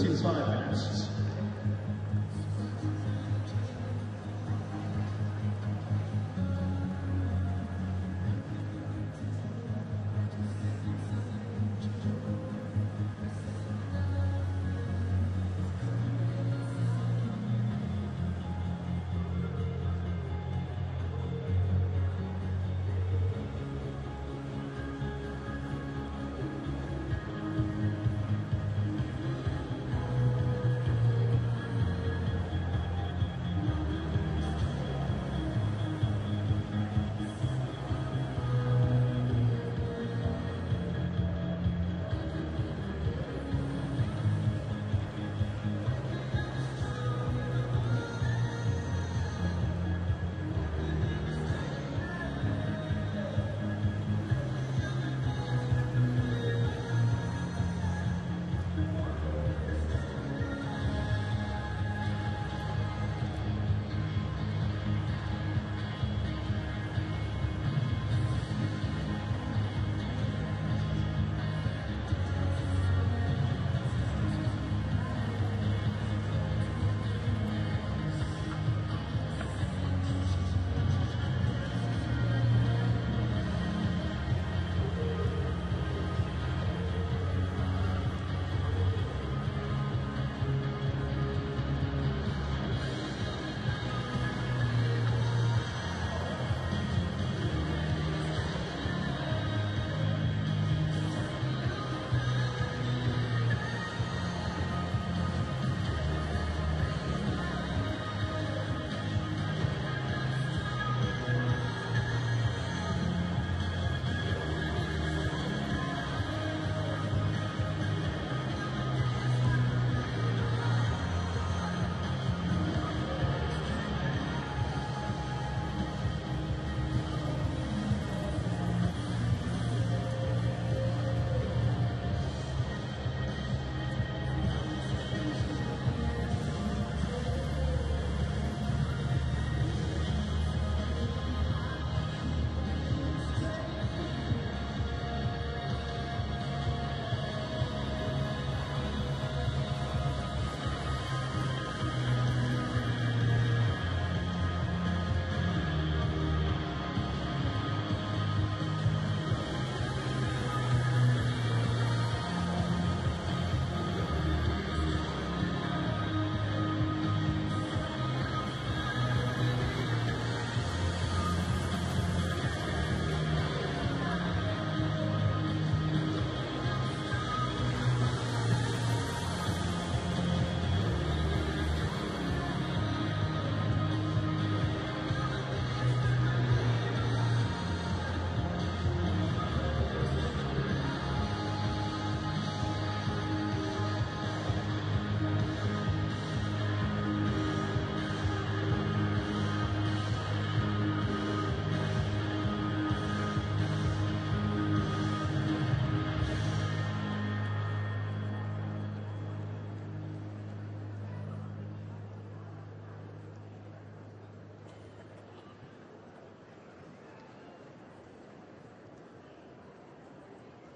35 minutes.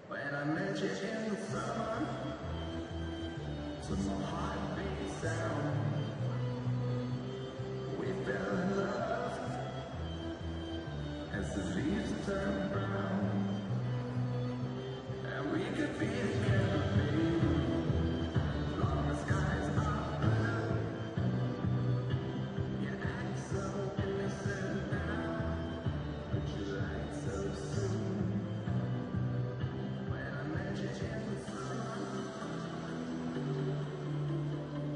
When I met you in the summer, to my heartbeat sound, we fell in love as the leaves turn brown, and we could be together, baby, long the skies are blue. You act so innocent now, but you lied so soon.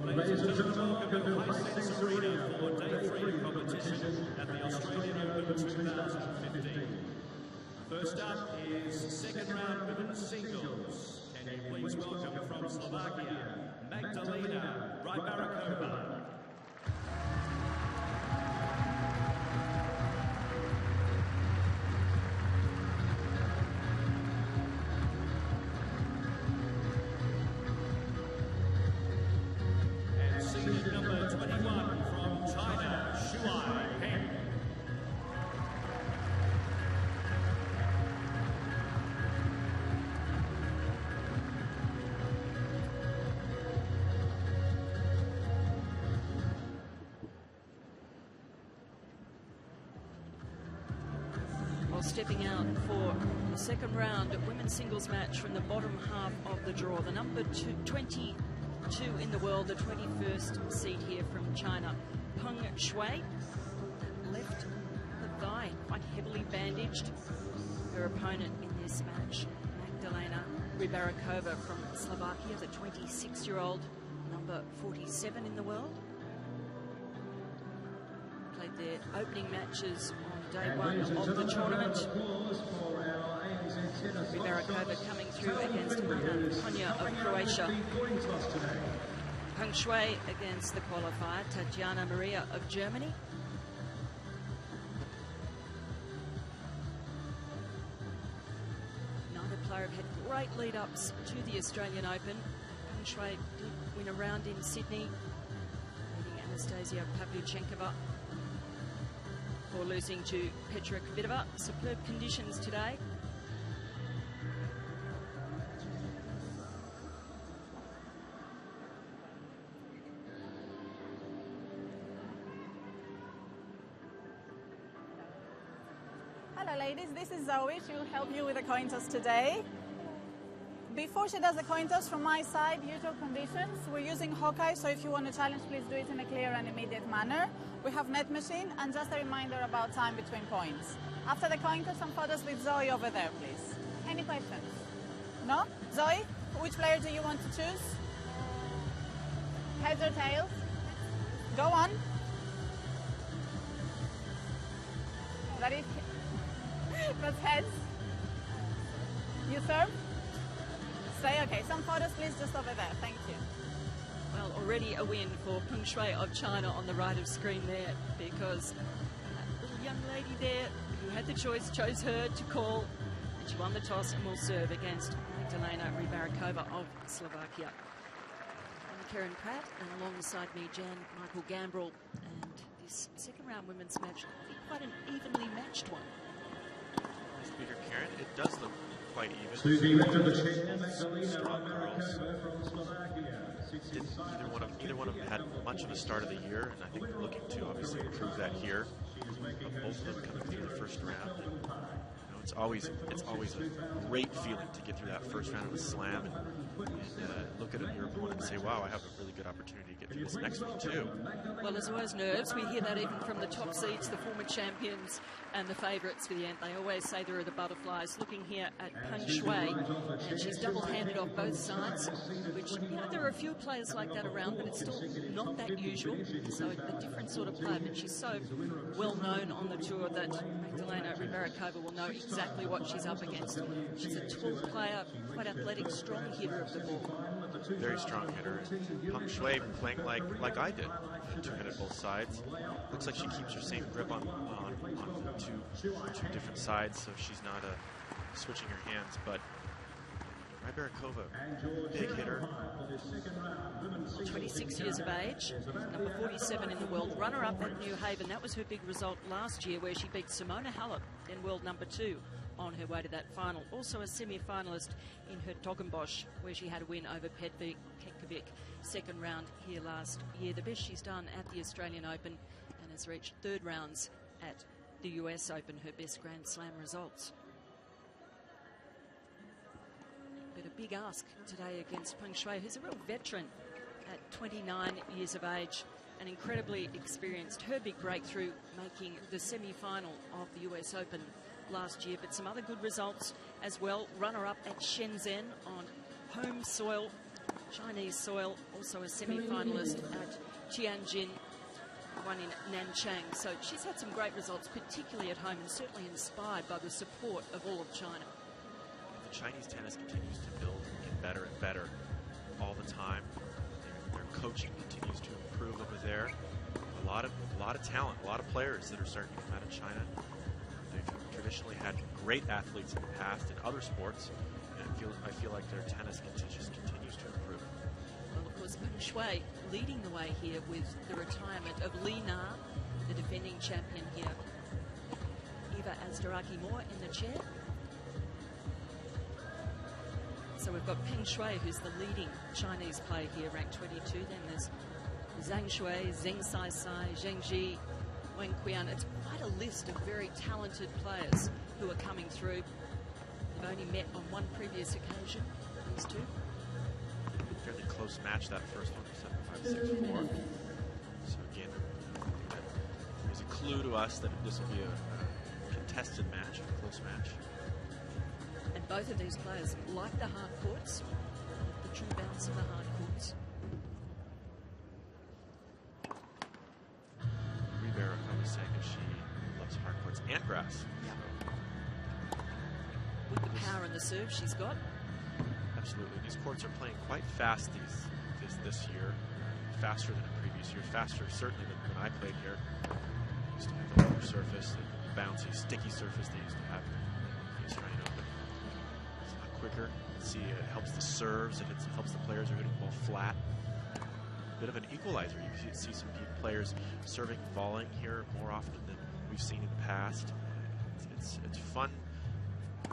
Ladies and gentlemen, welcome to Hisense Arena for Day 3 competition at the Australian Open 2015. First up is second round women's singles. Can you please welcome from Slovakia, Magdalena Rybarikova. Number 21 from China, Peng. Well, stepping out for the second round women's singles match from the bottom half of the draw. The number 22 in the world, the 21st seed here from China, Peng Shui. Left the thigh, quite heavily bandaged. Her opponent in this match, Magdalena Rybarikova from Slovakia, the 26-year-old, number 47 in the world. Played their opening matches on day one of the tournament. Rybarikova coming through against Ana Konja of Croatia. Peng Shui against the qualifier, Tatjana Maria of Germany. Neither player have had great lead-ups to the Australian Open. Peng Shui did win a round in Sydney, beating Anastasia Pavlyuchenkova before losing to Petra Kvitova. Superb conditions today. Hello ladies, this is Zoe. She will help you with the coin toss today. Before she does the coin toss, from my side, usual conditions. We're using Hawkeye, so if you want to challenge, please do it in a clear and immediate manner. We have net machine, and just a reminder about time between points. After the coin toss, some photos with Zoe over there, please. Any questions? No? Zoe, which player do you want to choose? Heads or tails? Go on. That is... That's heads. You serve? Stay, okay. Some photos, please, just over there. Thank you. Well, already a win for Peng Shui of China on the right of screen there, because that little young lady there who had the choice chose her to call, and she won the toss and will serve against Magdalena Rybarikova of Slovakia. I'm Karen Pratt, and alongside me, Jan Michael Gambrel, and this second round women's match will be quite an evenly matched one. Speaker Karen, it does look quite even. To the left of the chair, Magdalena Strong girls. Rybarikova from Slovakia. Neither one of them had much of a start of the year, and I think they're looking to obviously improve that here. But both of them coming through the first round. And, you know, it's always a great feeling to get through that first round of a slam and look at your opponent and say, wow, I have a really good opportunity to get through this next one too. Well, there's always nerves. We hear that even from the top seeds, the former champions and the favourites for the end. They always say there are the butterflies. Looking here at Peng Shui, and she's double-handed off both sides, which, you know, there are a few players like that around, but it's still not that usual. So a different sort of player, but she's so well known on the tour that Magdalena Rybarikova will know exactly what she's up against. She's a tall player, quite athletic, strong hitter of the ball. Very strong hitter. Peng Shui playing like I did, two-handed both sides. Looks like she keeps her same grip on two different sides, so she's not switching her hands. But Rybarikova, big hitter. 26 years of age, number 47 in the world, runner-up at New Haven. That was her big result last year, where she beat Simona Halep, then world number 2, on her way to that final. Also a semi-finalist in her Hertogenbosch, where she had a win over Pedvik Kekkovic, second round here last year. The best she's done at the Australian Open, and has reached third rounds at the US Open, her best Grand Slam results. But a big ask today against Peng Shui, who's a real veteran at 29 years of age and incredibly experienced. Her big breakthrough making the semi-final of the US Open last year, but some other good results as well. Runner-up at Shenzhen on home soil, Chinese soil. Also a semi-finalist at Tianjin, one in Nanchang. So she's had some great results, particularly at home, and certainly inspired by the support of all of China. The Chinese tennis continues to build and get better and better all the time. Their coaching continues to improve over there. A lot of talent, a lot of players that are starting to come out of China. They've traditionally had great athletes in the past in other sports, and I feel like their tennis just continues to improve. Well, of course, Peng Shui leading the way here with the retirement of Li Na, the defending champion here. Eva Azdaraki-Moore in the chair. So we've got Peng Shui, who's the leading Chinese player here, ranked 22. Then there's Zhang Shui, Zheng Saisai, Zheng Ji, Wen Qian. It's quite a list of very talented players who are coming through. They've only met on one previous occasion, these two. Fairly close match, that first one, 7-5, 6-4. So again, there's a clue to us that this will be a contested match, a close match. And both of these players like the hard courts, the true bounce of the hard courts. Rivera, I was saying that she loves hard courts and grass. With the power and the serve she's got. Absolutely. These courts are playing quite fast this year. Faster than in previous years. Faster certainly than when I played here. Used to have the lower surface, the bouncy, sticky surface they used to have in the Australian Open. It's a lot quicker. See, it helps the serves. It helps the players who are hitting the ball flat. Bit of an equalizer. You see some players serving, volleying here more often than we've seen in the past. It's fun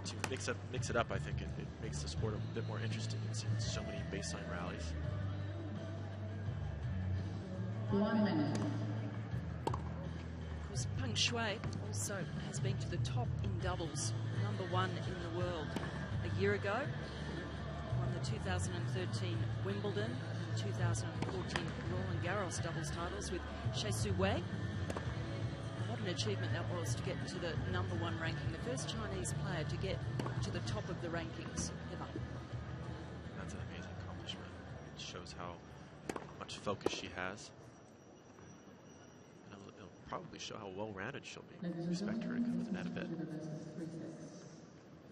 to mix it up. I think it makes the sport a bit more interesting in seeing so many baseline rallies. 1 minute. Of course, Peng Shuai also has been to the top in doubles, #1 in the world. A year ago, won the 2013 Wimbledon and 2014 Roland Garros doubles titles with Shai Su Wei. What an achievement that was to get to the #1 ranking, the first Chinese player to get to the top of the rankings ever. That's an amazing accomplishment. It shows how much focus she has. And it'll probably show how well-rounded she'll be. Expect her to come to the net a bit.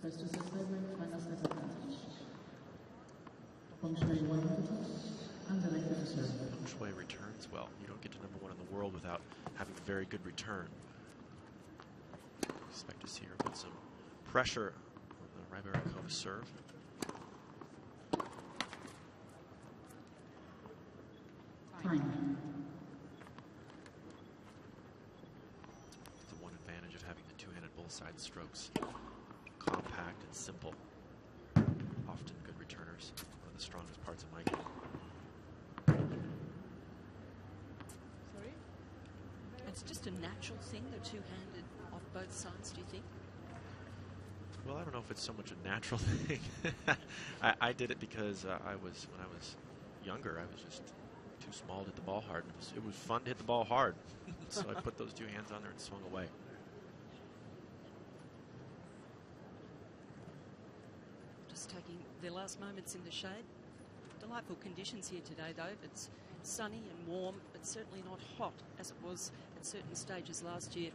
First to set break, final set advantage. Peng Shuai won the toss and directed the serve. Peng Shuai returns well. You don't get to #1 in the world without having very good return. Expect to see her put some pressure on the Rybarikova serve. Time. The one advantage of having the two-handed bull-side strokes. Compact and simple. Often good returners. One of the strongest parts of my game. Sorry? It's just a natural thing, the two-handed off both sides, do you think? Well, I don't know if it's so much a natural thing. I did it because when I was younger, I was just too small to hit the ball hard. It was fun to hit the ball hard. So I put those two hands on there and swung away. Just taking their last moments in the shade. Delightful conditions here today, though. It's sunny and warm. It's certainly not hot as it was at certain stages last year.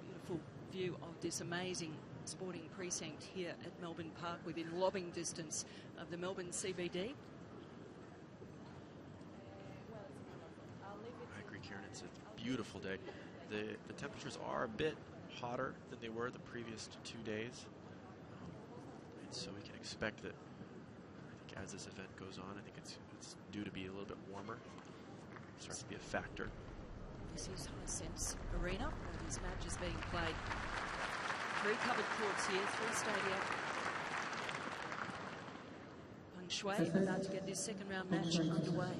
Beautiful view of this amazing sporting precinct here at Melbourne Park, within lobbing distance of the Melbourne CBD. I agree, Karen. It's a beautiful day. The temperatures are a bit hotter than they were the previous 2 days. And so we can expect that, I think, as this event goes on, I think it's due to be a little bit warmer. It starts to be a factor. This is Hisense Arena, where this match is being played. 3 covered courts here, 3 stadia. Peng Shuai about to get this second round match underway.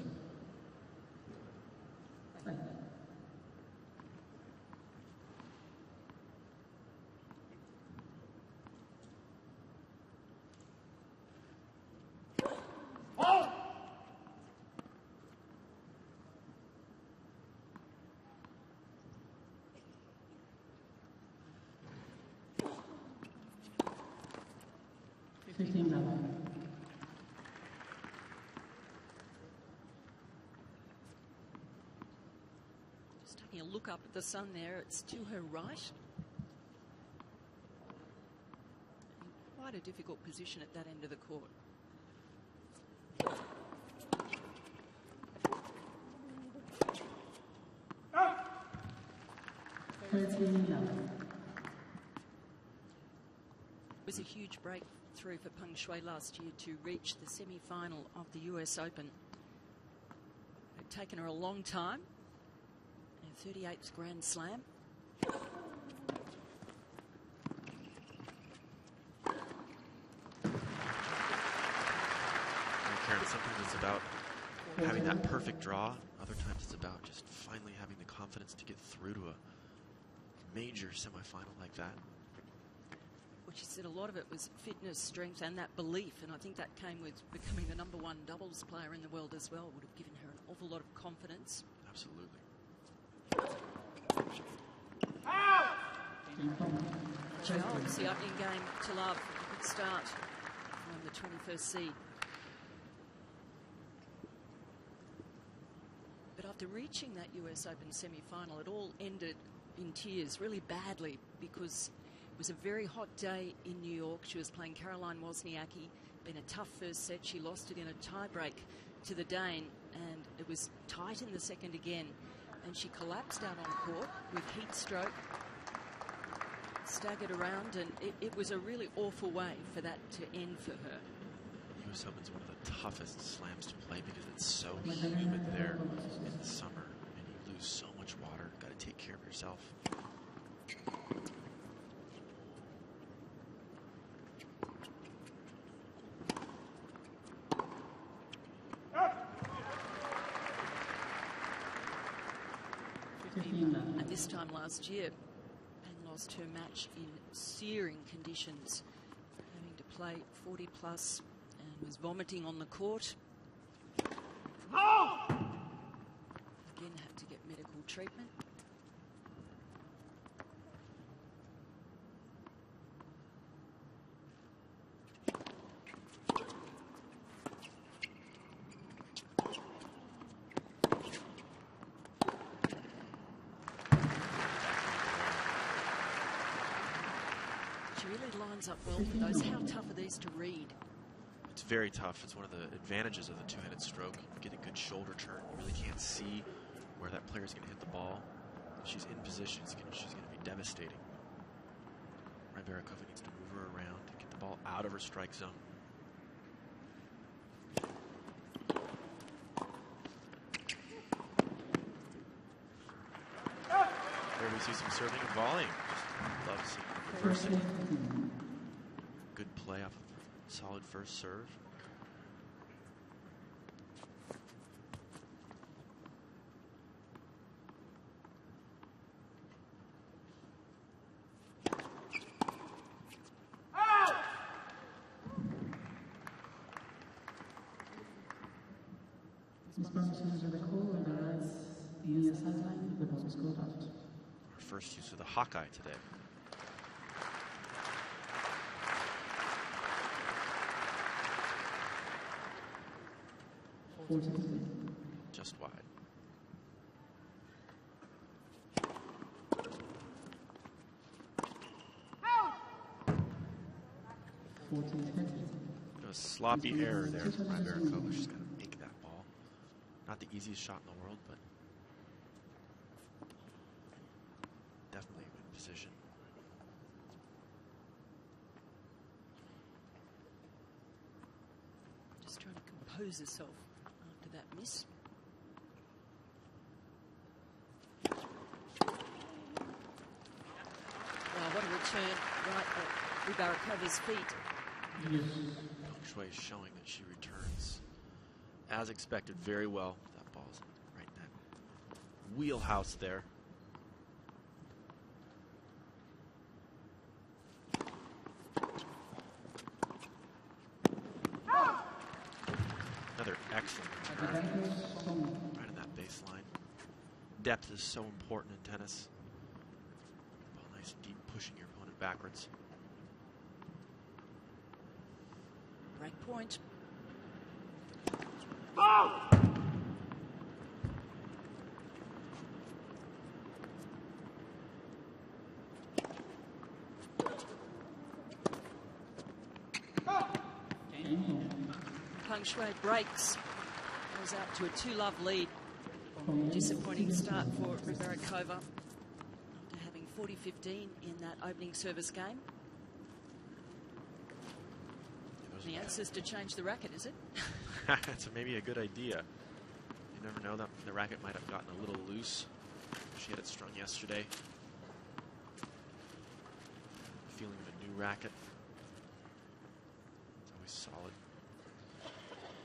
Just taking a look up at the sun there, it's to her right. In quite a difficult position at that end of the court. It was a huge breakthrough for Peng Shuai last year to reach the semi-final of the US Open. It had taken her a long time. Her 38th Grand Slam. Karen, sometimes it's about having that perfect draw. Other times it's about just finally having the confidence to get through to major semifinal like that. Well, she said a lot of it was fitness, strength, and that belief, and I think that came with becoming the #1 doubles player in the world as well. Would have given her an awful lot of confidence. Absolutely. She holds the opening game to love. A good start from the 21st seed. But after reaching that US Open semi-final, it all ended in tears, really badly, because it was a very hot day in New York. She was playing Caroline Wozniacki. Been a tough first set. She lost it in a tie-break to the Dane, and it was tight in the second again. And she collapsed out on court with heat stroke, staggered around, and it was a really awful way for that to end for her. US Open's one of the toughest slams to play because it's so humid there in the summer, and you lose so much water. Got to take care of yourself. And this time last year, Peng lost her match in searing conditions, having to play 40 plus, and was vomiting on the court. Again, had to get medical treatment. Up well for those. How tough are these to read? It's very tough. It's one of the advantages of the two-handed stroke. You get a good shoulder turn. You really can't see where that player's going to hit the ball. If she's in position, she's going to be devastating. Rybarikova needs to move her around, get the ball out of her strike zone. There we see some serving and volleying. Just love seeing the diversity. Good play off of a solid first serve. Our first use of the Hawkeye today. Just wide. A sloppy error there from Rybarikova. She's got to make that ball. Not the easiest shot in the world, but definitely a good position. Just trying to compose herself after that miss. Wow, what a return right at Rybarikova's feet. Peng Shuai is showing that she returns as expected very well. That ball's right in that wheelhouse there. Another excellent return right in that baseline. Depth is so important in tennis. Ball nice and deep, pushing your opponent backwards. Break point. Peng Shuai breaks. Goes out to a 2-love lead. Disappointing start for Rybarikova after having 40-15 in that opening service game. The answer is to change the racket, is it? That's maybe a good idea. You never know, that the racket might have gotten a little loose. She had it strung yesterday. Feeling of a new racket. It's always solid.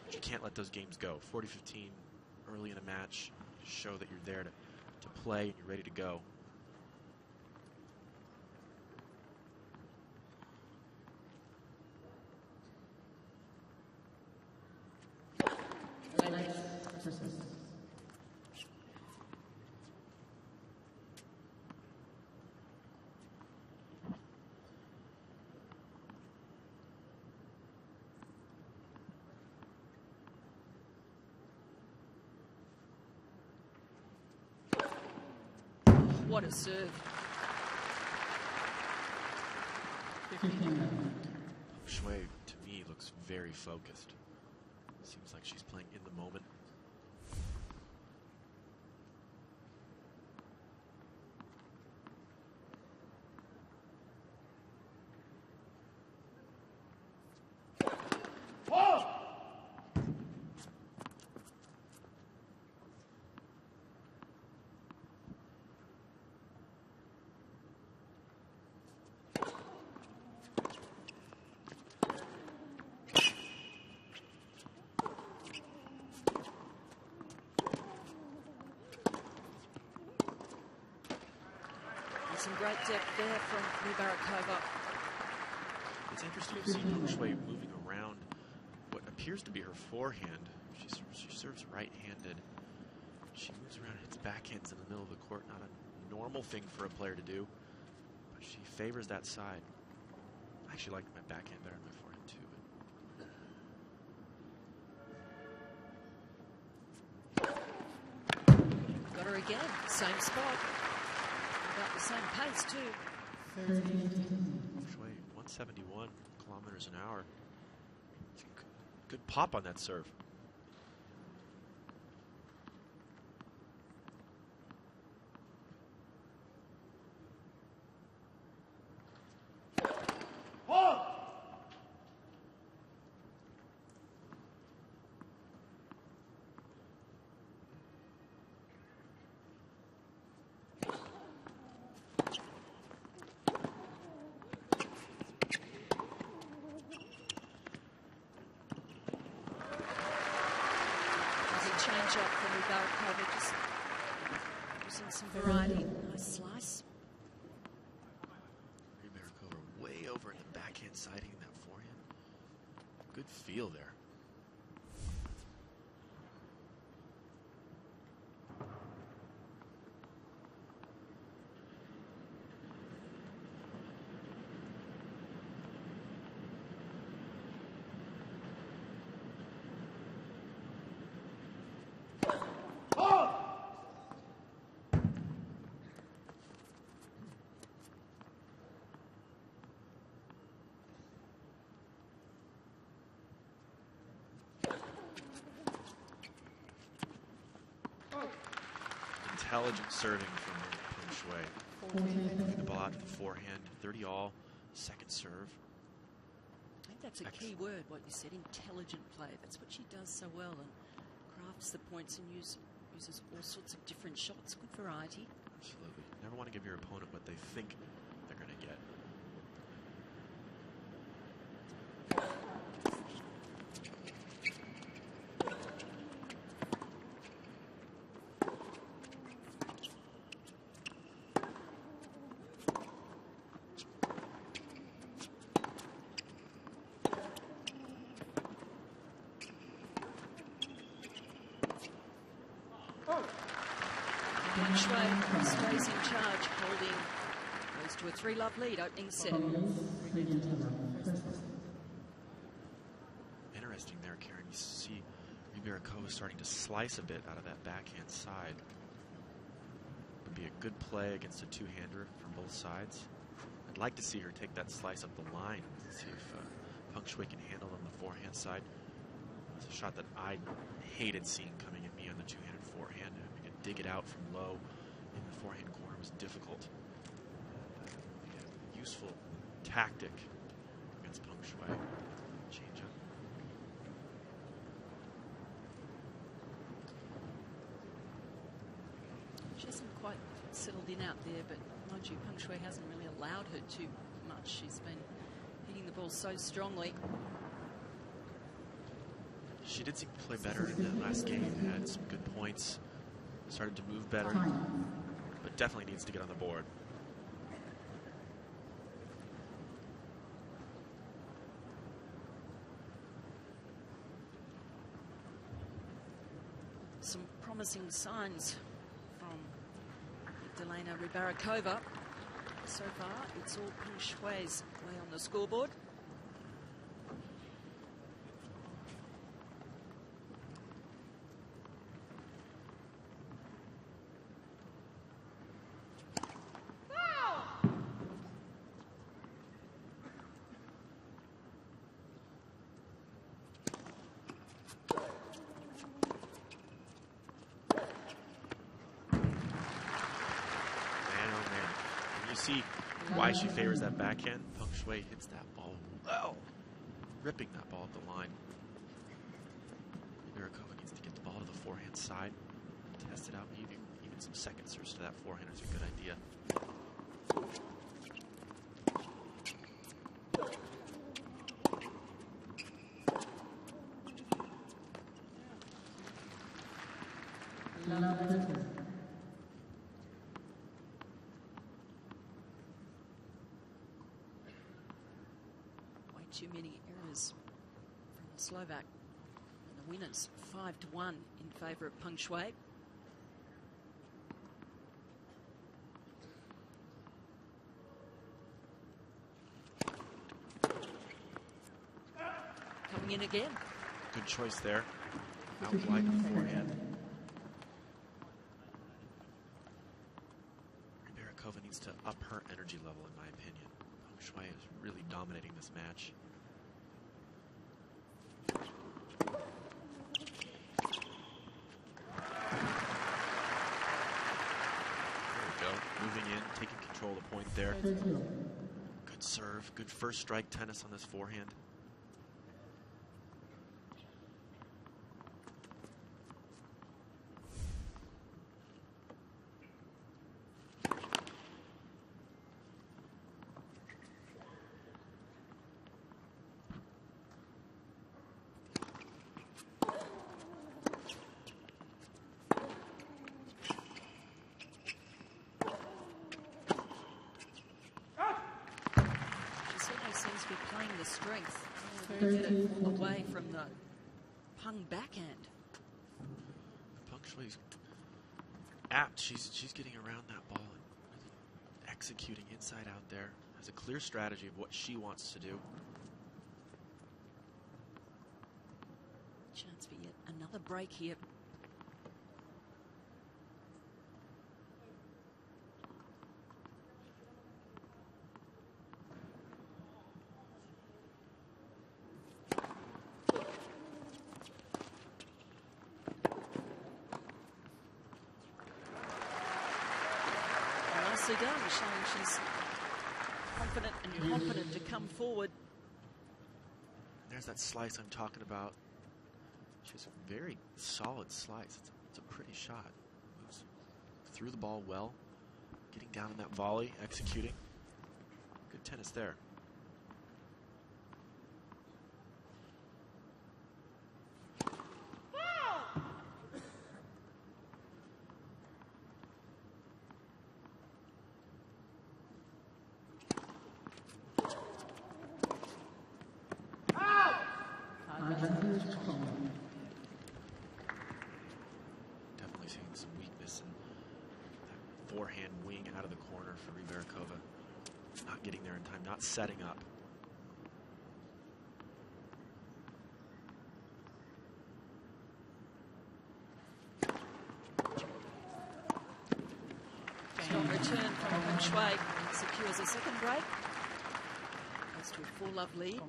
But you can't let those games go. 40-15 early in a match. Show that you're there to play and you're ready to go. What a serve. 15. Shui, to me, looks very focused. Seems like she's playing in the moment. Some great depth there from Rybarikova. It's interesting to see Peng Shui moving around what appears to be her forehand. She serves right-handed. She moves around and hits backhands in the middle of the court. Not a normal thing for a player to do, but she favors that side. I actually like my backhand better than my forehand too. Got her again, same spot. About the same pace too. Shui, 171 kilometers an hour. Good pop on that serve. Change up from Rybarikova, just using some variety. Nice slice. Rybarikova way over in the backhand side, hitting that forehand. Good feel there. Intelligent serving from Peng Shui. Getting the ball out to the forehand, 30 all, second serve. I think that's a key word, what you said, intelligent play. That's what she does so well, and crafts the points and uses all sorts of different shots. Good variety. Absolutely. Never want to give your opponent what they think they're going to get. Peng Shui stays in charge, holding, goes to a 3-love lead, opening set. Interesting there, Karen. You see Rybarikova starting to slice a bit out of that backhand side. Would be a good play against a two-hander from both sides. I'd like to see her take that slice up the line, see if Peng Shui can handle on the forehand side. It's a shot that I hated seeing coming at me on the two-handed forehand. Having to dig it out from low in the forehand corner was difficult. Useful tactic against Peng Shui. Change up. She hasn't quite settled in out there, but mind you, Peng Shui hasn't really allowed her too much. She's been hitting the ball so strongly. She did seem to play better in the last game, had some good points, started to move better, but definitely needs to get on the board. Some promising signs from Delena Rybarikova. So far, it's all Peng Shui's way on the scoreboard. see why she favors that backhand. Peng Shuai hits that ball well, ripping that ball at the line. Mirakova needs to get the ball to the forehand side, test it out. Even some second serves to that forehand is a good idea. Way too many errors from the Slovak. And the winners 5-1 in favour of Peng Shuai. Coming in again. Good choice there. Out wide beforehand. Mirakova needs to up her energy level, in my opinion. Peng Shuai is really dominating this match. There we go. Moving in, taking control of the point there. Good serve. Good first strike tennis on this forehand. Seems to be playing the strength to get it away from the Peng backhand. Peng Shuai's apt. She's getting around that ball and executing inside out there. Has a clear strategy of what she wants to do. Chance for yet another break here. Nicely done, showing she's confident and competent to come forward. There's that slice I'm talking about. She has a very solid slice. It's a pretty shot. Moves through the ball well. Getting down in that volley, executing. Good tennis there. Definitely seeing some weakness in that forehand wing out of the corner for Mirakova. Not getting there in time, not setting up. Strong return from Peng Shuai. Secures a second break. Goes to a 4-love lead.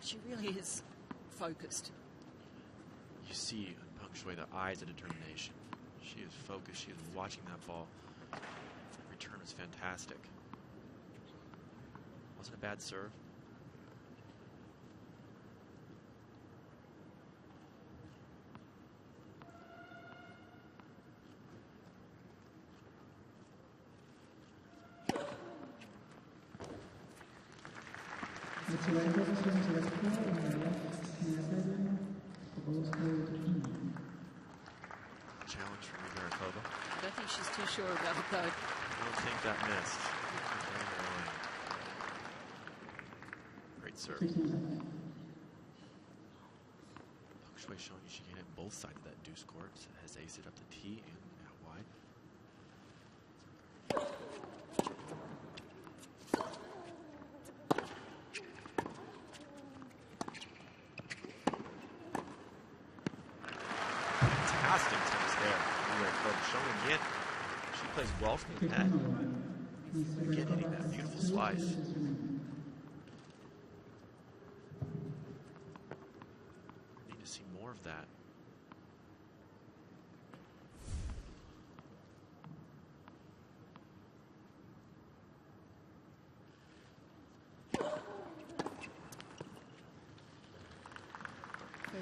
She really is focused. You see in Peng Shuai the eyes of determination. She is focused. She is watching that ball. Return was fantastic. Wasn't a bad serve. Challenge from Mirakova. I don't think she's too sure about it, though. I don't think that missed. Great serve. Peng Shuai showing you she can hit both sides of that deuce court. Has aced it up the tee and out wide. Fantastic tennis there. Mirakova showing again. She plays well from the net. Again, hitting that beautiful slice. Need to see more of that.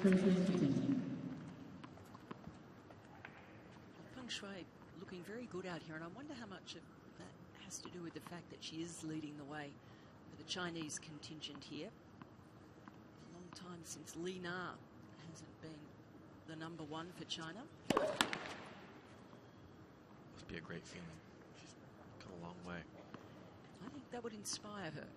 Peng Shui looking very good out here, and I wonder how much of that has to do with the fact that she is leading the way for the Chinese contingent here. A long time since Li Na hasn't been the number one for China. Must be a great feeling. She's come a long way. I think that would inspire her.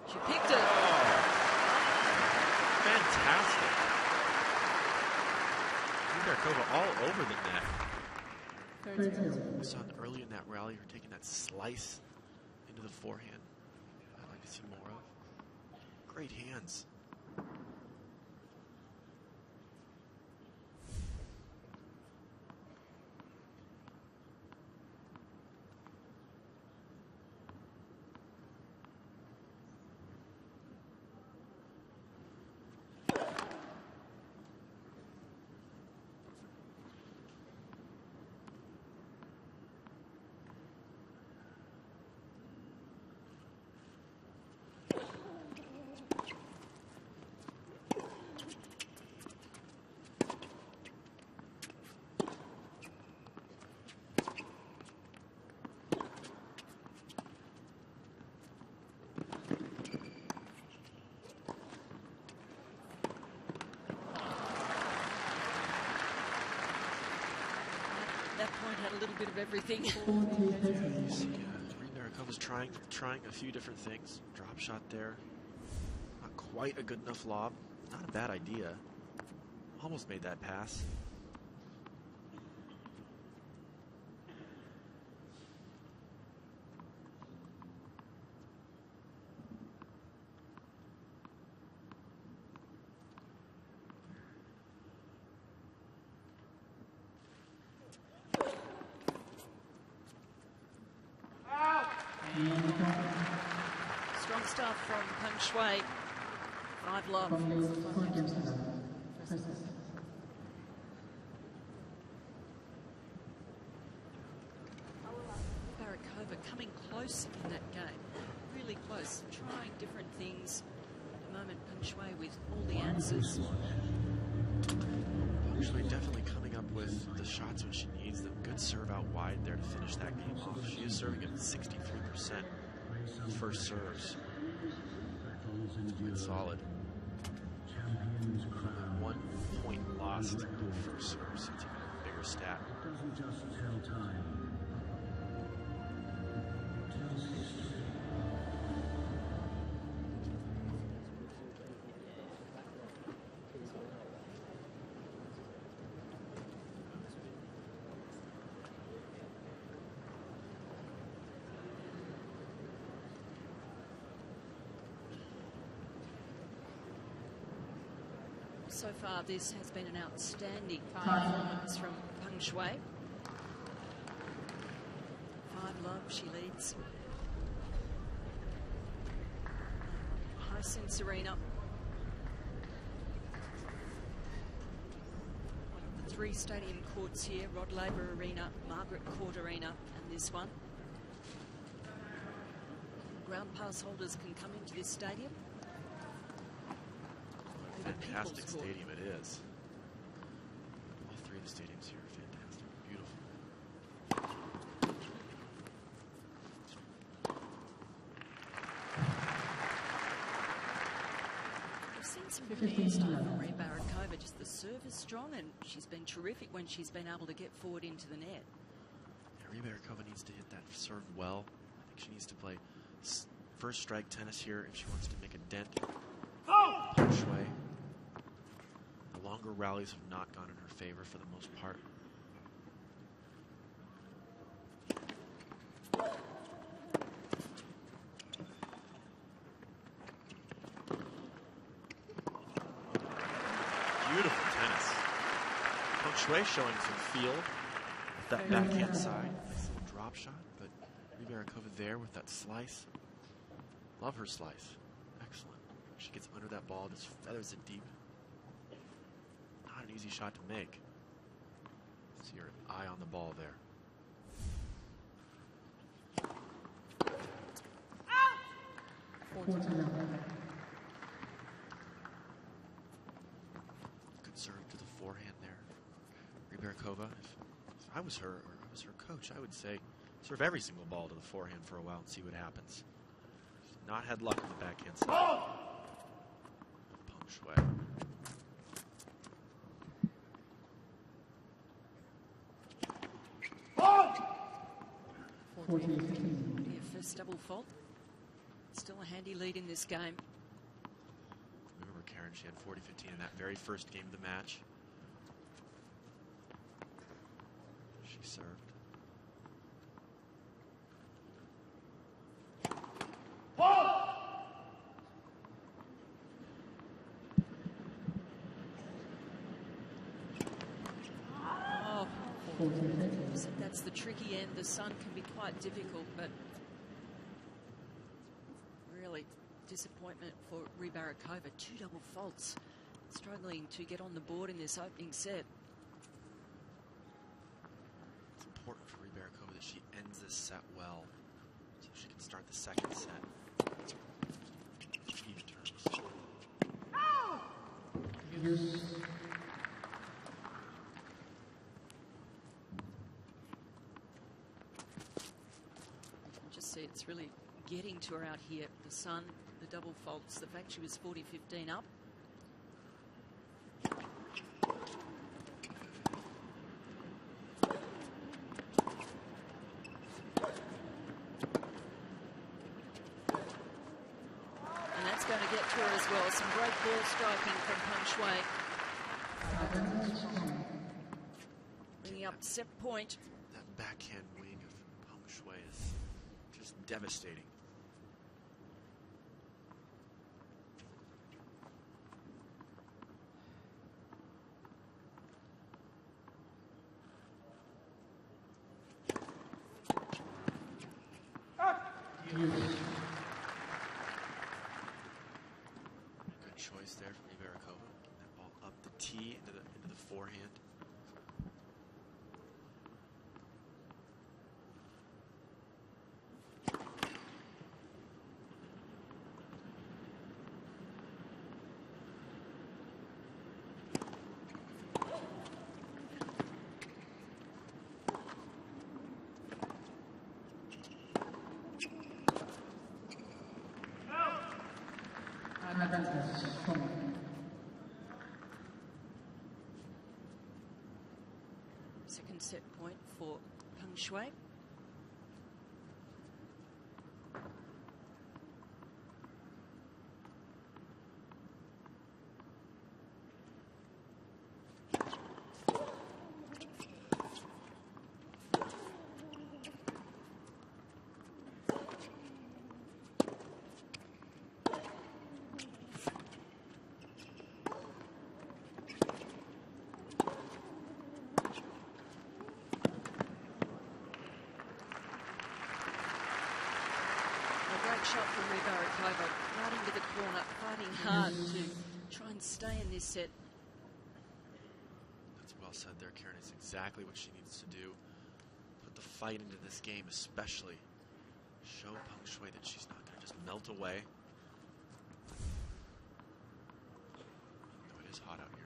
She picked it. Fantastic. Dimitrov all over the net. We saw early in that rally her taking that slice into the forehand. I'd like to see more of. Great hands. That point had a little bit of everything. You see, Dimitrov trying a few different things. Drop shot there. Not quite a good enough lob. Not a bad idea. Almost made that pass. Strong start from Peng Shui. 5 love. Barakova coming close in that game. Really close. Trying different things. At the moment, Peng Shui with all the answers. Peng Shui definitely coming up with the shots when she needs them. Good serve out wide there to finish that game off. She is serving at 63% first serves. Quite solid. 1 point lost in the first serve, so it's a bigger stat. Doesn't just tell time. Tells history. So far, this has been an outstanding performance from Peng Shui. 5 love, she leads. Hisense Arena. One of the 3 stadium courts here, Rod Laver Arena, Margaret Court Arena, and this one. Ground pass holders can come into this stadium. Fantastic stadium it is. All 3 of the stadiums here are fantastic. Beautiful. We've seen some good style from Maria Barakova. Just the serve is strong, and she's been terrific when she's been able to get forward into the net. Maria Barakova needs to hit that serve well. I think she needs to play first strike tennis here if she wants to make a dent. Peng Shui. The longer rallies have not gone in her favor for the most part. Beautiful tennis. Peng Shui showing some feel with that backhand side. Nice little drop shot, but Rybarikova there with that slice. Love her slice. Excellent. She gets under that ball, just feathers it deep. Not an easy shot to make. See her eye on the ball there. 14 love. Good serve to the forehand there. Rybarikova, if I was her, or I was her coach, I would say serve every single ball to the forehand for a while and see what happens. She's not had luck on the backhand side. Peng Shuai. 14-15. Yeah, first double fault. Still a handy lead in this game. Remember, Karen, she had 40-15 in that very first game of the match. She served. Oh, 14-15. so that's the tricky end. The sun can be quite difficult, but really disappointment for Rybarikova. 2 double faults. Struggling to get on the board in this opening set. It's important for Rybarikova that she ends this set well, so she can start the second set. Even terms. Use. Just see it's really getting to her out here. The sun, the double faults, the fact she was 40-15 up. And that's going to get to her as well. Some great ball striking from Peng Shuai. Bringing up set point. That backhand wing of Peng Shuai is just devastating. Use. Good choice there from Rybarikova. Getting that ball up the tee into the forehand. Advantage. From. Second set point for Peng Shuai. Shot from Rybarikova, right into the corner, fighting hard to try and stay in this set. That's well said there, Karen. It's exactly what she needs to do. Put the fight into this game, especially. Show Peng Shuai that she's not going to just melt away. No, it is hot out here.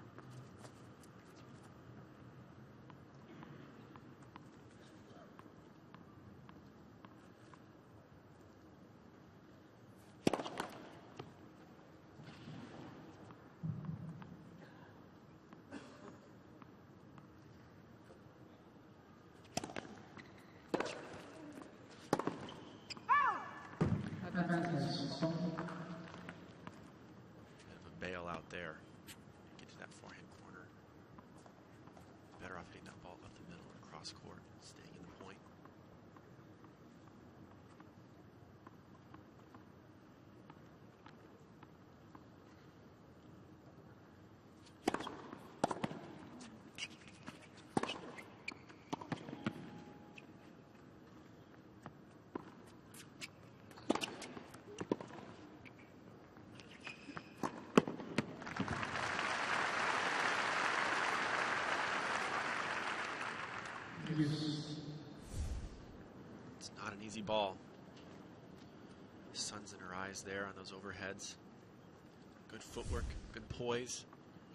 Advantage. From. Bit of a bail out there. Get to that forehand corner. Better off hitting that ball up the middle or cross court, staying in the point. It's not an easy ball. Sun's in her eyes there on those overheads. Good footwork, good poise,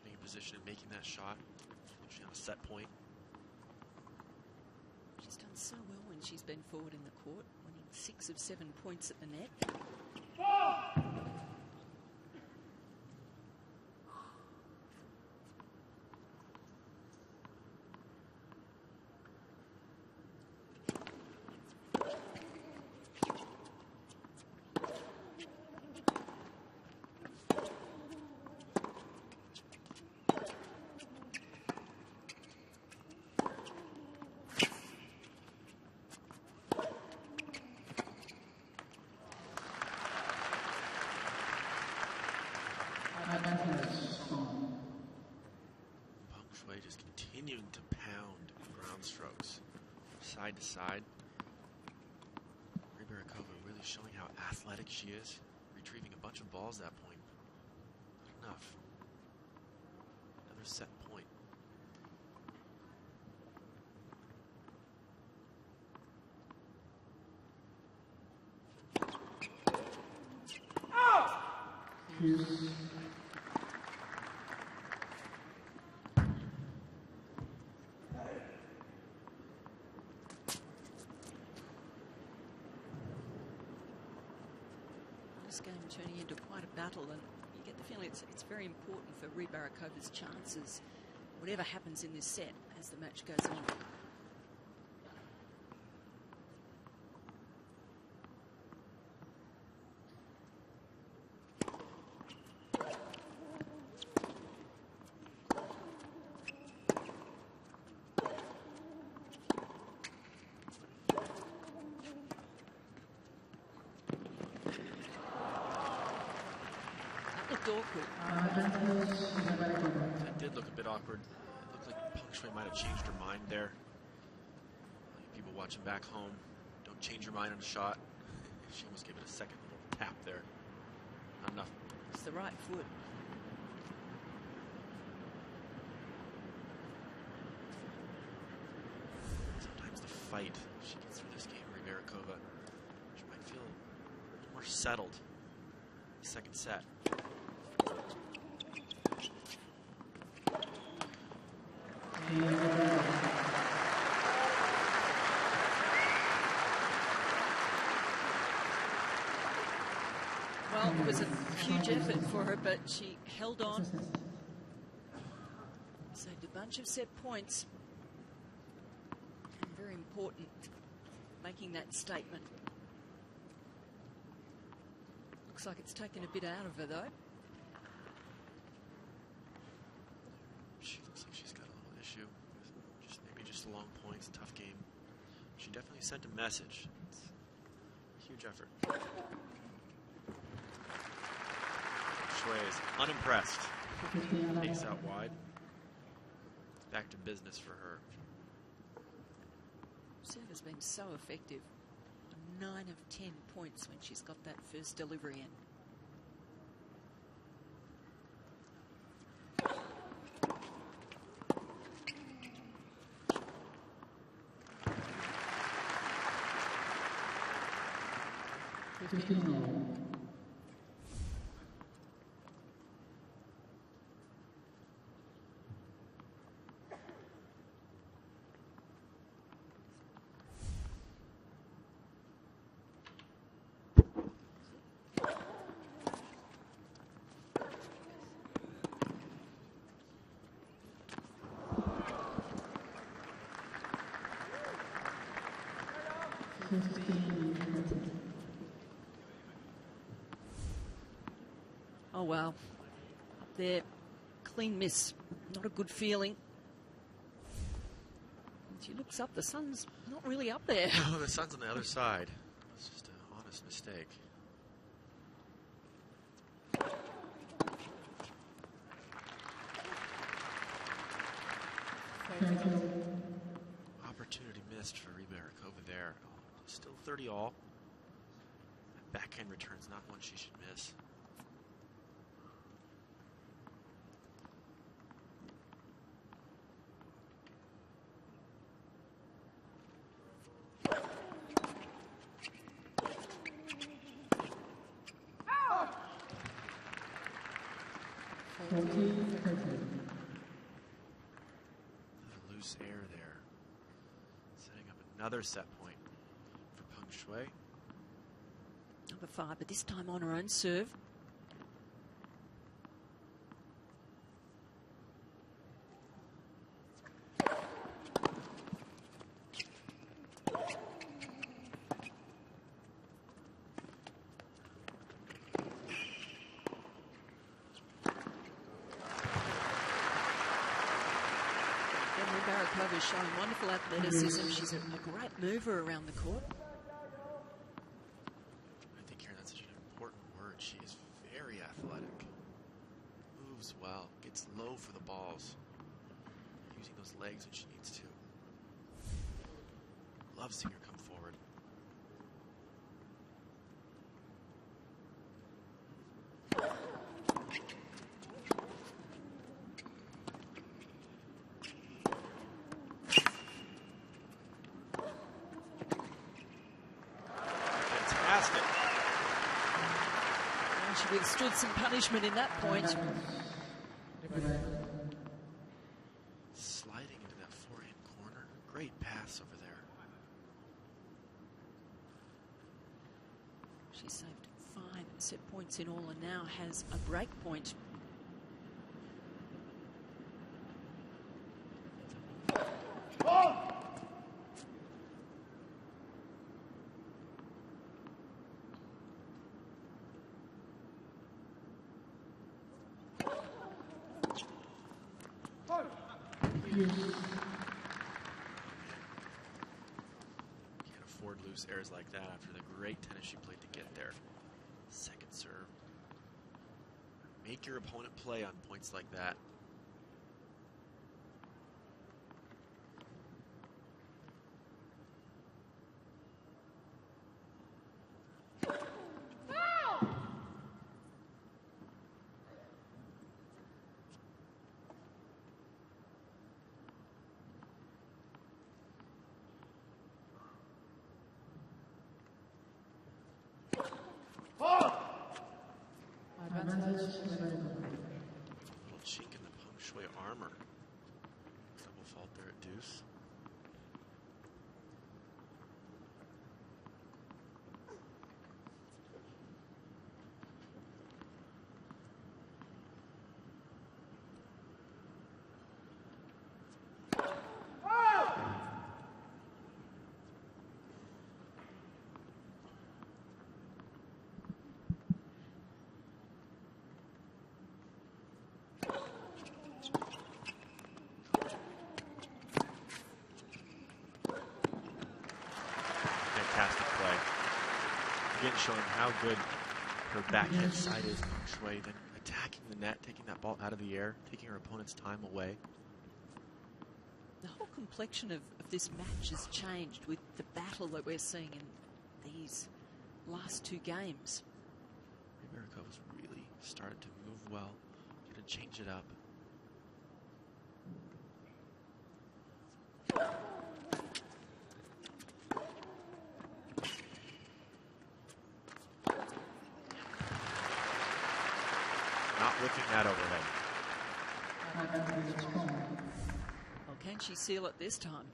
getting in position and making that shot. She's on a set point. She's done so well when she's been forward in the court, winning 6 of 7 points at the net. Peng Shuai just continuing to pound ground strokes side to side. Rybarikova really showing how athletic she is, retrieving a bunch of balls at that point. Not enough. Another set point. This game turning into quite a battle, and you get the feeling it's very important for Rybarikova's chances, whatever happens in this set as the match goes on. Awkward. That did look a bit awkward. It looked like Peng Shuai might have changed her mind there. People watching back home, don't change your mind on a shot. She almost gave it a second little tap there. Not enough. It's the right foot. Sometimes the fight she gets through this game, Rybarikova, she might feel a little more settled. The second set. Well, it was a huge effort for her, but she held on. Saved a bunch of set points. And very important, making that statement. Looks like it's taken a bit out of her, though. She looks like she's got a little issue with maybe just the long points, tough game. She definitely sent a message. It's a huge effort. Shuai is unimpressed. Ace out wide. It's back to business for her. Serve has been so effective. 9 of 10 points when she's got that first delivery in. Oh, wow. Up there, clean miss. Not a good feeling. When she looks up, the sun's not really up there. No, the sun's on the other side. It's just an honest mistake. Opportunity missed for Rybarikova there. Still 30 all. That backhand return's not one she should miss. Loose air there. Setting up another set point for Peng Shuai. Number 5, but this time on her own serve. Showing wonderful athleticism. She's a great mover around the court. I think, Karen, that's such an important word. She is very athletic. Moves well. Gets low for the balls. Using those legs when she needs to. Love seeing her come forward. She withstood some punishment in that point. Sliding into that forehand corner. Great pass over there. She saved 5 set points in all and now has a break point. Can't afford loose airs like that after the great tennis she played to get there. Second serve. Make your opponent play on points like that. Little chink in the Peng Shuai armor. Double fault there at deuce. Fantastic play. Again, showing how good her backhand side is, Peng Shuai, then attacking the net, taking that ball out of the air, taking her opponent's time away. The whole complexion of this match has changed with the battle that we're seeing in these last 2 games. Dimitrov has really started to move well, to change it up. Not whipping that overhead. Well, can she seal it this time?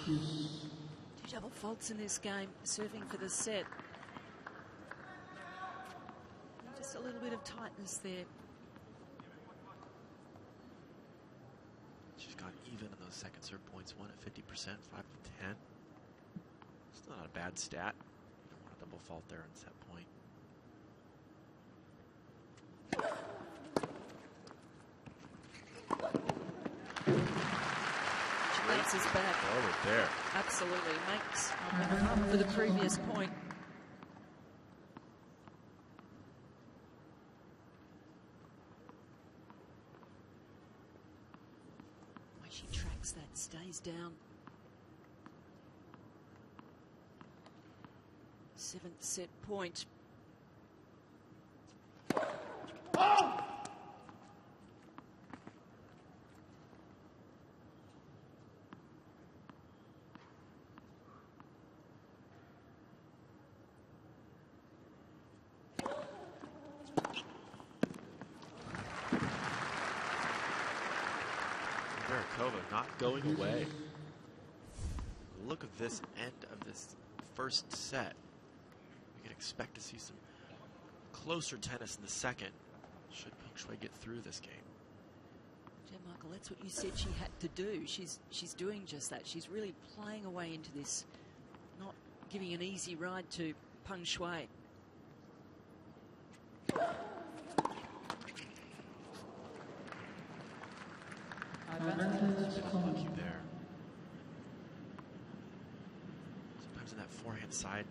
Two double faults in this game, serving for the set. Just a little bit of tightness there. She's gone even in those second serve points, 1 at 50%, 5 to 10. It's not a bad stat. You don't want a double fault there on set point. Bounces back. Forward there. Absolutely. Makes up for the previous point. games down. 7th set point. Not going away. Look at this end of this first set. We can expect to see some closer tennis in the second should Peng Shuai get through this game. Yeah, Michael, that's what you said she had to do. She's doing just that. She's really playing away into this, not giving an easy ride to Peng Shuai. Lucky there. Sometimes in that forehand side,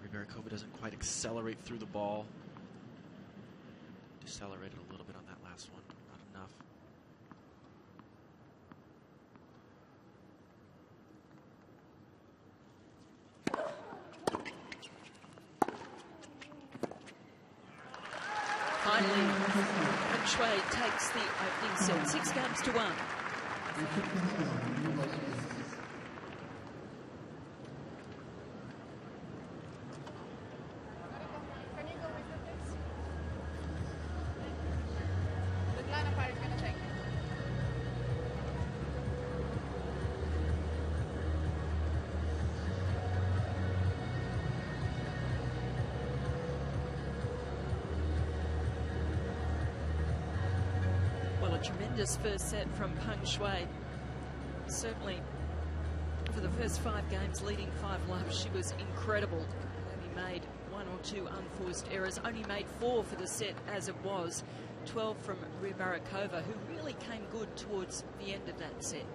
Rybarikova doesn't quite accelerate through the ball. Decelerated a little bit on that last one, not enough. Finally, Peng Shuai takes the opening set, 6 games to 1. Tremendous first set from Peng Shuai. Certainly, for the first 5 games leading 5-love, she was incredible. Only made 1 or 2 unforced errors. Only made 4 for the set as it was. 12 from Rybarikova, who really came good towards the end of that set.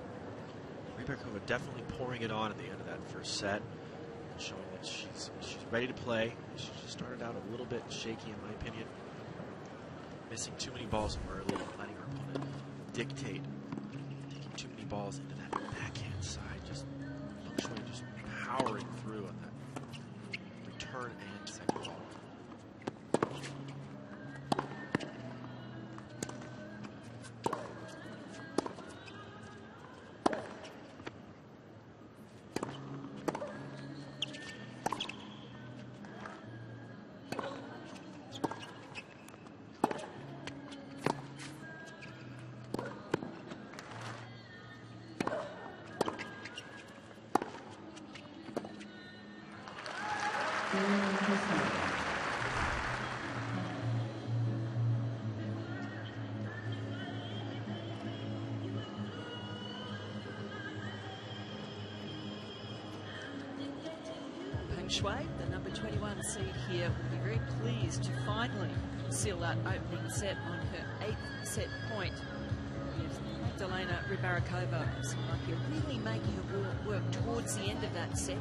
Rybarikova definitely pouring it on at the end of that first set, showing that she's ready to play. She just started out a little bit shaky, in my opinion. Missing too many balls early, letting her opponent dictate, taking too many balls into that backhand side. Just Peng Shuai just powering through on that return and second ball. Peng Shuai, the number 21 seed here, will be very pleased to finally seal that opening set on her 8th set point. With Magdalena Rybarikova, really making her work towards the end of that set.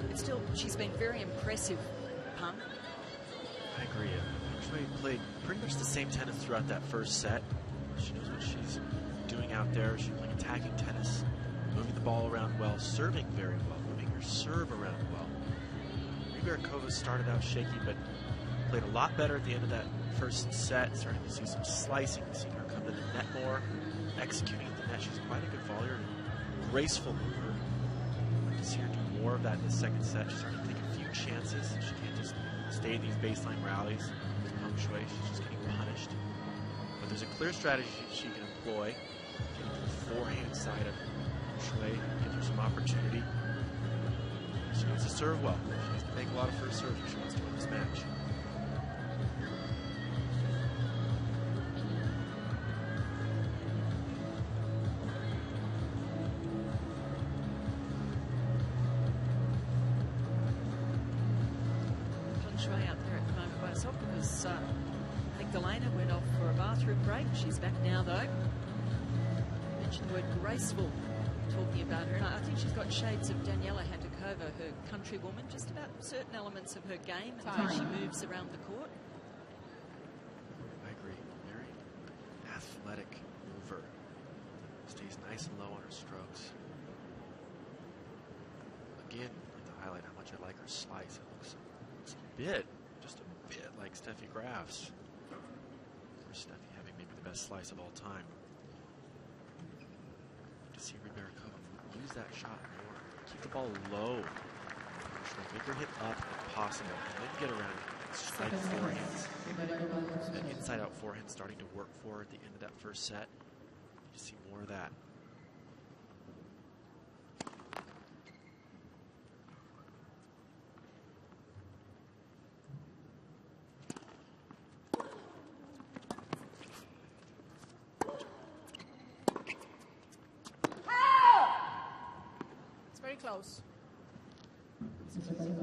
But still, she's been very impressive, Peng. I agree. Peng Shuai played pretty much the same tennis throughout that first set. She knows what she's doing out there. She's playing attacking tennis, moving the ball around well, serving very well, moving her serve around well. Rybarikova started out shaky, but played a lot better at the end of that first set. Starting to see some slicing, seeing her come to the net more, executing at the net. She's quite a good volleyer, graceful mover. I'd like to see her do more of that in the second set. She's starting to take a few chances. She can't just stay in these baseline rallies with Peng Shuai. She's just getting punished. But there's a clear strategy she can employ. Getting to the forehand side of Shuai, gives her some opportunity. She needs to serve well. She needs to make a lot of first serves if she wants to win this match. Peng Shuai out there at the moment by herself because Magdalena went off for a bathroom break. She's back now, though. I mentioned the word graceful talking about her, and I think she's got shades of Daniela Hantakova, her countrywoman, just about certain elements of her game and how she moves around the court. I agree. Very athletic mover. Stays nice and low on her strokes. Again, I'd like to highlight how much I like her slice. It looks a bit, just a bit like Steffi Graf's. Or Steffi having maybe the best slice of all time. To see Rybarikova use that shot more. Keep the ball low. Make her hit up if possible, and then get around strike forehands. That inside-out forehand starting to work for her at the end of that first set. You see more of that. It's very close. Definitely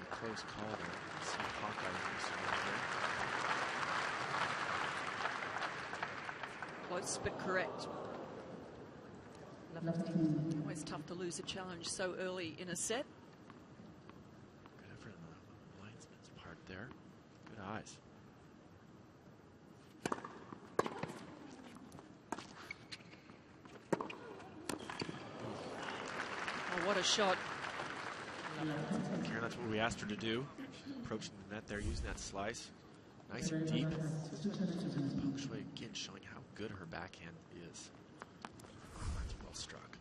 a close call there. See Hawkeye Close but correct. Always tough to lose a challenge so early in a set. Good effort on the linesman's part there. Good eyes. Oh, what a shot. Karen, that's what we asked her to do. She's approaching the net there, using that slice. Nice and deep. Peng Shuai again showing how good her backhand is. That's well struck.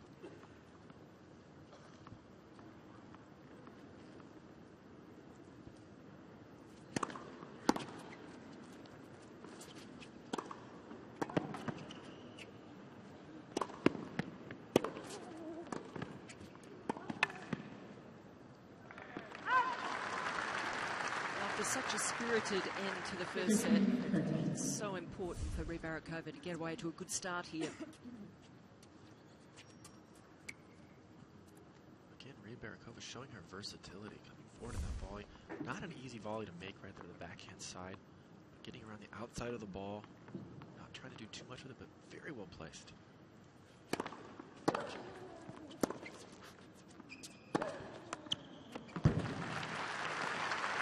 After such a spirited end to the first set, it's so important for Rybarikova to get away to a good start here. Again, Rybarikova showing her versatility coming forward in that volley. Not an easy volley to make right there to the backhand side. Getting around the outside of the ball. Not trying to do too much with it, but very well placed.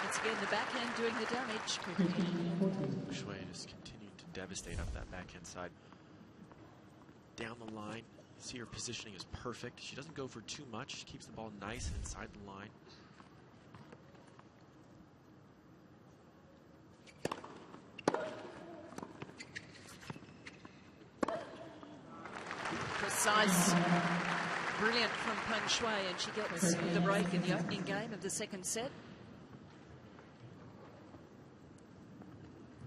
Once again, the backhand doing the damage. Shuai just continuing to devastate up that backhand side. Down the line, you see her positioning is perfect. She doesn't go for too much. She keeps the ball nice and inside the line. Precise. Brilliant from Peng Shuai, and she gets the break in the opening game of the second set.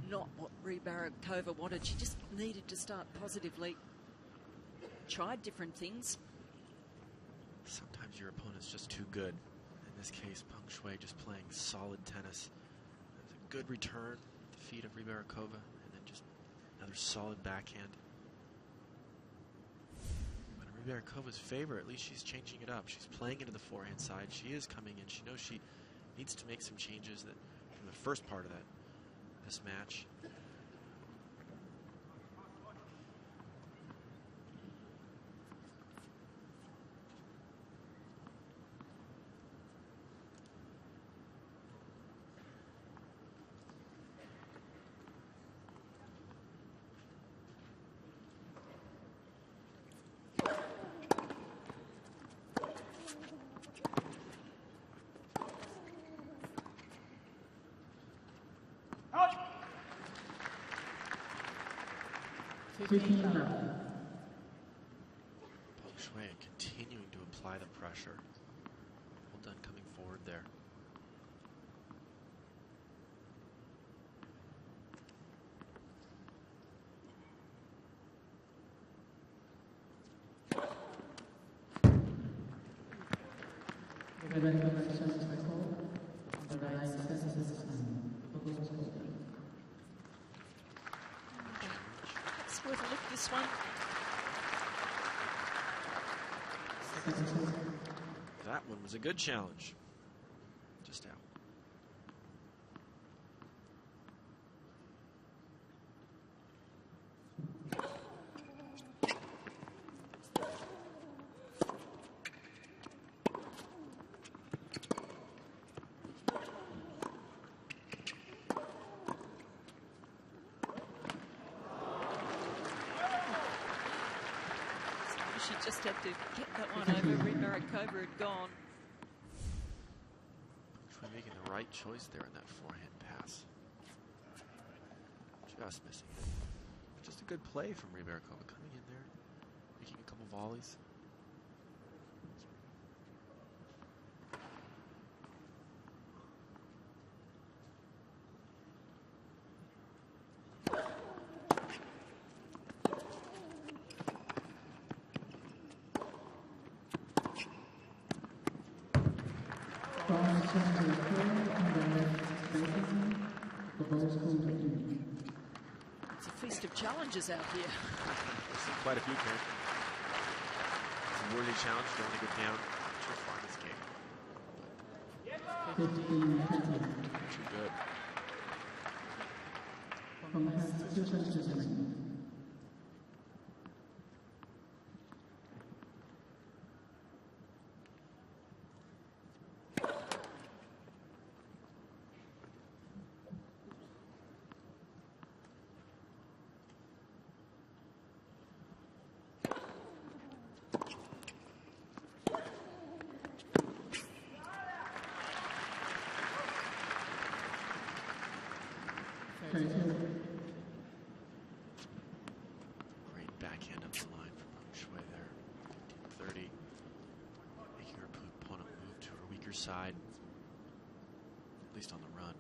Not what Rybarikova wanted. She just needed to start positively. Tried different things. Sometimes your opponent's just too good. In this case, Peng Shuai just playing solid tennis. There's a good return at the feet of Rybarikova, and then just another solid backhand. But in Rybarikova's favor, at least she's changing it up. She's playing into the forehand side. She is coming in. She knows she needs to make some changes that from the first part of this match. Peng Shuai continuing to apply the pressure. Well done coming forward there. It's worth a look, this one. That one was a good challenge. Just out. Just had to get that one over. Rybarikova had gone. We're making the right choice there in that forehand pass. Just missing. Just a good play from Rybarikova coming in there, making a couple volleys. It's a feast of challenges out here. I've seen quite a few, Karen. It's a worthy challenge. Don't want to go down too far in this game. Too good. Great backhand up the line from Peng Shuai there. 30. Making her opponent move to her weaker side, at least on the run.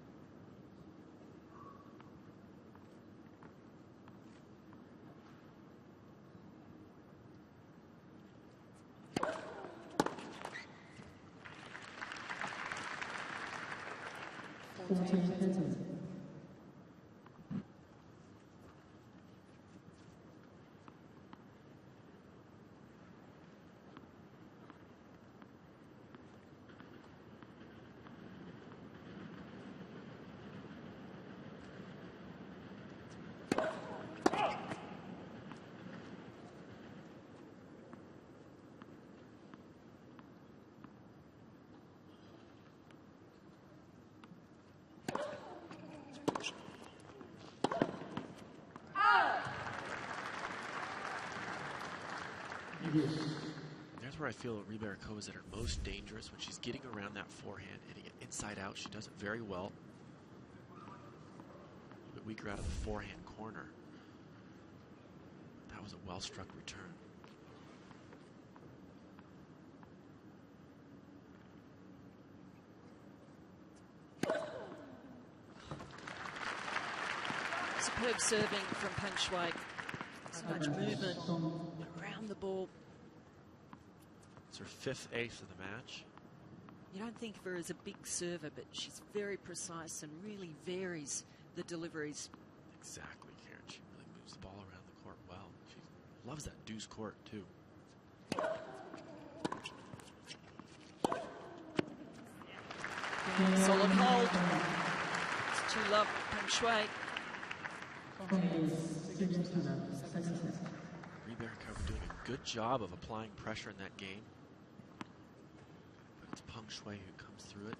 There's where I feel Rybarikova is at her most dangerous, when she's getting around that forehand, hitting it inside out. She does it very well. A little bit weaker out of the forehand corner. That was a well-struck return. Superb serving from Peng Shuai. So much movement around the ball. It's her 5th ace of the match. You don't think of her as a big server, but she's very precise and really varies the deliveries. Exactly, Karen. She really moves the ball around the court well. She loves that deuce court, too. Solid hold. It's 2-love Peng Shuai. Rybarikova doing a good job of applying pressure in that game. But it's Peng Shuai who comes through it.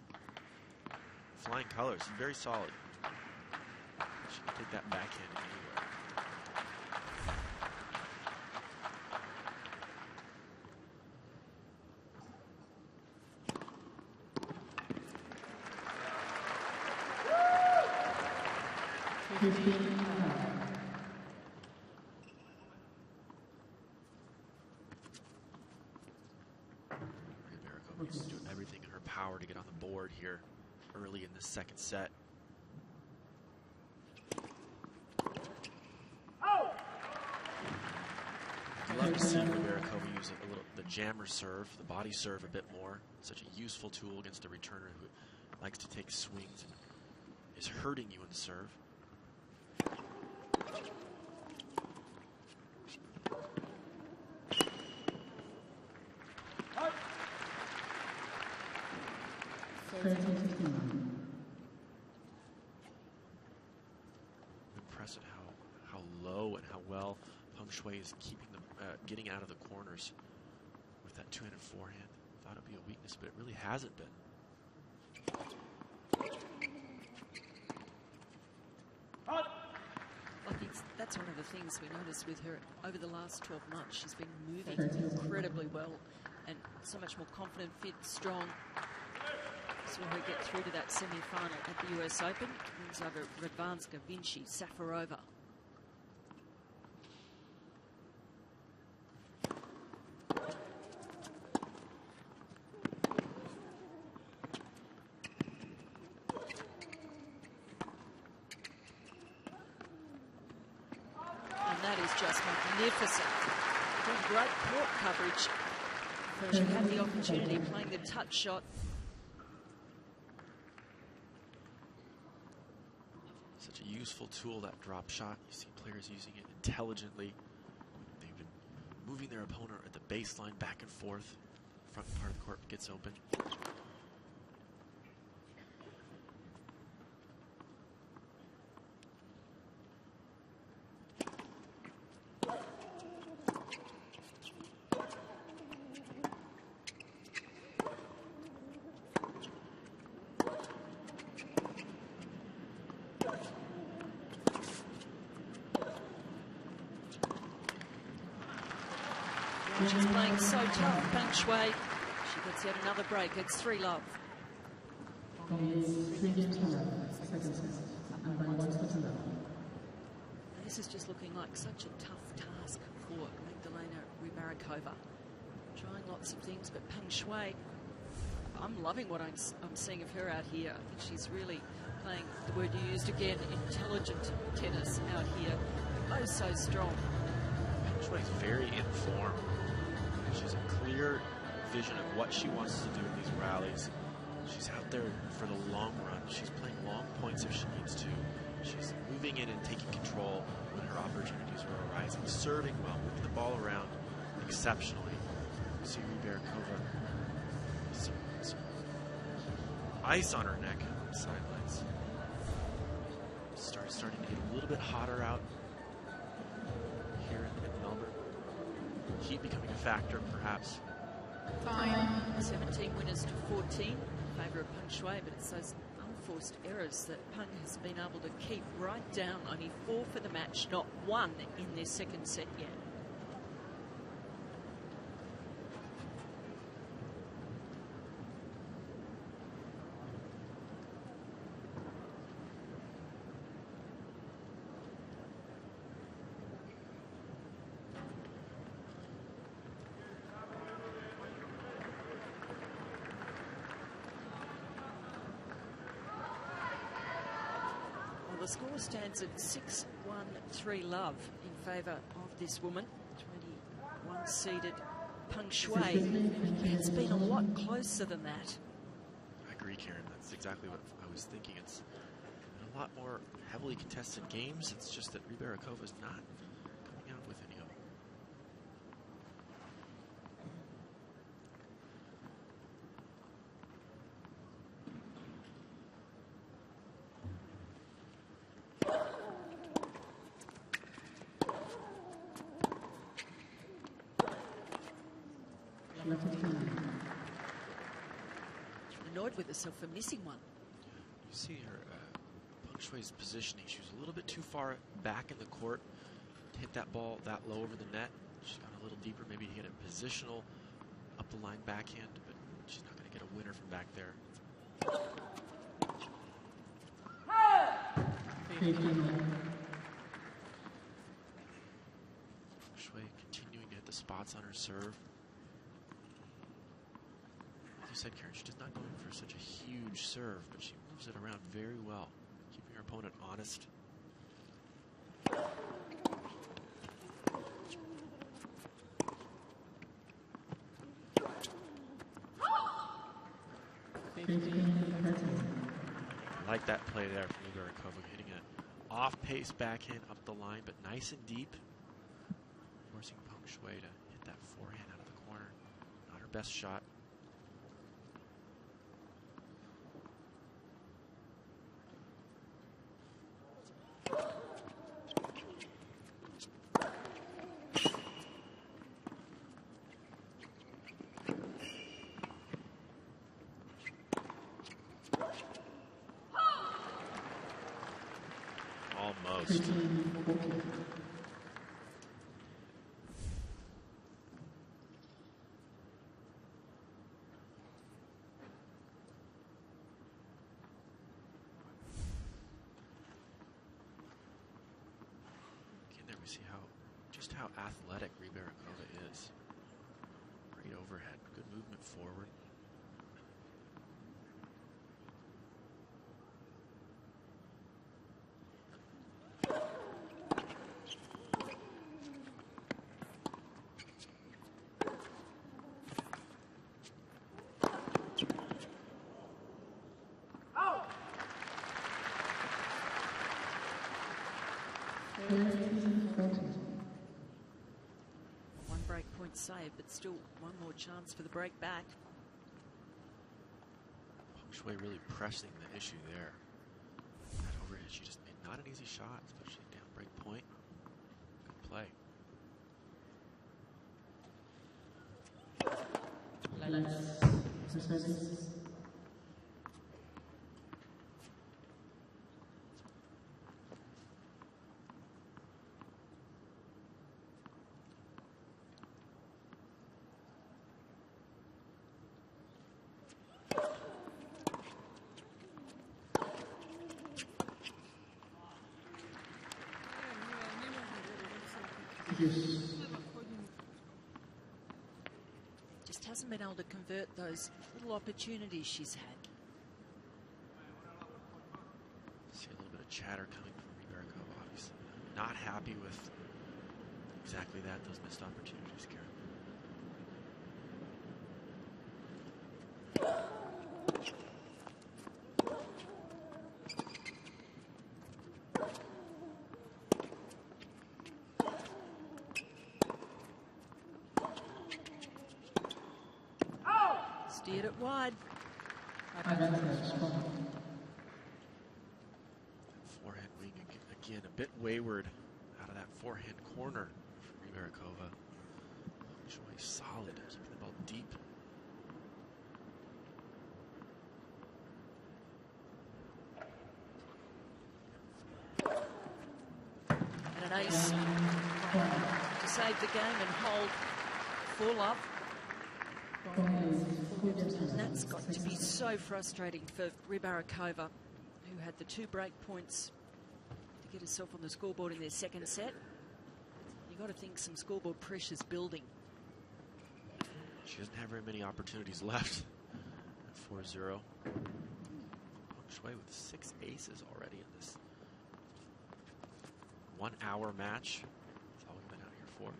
Flying colors, very solid. She can take that backhand anywhere. Rybarikova is doing everything in her power to get on the board here early in the second set. I'd love to see Rybarikova use the jammer serve, the body serve a bit more. Such a useful tool against a returner who likes to take swings and is hurting you in the serve. Impressive how low and how well Peng Shuai is keeping them, getting out of the corners with that two-handed forehand. Thought it'd be a weakness, but it really hasn't been. that's one of the things we noticed with her over the last 12 months. She's been moving incredibly well and so much more confident, fit, strong. Saw her get through to that semi-final at the US Open. Wins over Radvanska, Vinci, Safarova. And that is just magnificent. Doing great court coverage. So she had the opportunity playing the touch shot. Such a useful tool, that drop shot. You see players using it intelligently. They've been moving their opponent at the baseline back and forth. Front part of the court gets open. She's playing so tough, Peng Shui. She gets yet another break. It's 3-love. This is just looking like such a tough task for Magdalena Rybarikova. Trying lots of things, but Peng Shui, I'm loving what I'm seeing of her out here. I think she's really playing, the word you used again, intelligent tennis out here. Oh, so strong. Peng Shui's very in form. She's a clear vision of what she wants to do in these rallies. She's out there for the long run. She's playing long points if she needs to. She's moving in and taking control when her opportunities are arising. Serving well, moving the ball around exceptionally. You see Rybarikova, some ice on her neck on the sidelines. Starting to get a little bit hotter out here in Melbourne. Heat becoming a factor, perhaps. 17 winners to 14 in favour of Peng Shui, but it's those unforced errors that Peng has been able to keep right down. Only 4 for the match, not 1 in their second set yet. The score stands at 6-1, 3-love in favour of this woman, 21 seeded Peng Shui. It's been a lot closer than that. I agree, Karen. That's exactly what I was thinking. It's been a lot more heavily contested games. It's just that Rybarikova's not coming out with any of them. Annoyed with herself for missing one. You see her, Peng Shui's positioning. She was a little bit too far back in the court to hit that ball that low over the net. She's gone a little deeper, maybe to hit a positional up the line backhand, but she's not going to get a winner from back there. Shui continuing to hit the spots on her serve. As you said, Karen, she's just not going for such a huge serve, but she moves it around very well, keeping her opponent honest. I like that play there from Rybarikova, hitting an off-pace backhand up the line, but nice and deep, forcing Peng Shui to hit that forehand out of the corner. Not her best shot. Almost. just how athletic Rybarikova is. Great overhead, good movement forward. One break point save, but still one more chance for the break back. Peng Shuai really pressing the issue there. That overhead, she just made not an easy shot, especially down break point. Good play. Just hasn't been able to convert those little opportunities she's had. See a little bit of chatter coming from Rybarikova, obviously. Not happy with exactly that, those missed opportunities, Karen. Steered it wide. Forehand wing again, a bit wayward out of that forehand corner for Rybarikova. Peng Shuai solid, keeping the ball deep. And an ace to save the game and hold full up. And that's got to be so frustrating for Rybarikova, who had the 2 break points to get herself on the scoreboard in their second set. You've got to think some scoreboard pressure's building. She doesn't have very many opportunities left at 4-0. Peng Shuai with 6 aces already in this 1 hour match. That's all we've been out here for.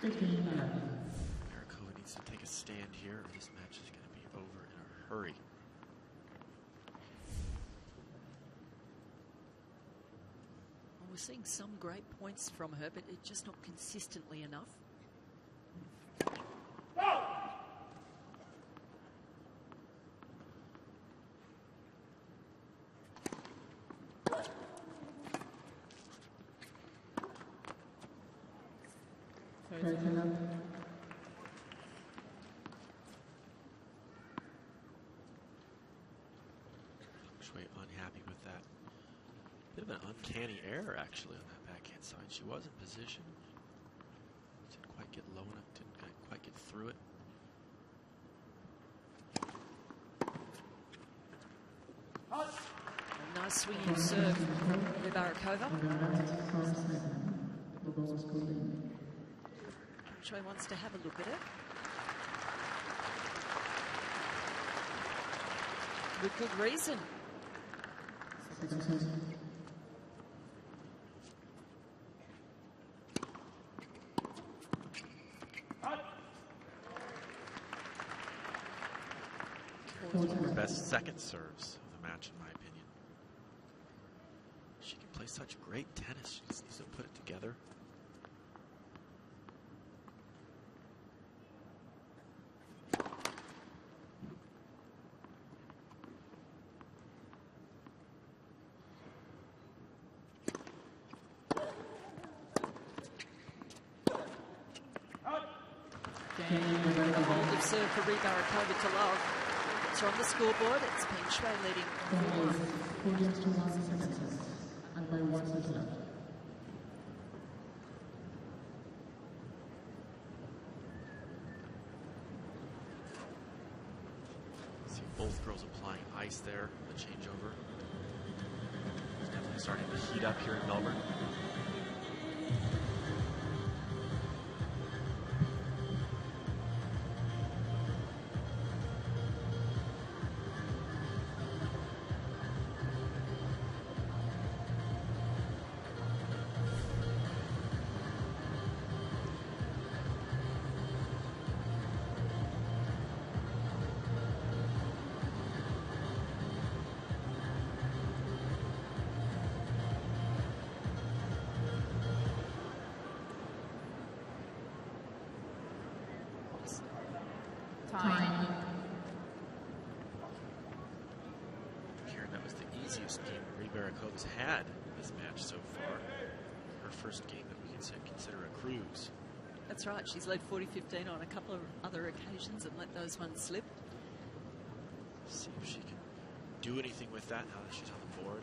Rybarikova needs to take a stand here, or this match is going to be over in a hurry. Well, we're seeing some great points from her, but it's just not consistently enough. Shuai unhappy with that. Bit of an uncanny error, actually, on that backhand side. She was in position. Didn't quite get low enough, didn't quite get through it. A nice swinging serve, Rybarikova. Shuai wants to have a look at it. With good reason. One of her best second serves of the match, in my opinion. She can play such great tennis. She just needs to put it together. A hold of serve for Rybarikova to love. So on the scoreboard, it's Peng Shuai leading 4-1. And by 1 set left. pace there, the changeover. It's definitely starting to heat up here in Melbourne. Time. Karen, that was the easiest game Marie Barakova's had this match so far. Her first game that we can consider a cruise. That's right. She's led 40-15 on a couple of other occasions and let those ones slip. See if she can do anything with that now that she's on the board.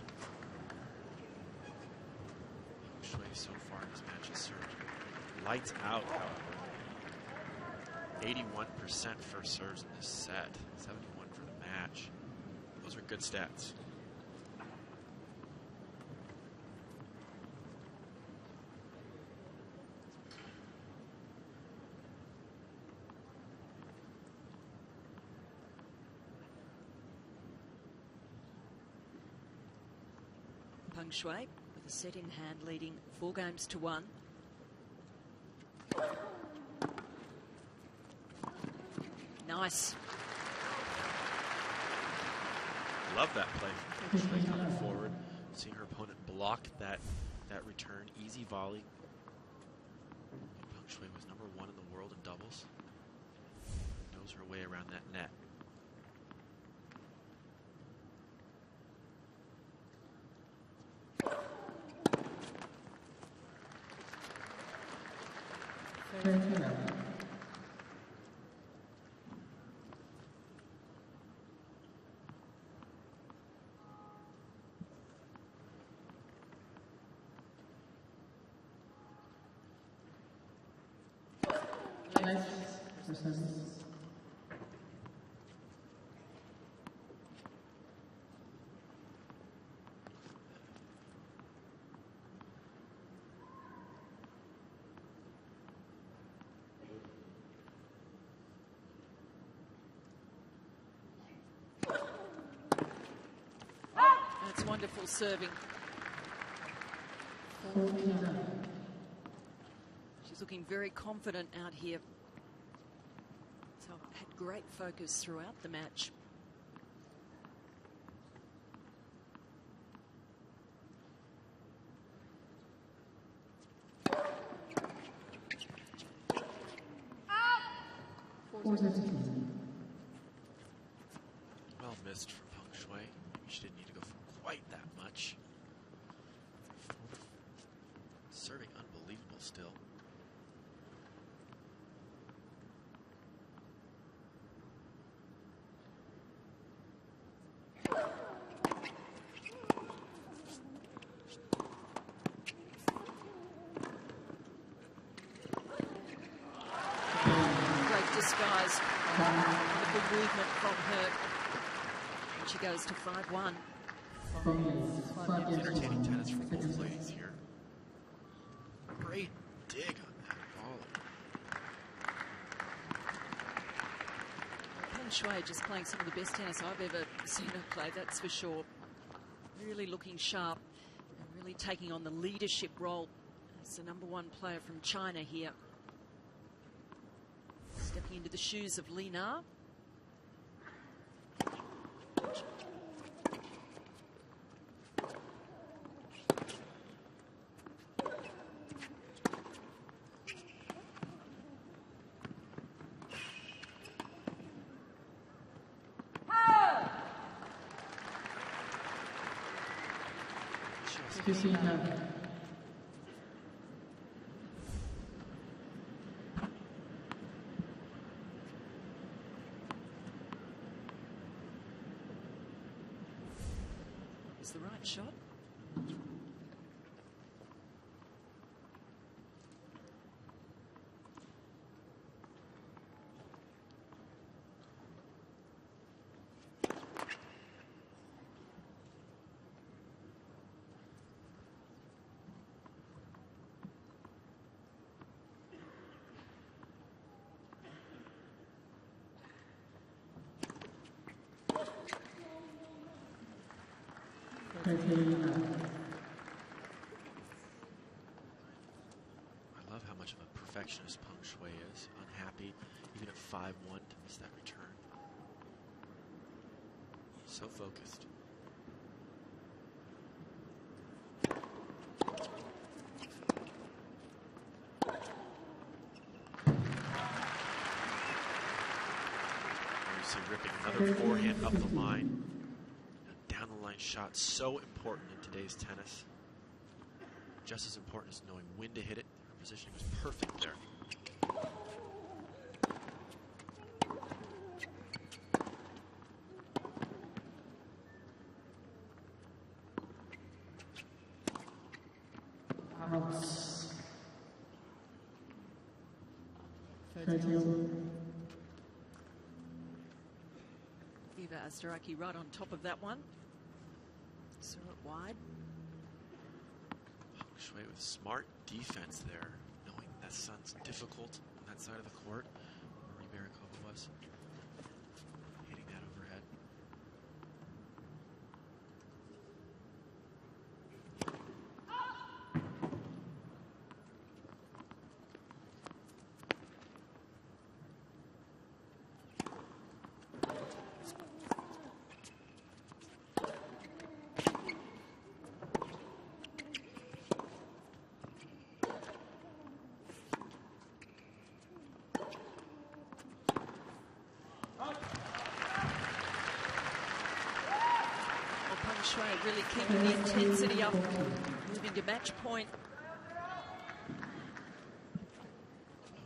Shui so far in this match has served lights out, however. 81% first serves in this set, 71 for the match. Those are good stats. Peng Shui with a set in hand, leading 4-1. Nice. Love that play from Peng Shui coming forward, seeing her opponent block that return, easy volley. And Peng Shui was #1 in the world in doubles. Knows her way around that net. That's wonderful serving. She's looking very confident out here. So had great focus throughout the match. Well missed from Peng Shui. Maybe she didn't need to go for quite that much. Serving unbelievable still. Great disguise. A good movement from her. And she goes to 5-1. Entertaining tennis from both ladies here. Great dig on that volley. Peng Shui just playing some of the best tennis I've ever seen her play, that's for sure. Really looking sharp and really taking on the leadership role as the #1 player from China here. Stepping into the shoes of Li Na. Is the right shot? I love how much of a perfectionist Peng Shuai is. Unhappy, even at 5-1, to miss that return. So focused. Ripping another forehand up the line. A down the line shot, so important in today's tennis. Just as important as knowing when to hit it. Her positioning was perfect there. Astaraki right on top of that one. Saw it wide. Peng Shuai with smart defense there, knowing that sun's difficult on that side of the court. Where Dimitrov was hitting that overhead. Shuai really keeping the intensity up, moving to match point.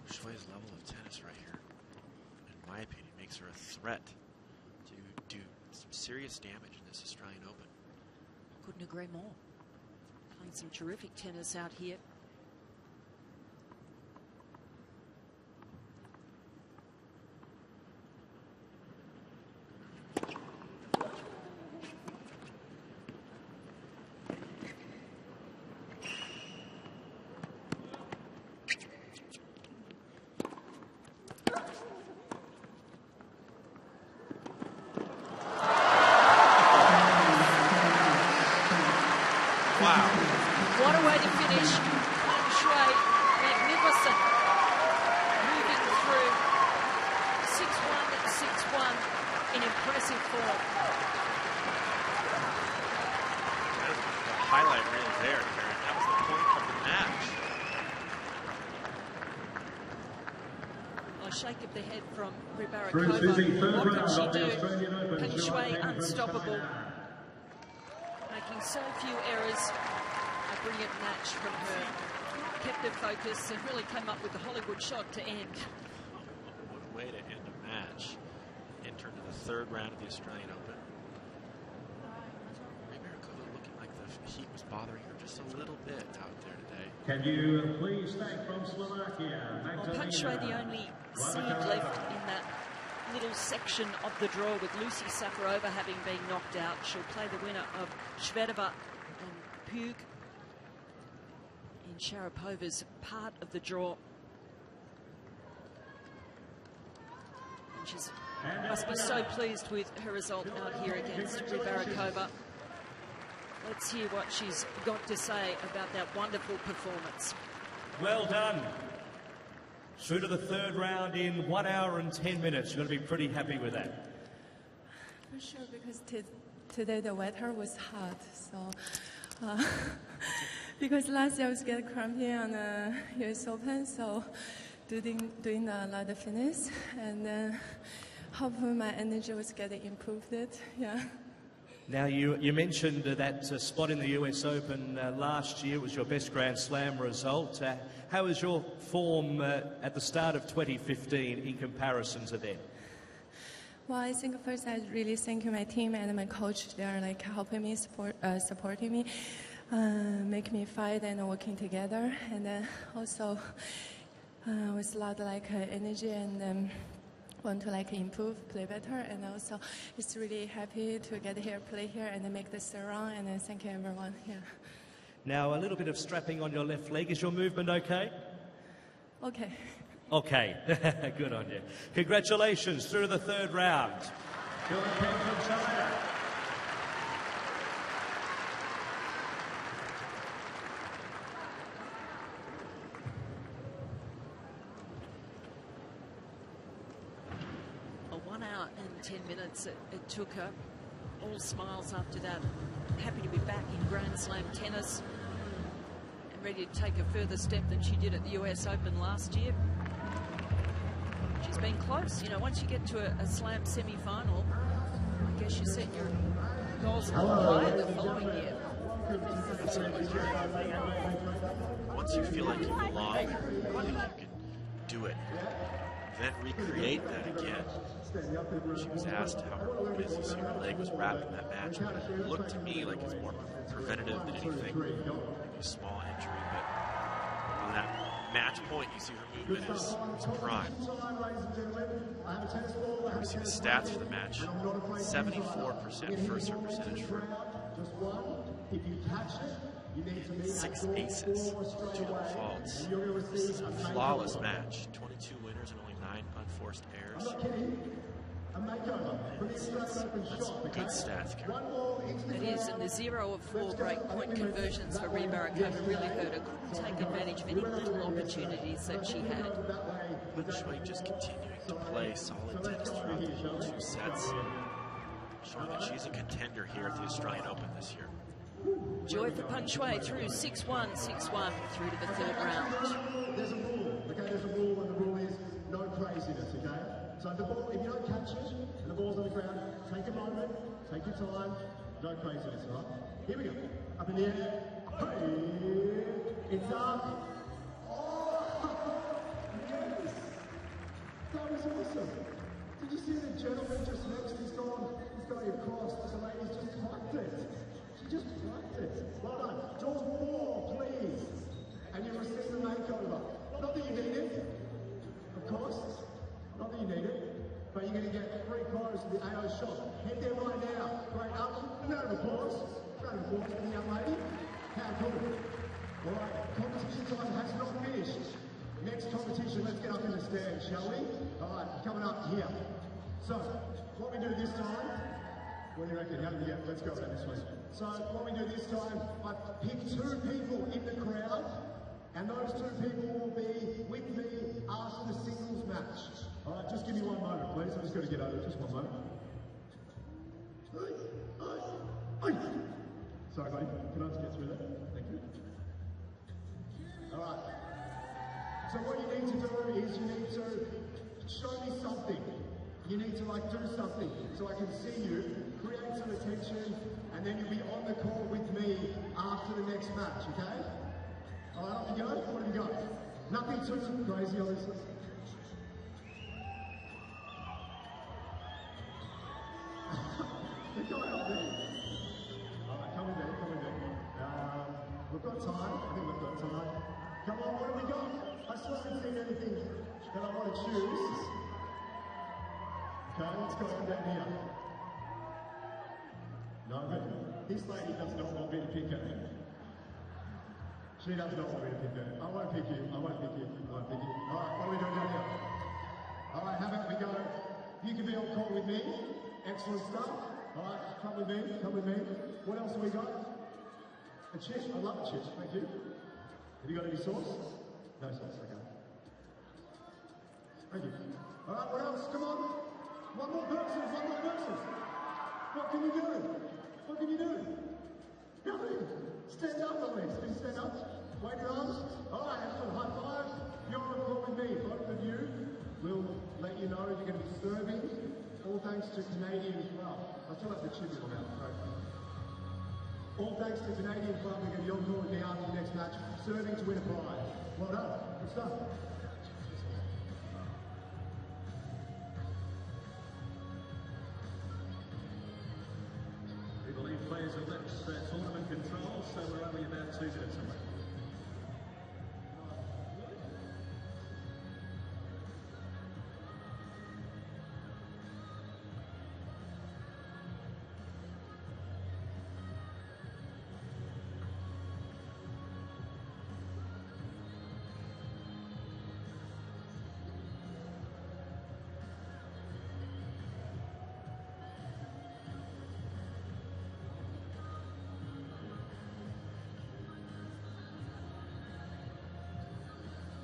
Shuai's level of tennis right here, in my opinion, makes her a threat to do some serious damage in this Australian Open. Couldn't agree more. Playing some terrific tennis out here. Shake of the head from Ribarikova. What can she do? Peng Shuai unstoppable. Making so few errors. A brilliant match from her. Kept her focus and really came up with the Hollywood shot to end. What a way to end a match. Enter into the third round of the Australian Open. Ribarikova looking like the heat was bothering her just a little bit out there today. Can you please thank from Slovakia? Well, Peng Shuai the only seed left in that little section of the draw, with Lucy Safarova having been knocked out. She'll play the winner of Shvedova and Pug in Sharapova's part of the draw. And she must be so pleased with her result out here against Ribarikova. Let's hear what she's got to say about that wonderful performance. Well done. Through to the third round in 1 hour and 10 minutes. You're going to be pretty happy with that. For sure, because today the weather was hot. So, because last year I was getting cramping on the US Open, so doing a lot of fitness, and then hopefully my energy was getting improved. Yeah. Now, you mentioned that spot in the US Open last year was your best Grand Slam result. How was your form at the start of 2015 in comparison to then? Well, I think first I really thank my team and my coach. They are like helping me, supporting me, making me fight and working together. And then also with a lot of energy and want to improve, play better, and also it's really happy to get here, play here, and then make this third round. And then thank you everyone. Yeah. Now a little bit of strapping on your left leg. Is your movement okay? Okay. Okay. Good on you. Congratulations through to the third round. 1 hour and 10 minutes it took her. All smiles after that. Happy to be back in Grand Slam tennis and ready to take a further step than she did at the US Open last year. She's been close. You know, once you get to a Slam semi-final, I guess you set your goals a little higher the following year. Once you feel like you belong, you think you can do it, then recreate that again. She was asked how her business here, her leg was wrapped in that match, but it looked to me like it's more preventative than anything. Maybe a small injury, but on that match point, you see her movement is prime. We see the stats for the match. 74% first serve percentage for her. 6 aces, 2 double faults. This is a flawless match. 22 winners and only 9 unforced errors. That's good stats, Karen. It is, and the 0 of 4 break point conversions for Rhea Barakova really hurt her. Couldn't take advantage of any little opportunities that she had. Peng Shuai just continuing to play solid tennis throughout the whole 2 sets, showing that she's a contender here at the Australian Open this year. Joy for Peng Shuai through 6-1, 6-1 through to the 3rd round. There's a rule, okay? There's a rule, and the rule is no craziness, okay? So the ball, if you don't catch it and the ball's on the ground, take a moment, take your time, no craziness, all right? Here we go. Up in the air. Hey, it's up. Oh, yes. That was awesome. Did you see the gentleman just next? He's going across. The lady's just plucked it. She just plucked it. Well done. Draw 4, please. And you receive the makeover. Not that you need it, of course. Not that you need it, but you're going to get free clothes to the AO shop. Head there right now. Great up. Round of applause. Round of applause for the young lady. How cool. All right, competition time has not finished. Next competition, let's get up in the stand, shall we? All right, coming up here. So, what we do this time, what do you reckon? How do we get? Let's go about this way. So, what we do this time, I pick 2 people in the crowd, and those 2 people will be with me after the singles match. All right, just give me 1 moment, please. I'm just going to get over it. Just 1 moment. Sorry, buddy. Can I just get through that? Thank you. All right. So what you need to do is you need to show me something. You need to do something so I can see you, create some attention, and then you'll be on the court with me after the next match, okay? All right, off you go. What have you got? Nothing too crazy, obviously. The guy up there. All right, come with me, come with me. We've got time. I think we've got time. Come on, what have we got? I still haven't seen anything that I want to choose. Okay, let's go on down here. No, this lady does not want me to pick her. She does not want me to pick her. I won't pick you. I won't pick you. I won't pick you. All right, what are we doing down here? All right, how about we go? You can be on court with me. Excellent stuff. All right, come with me. Come with me. What else have we got? A chips. I love a chips. Thank you. Have you got any sauce? No sauce. Okay. Thank you. All right, what else? Come on. One more person. One more person. What can you do? What can you do? Nothing. Stand up, at least. Can you stand up? Wave your arms. All right, excellent. High five. You're on court with me. Both of you will let you know you're going to be serving. All thanks to Canadian Club. I still have the chip in my mouth. Right? All thanks to Canadian Club, we're going to be on court now after the next match, serving to win a prize. Well done. Good stuff. We believe players have left their tournament control, so we're only about 2 minutes away.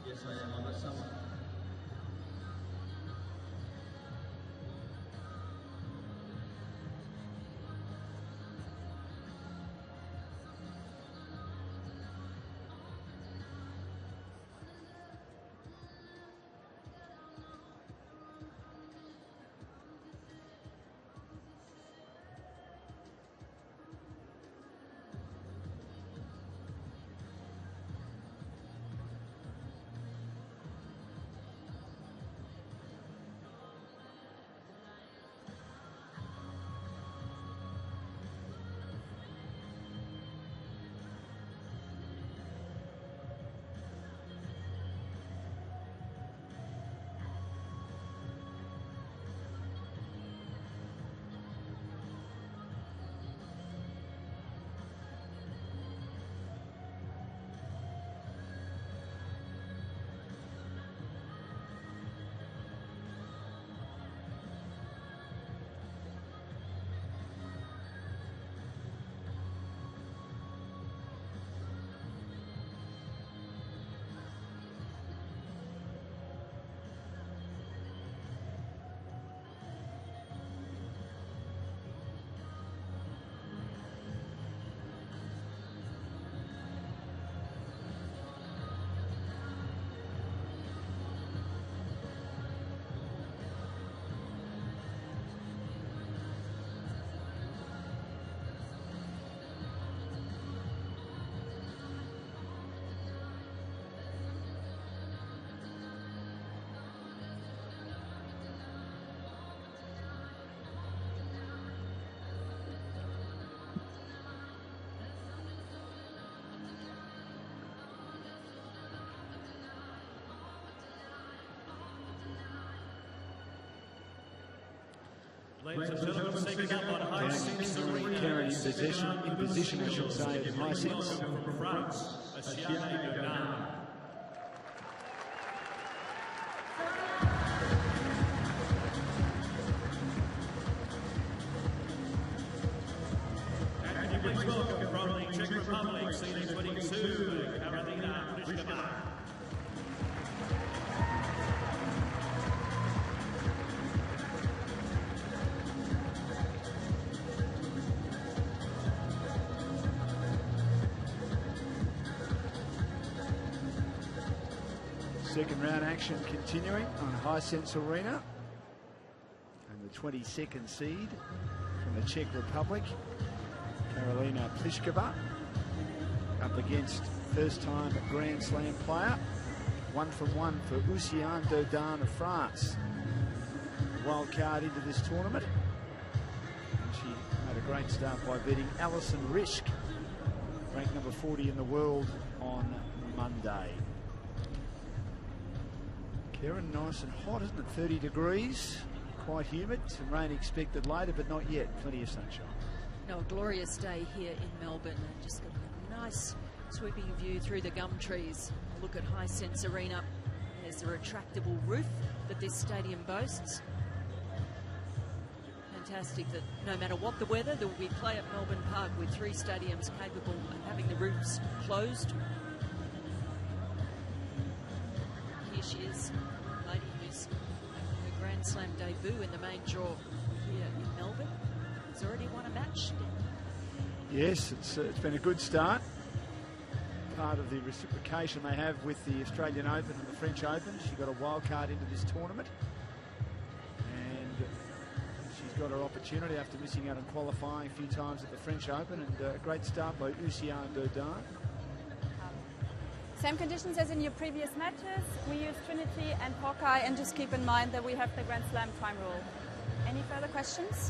Yes, I am. I've got someone. Ladies and gentlemen, second up on Hisense Arena. Karen in position, I should say, at Hisense. From France, Dodin. And you please welcome from the Czech Republic, seating 22, Karolina Pliskova. Second round action continuing on Hisense Arena. And the 22nd seed from the Czech Republic, Karolina Pliskova, up against first-time Grand Slam player. 1 from 1 for Dodin of France. Wild card into this tournament. And she made a great start by beating Alison Risk, ranked number 40 in the world, on Monday. Karen, nice and hot, isn't it? 30 degrees, quite humid. Some rain expected later, but not yet. Plenty of sunshine. No, a glorious day here in Melbourne. And just got a nice sweeping view through the gum trees. A look at Hisense Arena. There's the retractable roof that this stadium boasts. Fantastic that no matter what the weather, there will be play at Melbourne Park with 3 stadiums capable of having the roofs closed. Here she is, a lady who's making her Grand Slam debut in the main draw here in Melbourne. Has already won a match. Yes, it's been a good start. Part of the reciprocation they have with the Australian Open and the French Open. She got a wild card into this tournament. And she's got her opportunity after missing out on qualifying a few times at the French Open. And a great start by Dodin. Same conditions as in your previous matches. We use Trinity and Hawkeye, and just keep in mind that we have the Grand Slam time rule. Any further questions?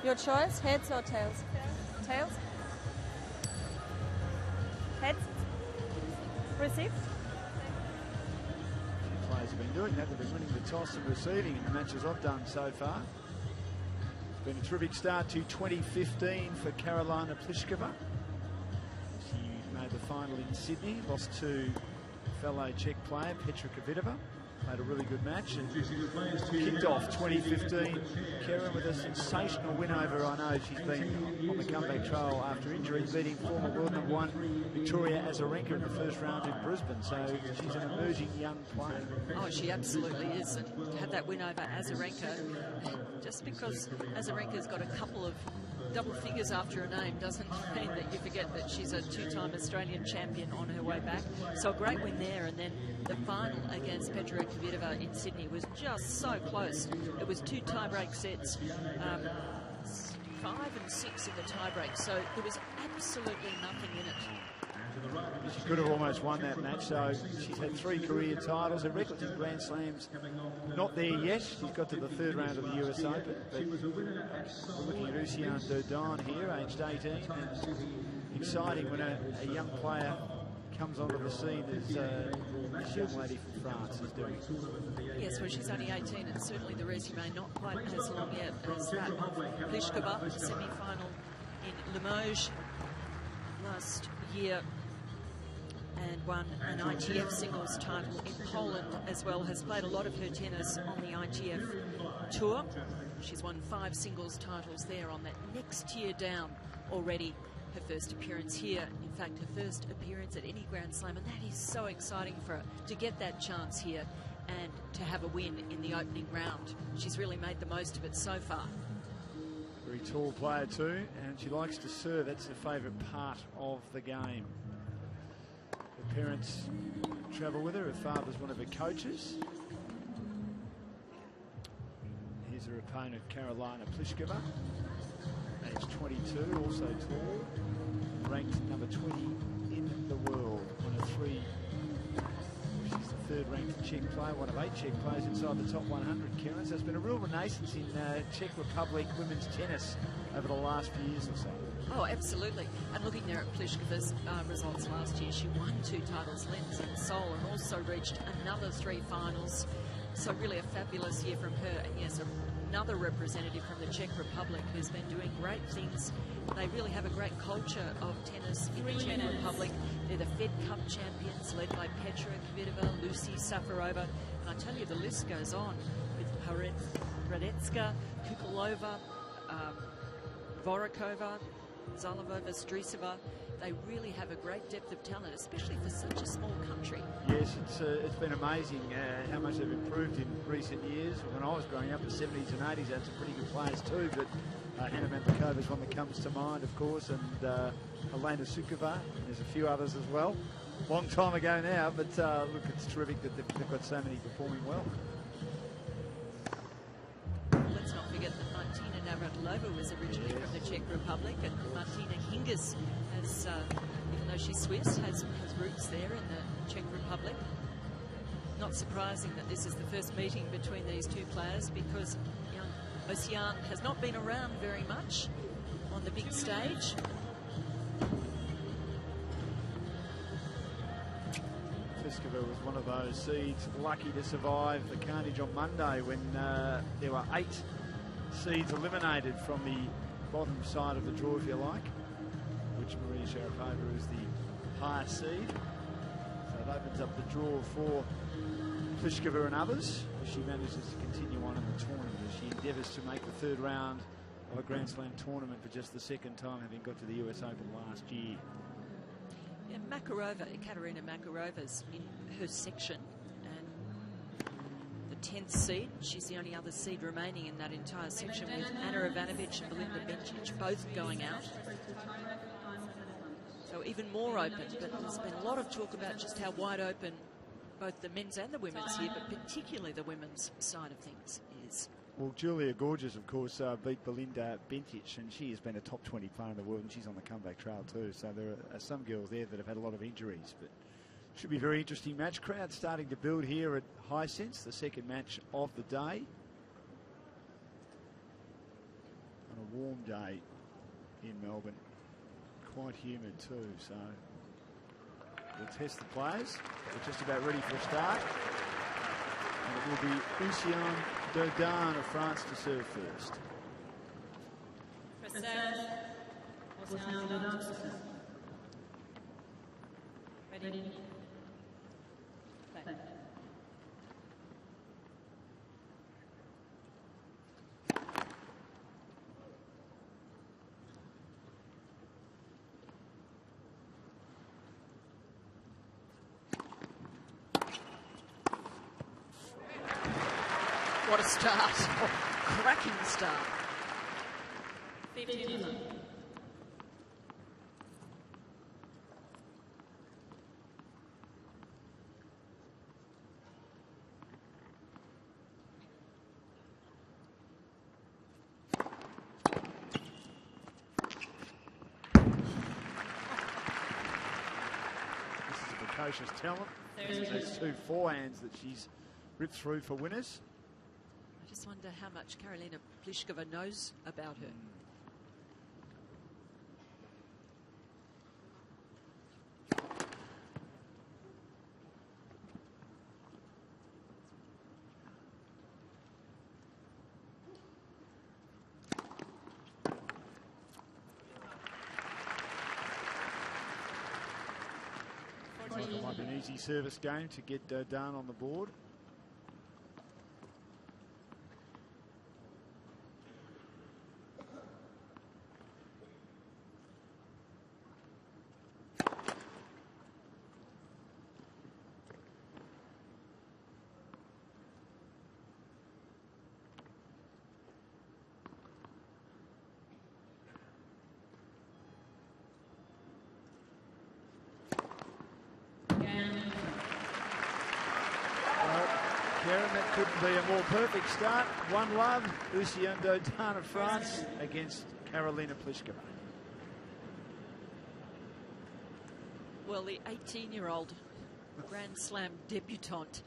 Your choice, heads or tails? Tails? Heads? Received? Players have been doing that. They've been winning the toss and receiving in the matches I've done so far. It's been a terrific start to 2015 for Karolina Pliskova. Made the final in Sydney, lost to fellow Czech player Petra Kvitova. Made a really good match and kicked off 2015. Karen with a sensational win over, I know she's been on the comeback trail after injury, beating former world number 1 Victoria Azarenka in the first round in Brisbane. So she's an emerging young player. Oh, she absolutely is. And to have that win over Azarenka, just because Azarenka's got a couple of double figures after her name doesn't mean that you forget that she's a 2-time Australian champion on her way back. So a great win there, and then the final against Petra Kvitova in Sydney was just so close. It was 2 tie-break sets, 5 and 6 in the tie-break, so there was absolutely nothing in it. She could have almost won that match. So she's had 3 career titles. Her record in Grand Slams not there yet. She's got to the 3rd round of the US Open. But we're looking at Dodin here, aged 18. And exciting when a young player comes onto the scene as this young lady from France is doing. Yes, well, she's only 18, and certainly the resume not quite as long yet as that of Pliskova, semi-final in Limoges last year, and won an ITF singles title in Poland as well. Has played a lot of her tennis on the ITF tour. She's won 5 singles titles there on that next tier down already. Her first appearance here, in fact her first appearance at any Grand Slam, and that is so exciting for her to get that chance here and to have a win in the opening round. She's really made the most of it so far. Very tall player too, and she likes to serve. That's her favourite part of the game. Her parents travel with her. Her father's one of her coaches. Here's her opponent, Karolina Pliskova, age 22, also tall, ranked number 20 in the world. One of 3. She's the 3rd ranked Czech player, one of 8 Czech players inside the top 100, Karen. So there's been a real renaissance in Czech Republic women's tennis over the last few years or so. Oh, absolutely. And looking there at Pliskova's results last year, she won 2 titles, Linz and Seoul, and also reached another 3 finals. So really a fabulous year from her. And yes, another representative from the Czech Republic who's been doing great things. They really have a great culture of tennis in the Czech Republic. They're the Fed Cup champions, led by Petra Kvitova, Lucy Safarova, and I tell you, the list goes on with Radetska, Kukalova, Vorokova, Zalavova, Strisova. They really have a great depth of talent, especially for such a small country. Yes, it's been amazing how much they've improved in recent years. When I was growing up, the 70s and 80s had some pretty good players too, but Anna Mandlikova is one that comes to mind, of course, and Elena Sukova. There's a few others as well. Long time ago now, but look, it's terrific that they've got so many performing well. Let's not forget that Martina Navratilova was originally from the Czech Republic, and Martina Hingis has, even though she's Swiss, has roots there in the Czech Republic. Not surprising that this is the first meeting between these two players, because young Ocean has not been around very much on the big stage. Pliskova was one of those seeds lucky to survive the carnage on Monday when there were 8 seeds eliminated from the bottom side of the draw, if you like, which Maria Sharapova is the highest seed. So it opens up the draw for Pliskova and others as she manages to continue on in the tournament, as she endeavours to make the third round of a Grand Slam tournament for just the second time, having got to the US Open last year. Yeah, Makarova, Katerina Makarova's in her section, and the 10th seed. She's the only other seed remaining in that entire section, with Anna Ivanovic and Belinda Bencic both going out. So even more open, but there's been a lot of talk about just how wide open both the men's and the women's here, but particularly the women's side of things is. Well, Julia Gorges, of course, beat Belinda Bencic, and she has been a top 20 player in the world, and she's on the comeback trail too. So there are some girls there that have had a lot of injuries, but should be a very interesting match. Crowd starting to build here at Hisense, the second match of the day. On a warm day in Melbourne, quite humid too, so we'll test the players. We're just about ready for a start. And it will be Lucien Dodin of France to serve first. Ready? Play. What a start. Cracking start. 15. This is a precocious talent. Those 2 forehands that she's ripped through for winners. I just wonder how much Karolina Pliskova knows about her. It might be an easy service game to get Dodin on the board. That couldn't be a more perfect start. 1-love, Lucien Dodin of France against Karolina Pliskova. Well, the 18-year-old Grand Slam debutante,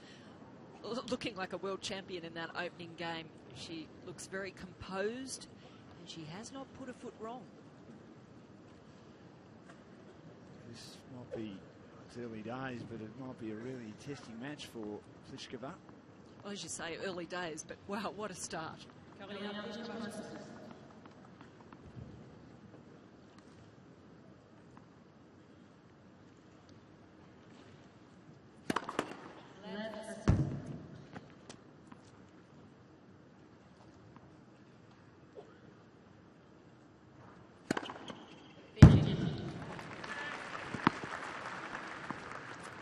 looking like a world champion in that opening game. She looks very composed, and she has not put a foot wrong. This might be, it's early days, but it might be a really testing match for Pliskova. Well, as you say, early days, but wow, what a start.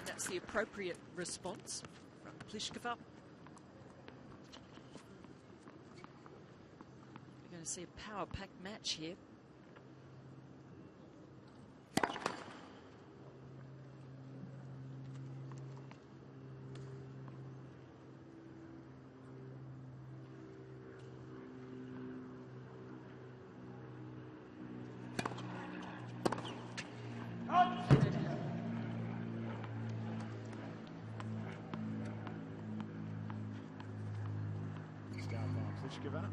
That's the appropriate response from Pliskova. We're going to see a power-packed match here. Pliskova.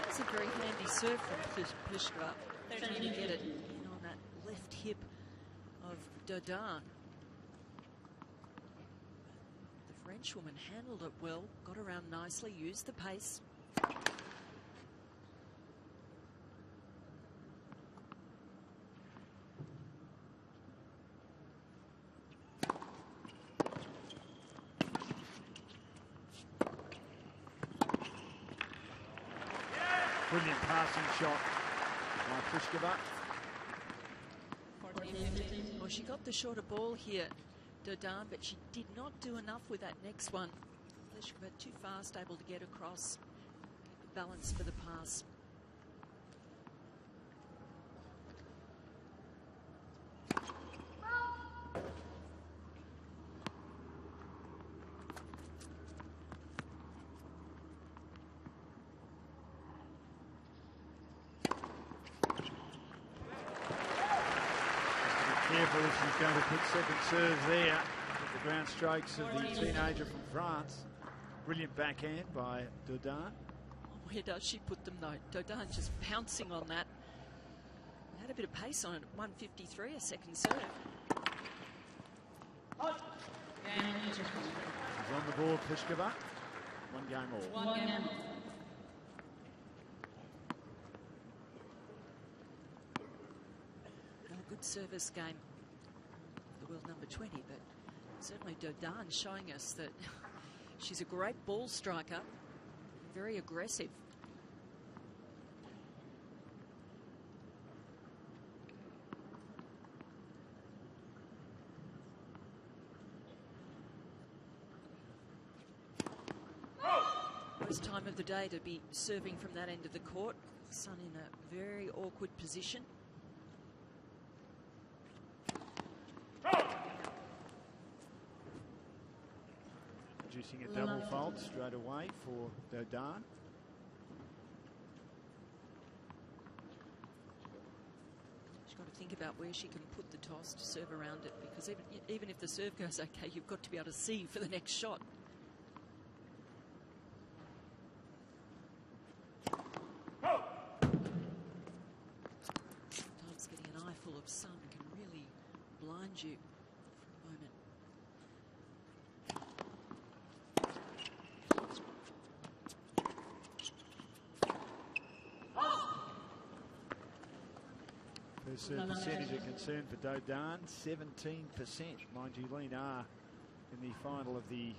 That's a very handy serve from Pliskova. Trying to get it in on that left hip of Dodin. The Frenchwoman handled it well, got around nicely, used the pace. Brilliant passing shot by Pliskova. Well, she got the shorter ball here, Dodin, but she did not do enough with that next one. Pliskova too fast, able to get across, get the balance for the pass. Careful if she's going to put second serves there with the ground strokes of the teenager from France. Brilliant backhand by Dodin. Where does she put them though? Dodin just pouncing on that. Had a bit of pace on it at 153, a second serve. She's on the board, Pliskova. One game all. One game. Good service game, the world number 20, but certainly Dodin showing us that she's a great ball striker, very aggressive. Worst time of the day to be serving from that end of the court. Sun in a very awkward position. Producing a double fault straight away for Dodin. She's got to think about where she can put the toss to serve around it, because even if the serve goes okay, you've got to be able to see for the next shot. Sometimes getting an eye full of sun can really blind you for a moment. Serve percentage of concern for Dodin, 17%. Mind you, Lean R in the final of the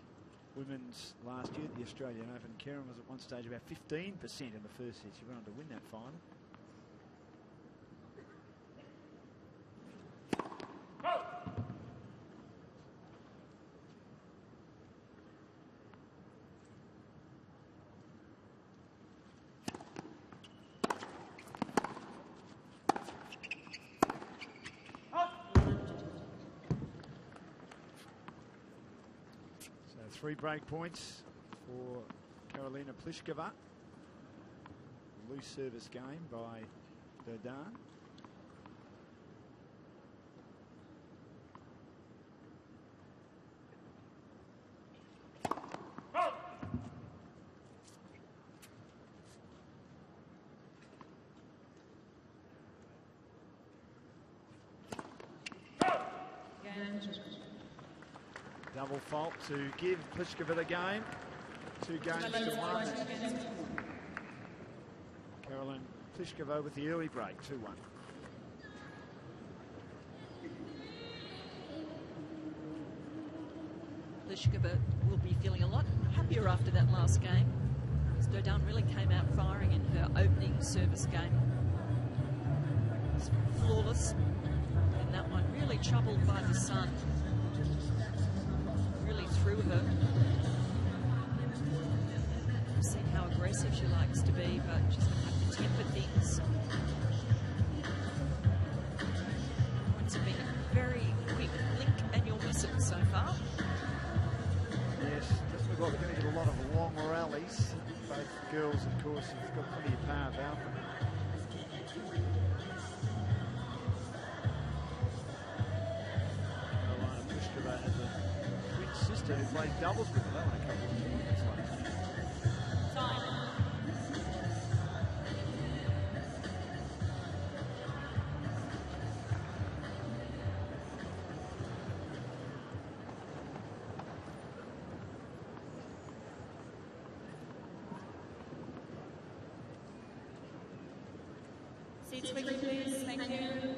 women's last year at the Australian Open. Karen was at one stage about 15% in the first set. She went on to win that final. So 3 break points for Karolina Pliskova. Loose service game by Dodin. Double fault to give Pliskova the game. 2 games to 1. Caroline Pliskova with the early break, 2-1. Pliskova will be feeling a lot happier after that last game. Dodin really came out firing in her opening service game. Flawless. And that one really troubled by the sun. Really threw her. We've seen how aggressive she likes to be, but she's going to have to temper things. Points have been very quick. Blink and you'll miss it so far. Yes, just we've got going to get a lot of long rallies. Both girls, of course, have got plenty of power about them. Carolina Pliskova has a twin sister who played doubles with her. That one a couple of tournaments last year. Seats quickly, please. Thank you.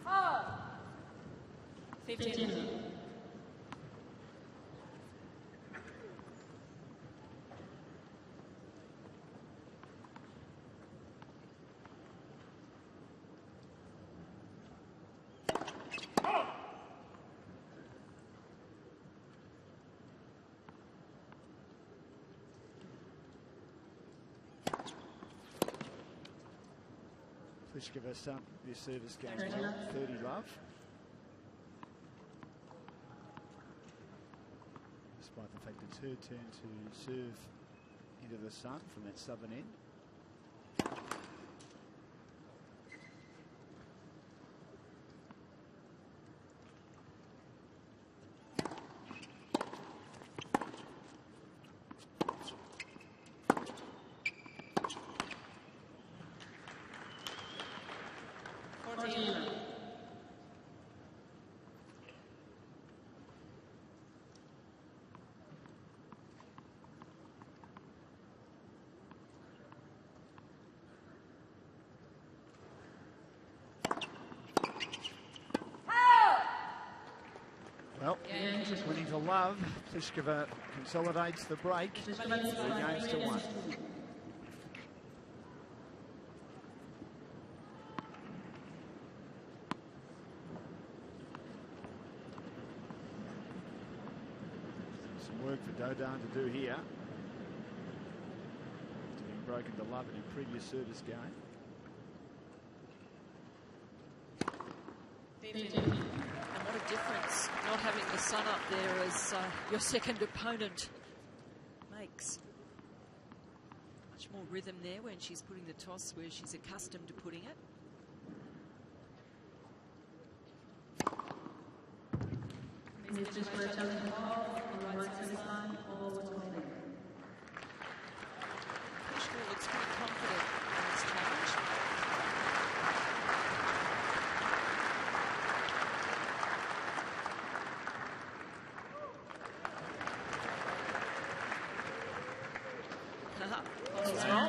Oh. 15. Pliskova starting this service game well. 30 love. Despite the fact it's her turn to serve into the sun from that southern end. Well, winning to love. Pliskova consolidates the break. 3 games to 1. Some work for Dodin to do here. After being broken to love in a previous service game. And what a difference not having the sun up there as your second opponent makes. Much more rhythm there when she's putting the toss where she's accustomed to putting it. Krishna looks pretty confident in this challenge.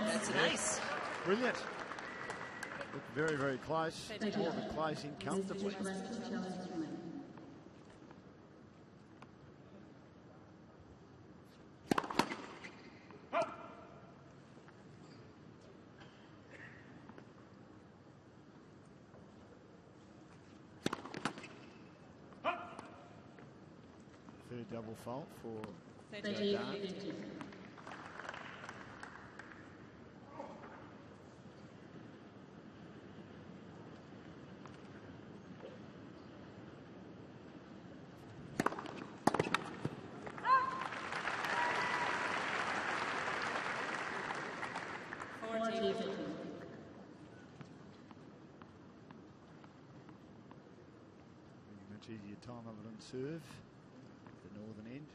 That's an ace. Brilliant. Looked very, very close. More of a close in comfortably. Third double fault for Dodin. Much easier time of it on serve, the northern end.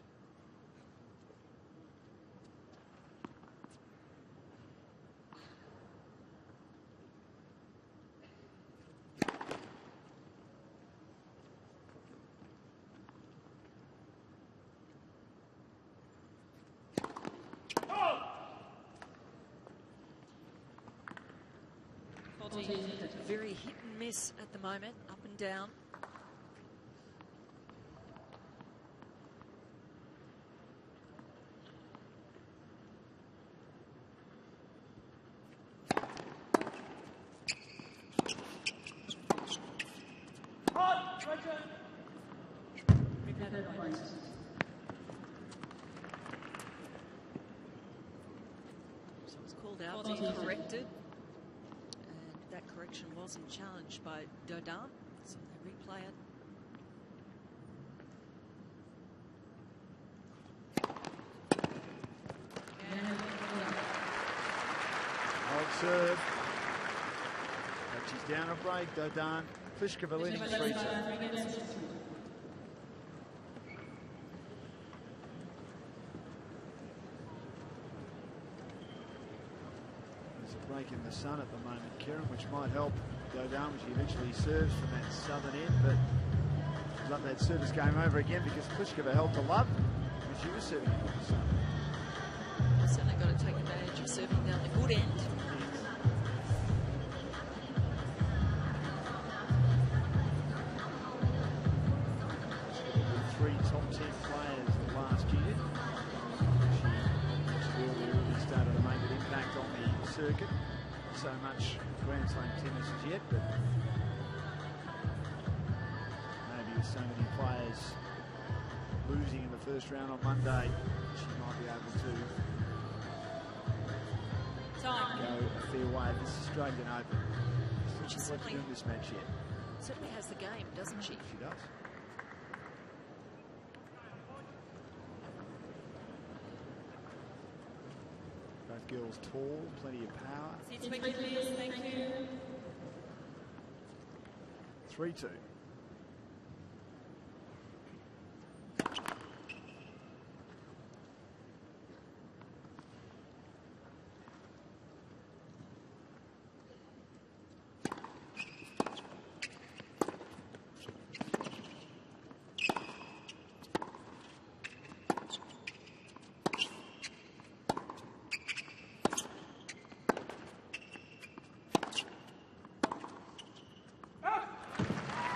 Very hit and miss at the moment, up and down. So it was called out and corrected. And that correction wasn't challenged by Dodin, so they replay it. Old serve. But she's down a break, Dodin. Pliskova leading 3-2. Break in the sun at the moment, Kieran, which might help Dodin when she eventually serves from that southern end, but I'd love that service game over again because Pliskova held to love when she was serving in the sun. Certainly got to take advantage of serving down the good end. Three top 10 players last year. She really started to make an impact on the circuit. Not so much Grand Slam tennis as yet, but maybe with so many players losing in the first round on Monday, she might be able to go a fair way at this Australian Open. She's not doing this match yet. Certainly has the game, doesn't she? She does. Both girls tall, plenty of power. 3-2.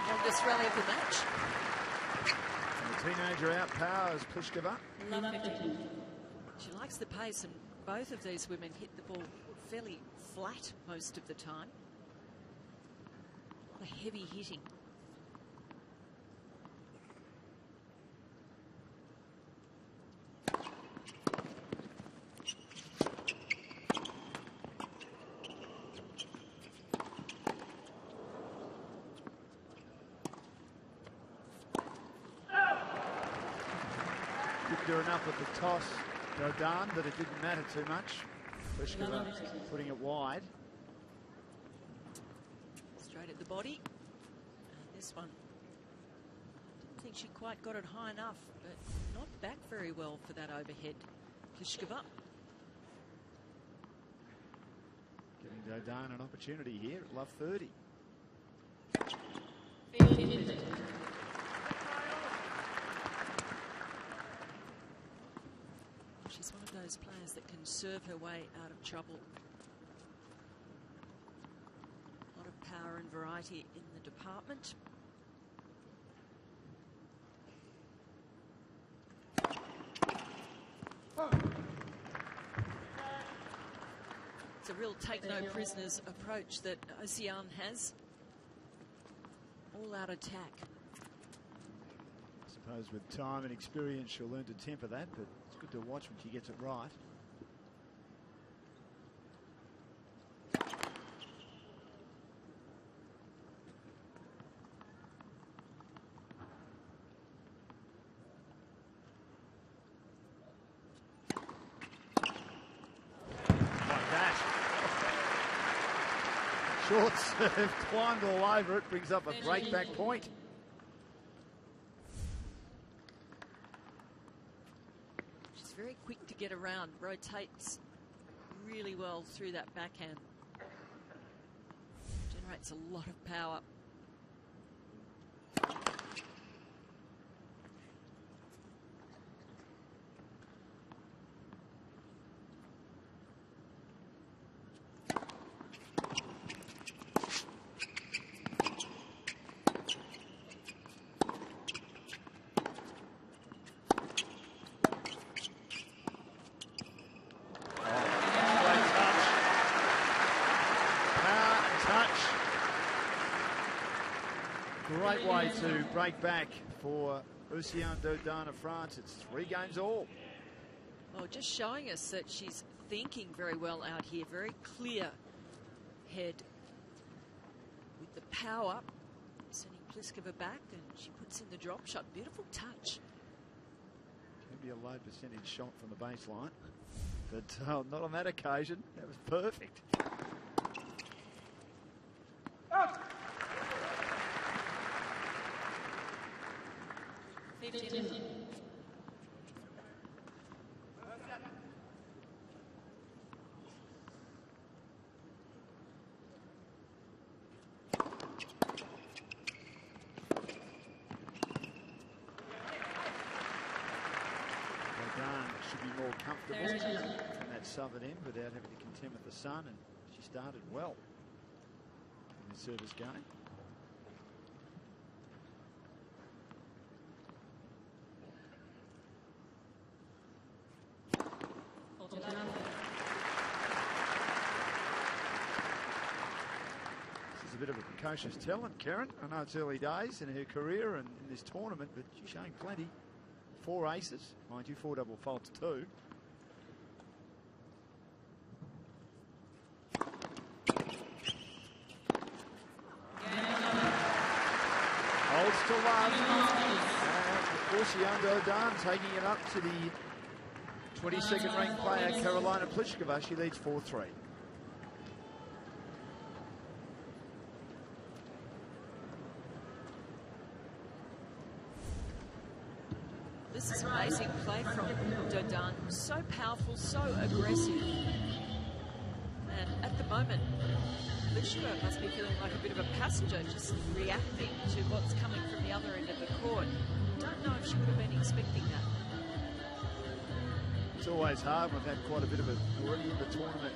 Longest rally of the match. And the teenager outpowers Pliskova. She likes the pace, and both of these women hit the ball fairly flat most of the time. The heavy hitting. Enough at the toss, Dodin, that it didn't matter too much. Pliskova putting it wide. Straight at the body. And this one, didn't think she quite got it high enough, but not back very well for that overhead. Pliskova. Giving Dodin an opportunity here at love 30. She's one of those players that can serve her way out of trouble. A lot of power and variety in the department. It's a real take no prisoners approach that Ocean has. All out attack. I suppose with time and experience she'll learn to temper that, but it's good to watch when she gets it right. Like that. Short serve, twined all over it, brings up a break back point. Very quick to get around, rotates really well through that backhand. Generates a lot of power. Great way to break back for Dodin of France. It's 3 games all. Well, just showing us that she's thinking very well out here. Very clear head with the power, sending Pliskova back, and she puts in the drop shot. Beautiful touch. Maybe a low percentage shot from the baseline, but not on that occasion. That was perfect. Should be more comfortable in that southern end without having to contend with the sun, and she started well in the service game. This is a bit of a precocious talent, Karen. I know it's early days in her career and in this tournament, but she's showing plenty. 4 aces, mind you, 4 double faults too. Holds to love. And Dodin taking it up to the 22nd ranked player, Karolina Pliskova. She leads 4-3. This is amazing play from Dodin. So powerful, so aggressive. And at the moment, Pliskova must be feeling like a bit of a passenger, just reacting to what's coming from the other end of the court. Don't know if she would have been expecting that. It's always hard. We've had quite a bit of it already in the tournament,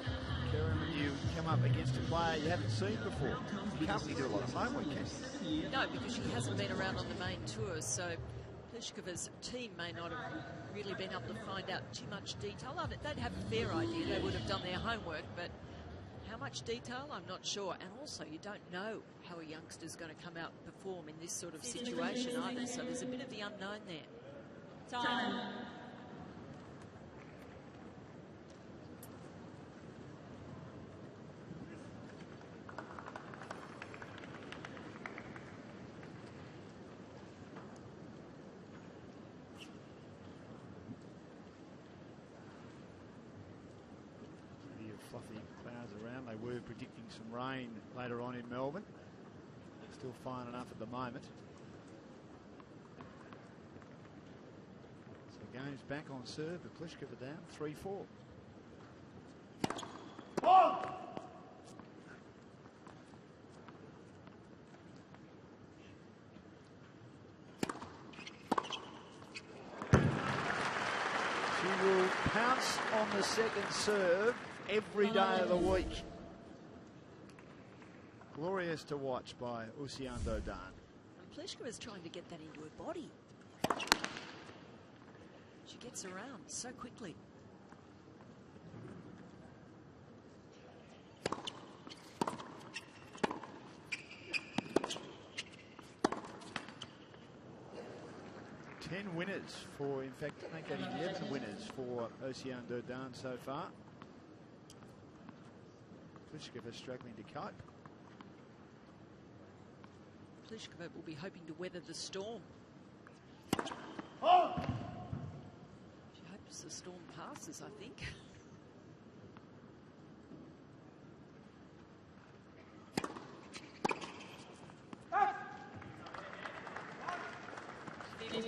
Karen, when you come up against a player you haven't seen before. You can't really do a lot of homework, can you? No, because she hasn't been around on the main tour, so Pliskova's team may not have really been able to find out too much detail. They'd have a fair idea. They would have done their homework, but how much detail, I'm not sure. And also, you don't know how a youngster's going to come out and perform in this sort of situation either, so there's a bit of the unknown there. Time. Fluffy clouds around. They were predicting some rain later on in Melbourne. Still fine enough at the moment. So the game's back on serve, but Pliskova down 3-4. She will pounce on the second serve every day of the week. Glorious to watch by Dodin. And Pliskova's trying to get that into her body. She gets around so quickly. Winners for, in fact, I think 11 winners for Dodin so far. Pliskova struggling to cope. Pliskova will be hoping to weather the storm. Oh! She hopes the storm passes, I think.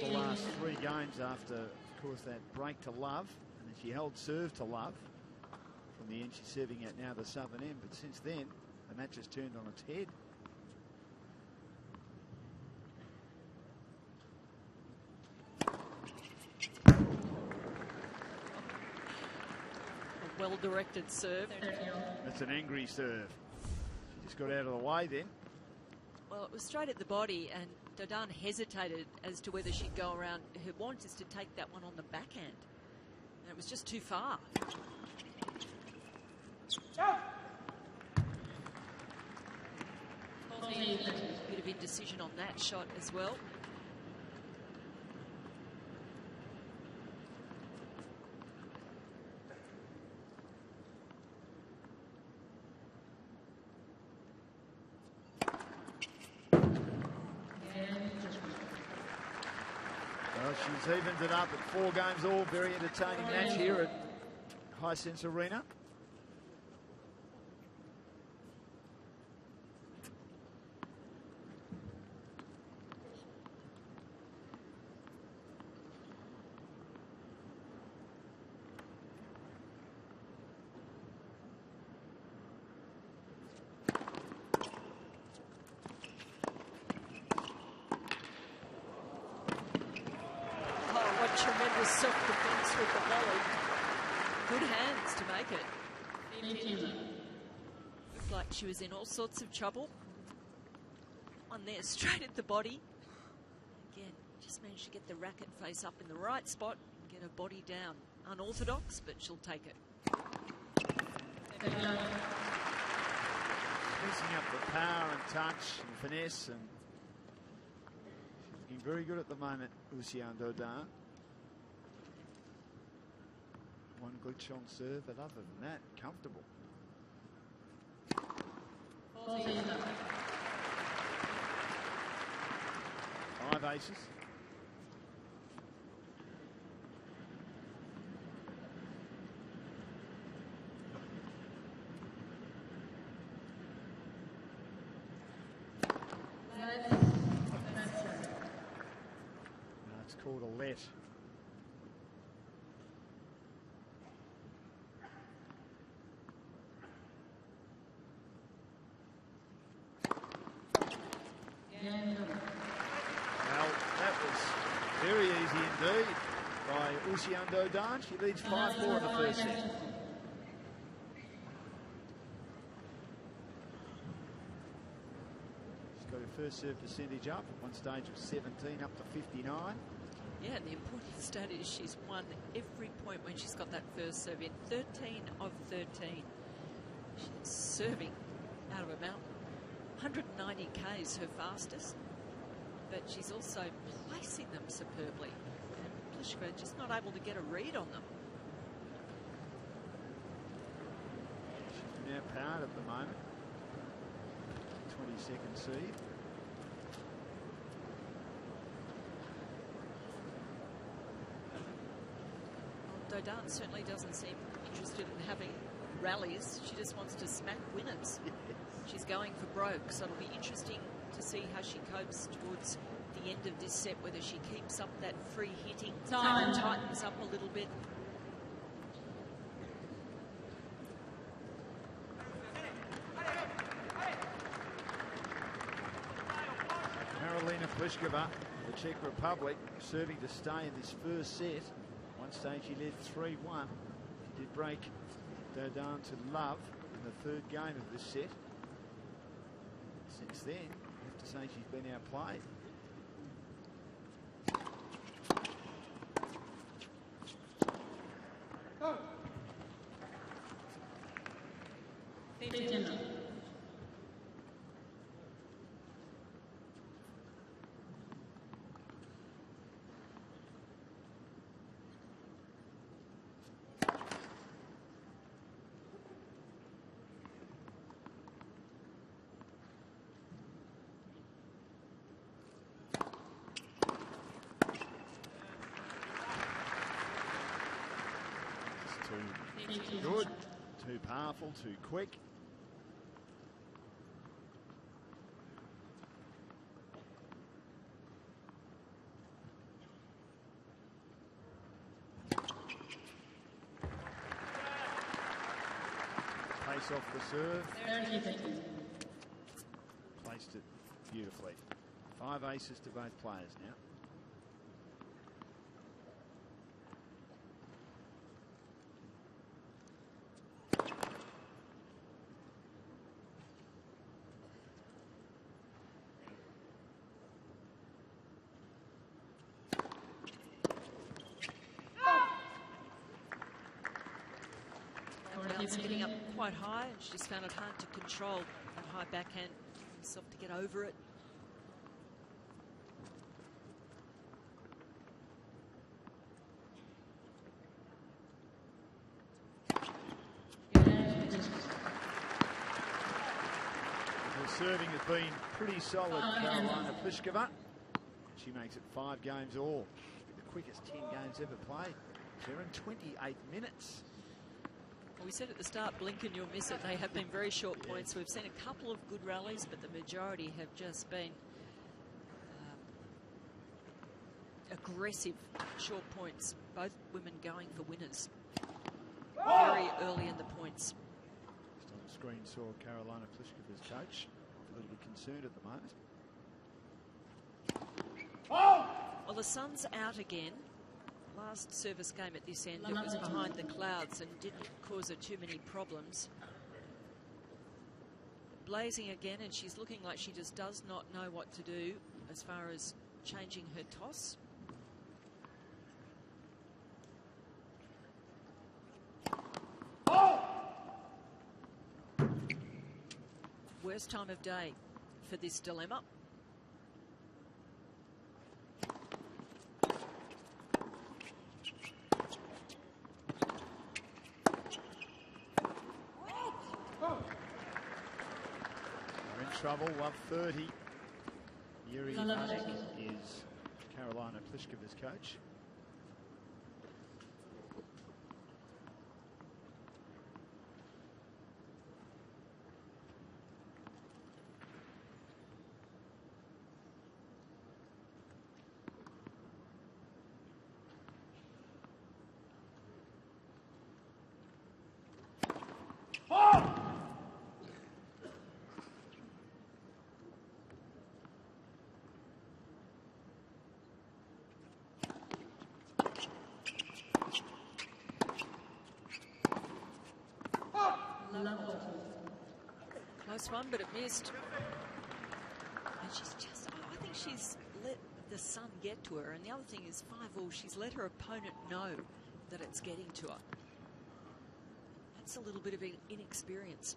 The last 3 games after, of course, that break to love, and then she held serve to love. From the end, she's serving at now the southern end, but since then, the match has turned on its head. A well-directed serve. That's an angry serve. She just got out of the way then. Well, it was straight at the body, and Dodin hesitated as to whether she'd go around. Her want is to take that one on the backhand, and it was just too far. Bit of decision on that shot as well. Well, she's evened it up at 4 games all. Very entertaining match here at Hisense Arena. Tremendous self-defense with the volley. Good hands to make it. Looked like she was in all sorts of trouble. One there straight at the body. Again, just managed to get the racket face up in the right spot and get her body down. Unorthodox, but she'll take it. Messing up the power and touch and finesse, and she's looking very good at the moment, Dodin. One glitch on serve, but other than that, comfortable. 5 aces. It's called a let. Well, that was very easy indeed by Dodin. She leads 5-4 in the first set. She's got her first serve percentage up. At one stage of 17 up to 59. Yeah, and the important stat is she's won every point when she's got that first serve in. 13 of 13. She's serving out of a mountain. 190 k's her fastest, but she's also placing them superbly. And Pliskova just not able to get a read on them. She's now powered at the moment. 22nd seed. Well, Dodin certainly doesn't seem interested in having rallies. She just wants to smack winners. She's going for broke, so it'll be interesting to see how she copes towards the end of this set, whether she keeps up that free hitting and tightens up a little bit. Karolina Pliskova, the Czech Republic, serving to stay in this first set. One stage she led 3-1. She did break Dodin to love in the 3rd game of this set. Since then, I have to say she's been outplayed. Too good, too powerful, too quick. Pace off the serve. Placed it beautifully. 5 aces to both players now. It's getting up quite high, and she just found it hard to control that high backhand herself to get over it. serving has been pretty solid, Carolina Pliskova. She makes it 5 games all. The quickest 10 games ever played. They're in 28 minutes. Well, we said at the start, blink and you'll miss it. They have been very short points. We've seen a couple of good rallies, but the majority have just been aggressive short points. Both women going for winners very early in the points. Just on the screen saw Carolina Pliskova's coach. A little bit concerned at the moment. Well, the sun's out again. Last service game at this end, it was behind the clouds and didn't cause her too many problems. Blazing again, and she's looking like she just does not know what to do as far as changing her toss. Worst time of day for this dilemma. They're in trouble, love 30. Yuri Peng is Carolina Pliskova's coach. Close one, but it missed. And she's just, I think she's let the sun get to her. And the other thing is 5-all, she's let her opponent know that it's getting to her. That's a little bit of inexperience.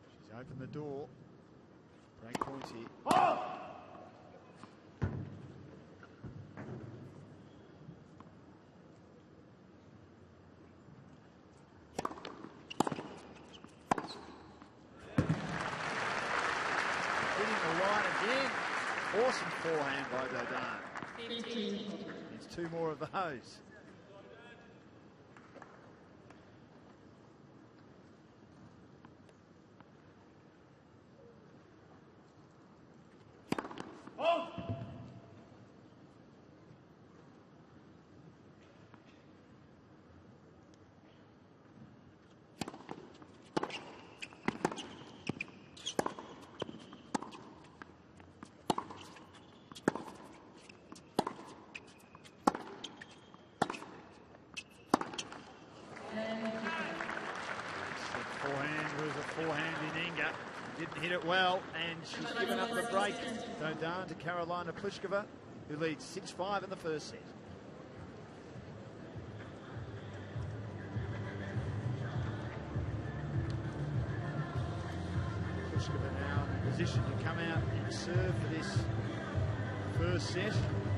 She's opened the door. Break points here. Awesome forehand by Dodin. It's 2 more of those. Didn't hit it well, and she's given up the break. Dodin to Carolina Pliskova, who leads 6-5 in the first set. Pliskova now in a position to come out and serve for this first set.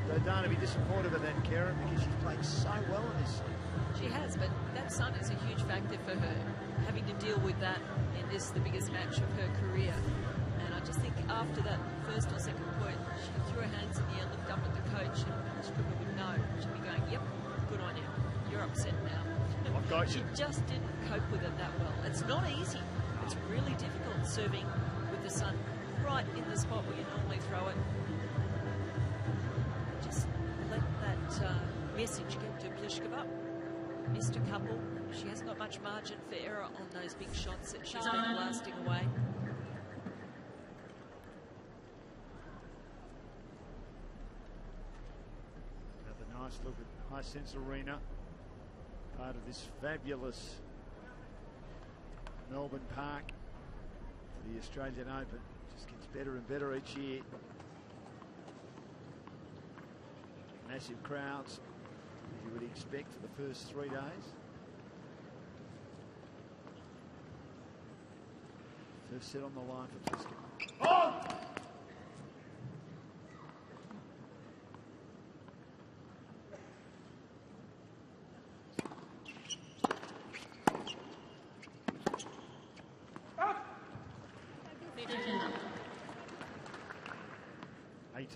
Dodin will be disappointed with that, Karen, because she's played so well in this set. She has, but that sun is a huge factor for her, having to deal with that in this, the biggest match of her career. And I just think after that first or second point, she threw her hands in the air, looked up at the coach, and Pliskova would know. She'd be going, yep, good on you. You're upset now. I've got you. She just didn't cope with it that well. It's not easy. It's really difficult serving with the sun right in the spot where you normally throw it. Just let that message get to Pliskova. Missed a couple. She hasn't got much margin for error on those big shots that she's been blasting away. Another nice look at Hisense Arena, part of this fabulous Melbourne Park for the Australian Open. Just gets better and better each year. Massive crowds, as you would expect for the first 3 days. First set on the line for Pliskova.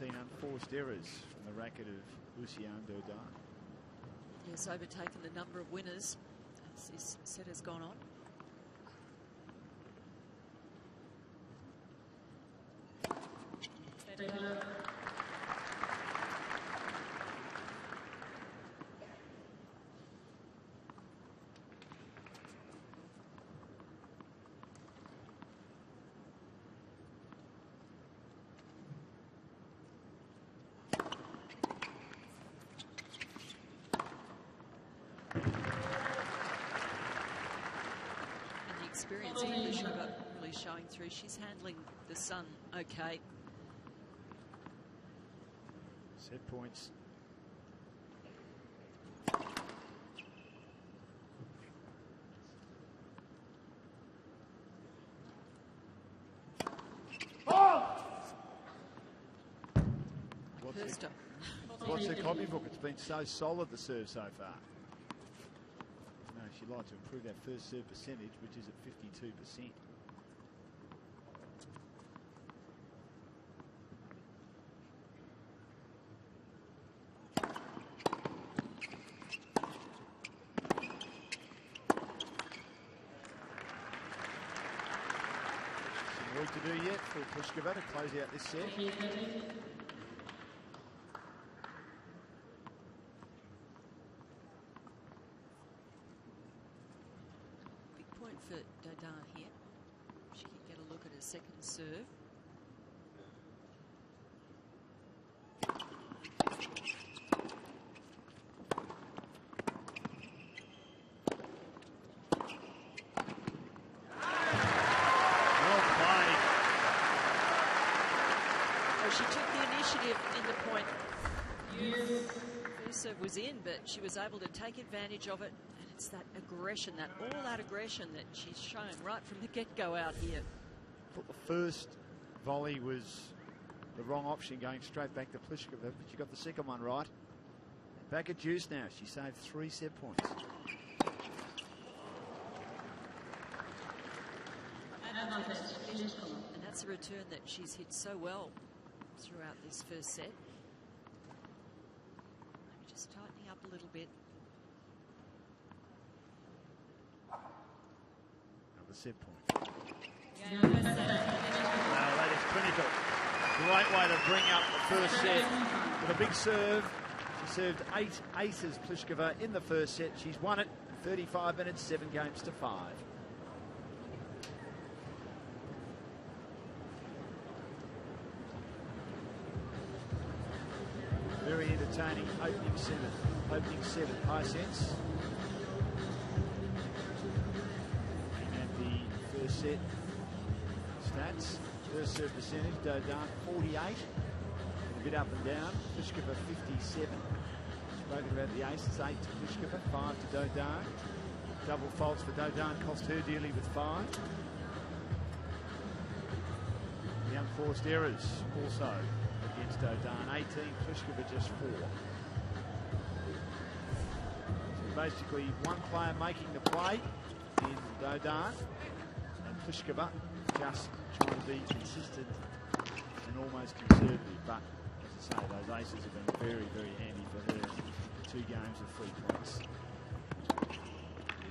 19 unforced errors from the racket of Lucian Dodin. Yes, overtaken the number of winners as this set has gone on. Experience English really showing through. She's handling the sun okay. Set points. What's her copybook? It's been so solid, the serve so far. No, she'd like to improve that first serve percentage, which is at 52%. Some work to do yet for Pliskova to close out this set. For Dodin here. She can get a look at her second serve. Well played. Oh, she took the initiative in the point. First serve was in, but she was able to take advantage of it. It's that aggression, that all-out aggression that she's shown right from the get-go out here. I thought the first volley was the wrong option, going straight back to Pliskova, but she got the second one right. Back at deuce now. She saved 3 set points. And that's a return that she's hit so well throughout this first set. Maybe just tightening up a little bit. Set point. No, that is clinical. Great way to bring up the first set with a big serve. She served 8 aces, Pliskova, in the first set. She's won it in 35 minutes, 7 games to 5. Very entertaining opening 7 Hisense. Set stats. First serve percentage, Dodin 48. A bit up and down. Pliskova 57. Spoken about the aces, 8 to Pliskova, 5 to Dodin. Double faults for Dodin cost her dearly with 5. The unforced errors also against Dodin, 18, Pliskova just 4. So basically one player making the play in Dodin. Pliskova just trying to be consistent and almost conservative, but as I say, those aces have been very, very handy for her. 2 games of 3 points.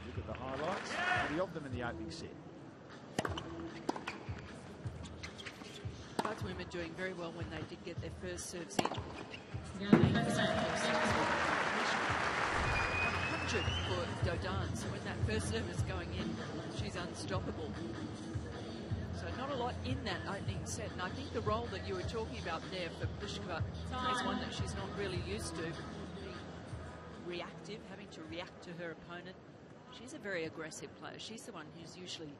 Look at the highlights, 30 of them in the opening set. Both women doing very well when they did get their first serves in. 100 for Dodin, so when that first serve is going in, she's unstoppable. So not a lot in that opening set, and I think the role that you were talking about there for Pliskova is one that she's not really used to. Being reactive, having to react to her opponent. She's a very aggressive player. She's the one who's usually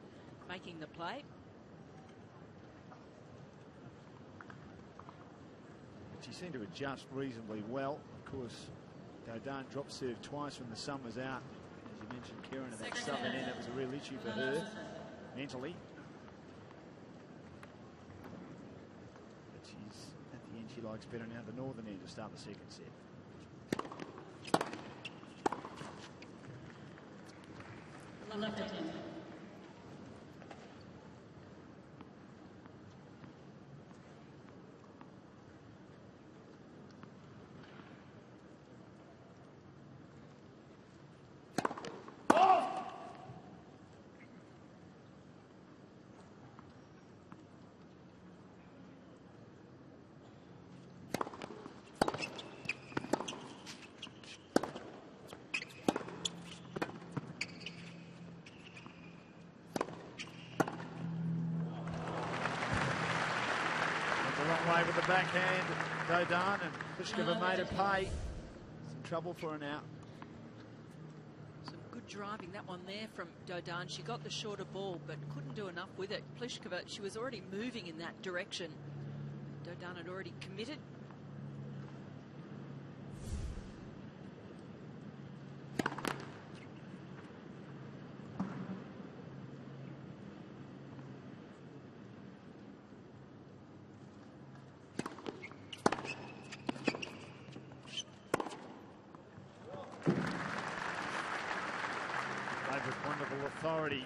making the play. She seemed to adjust reasonably well. Of course, Dodin dropped serve twice when the sun was out. As you mentioned, Karen, at that southern end, that was a real issue for her mentally. But she's, at the end, she likes better now the northern end to start the second set. Left hand. away with the backhand, Dodin, and Pliskova made it pay. Some trouble for her now. Some good driving, that one there from Dodin. She got the shorter ball, but couldn't do enough with it. Pliskova, she was already moving in that direction. Dodin had already committed. Wonderful authority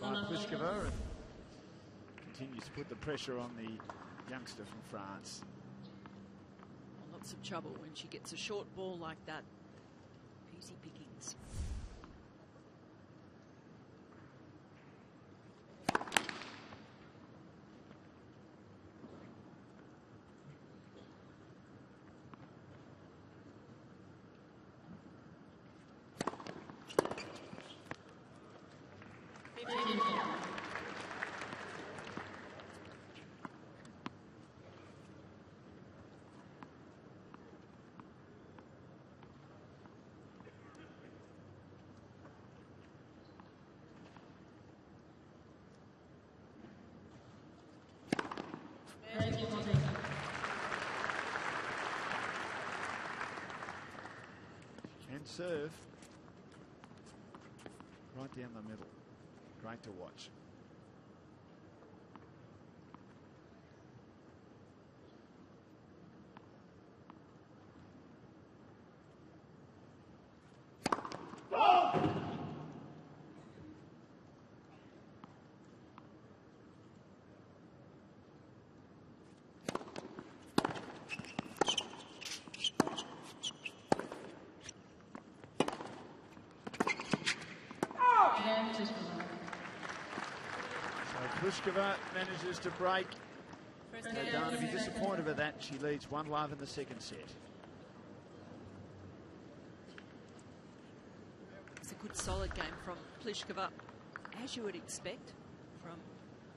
by Pliskova, and continues to put the pressure on the youngster from France. Lots of trouble when she gets a short ball like that. Easy pickings. And serve right down the middle. Great to watch. Pliskova manages to break. Dodin to be disappointed with that. She leads 1-love in the second set. It's a good solid game from Pliskova, as you would expect from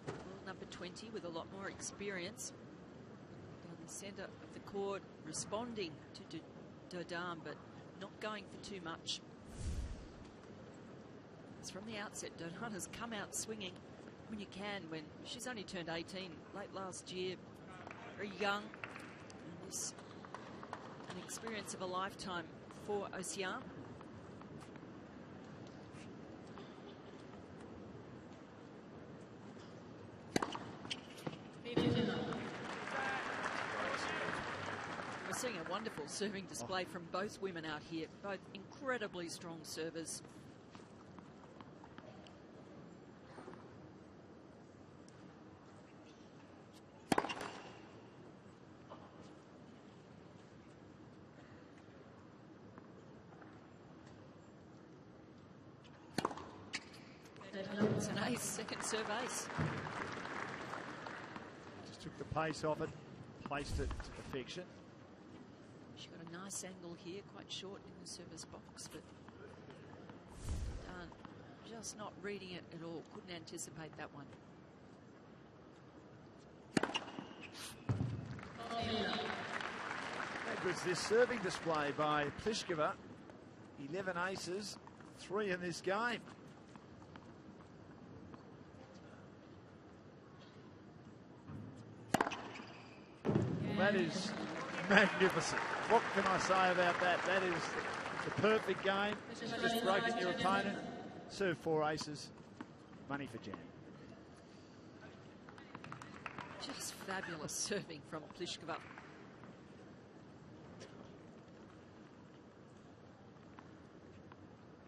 world number 20 with a lot more experience. Down the centre of the court, responding to Dodin, but not going for too much. It's from the outset, Dodin has come out swinging when you can, when she's only turned 18 late last year, very young, and this an experience of a lifetime for Aussie. We're seeing a wonderful serving display from both women out here, both incredibly strong servers. It's an ace, second serve ace. Just took the pace off it, placed it to perfection. She got a nice angle here, quite short in the service box, but just not reading it at all. Couldn't anticipate that one. That was this serving display by Pliskova. 11 aces, 3 in this game. That is magnificent. What can I say about that? That is the perfect game. Just broken your opponent. Serve 4 aces. Money for Jan. Just fabulous serving from Pliskova.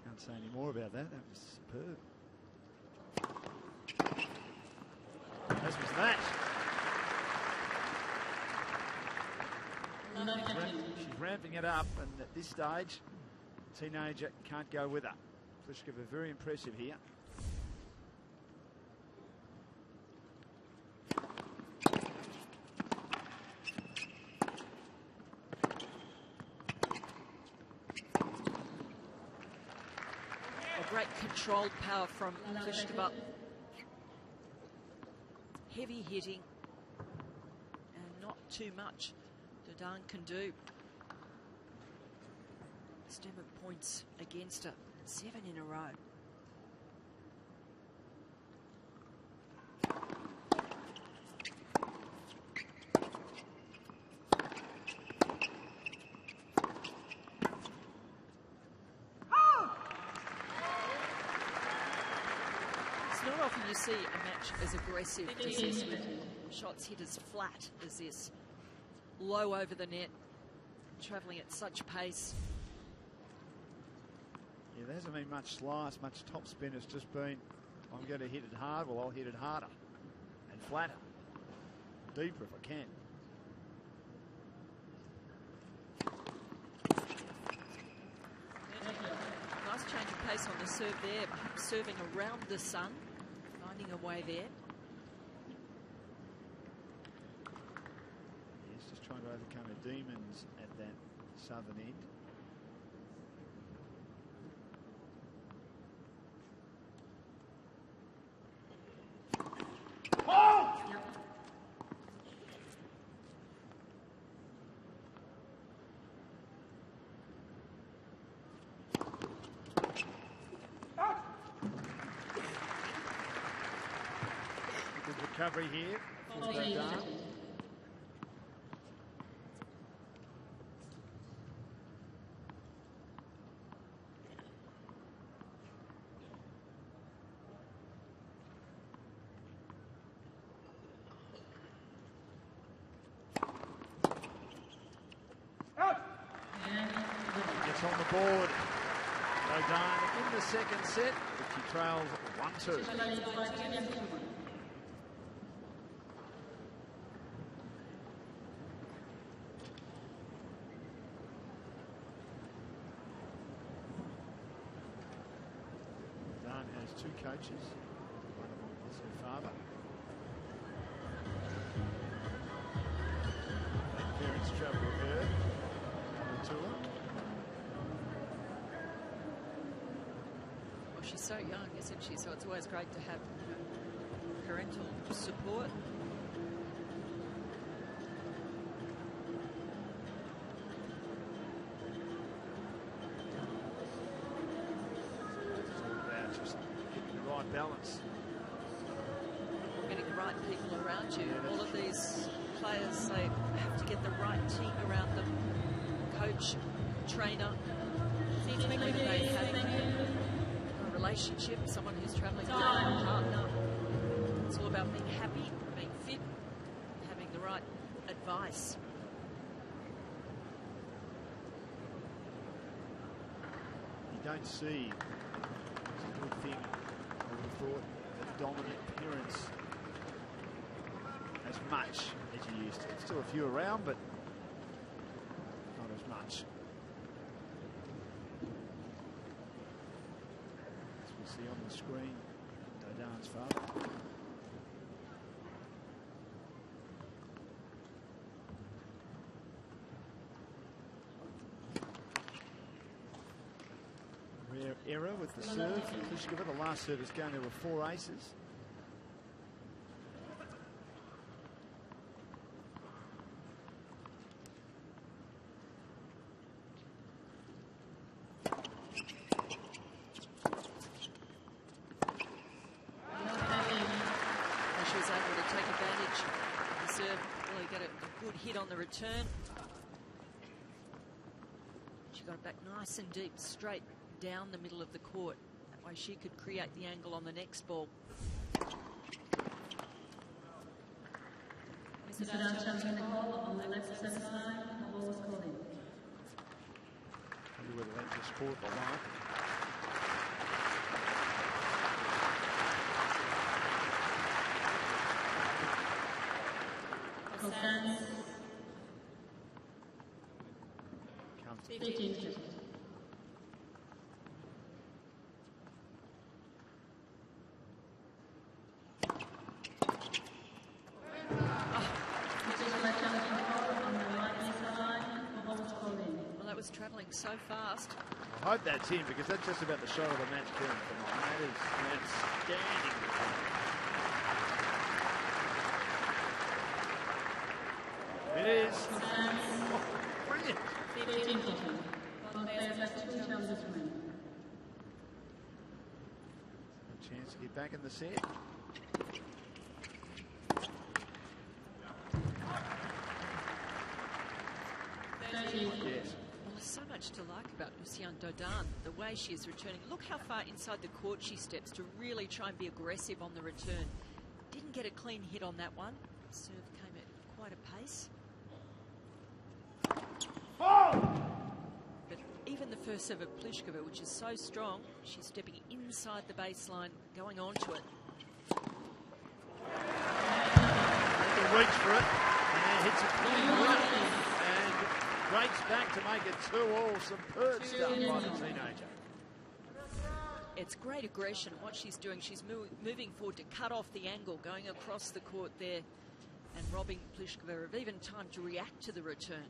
Can't say any more about that. That was superb. As was that. She's ramping it up, and at this stage, teenager can't go with her. Pliskova very impressive here. A great controlled power from Pliskova. Heavy hitting. And not too much Dodin can do. Stem of points against her, 7 in a row. It's not often you see a match as aggressive as this, with shots hit as flat as this, low over the net, travelling at such pace. Yeah, there hasn't been much slice, much top spin. It's just been, I'm going to hit it hard, well, I'll hit it harder and flatter, deeper if I can. Nice change of pace on the serve there, serving around the sun, finding a way there. He's just trying to overcome the demons at that southern end. Recovery here for Dodin. Gets on the board. Dodin in the second set, but she trails 1-2. Two coaches, one of them is her father. Her parents travel with her on the tour. Well, she's so young, isn't she? So it's always great to have parental support. Balance. Getting the right people around you. All of these players, they have to get the right team around them. Coach, trainer. Whether they have a relationship, someone who's travelling with a partner. It's all about being happy, being fit, having the right advice. You don't see, it's a good thing, I would have thought, the dominant parents as much as you used to. Still a few around, but not as much. As we see on the screen, Dodin's father. Rare error with the serve from Pliskova. The last service game, there were 4 aces. She was able to take advantage of the serve, really get a good hit on the return. She got it back nice and deep, straight down the middle of the court. That way she could create the angle on the next ball. Mr. Ball on the left service line, the ball was called in. Maybe whether that's a sport or not. Hisense. 15 seconds. Well, that was travelling so fast. I hope that's in, because that's just about the shot of the match current tonight. That is outstanding. It is. Oh, brilliant. 15-14. Both players have 2 challenges remaining. A chance to get back in the set. Yes. Well, there's so much to like about Dodin, the way she is returning. Look how far inside the court she steps to really try and be aggressive on the return. Didn't get a clean hit on that one. Serve came at quite a pace. But even the first serve of Pliskova, which is so strong, she's stepping inside the baseline, going on to it. Reach for it, and hits it clean right, and breaks back to make it 2-all. Superb stuff by the teenager. It's great aggression. What she's doing, she's moving forward to cut off the angle, going across the court there, and robbing Pliskova of even time to react to the return.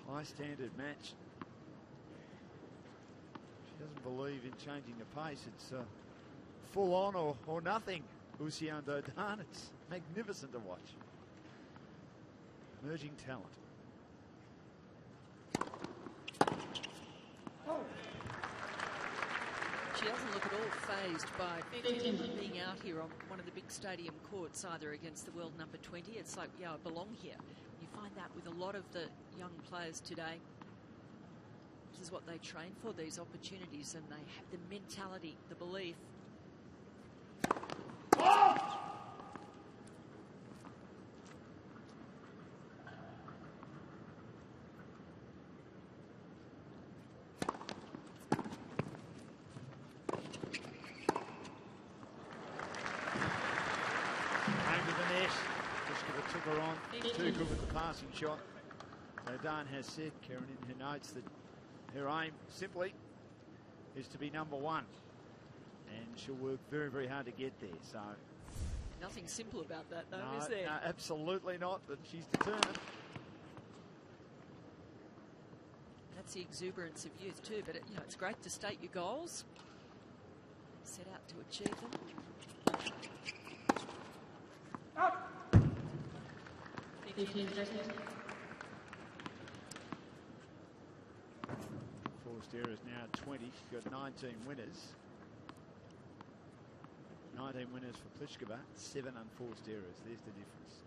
High standard match. She doesn't believe in changing the pace. It's full on or nothing. Dodin. It's magnificent to watch. Emerging talent. She doesn't look at all phased by being out here on one of the big stadium courts, either against the world number 20. It's like, yeah, I belong here. You find that with a lot of the young players today. This is what they train for, these opportunities, and they have the mentality, the belief. Too good with the passing shot. Dodin has said, Karen, in her notes, that her aim simply is to be number 1. And she'll work very, very hard to get there. So nothing simple about that, though, no, is there? No, absolutely not, but she's determined. That's the exuberance of youth, too. But, you know, it's great to state your goals, set out to achieve them. Forced errors now 20. She's got 19 winners. 19 winners for Pliskova, 7 unforced errors. There's the difference.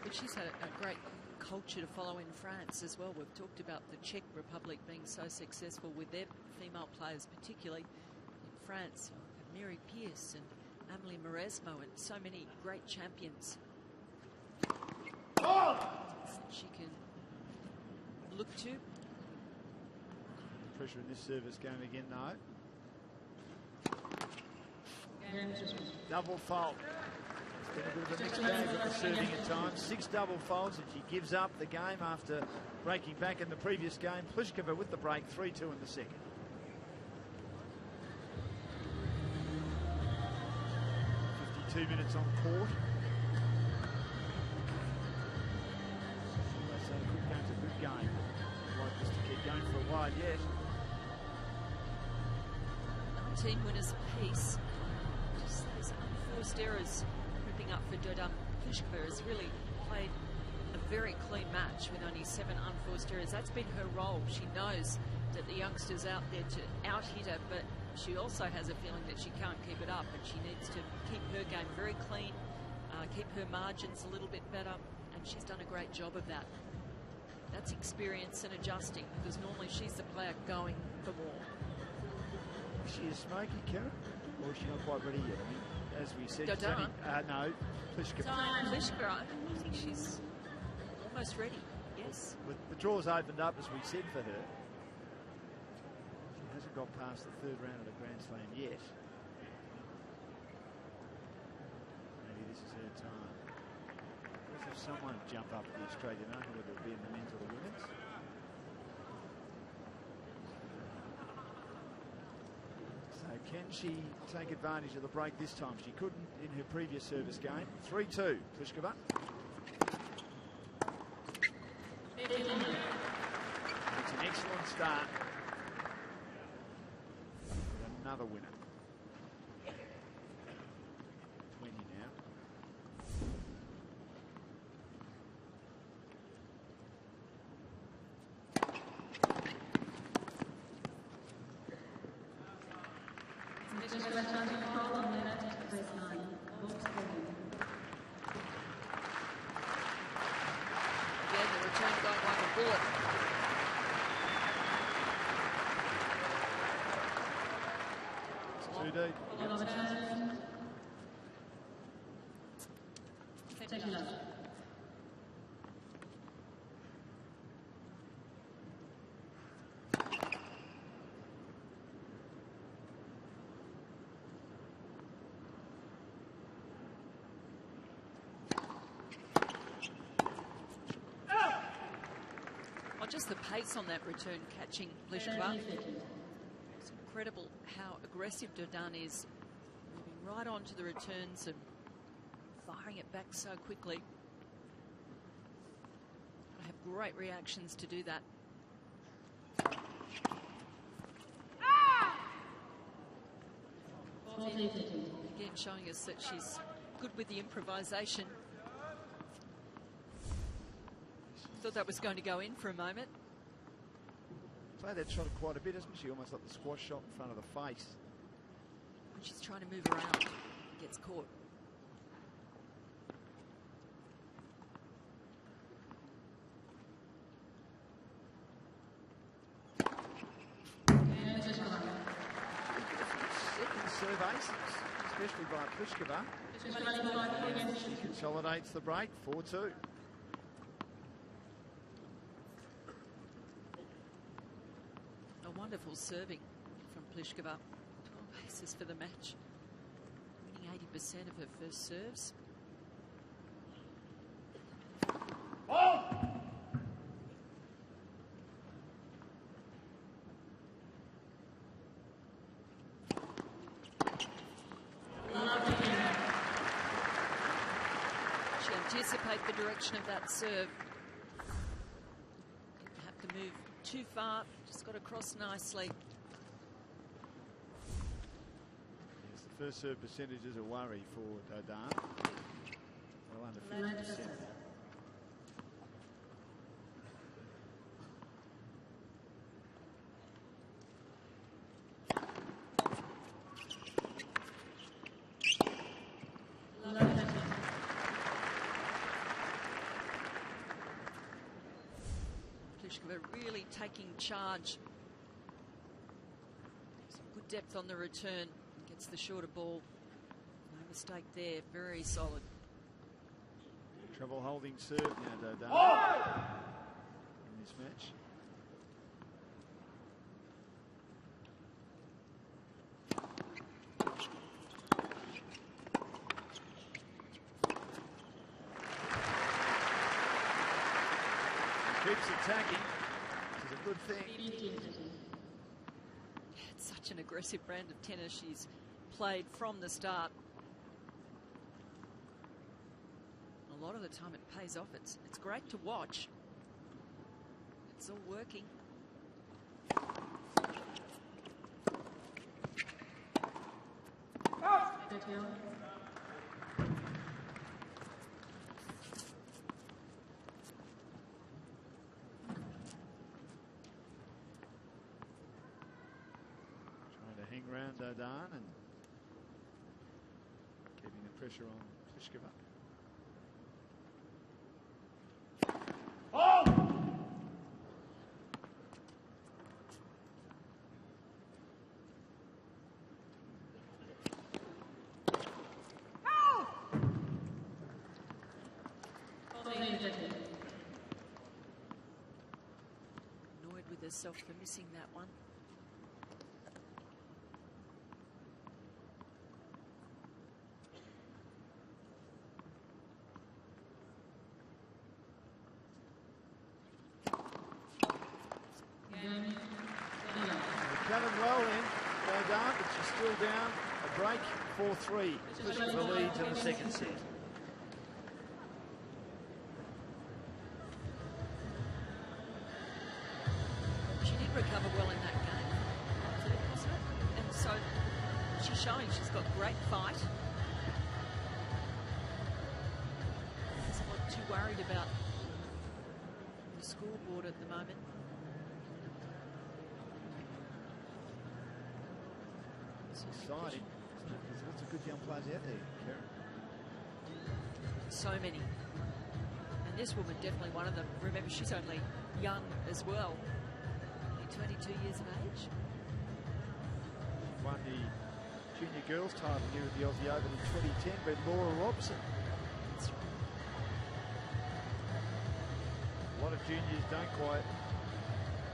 But she's had a great culture to follow in France as well. We've talked about the Czech Republic being so successful with their female players, particularly in France. Mary Pierce and Amelie Mauresmo and so many great champions. She can look to. Pressure in this service game again, though. Double fault. It's been a bit of a mixed bag with the serving at times. 6 double faults, and she gives up the game after breaking back in the previous game. Pliskova with the break, 3-2 in the second. Two minutes on court. They say a good game's a good game. I'd like this to keep going for a while yet. 19 winners apiece. Just those unforced errors creeping up for Dodin. Pliskova has really played a very clean match with only 7 unforced errors. That's been her role. She knows that the youngster's out there to out-hit her, but she also has a feeling that she can't keep it up, and she needs to keep her game very clean, keep her margins a little bit better, and she's done a great job of that. That's experience and adjusting, because normally she's the player going for more. Is she a smoky, Karen? Or is she not quite ready yet? I mean, as we said, Dodin? No, Pliskova. Pliskova, I think she's almost ready, yes. With the draws opened up, as we said, for her. Hasn't got past the 3rd round of the Grand Slam yet. Maybe this is her time. There's a someone jump up at the Australian Open, whether it be in the men's or the women's. So can she take advantage of the break this time? She couldn't in her previous service game. 3-2, Pliskova. Makes an excellent start. Another winner. 20 now. Again, the return going like a bullet. Too deep. Oh, just the pace on that return catching Pliskova. It's incredible how aggressive Dodin is, moving right onto the returns and firing it back so quickly. I have great reactions to do that. Again, showing us that she's good with the improvisation. Thought that was going to go in for a moment. Played that shot quite a bit, hasn't she? Almost like the squash shot in front of the face. When she's trying to move around, gets caught. Second serve aces, especially by Pliskova. She consolidates the break, 4-2. Wonderful serving from Pliskova. 12 aces for the match. Winning 80% of her first serves. She anticipates the direction of that serve. Didn't have to move too far, just got across nicely. Yes, the first serve percentage is a worry for Dodin. Well under 50%. Pliskova really taking charge. Some good depth on the return. Gets the shorter ball. No mistake there. Very solid. Trouble holding serve now, Dodin. In this match. Keeps attacking, which is a good thing. It's such an aggressive brand of tennis she's played from the start. A lot of the time it pays off. It's great to watch. It's all working. Hang around Dodin and keeping the pressure on Pliskova. Annoyed with herself for missing that one. still down. A break, 4-3. Pliskova leads in the second set. She did recover well in that game, wasn't it? And so she's showing she's got great fight. Not too worried about the scoreboard at the moment. It's exciting. There's lots of good young players out there, Karen. So many. And this woman, definitely one of them. Remember, she's only young as well. Only 22 years of age. Won the junior girls title here at the Aussie Open in 2010 by Laura Robson. That's right. A lot of juniors don't quite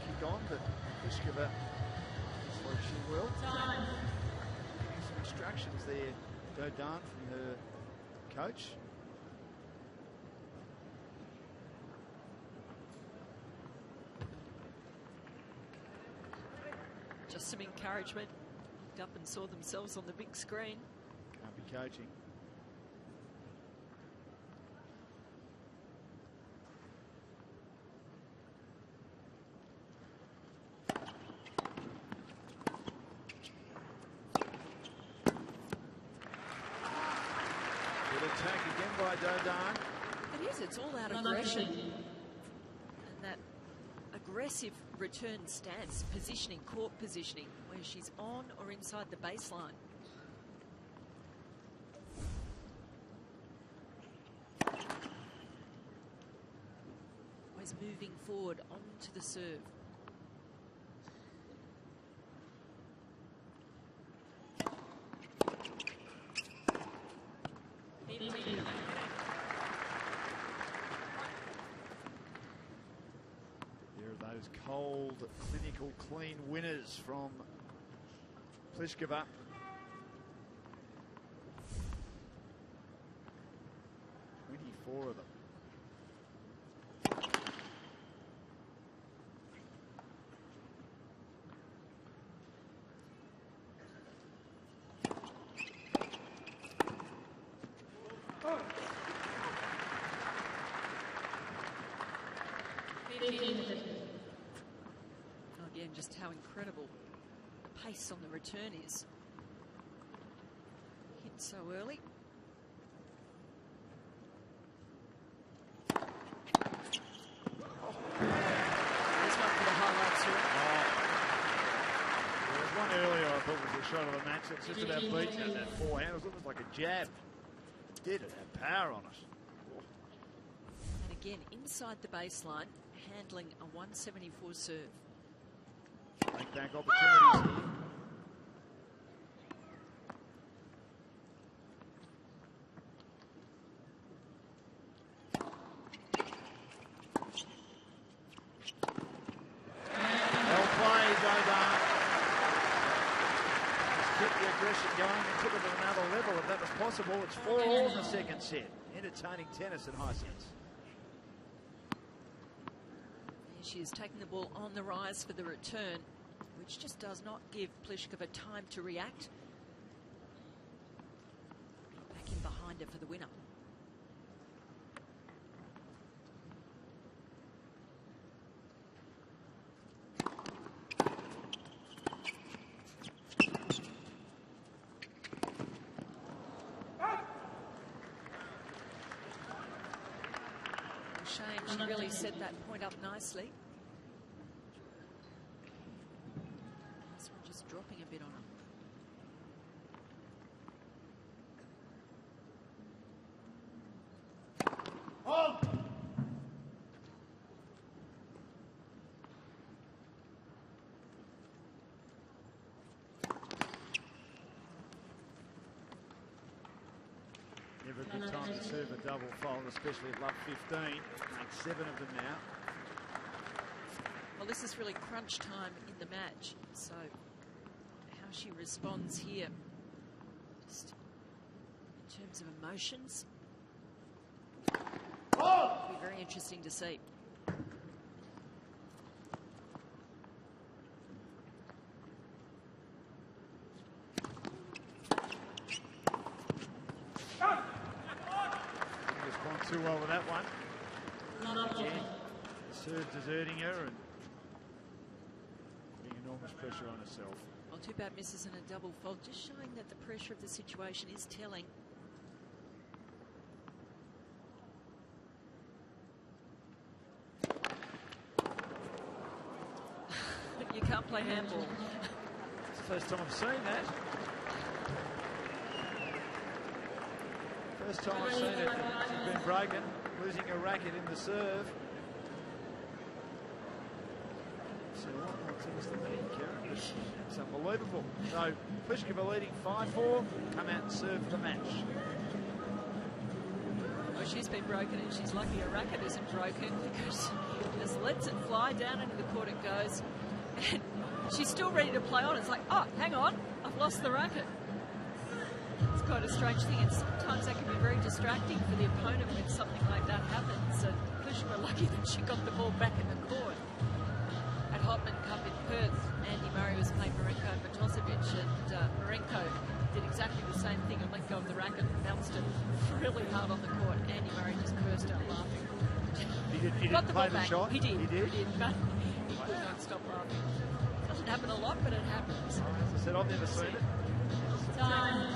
kick on, but Pliskova looks like she will. Giving some instructions there, Dodin, from her coach. Just some encouragement. Looked up and saw themselves on the big screen. Can't be coaching. Good attack again by Dodin. It is, it's all out aggression. And that aggressive return stance, positioning, court positioning, where she's on or inside the baseline. Always moving forward onto the serve. Those cold, clinical, clean winners from Pliskova. Four of them. Again, just how incredible the pace on the return is. Hit so early. There's one for the highlights here. There was one earlier I thought was a shot of the match. It's just about beating it, that forehand. It was almost like a jab. Did it have power on it? And again, inside the baseline, handling a 174 serve. Take back opportunities here. Well played, Dodin. Just kept the aggression going and took it to another level if that was possible. It's 4-4 in the second set. Entertaining tennis at Hisense. She is taking the ball on the rise for the return, which just does not give Pliskova time to react. Back in behind her for the winner. Shame, she really set that point up nicely. This one just dropping a bit on her. Never a good time to serve a double fault, especially at love 15. Make 7 of them now. Well, this is really crunch time in the match, so how she responds here, just in terms of emotions, it'll be very interesting to see. too well with that one. Again, serve deserting her and putting enormous pressure on herself. Well, two bad misses and a double fault, just showing that the pressure of the situation is telling. You can't play handball. It's the first time I've seen that. First time I've seen it. She's been broken, losing a racket in the serve. So one more things to me, Karen. It's unbelievable. So Pliskova leading 5-4. Come out and serve the match. Well, she's been broken, and she's lucky her racket isn't broken, because just lets it fly down into the court. It goes. And she's still ready to play on. It's like, oh, hang on, I've lost the racket. It's quite a strange thing, and sometimes that can be very distracting for the opponent when something like that happens. So Pliskova lucky that she got the ball back in the court. At Hopman Cup in Perth, Andy Murray was playing Marenko and Matosevic, and Marenko did exactly the same thing and let go of the racket and bounced it really hard on the court. Andy Murray just burst out laughing. He got the ball back. Shot. He did. But he could not stop laughing. Doesn't happen a lot, but it happens. As I said, I've never seen it. Time.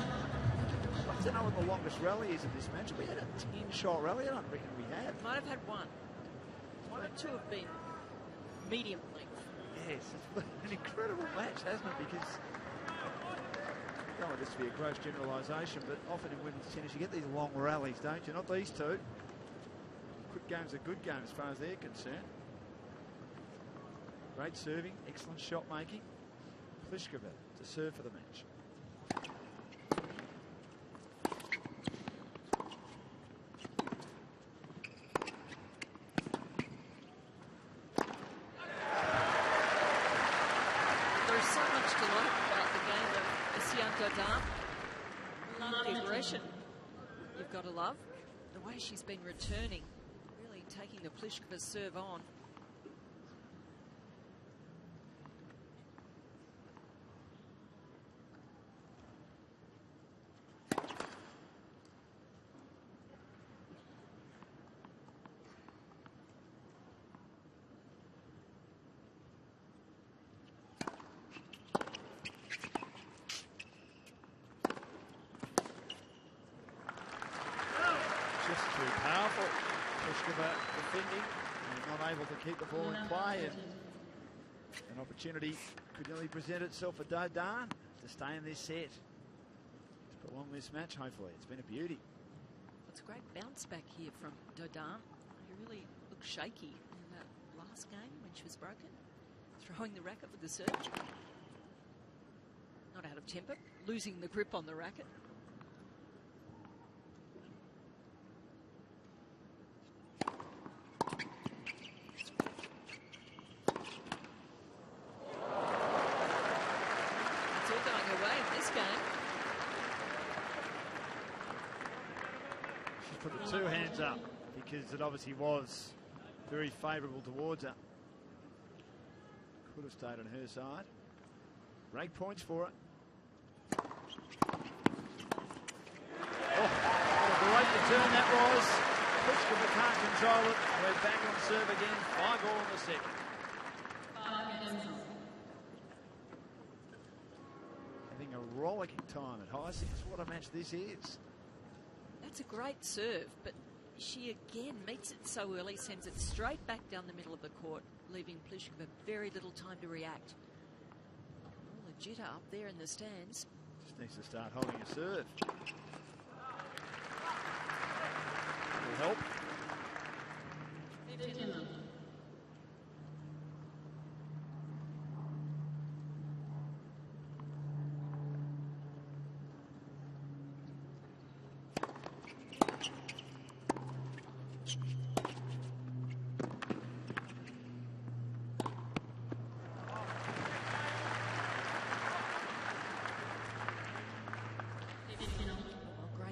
I'd like to know what the longest rally is in this match. We had a 10-shot rally. I don't reckon we had. Might have had one. One or two have been medium length. Yes, it's been an incredible match, hasn't it? Because I don't want this to be a gross generalisation, but often in women's tennis you get these long rallies, don't you? Not these two. Quick games are good games as far as they're concerned. Great serving, excellent shot making. Pliskova to serve for the match. There's so much to like about the game of Dodin. The aggression you've got to love. The way she's been returning, really taking the Pliskova serve on. Defending and not able to keep the ball in play, and an opportunity could nearly present itself for Dodin to stay in this set, to prolong this match. Hopefully, it's been a beauty. It's a great bounce back here from Dodin. He really looked shaky in that last game when she was broken, throwing the racket with the serve, not out of temper, losing the grip on the racket. Two hands up because it obviously was very favourable towards her. Could have stayed on her side. Great points for it. Oh, what a great return that was. Pliskova can't control it. We're back on serve again. 5-all in the second. Having a rollicking time at Hisense. What a match this is. That's a great serve, but she again meets it so early, sends it straight back down the middle of the court, leaving Pliskova very little time to react. All the jitter up there in the stands. Just needs to start holding a serve. Will help.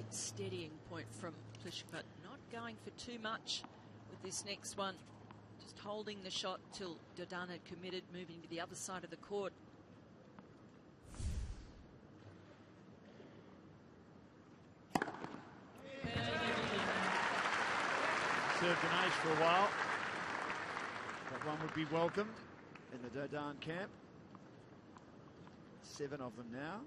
Steadying point from Pliskova, not going for too much with this next one, just holding the shot till Dodin had committed, moving to the other side of the court. served an ace for a while. That one would be welcomed in the Dodin camp. 7 of them now.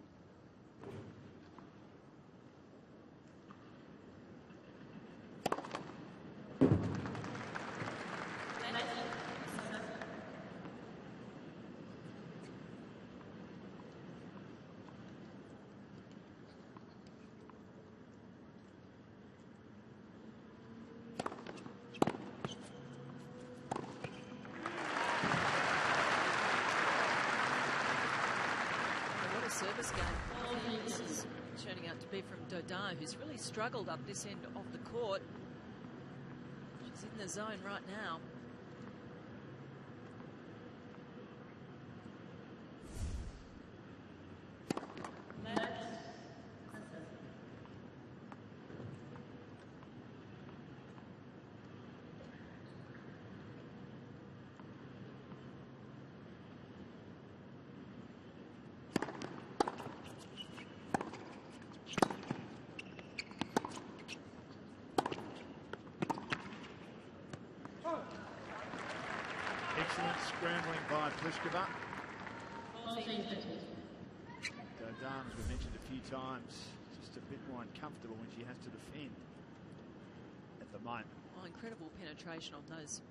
Service game. This is turning out to be from Dodin, who's really struggled up this end of the court. She's in the zone right now. Excellent scrambling by Pliskova. Dodin, as we mentioned a few times, just a bit more uncomfortable when she has to defend at the moment. Oh, incredible penetration on those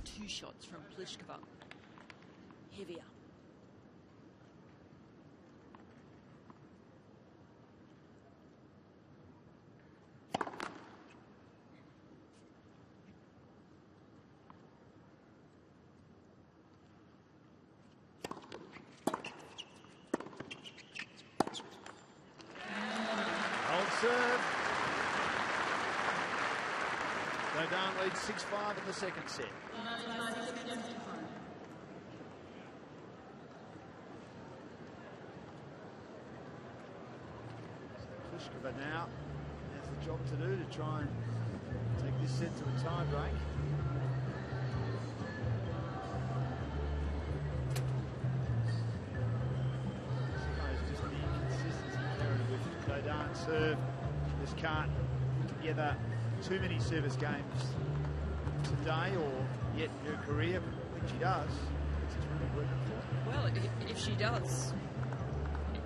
2 shots from Pliskova. Heavier. Serve. Dodin leads 6-5 in the second set. Pliskova now has the job to do to try and take this set to a tie break. Just the inconsistency carried with Dodin's serve. Just can't put together too many service games today or yet in her career. But when she does, it's really working for her. Well, if she does,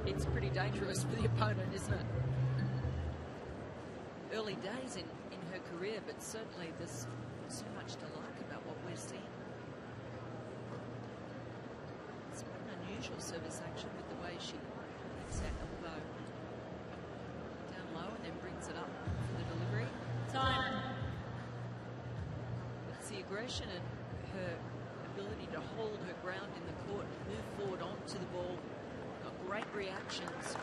it's pretty dangerous for the opponent, isn't it? Early days in her career, but certainly there's so much to like about what we're seeing. It's quite an unusual service action with the way she makes that elbow down low and then brings it up for the delivery. Time. It's the aggression and her ability to hold her ground in the court, move forward onto the ball. Got great reactions.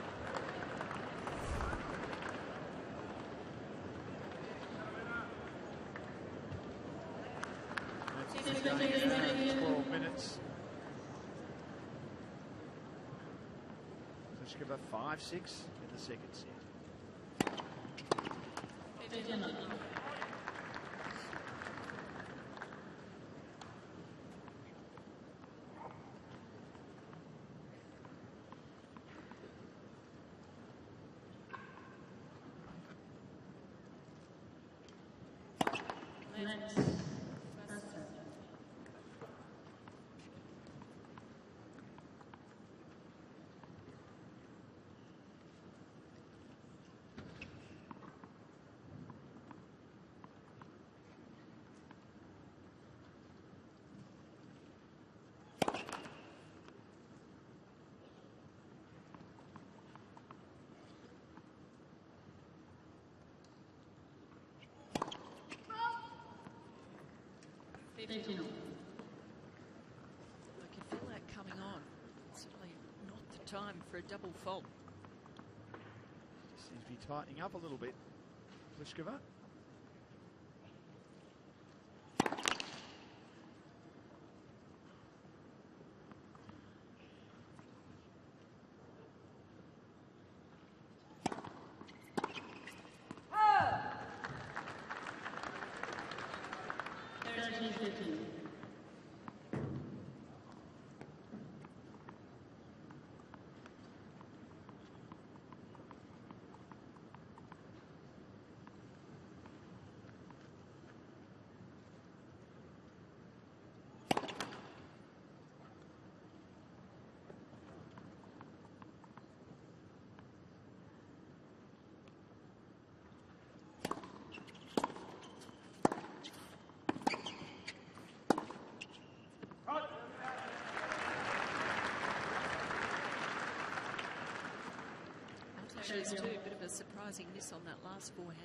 That's 12 minutes. Let's give her 5-6 in the second set. I can feel that coming on. Certainly not the time for a double fault. Seems to be tightening up a little bit, Pliskova. servers too. Bit of a surprising miss on that last forehand.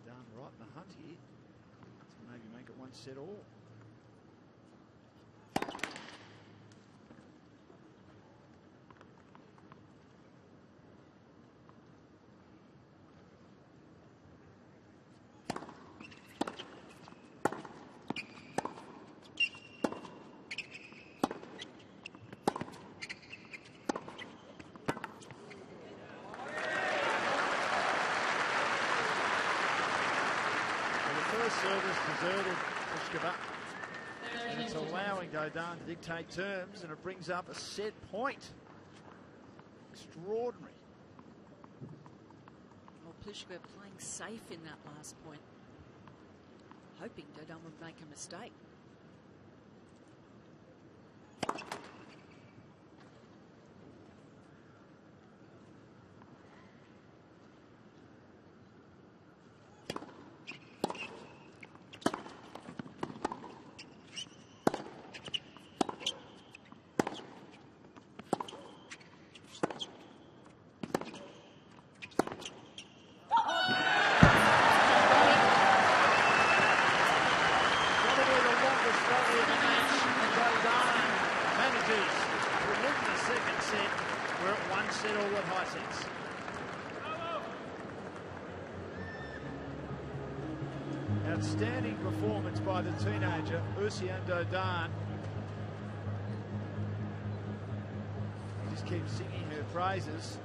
They're done right in the hunt here to maybe make it 1-all. Service deserted Pliskova, and it's allowing Dodin to dictate terms, and it brings up a set point. Extraordinary. Well, Pliskova playing safe in that last point, hoping Dodin would make a mistake. Hisense. Outstanding performance by the teenager, Usian Dodin. Just keeps singing her praises.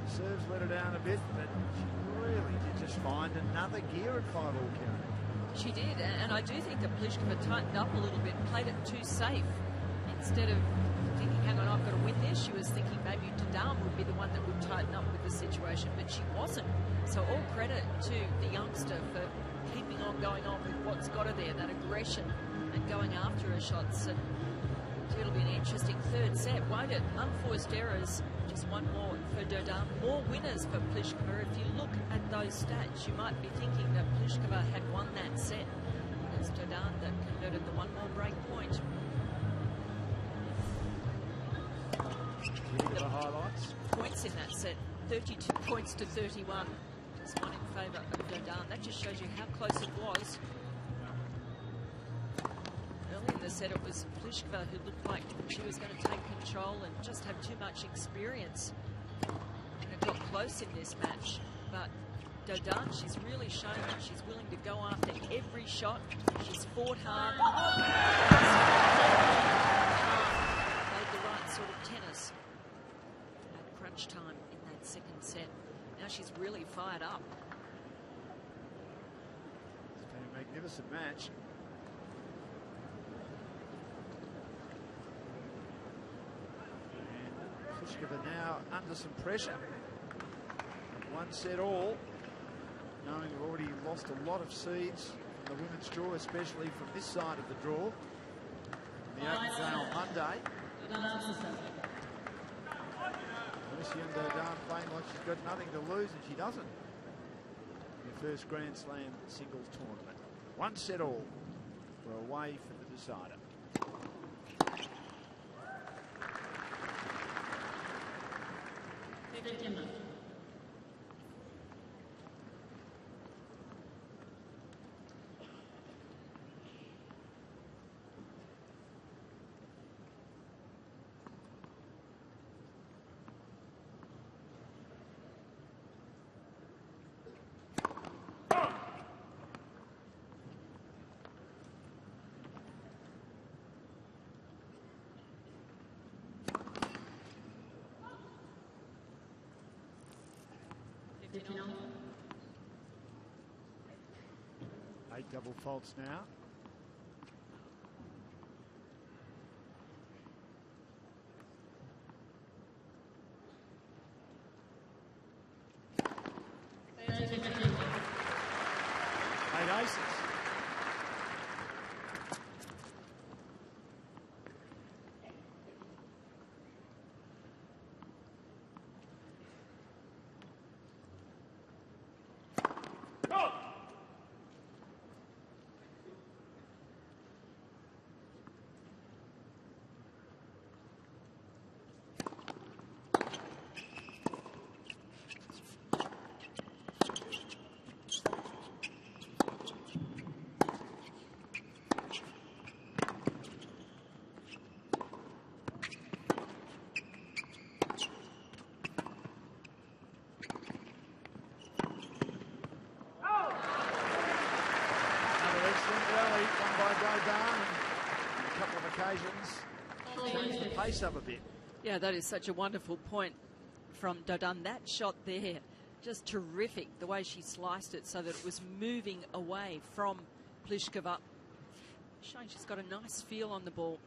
Serves let her down a bit, but she really did just find another gear at 5-all count. She did, and I do think that Pliskova tightened up a little bit, played it too safe. Instead of thinking, hang on, I've got to win this, she was thinking maybe Dodin would be the one that would tighten up with the situation, but she wasn't. So all credit to the youngster for keeping on going on with what's got her there, that aggression and going after her shots. And it'll be an interesting third set, won't it? Unforced errors, just one more for Dodin. More winners for Pliskova. If you look at those stats, you might be thinking that Pliskova had won that set. It's Dodin that converted the one more break point. The highlights. Points in that set, 32 points to 31. Just one in favour of Dodin. That just shows you how close it was. Early in the set, it was Pliskova who looked like she was going to take control and just have too much experience. And it got close in this match. But Dodin, she's really shown that she's willing to go after every shot. She's fought hard. Played the right sort of tennis at crunch time in that second set. Now she's really fired up. It's been a magnificent match. And Pliskova now under some pressure. 1-all, knowing we've already lost a lot of seeds in the women's draw, especially from this side of the draw. The open day on Monday. Usian Dodin playing like she's got nothing to lose, and she doesn't. In the first Grand Slam singles tournament. 1-all. We're away for the decider. Eight double faults now. Eight aces. pace up a bit. Yeah, that is such a wonderful point from Dodin. That shot there, just terrific, the way she sliced it so that it was moving away from Pliskova. Showing she's got a nice feel on the ball.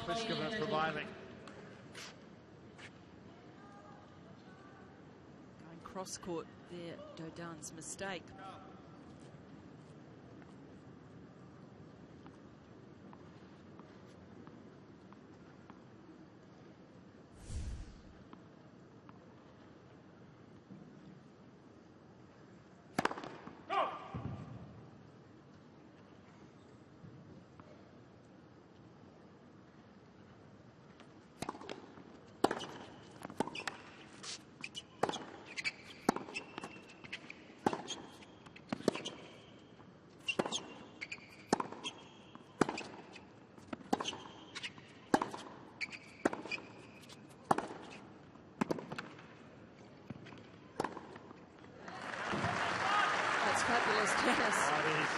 Pliskova prevailing. Going cross court there, Dodin's mistake. Fabulous tennis. Oh, it is.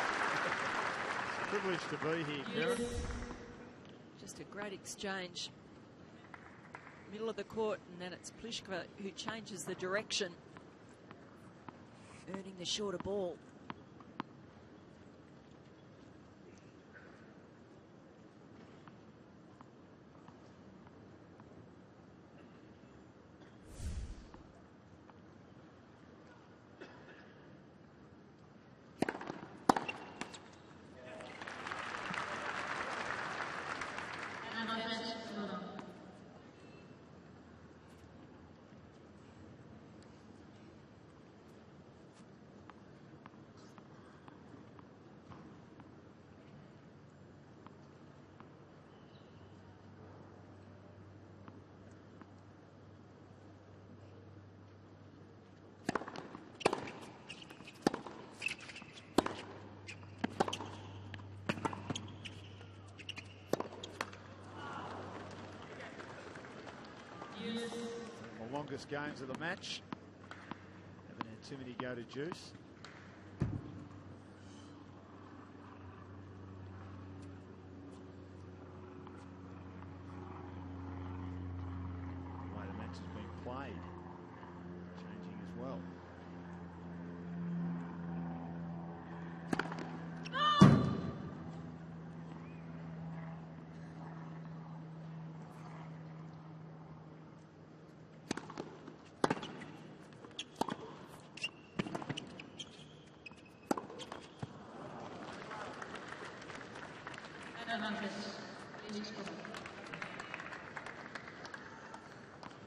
It's a privilege to be here, Karen. Just a great exchange. Middle of the court, and then it's Pliskova who changes the direction, earning the shorter ball. The longest games of the match. Haven't had too many go to juice. The way the match has been played, changing as well.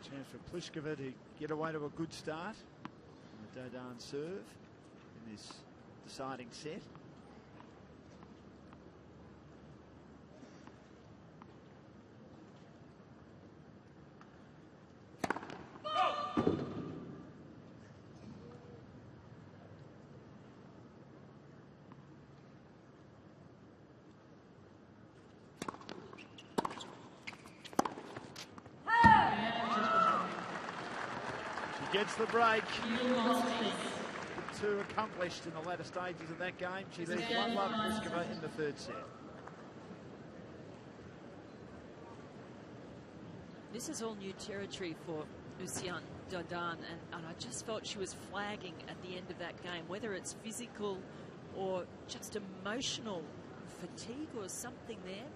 Chance for Pliskova to get away to a good start on the Dodin serve in this deciding set. Gets the break. Two accomplished in the latter stages of that game. She leads 1-1 Pliskova in the third set. This is all new territory for Luciane Dodin, and I just felt she was flagging at the end of that game, whether it's physical or just emotional fatigue or something there.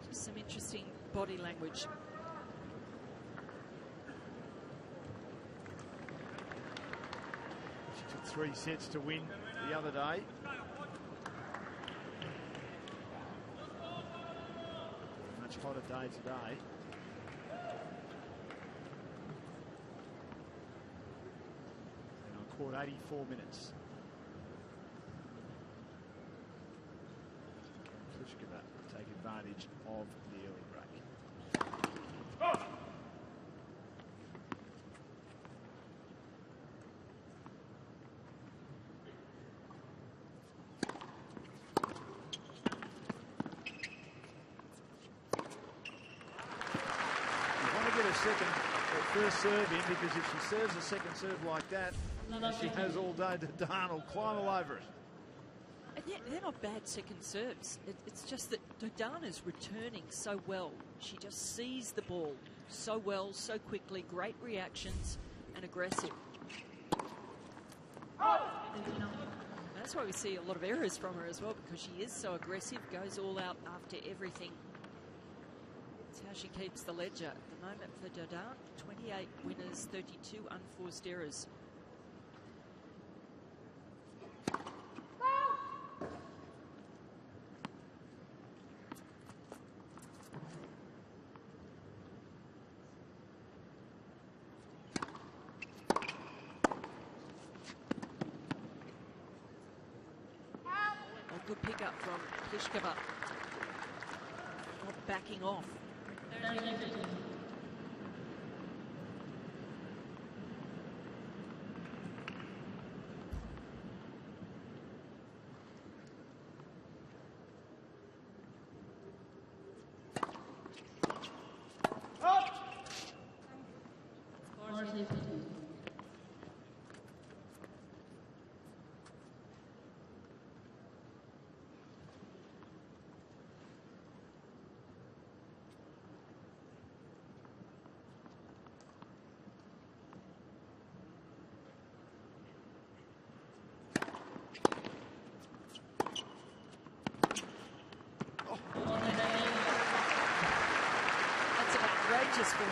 Just some interesting body language. She took 3 sets to win the other day. Much hotter day today. court, 84 minutes. Pliskova take advantage of the early break. First serve in, because if she serves a second serve like that, as she has all day, Dodin will climb all over it. And yet they're not bad second serves. It's just that Dodin is returning so well. She just sees the ball so well, so quickly, great reactions and aggressive. That's why we see a lot of errors from her as well, because she is so aggressive, goes all out after everything. That's how she keeps the ledger. At the moment for Dodin, 28 winners, 32 unforced errors. A good pickup from Pliskova. Not backing off. That's outrageous for him.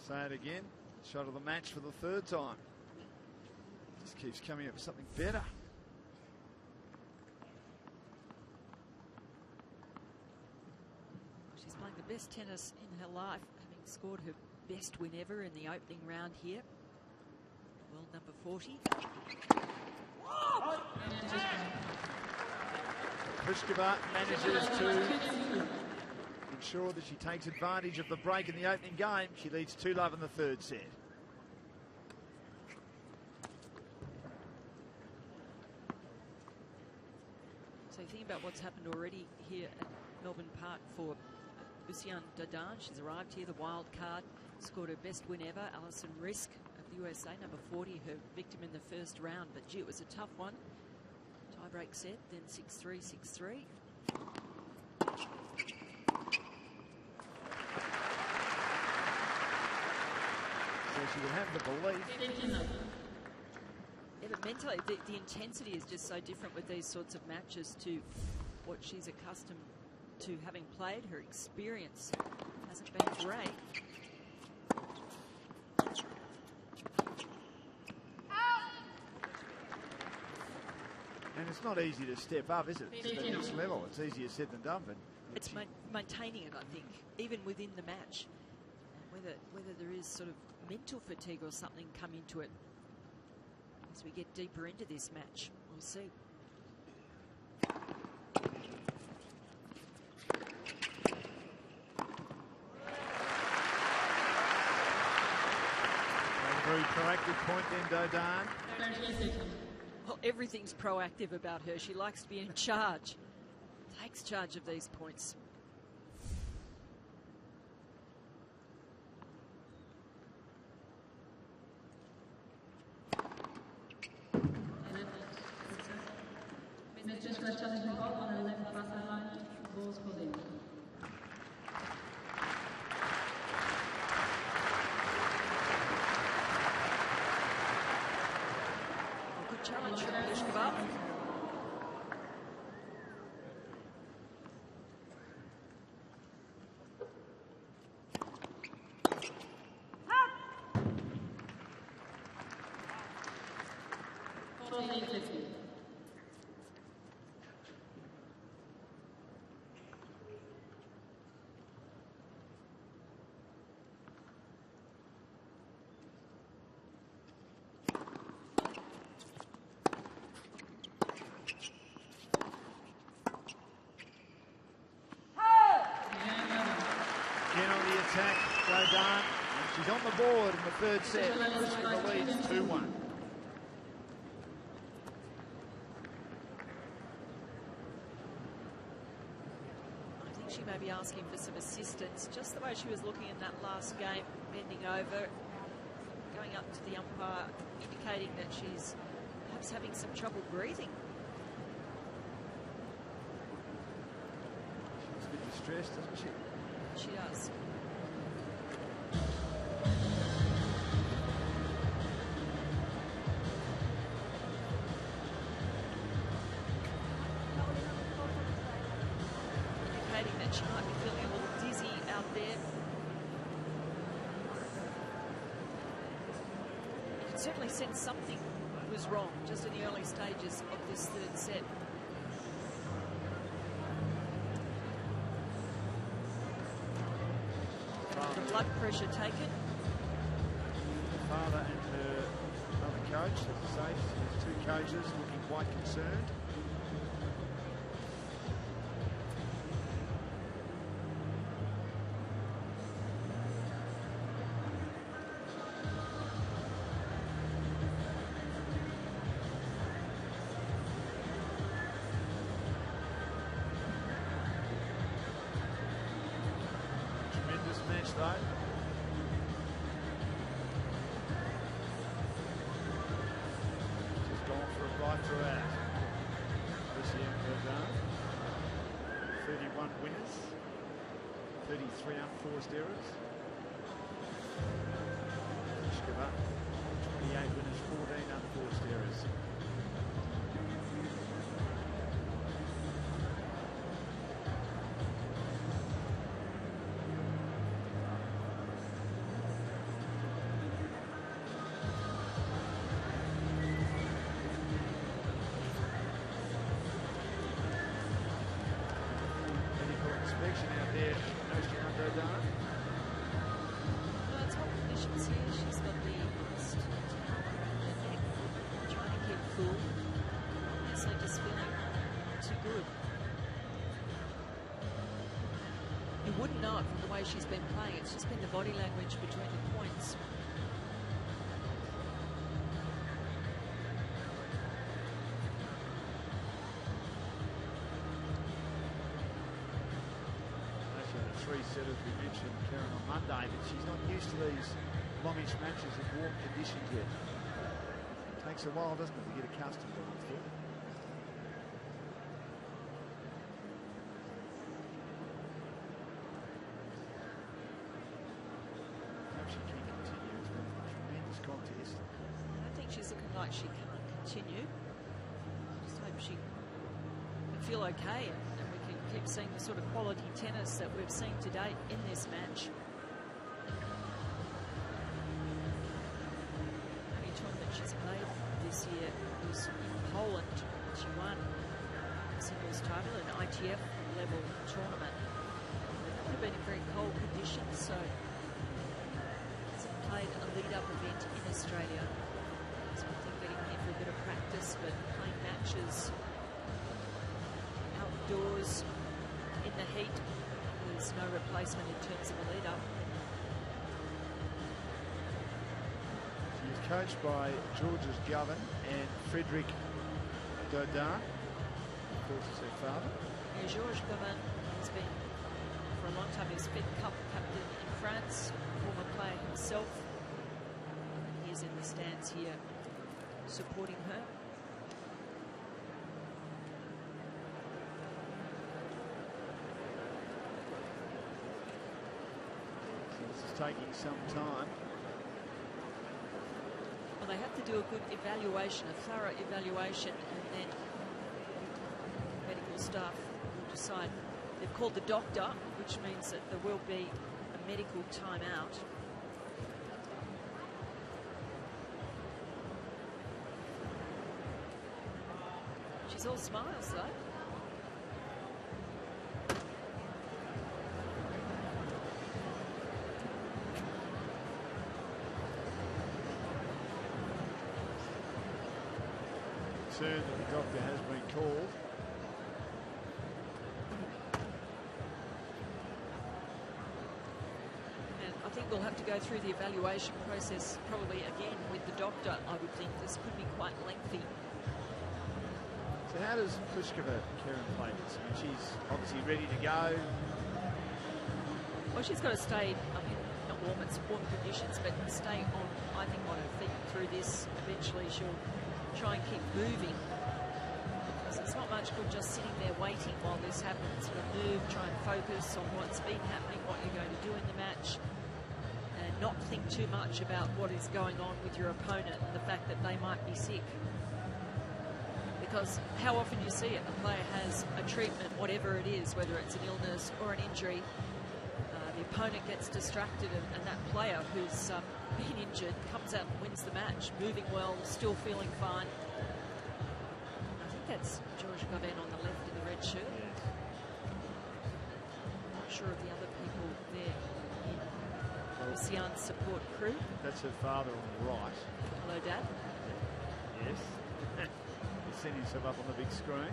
Say it again. Shot of the match for the third time. Just keeps coming up with something better. She's playing the best tennis in her life, having scored her best win ever in the opening round here. World number 40. Pliskova manages to ensure that she takes advantage of the break in the opening game. She leads 2-love in the third set. So you think about what's happened already here at Melbourne Park for Usian Dodin. She's arrived here, the wild card, scored her best win ever. Alison Risk of the USA, number 40, her victim in the first round. But gee, it was a tough one. Tie-break set, then 6-3, 6-3. So she will have the belief. Yeah, but mentally, the intensity is just so different with these sorts of matches to what she's accustomed to having played. Her experience hasn't been great. And it's not easy to step up, is it? It's the next level. It's easier said than done. But It's maintaining it, I think, even within the match. Whether there is sort of mental fatigue or something come into it as we get deeper into this match. We'll see. a very proactive point then, Dodin. Well, everything's proactive about her. She likes to be in charge. Takes charge of these points. Just first challenge ball on the left pass line, balls for them. Good challenge from Pliskova. She's on the board in the third set. Pliskova leads 2-1. She may be asking for some assistance, just the way she was looking in that last game, bending over, going up to the umpire, indicating that she's perhaps having some trouble breathing. She's a bit distressed, doesn't she? She does. She might be feeling a little dizzy out there. You can certainly sense something was wrong just in the early stages of this third set. The blood pressure taken. The father and her other coach, as I say, there's two coaches looking quite concerned. Unforced errors. Pliskova, 28 winners, 14 unforced errors. Medical inspection out there. Dodin. No, it's hot conditions here. She's got the wrist around her neck, trying to keep cool. Obviously just feeling too good. You wouldn't know it from the way she's been playing. It's just been the body language between the points. Three-setters we mentioned Karen on Monday, but she's not used to these longish matches in warm conditions yet. It takes a while, doesn't it, to get accustomed to it? Perhaps she can continue. It's been a tremendous contest. I don't think she's looking like she can't continue. I just hope she can feel okay and we can keep seeing the sort of quality tennis that we've seen to date in this match. The only tournament she's played this year was in Poland. She won the singles title, an ITF level tournament. It would have been in very cold conditions, so hasn't played a lead-up event in Australia. It's one thing getting here for a bit of practice, but playing matches outdoors in the heat, there's no replacement in terms of a lead-up. She is coached by Georges Govan and Frédéric Dodin, of course, is her father. Yeah, Georges Govan has been, for a long time, he's Fed Cup captain in France, former player himself. He's in the stands here supporting her. Taking some time. Well, they have to do a good evaluation, a thorough evaluation, and then medical staff will decide. They've called the doctor, which means that there will be a medical timeout. She's all smiles, though. Concerned that the doctor has been called. And I think we'll have to go through the evaluation process probably again with the doctor. I would think this could be quite lengthy. So how does Pliskova, Karen, play this? I mean, she's obviously ready to go. Well, she's got to stay, I mean, not warm, it's warm conditions, but stay on, I think, on her feet through this. Eventually she'll try and keep moving. Because it's not much good just sitting there waiting while this happens. You've got to move, try and focus on what's been happening, what you're going to do in the match, and not think too much about what is going on with your opponent and the fact that they might be sick. Because how often do you see it? A player has a treatment, whatever it is, whether it's an illness or an injury, the opponent gets distracted, and that player who's been injured comes out and wins the match, moving well, still feeling fine. I think that's George Gavin on the left in the red shirt. Yes. Not sure of the other people there in Lucian's support crew. That's her father on the right. Hello, Dad. Yes. He's seen himself up on the big screen.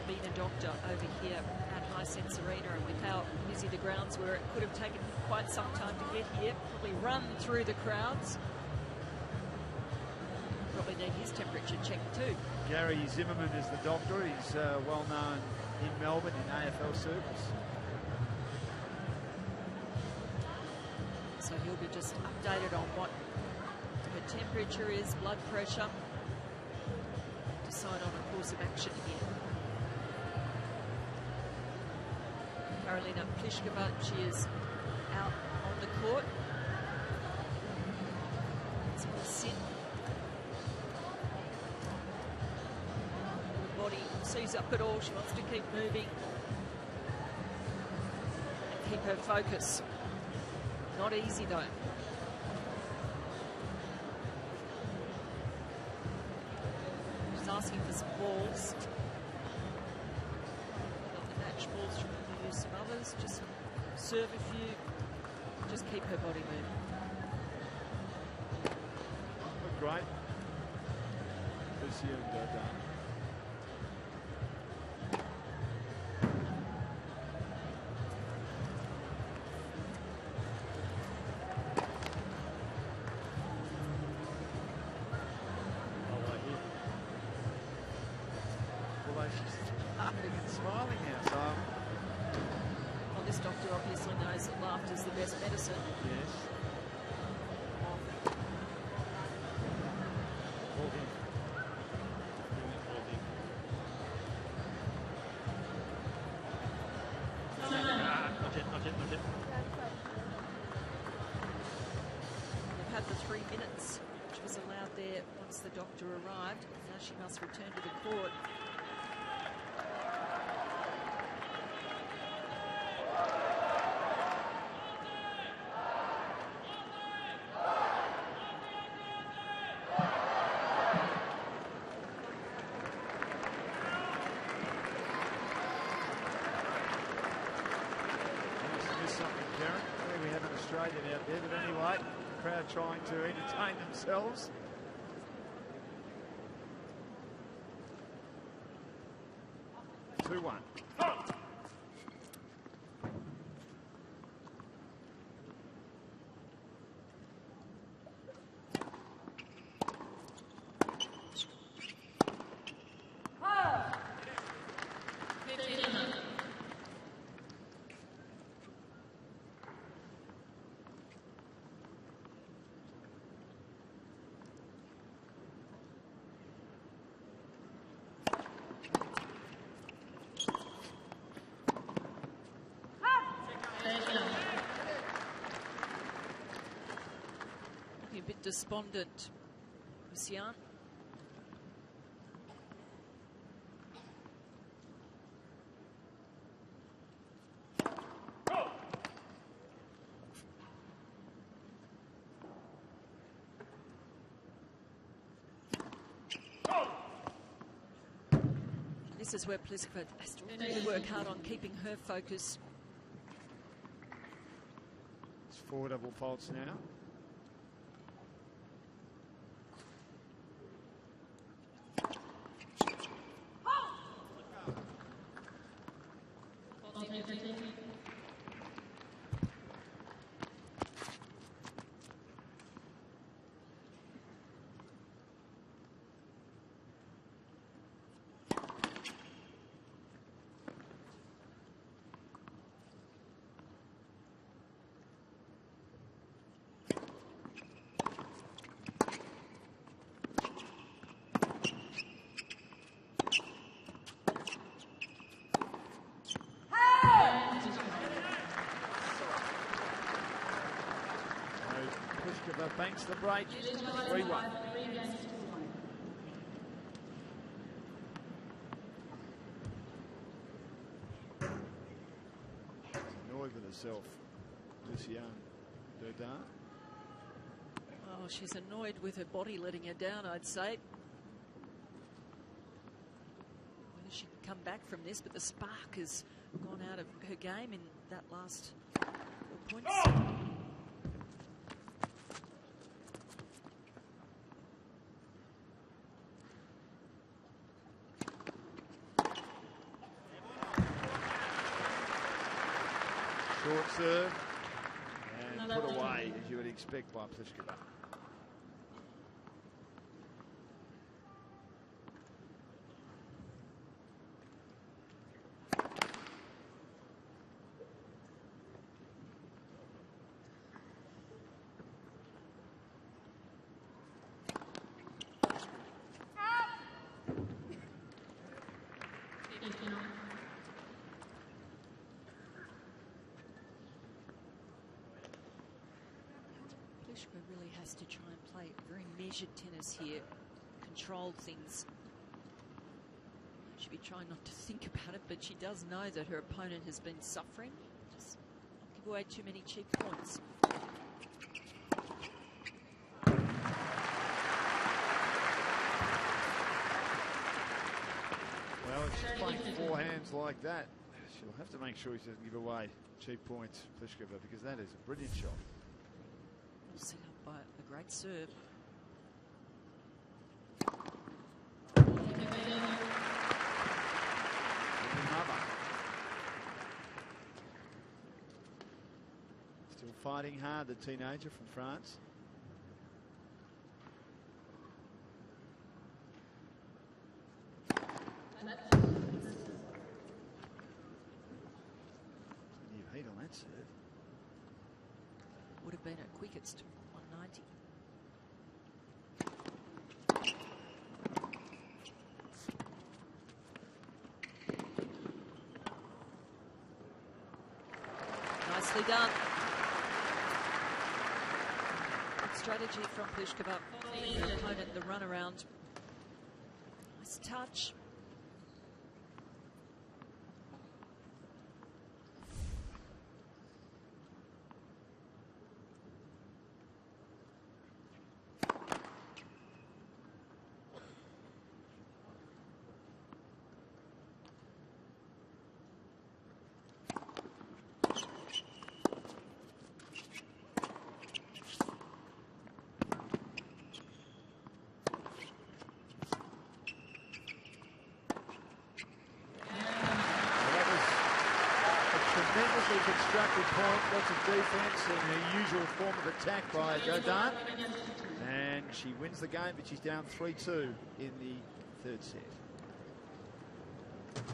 Been a doctor over here at Hisense Arena, and with how busy the grounds were, it could have taken quite some time to get here. Probably run through the crowds. Probably need his temperature checked too. Gary Zimmerman is the doctor. He's well known in Melbourne in AFL circles. So he'll be just updated on what her temperature is, blood pressure. Decide on a course of action here. Karolina Pliskova, she is out on the court. So we'll sit. The body sees up at all. She wants to keep moving and keep her focus. Not easy though. She's asking for some balls. Got the match balls from some others, just serve a few, just keep her body moving. Look great. Lucia and Dodin. Well, she's laughing and smiling now, so this doctor obviously knows that laughter's the best medicine. yes. Hold him. Not yet. They've had the 3 minutes, which was allowed there once the doctor arrived. Now she must return to the court. Out there, but anyway, the crowd trying to entertain themselves. Oh. 2-1. A bit despondent, Lucian. This is where Pliskova has to really work hard on keeping her focus. It's 4 double faults now. banks the break. 3-1. Annoyed with herself, Luciane Dodin. Oh, she's annoyed with her body letting her down, I'd say. Whether she can come back from this, but the spark has gone out of her game in that last 4 points. Short serve and put away, as you would expect by Pliskova. Pliskova really has to try and play very measured tennis here, control things. She'd be trying not to think about it, but she does know that her opponent has been suffering. Just not give away too many cheap points. Well, if she's playing forehands like that, she'll have to make sure she doesn't give away cheap points, Pliskova, because that is a brilliant shot. Set up by a great serve. Still fighting hard, the teenager from France. New heat on that serve. Would have been at quickest 190. Nicely done. Good strategy from Pliskova. Her opponent, the run around. Nice touch. Tremendously constructed point, lots of defence and her usual form of attack by Dodin. And she wins the game, but she's down 3-2 in the third set. Well,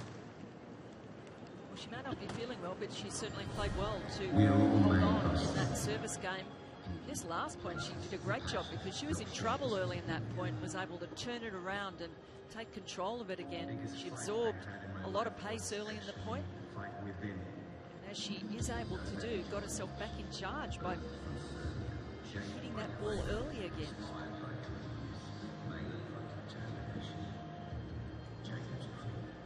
she may not be feeling well, but she certainly played well to hold on in that service game. This last point, she did a great job because she was in trouble early in that point, was able to turn it around and take control of it again. She absorbed a lot of pace early in the point. As she is able to do, got herself back in charge by hitting that ball early again.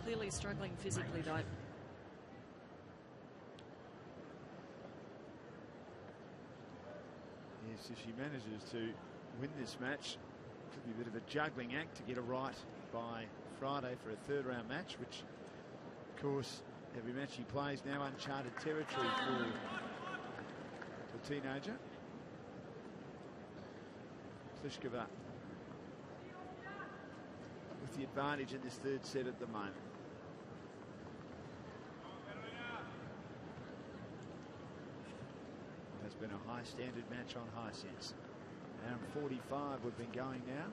Clearly struggling physically though. Yes, if she manages to win this match, it could be a bit of a juggling act to get it right by Friday for a third round match, which of course every match she plays now uncharted territory for the teenager. Pliskova with the advantage in this third set at the moment. It has been a high standard match on Hisense. Round 45 we've been going now.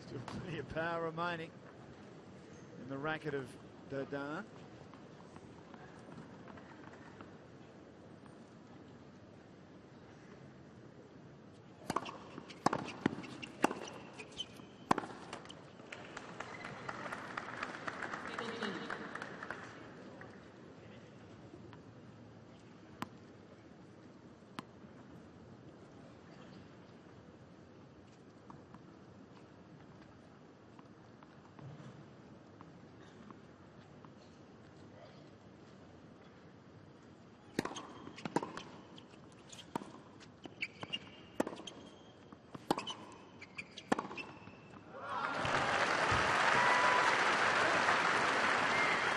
Still plenty of power remaining in the racket of Dodin.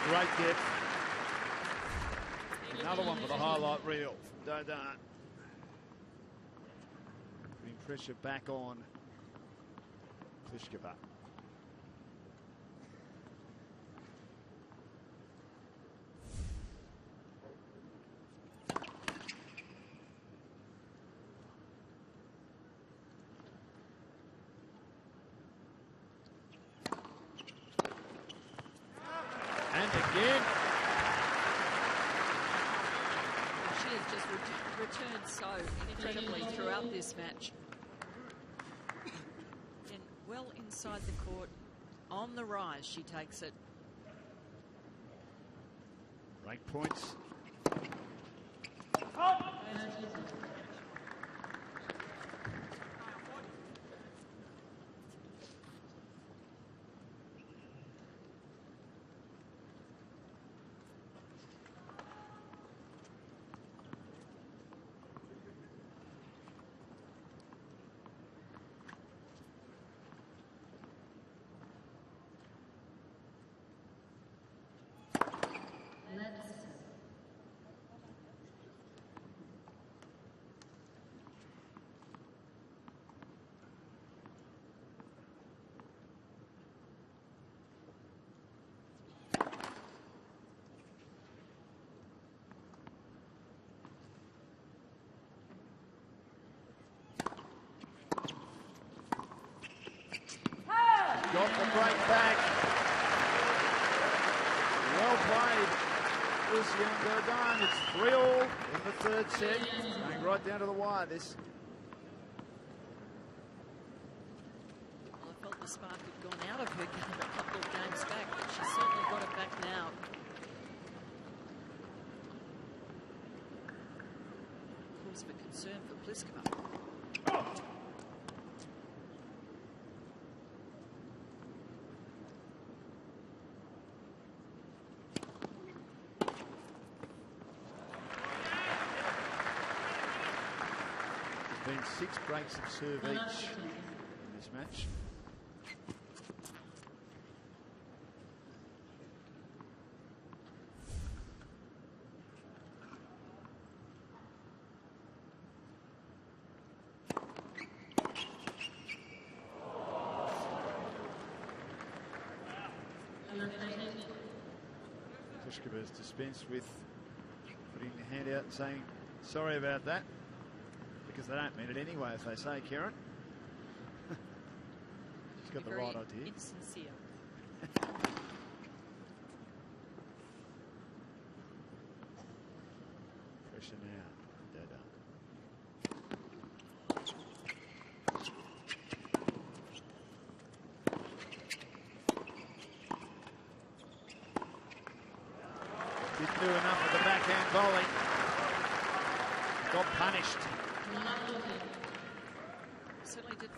Great depth. Another one for the highlight reel from Dodin. Putting pressure back on Pliskova. And again. She has just returned so incredibly throughout this match. And well inside the court, on the rise, she takes it. Break points. Got the break back. Well played, Lucien Dodin. It's 3-all in the third set. Going right down to the wire, this. Well, I felt the spark had gone out of her game a couple of games back, but she's certainly got it back now. Cause for concern for Pliskova. Been 6 breaks of serve each in this match. Pliskova has dispensed with putting the hand out and saying sorry about that. Because they don't mean it anyway, as they say, Karen. She's got the right idea. Insincere. Pressure now, Dodin. Didn't do enough of the backhand volley. Got punished. Certainly did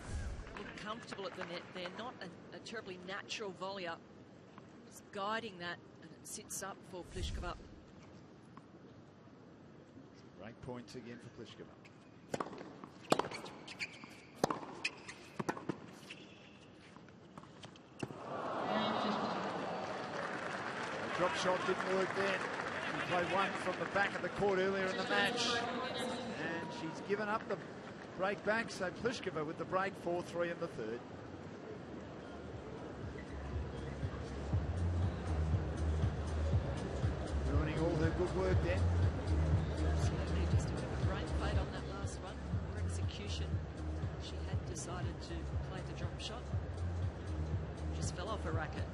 look comfortable at the net there. Not a terribly natural volleyer. Just guiding that, and it sits up for Pliskova. Break points again for Pliskova. The drop shot didn't work then. She played one from the back of the court earlier in the match. And she's given up the break back, so Pliskova with the break, 4-3 in the third. Ruining all her good work there. Absolutely, just a bit of a brain fade on that last one. Her execution, she had decided to play the drop shot. Just fell off her racket.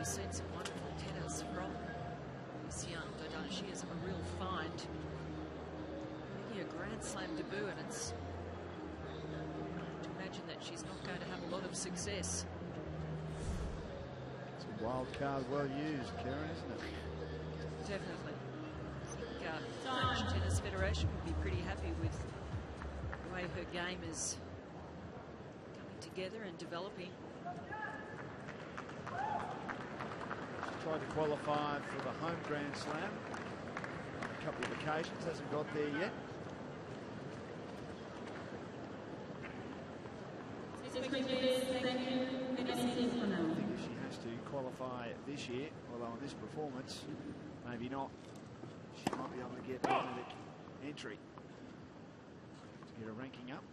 we've seen some wonderful tennis from this young Dodin. She is a real find. Making a Grand Slam debut, and it's to imagine that she's not going to have a lot of success. It's a wild card well used, Karen, isn't it? Definitely. I think the French Tennis Federation would be pretty happy with the way her game is coming together and developing. She tried to qualify for the home Grand Slam on a couple of occasions, hasn't got there yet. I think if she has to qualify this year, although on this performance, maybe not, she might be able to get automatic entry to get a ranking up.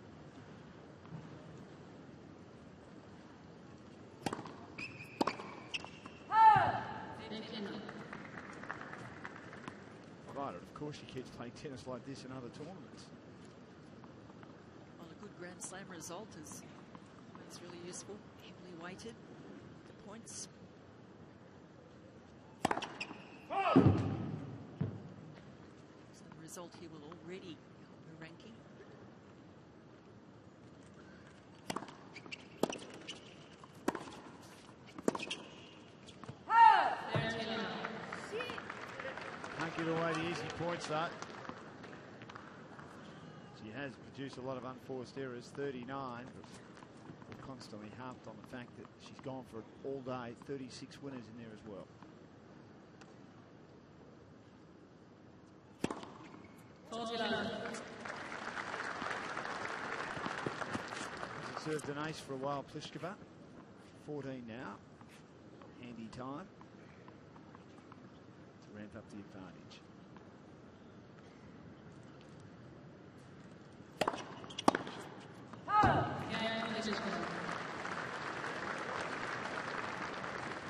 Provided, of course, she keeps playing tennis like this in other tournaments. Well, a good Grand Slam result is really useful, heavily weighted. The points. So the result here will already help her ranking. Can't give away the easy points, though. She has produced a lot of unforced errors, 39, but we've constantly harped on the fact that she's gone for it all day, 36 winners in there as well. Hasn't served an ace for a while, Pliskova. 14 now. Handy time to ramp up the advantage. Yeah,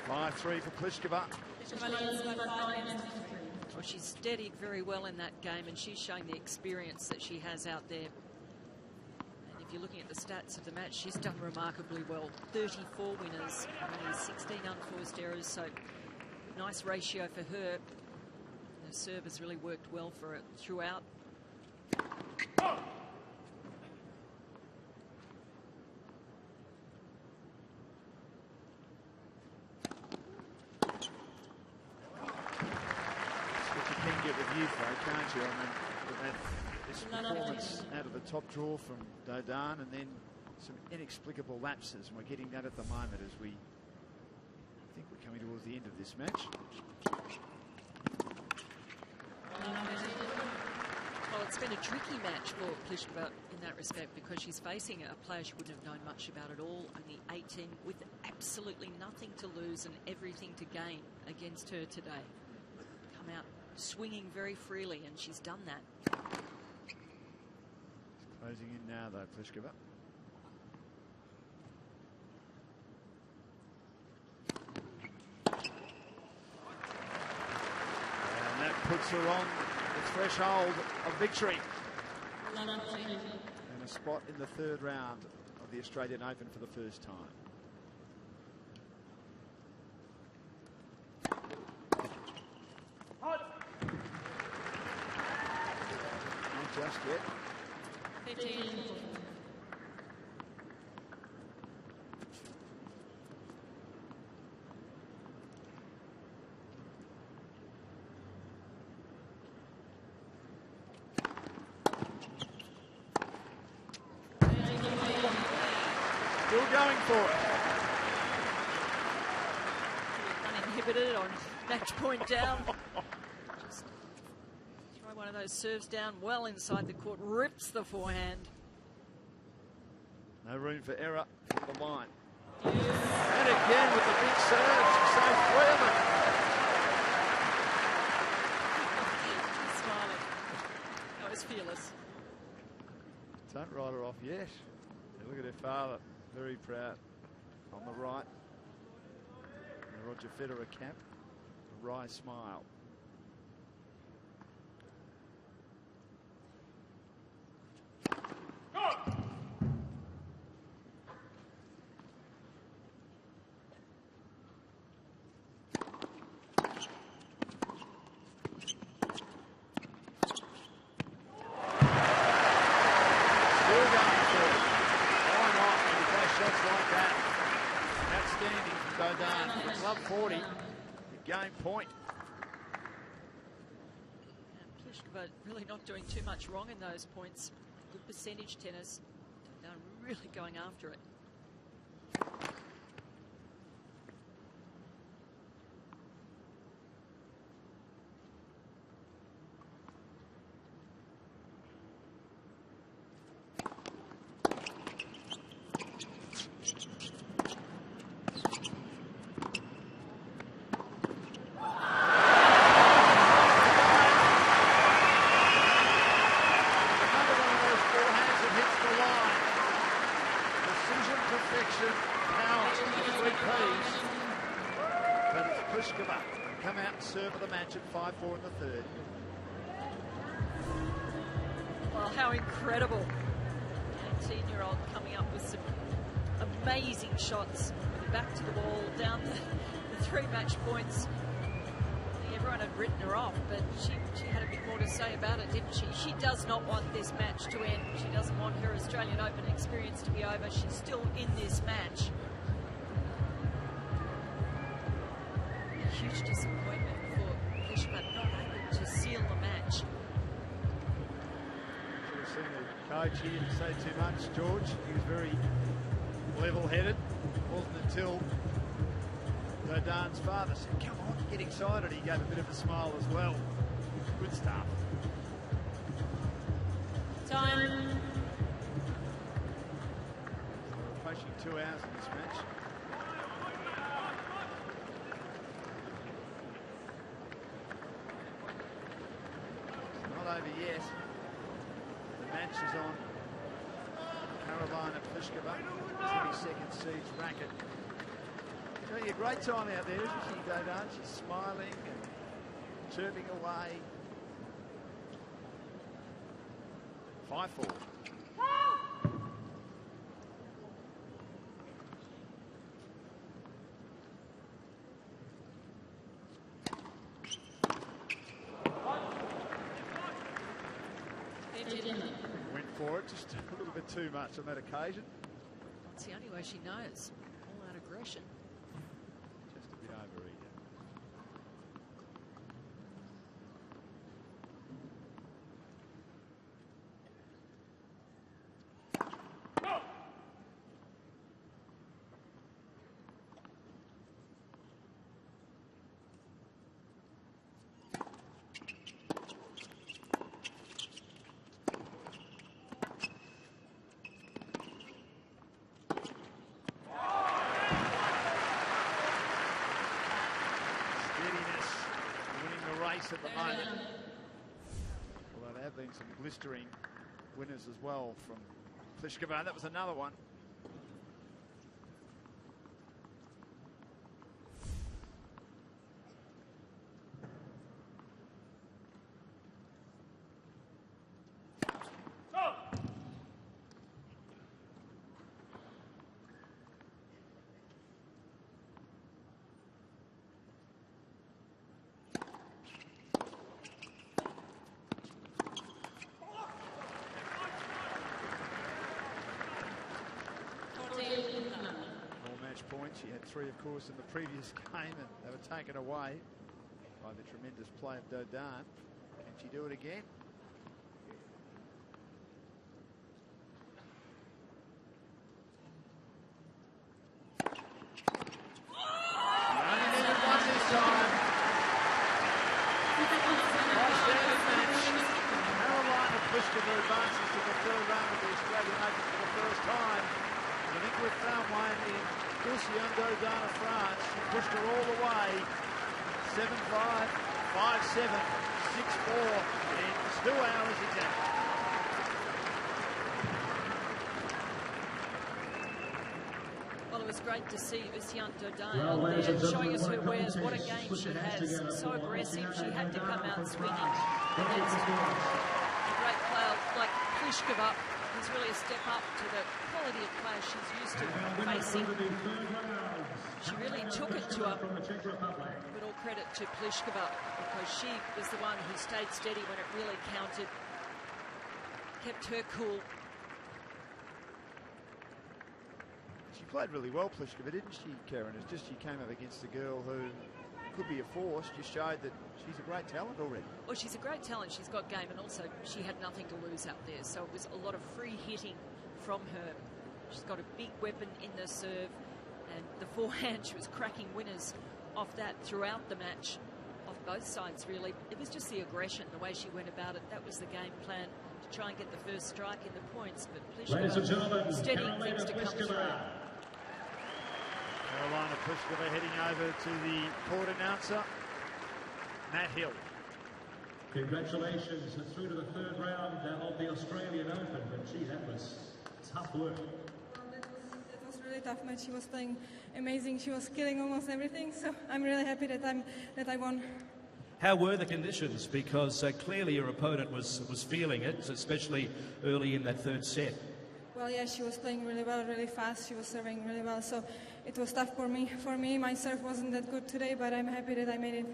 5-3 for Pliskova. Well, she's steadied very well in that game, and she's showing the experience that she has out there. And if you're looking at the stats of the match, she's done remarkably well. 34 winners, only 16 unforced errors, so nice ratio for her. Her serve has really worked well for her throughout. Can't you? I mean, we've had this performance out of the top draw from Dodin, and then some inexplicable lapses, and we're getting that at the moment as we think we're coming towards the end of this match. Well, it's been a tricky match for Pliskova in that respect, because she's facing a player she wouldn't have known much about at all, only 18, with absolutely nothing to lose and everything to gain against her today. Come out swinging very freely, and she's done that. Closing in now, though, Pliskova. And that puts her on the threshold of victory. And a spot in the third round of the Australian Open for the first time. Just yet. 15. Still going for it. Uninhibited on match point down. Just try one of those serves down well inside the court, rips the forehand. No room for error from the line. And again with the big serve, she saved 3 of them. He's smiling. That was fearless. Don't write her off yet. And look at her father, very proud. On the right, the Roger Federer cap, a wry smile. outstanding from Dodin. Club 40, the game point. Pliskova really not doing too much wrong in those points. Good percentage tennis. Dodin really going after it. Serve of the match at 5-4 in the third. Well, how incredible. 18-year-old coming up with some amazing shots. Back to the wall, down the 3 match points. I think everyone had written her off, but she had a bit more to say about it, didn't she? She does not want this match to end. She doesn't want her Australian Open experience to be over. She's still in this match. A huge disappointment for Pliskova, not able to seal the match. Should have seen the coach here to say too much, George. He was very level-headed. It wasn't until Dodin's father said, "Come on, get excited." He gave a bit of a smile as well. Good stuff. Time. We're approaching 2 hours in this match. Not over yet. The match is on. Carolina Pliskova, 22nd seeds racket. Having a great time out there, isn't she, Dodin? She's smiling and chirping away. 5-4. Went for it, just a little bit too much on that occasion. It's the only way she knows. All out aggression. Just a bit overeager. At the moment, although there have been some blistering winners as well from Pliskova. That was another one. Points. She had 3, of course, in the previous game, and they were taken away by the tremendous play of Dodin. Can she do it again? She only needed one this time. High-standard match. Carolina Pliskova advances to the 3rd round of the Australian Open for the first time. I think we've found one in Dodin of France. He pushed her all the way. 7-5, 5-7, 6-4 in 2 hours exactly. Well, it was great to see Dodin out there showing us her wares. What a game she has. So aggressive. She had to come out swinging against a great player like Pliskova. Is really a step up to the quality of play she's used to facing. She really took it to her. But all credit to Pliskova, because she was the one who stayed steady when it really counted, kept her cool. She played really well, Pliskova, didn't she, Karen? It's just she came up against a girl who could be a force, just showed that she's a great talent already. Well, she's a great talent. She's got game, and also she had nothing to lose out there. So it was a lot of free hitting from her. She's got a big weapon in the serve, and the forehand, she was cracking winners off that throughout the match, off both sides, really. It was just the aggression, the way she went about it. That was the game plan, to try and get the first strike in the points. But Ladies and gentlemen, Pliskova steadying things to come through. Carolina Pliskova heading over to the court announcer, Matt Hill. Congratulations, through to the third round of the Australian Open. But gee, that was tough work. It was a really tough match. She was playing amazing. She was killing almost everything. So I'm really happy that I won. How were the conditions? Because clearly your opponent was feeling it, especially early in that third set. Well, yeah, she was playing really well, really fast. She was serving really well. So it was tough for me. My serve wasn't that good today, but I'm happy that I made it.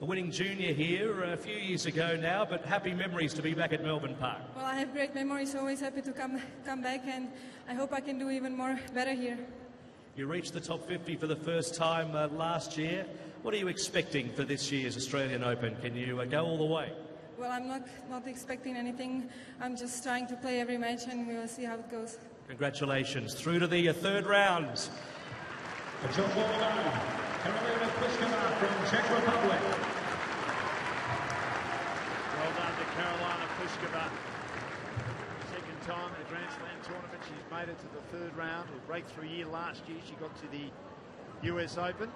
A winning junior here a few years ago now, but happy memories to be back at Melbourne Park. Well, I have great memories. Always happy to come back, and I hope I can do even better here. You reached the top 50 for the first time last year. What are you expecting for this year's Australian Open? Can you go all the way? Well, I'm not expecting anything. I'm just trying to play every match, and we will see how it goes. Congratulations. Through to the third round. Carolina Pliskova from Czech Republic. Well done to Carolina Pliskova. Second time in a Grand Slam tournament. She's made it to the third round. A breakthrough year last year. She got to the US Open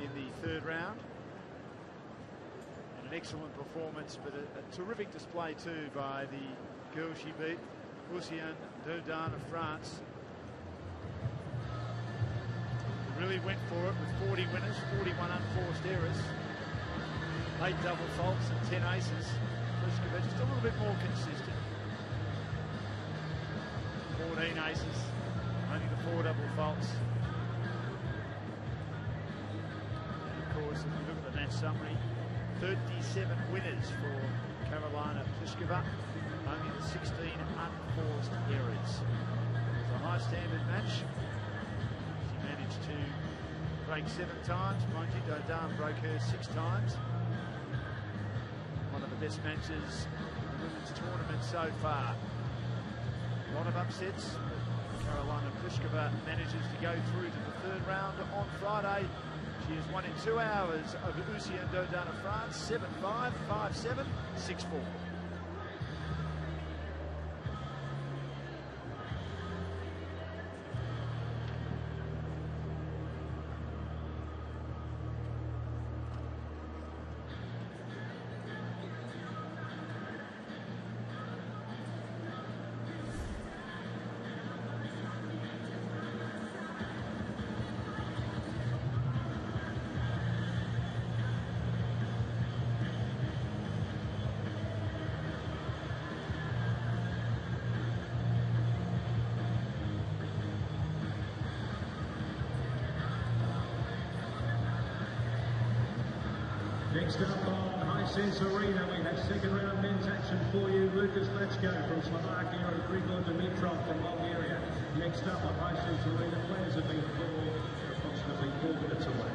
in the third round. And an excellent performance, but a terrific display too by the girl she beat, Aussie Dodin of France. Really went for it with 40 winners, 41 unforced errors, 8 double faults and 10 aces. Pliskova just a little bit more consistent. 14 aces, only the 4 double faults. And of course, if you look at the match summary, 37 winners for Carolina Pliskova, only the 16 unforced errors. It was a high standard match. Managed to break 7 times. Mind you, Dodin broke her 6 times. One of the best matches in the women's tournament so far. A lot of upsets, but Carolina Pliskova manages to go through to the third round on Friday. She has won in 2 hours over Aussie Dodin of France, 7-5, 5-7, 6-4. Next up on Hisense Arena, we have second round men's action for you. Lucas Lechko from Slovakia and Grigor Dimitrov from Bulgaria. Next up on Hisense Arena, players have been called approximately 4 minutes away.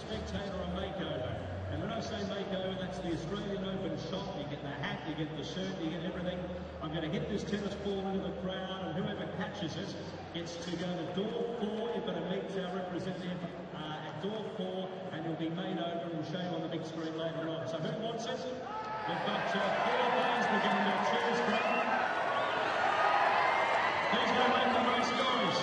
spectator a makeover. And when I say makeover, that's the Australian Open shot. You get the hat, you get the shirt, you get everything. I'm going to hit this tennis ball into the crowd, and whoever catches it gets to go to door 4. You've got to meet our representative at door 4, and you'll be made over and show you on the big screen later on. So who wants it? We've got 4 players beginning to choose from. Who's going to make the most noise?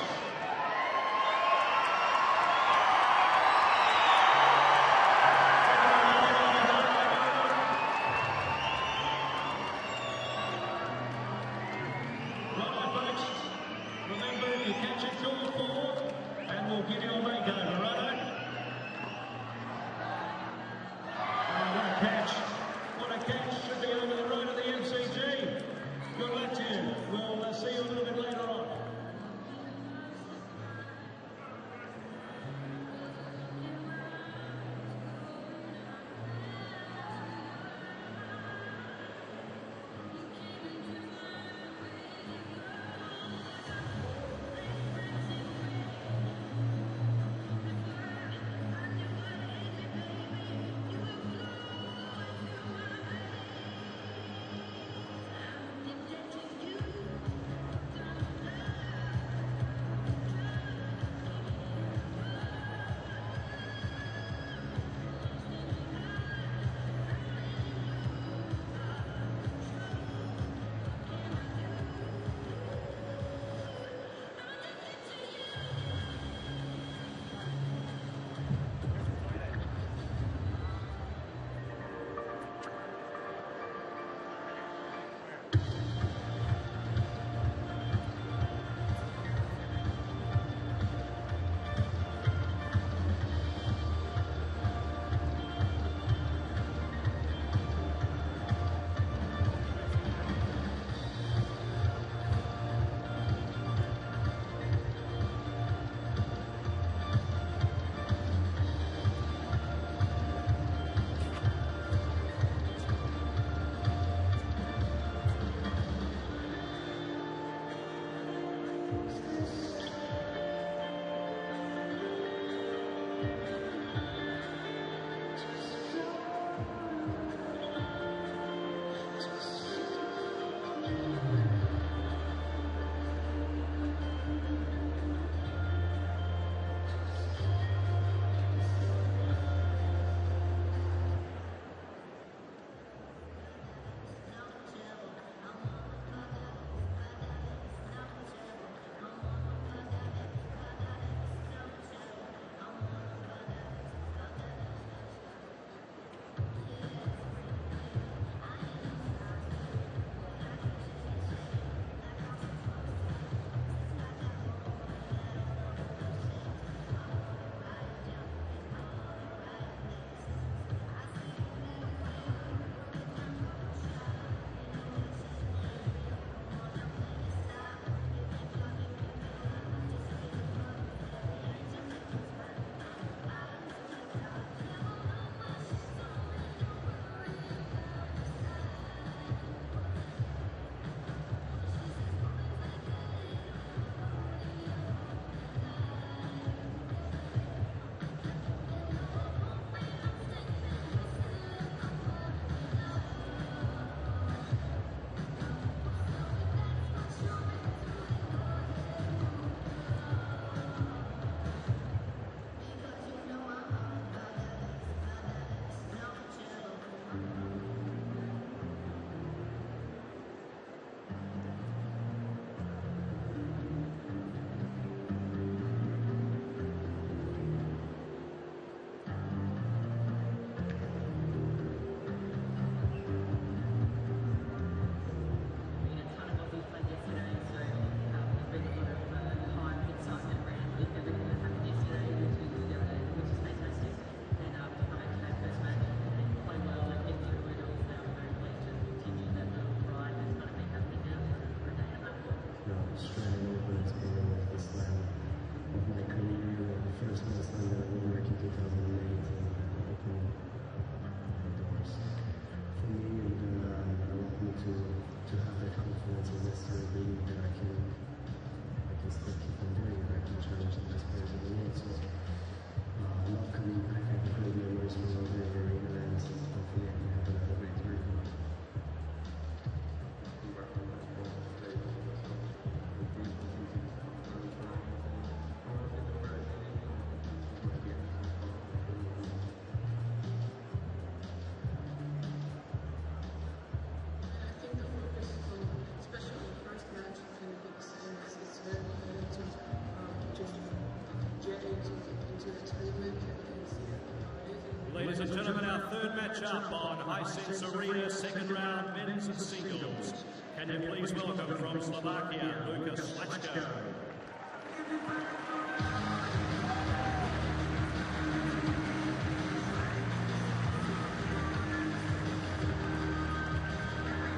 Ladies and gentlemen, our third matchup on Hisense Arena, second round, men's and singles. Can you please welcome from Slovakia, Lucas Lachko.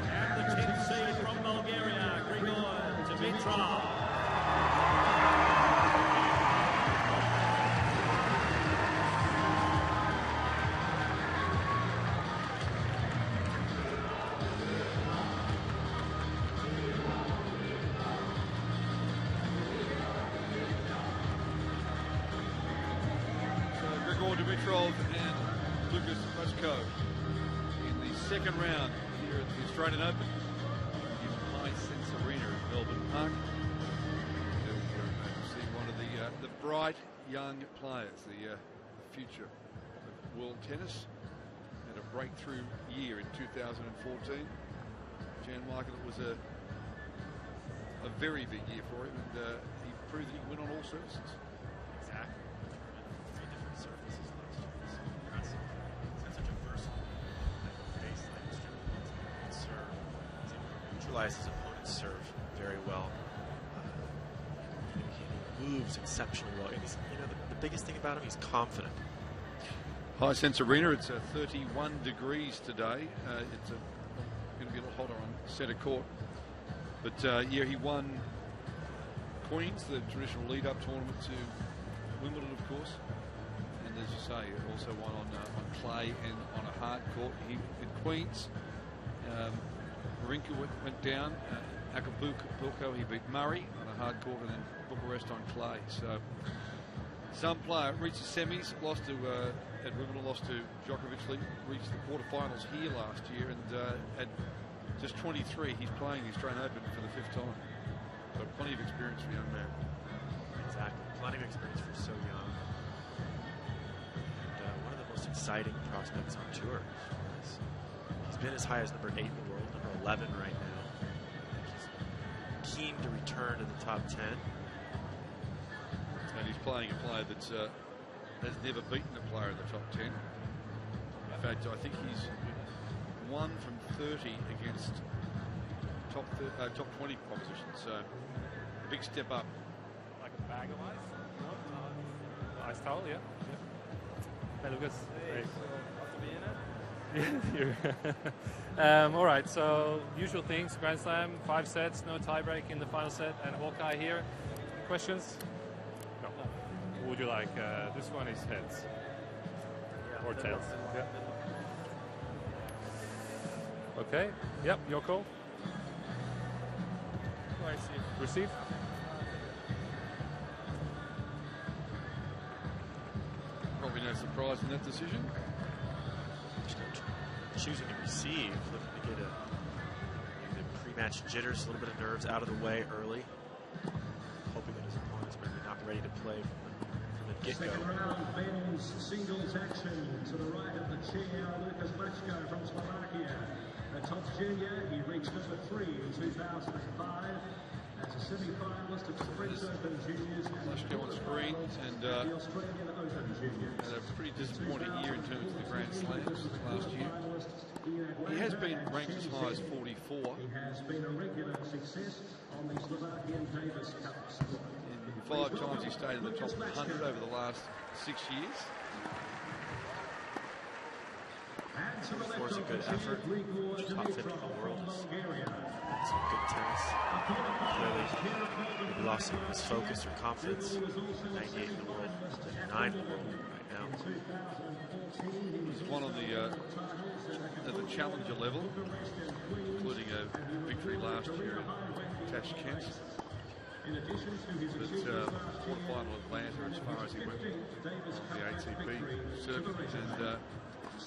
And the 10th seed from Bulgaria, Dimitrov. Dimitrov and Lucas Lachko in the second round here at the Australian Open in Hisense Arena at Melbourne Park. We'll see one of the bright young players, the future of world tennis. Had a breakthrough year in 2014. Jan Michael, it was a very big year for him, and he proved that he could win on all surfaces. Exactly. Three different surfaces last year. It's impressive. He's such a versatile base that serve. He neutralizes his opponent's serve very well. He moves exceptionally well. And he's, the biggest thing about him, he's confident. Hisense Arena, it's 31 degrees today. It's going to be a little hotter on centre court. But yeah, he won Queens, the traditional lead-up tournament to Wimbledon, of course. And as you say, also won on clay and on a hard court. He at Queens, Marinka went down. Acapulco, he beat Murray on a hard court, and then Bucharest on clay. So some player reached the semis, lost to at Wimbledon, lost to Djokovic, reached the quarterfinals here last year, and at just 23, he's playing the Australian Open for the 5th time. So plenty of experience for a young man. Exactly, plenty of experience for so young. And one of the most exciting prospects on tour. He's been as high as number 8 in the world, number 11 right now. He's keen to return to the top 10. And he's playing a player that has never beaten a player in the top 10. In fact, I think he's 1 from 30 against top 20 propositions. So a big step up. Like a bag of ice? Ice towel, yeah. Hey, Lucas. Hey. All right, so usual things, Grand Slam, 5 sets, no tiebreak in the final set, and Hawkeye here. Questions? No. Would you like, this one is heads. Or tails. Yeah. Okay, yep, your call. Receive. Probably no surprise in that decision. Choosing to receive, looking to get the pre-match jitters, a little bit of nerves out of the way early, hoping that his opponent's maybe not ready to play from the get-go. Second round, men's singles action. To the right of the chair, Lucas Lachko from Slovakia. A top junior, he reached number 3 in 2005 as a semi-finalist of the French Open Juniors. Lachko on screen, and the Australian Open Juniors. Had a pretty disappointing year in terms of the Grand Slams last year. He has been ranked as high as 44. He has been a regular success on the Slovakian Davis Cup squad. 5 times he stayed in the top 100 over the last 6 years. Four's a good effort. Top 50 in the world is some good tennis. Clearly, he lost some of his focus or confidence. 98 in the world, 9 in the world right now. He's one on the challenger level, including a victory last year in Tashkent. But quarterfinal Atlanta as far as he went on the ATP circuit.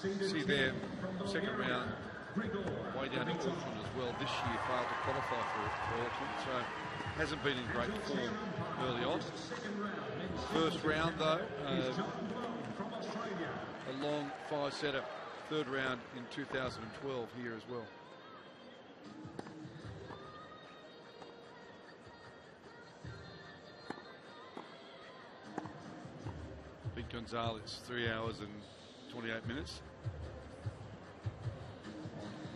And see there, second round, way down in Auckland as well. This year failed to qualify for Auckland, so hasn't been in great form early on. First round though, a long 5-setter. Third round in 2012 here as well. Big Gonzalez, 3 hours and 28 minutes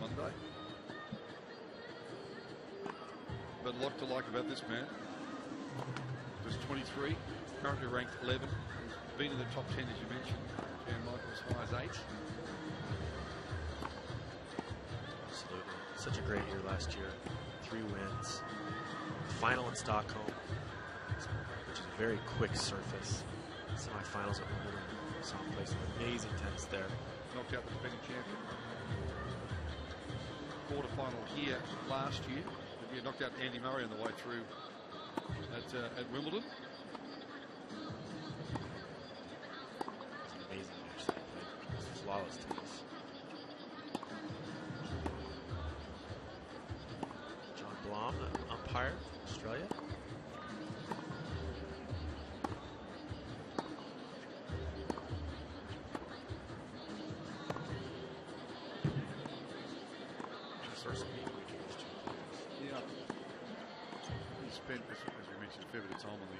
on Monday. But a lot to like about this man. Just 23, currently ranked 11. He's been in the top 10, as you mentioned. Jan Michael as high as 8. Absolutely. Such a great year last year. 3 wins. Final in Stockholm, which is a very quick surface. Semifinals at Wimbledon. Saw him play some amazing tennis there. Knocked out the defending champion. Quarterfinal here last year. He knocked out Andy Murray on the way through at Wimbledon. Amazing match that he played. Flawless tennis. John Blom, the umpire, Australia. First meeting between these two players. Yeah. He spent, as we mentioned, a fair bit of time on the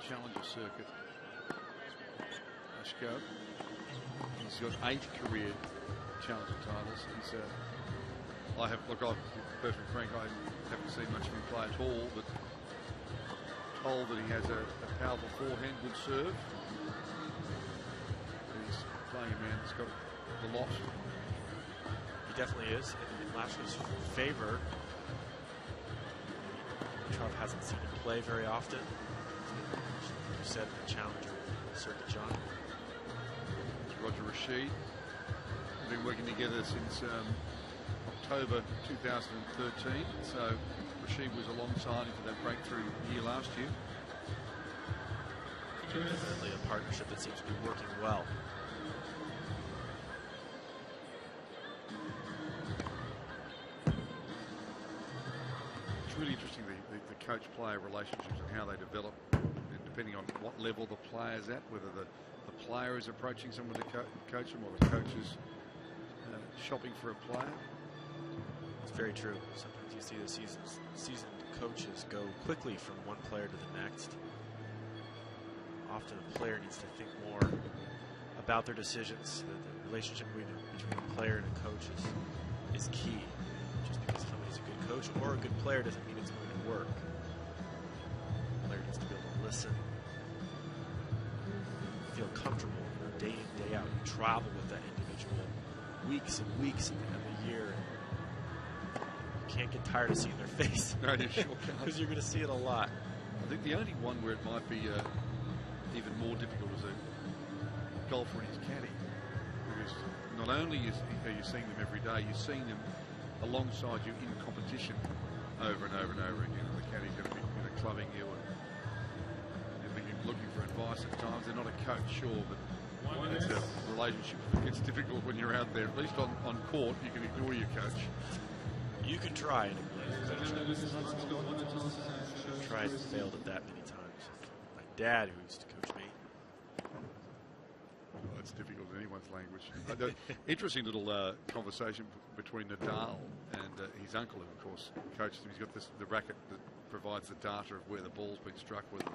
Challenger circuit. Ashko. He's got 8 career Challenger titles. He's I'll be perfectly frank, I haven't seen much of him play at all, but told that he has a powerful forehand, good serve. He's playing a man that's got the lot. He definitely is. In Lashko's favor, Dimitrov hasn't seen him play very often. You said the Challenger circuit, John. Roger Rashid. We've been working together since October 2013. So Rashid was alongside him for that breakthrough year last year. Definitely a partnership that seems to be working well. It's really interesting the coach-player relationships and how they develop, depending on what level the player's at, whether the player is approaching someone to coach them or the coach is shopping for a player. It's very true. Sometimes you see the seasoned coaches go quickly from one player to the next. Often a player needs to think more about their decisions. The relationship between a player and a coach is key. Just because somebody's a good coach or a good player doesn't mean it's going to work. The player needs to be able to listen, feel comfortable, day in, day out. You travel with that individual weeks and weeks of the year. You can't get tired of seeing their face. No, you sure can't. Because you're going to see it a lot. I think the only one where it might be even more difficult is a golfer and his caddy. Because not only are you seeing them every day, you're seeing them alongside you in competition over and over and over again. The caddy's going to be clubbing you and looking for advice at times. They're not a coach, sure, but it's a relationship. It's difficult when you're out there. At least on court, you can ignore your coach. You can try and ignore your coach. I've tried and failed at that many times. My dad, who used to coach me. Well, that's difficult in anyone's language. Interesting little conversation between Nadal and his uncle, who, of course, coaches him. He's got the racket that provides the data of where the ball's been struck, whether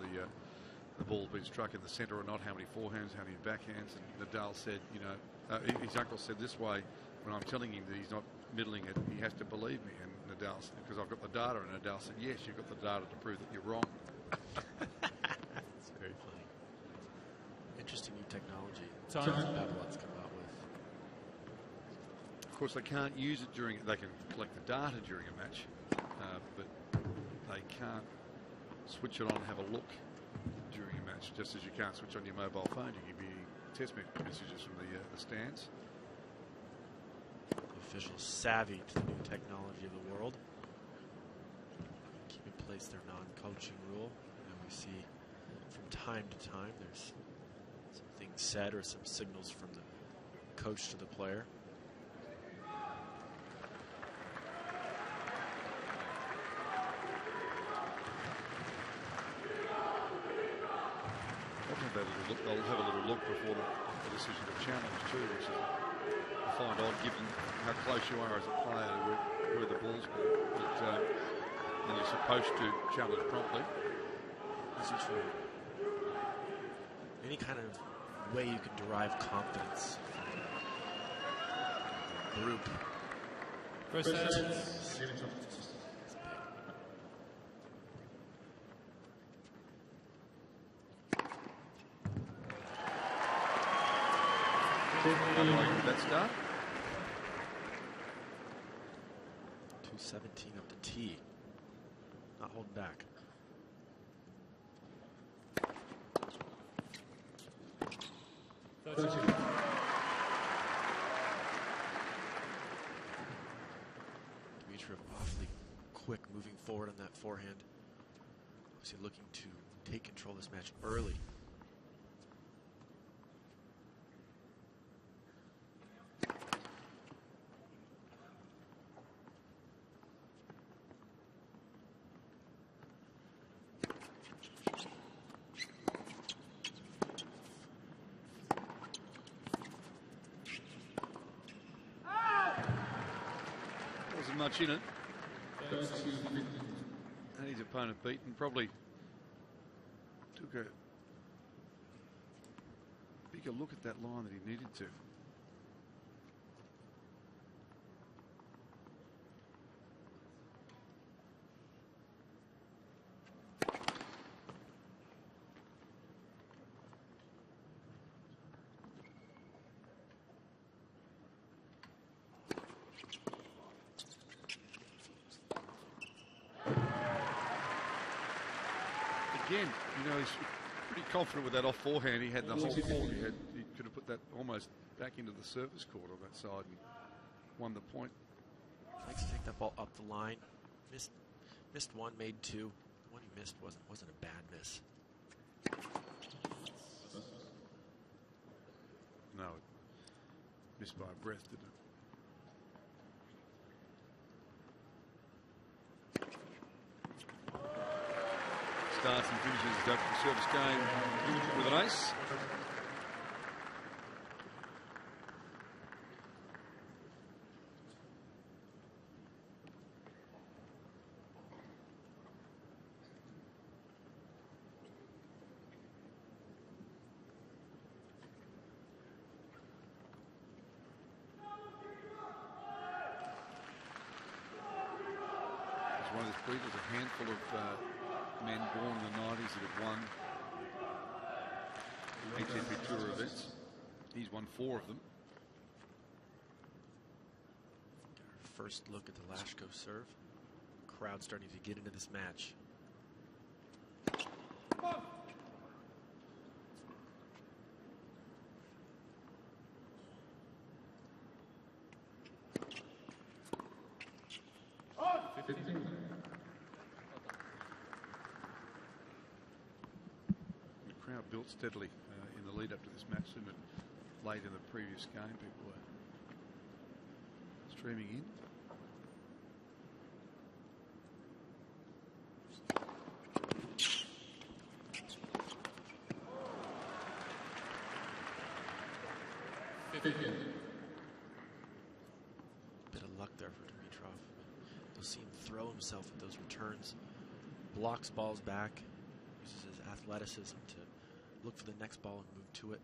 the ball's been struck in the centre or not, how many forehands, how many backhands. And Nadal said, his uncle said this way, when I'm telling him that he's not middling it, he has to believe me. And Nadal said, because I've got the data. And Nadal said, yes, you've got the data to prove that you're wrong. It's very funny. Interesting new technology. Babylon's come out with. Of course, they can't use it during. They can collect the data during a match, but they can't switch it on and have a look during a match. Just as you can't switch on your mobile phone, you can be test messages from the stands. The officials savvy to the new technology of the world. Keep in place their non-coaching rule. And we see from time to time there's some things said or some signals from the coach to the player. They'll have a little look before the decision to challenge too, which is I find odd given how close you are as a player where the ball's been. But and you're supposed to challenge promptly. This is true. Any kind of way you can derive confidence from the group. First set. That start. 217 up the tee. Not holding back. Dimitrov awfully quick moving forward on that forehand. Obviously looking to take control of this match early. Wasn't much in it. And his opponent beaten. Probably took a bigger look at that line that he needed to. Again, you know, he's pretty confident with that off forehand. He had the whole ball. He could have put that almost back into the service court on that side and won the point. Likes to take that ball up the line. Missed one, made two. The one he missed wasn't a bad miss. No, missed by a breath, didn't it? Starts and finishes the opening service game with an ace. There's one of these breeders, a handful of men born in the 90s that have won ATP Tour events. He's won 4 of them. First look at the Lashko serve. Crowd starting to get into this match. The crowd built steadily in the lead up to this match, and late in the previous game, people were streaming in. Bit of luck there for Dimitrov. You'll see him throw himself at those returns. Blocks balls back. Uses his athleticism to look for the next ball and move to it.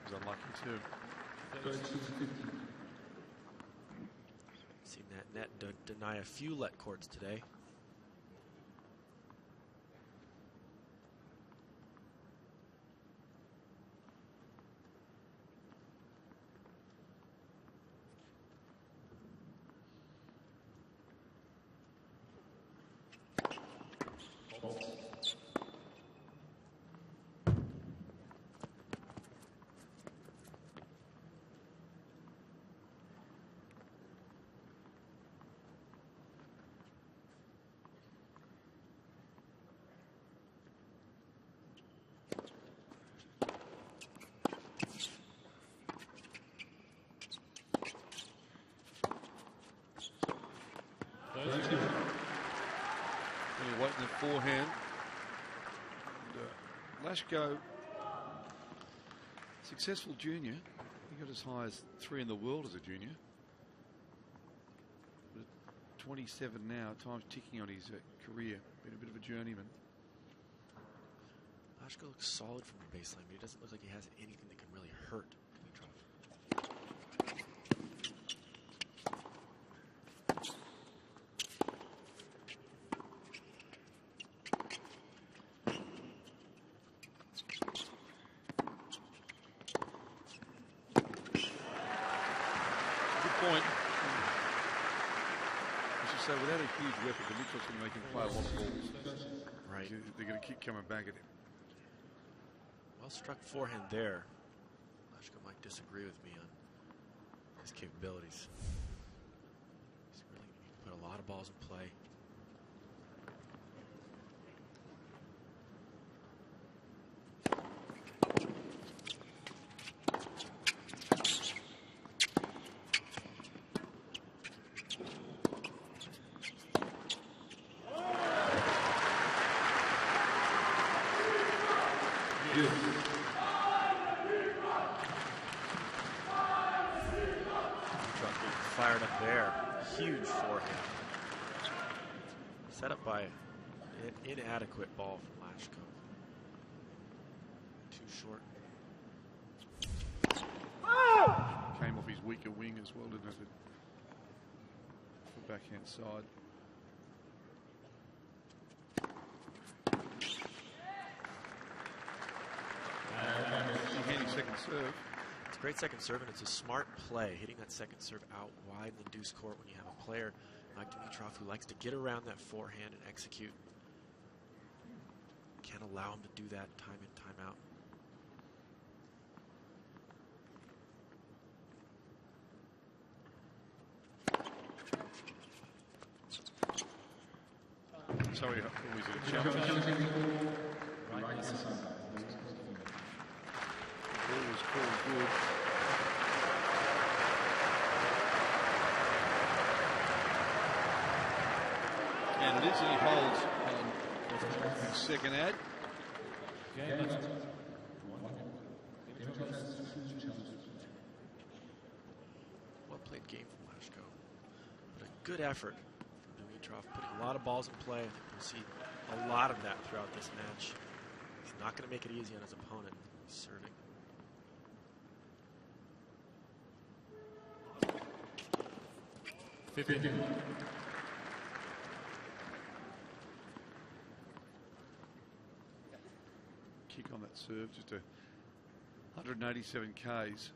He's unlucky too. Seen that net deny a few let courts today. Waiting the forehand. And, Lashko, successful junior. He got as high as 3 in the world as a junior. 27 now. Time's ticking on his career. Been a bit of a journeyman. Lashko looks solid from the baseline, but he doesn't look like he has anything that can really hurt Dimitrov. Good point. So without a huge weapon, Dimitrov's going to make him play a lot of balls. Right. They're going to keep coming back at him. Well struck forehand there. Lashko might disagree with me on his capabilities. He's really put a lot of balls in play. Fired up there. Huge forehand. Set up by an inadequate ball from Lashko. Too short. Came off his weaker wing as well, didn't it? The backhand side. Handy second serve. It's a great second serve, and it's a smart play, hitting that second serve out wide in the deuce court when you have a player like Dimitrov who likes to get around that forehand and execute. Can't allow him to do that time in, time out. Sorry, always a challenge. Ball was called good. And Lizzie holds on his second ad. Well played game from Lashko. But a good effort from Dimitrov, putting a lot of balls in play. I think we'll see a lot of that throughout this match. He's not going to make it easy on his opponent. He's serving. Kick on that serve, just a 187 Ks.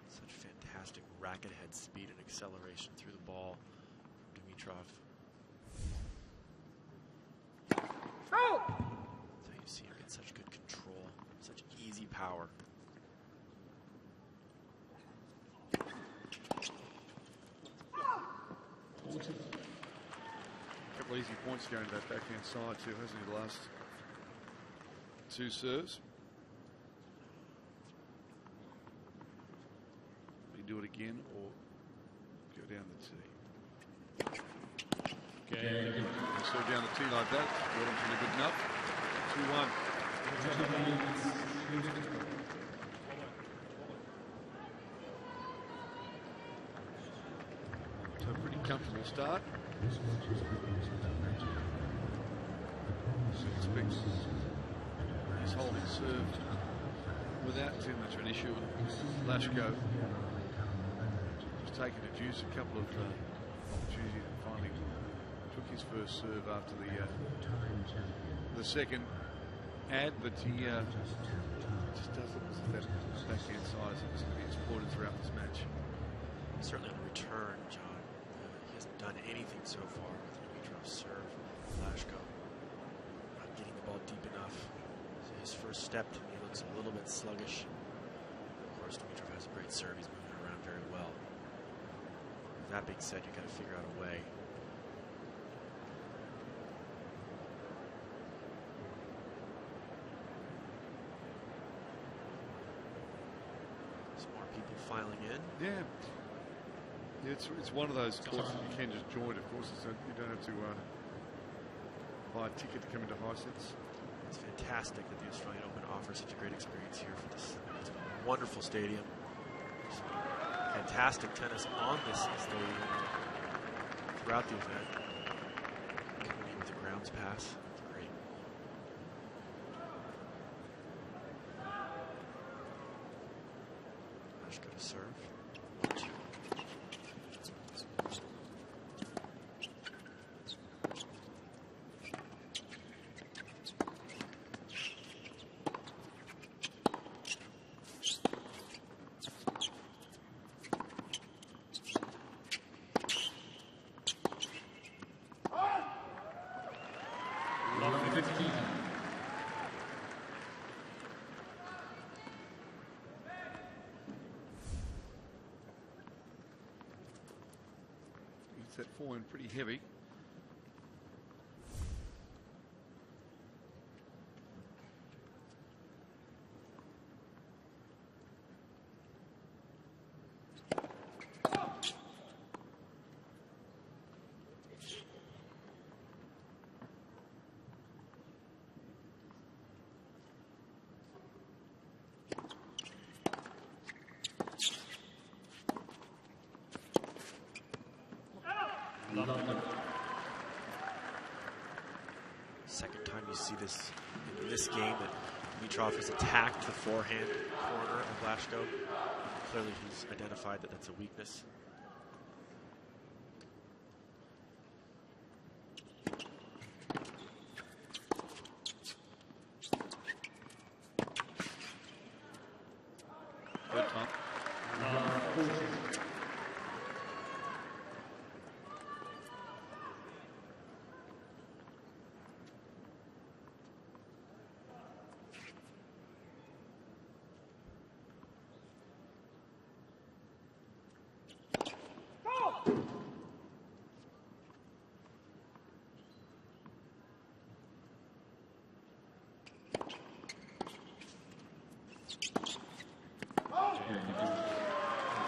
Such fantastic racket head speed and acceleration through the ball from Dimitrov. So you see him get such good control, such easy power. A couple easy points going to that backhand side too, hasn't he, the last two serves? Do it again or go down the tee. Okay. So down the tee like that, Dodin's really good enough. 2-1. So a pretty comfortable start. So expects he's holding serve without too much of an issue. And Lashko taken to juice a couple of opportunities and finally took his first serve after the second ad, but he just does look as if that backhand side is going to be exploited throughout this match. Certainly on return, John, he hasn't done anything so far with Dimitrov's serve. Lashko not getting the ball deep enough. So his first step to me looks a little bit sluggish. Of course, Dimitrov has a great serve. He's moving around very well. That being said, you got to figure out a way people filing in. Yeah. It's one of those courts that you can just join, of course. So you don't have to buy a ticket to come into Hisense. It's fantastic that the Australian Open offers such a great experience here for this wonderful stadium. There's fantastic tennis on this stadium throughout the event. With the grounds pass, it's great. Let's go to serve. 1-2. That forehand pretty heavy. Second time you see this in this game that Dimitrov has attacked the forehand corner of Lashko. Clearly he's identified that that's a weakness. Good time.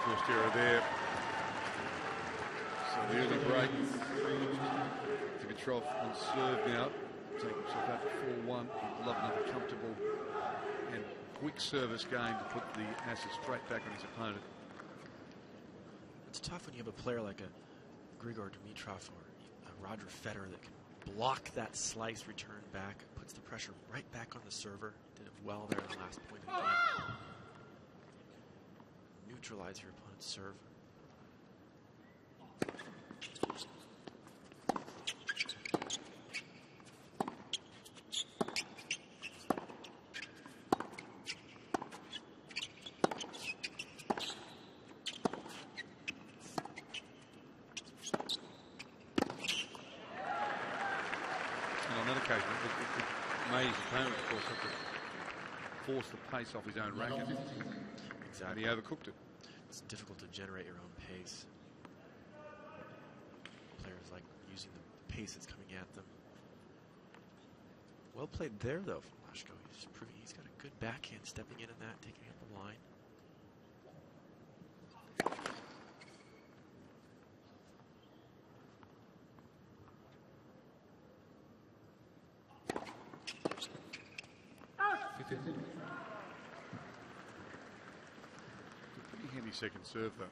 First error there. So the early break. Dimitrov on serve now. Taking himself out to 4-1. He'd love another comfortable and quick service game to put the asset straight back on his opponent. It's tough when you have a player like a Grigor Dimitrov or a Roger Federer that can block that slice return back, puts the pressure right back on the server. Did it well there in the last point of the game. Neutralize your opponent's serve. And on that occasion, it made his opponent, of course, have to force the pace off his own racket. Exactly. And he overcooked it. It's difficult to generate your own pace. Players like using the pace that's coming at them. Well played there, though, from Lashko. He's proving he's got a good backhand, stepping in that, taking up the line. Pretty handy second serve, though.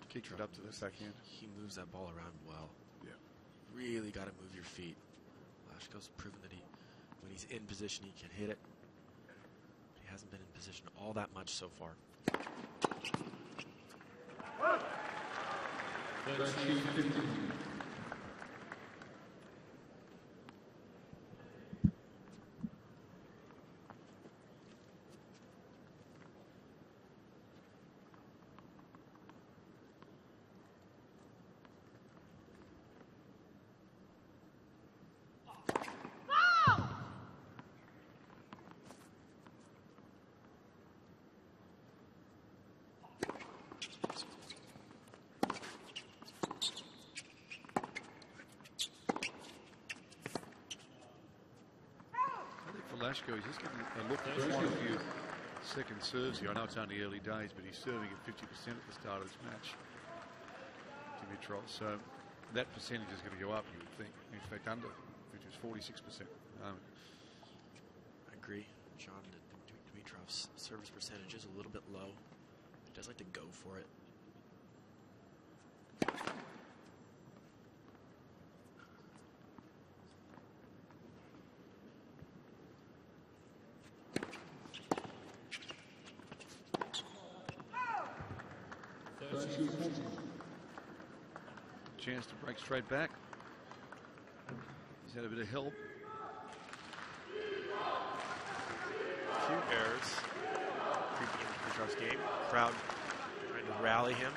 Kicks it up to the backhand. He moves that ball around well. Yeah. Really got to move your feet. Lashko's proven that when he's in position, he can hit it. He hasn't been in position all that much so far. Lashko, he's just getting a look at the point of view second serves here. I know it's only early days, but he's serving at 50% at the start of this match, Dimitrov. So that percentage is going to go up, you would think. In fact, under, which is 46%. I agree, John. Dimitrov's service percentage is a little bit low. He does like to go for it. Chance to break straight back. He's had a bit of help. A few errors creeping into Dimitrov's game. Crowd trying to rally him.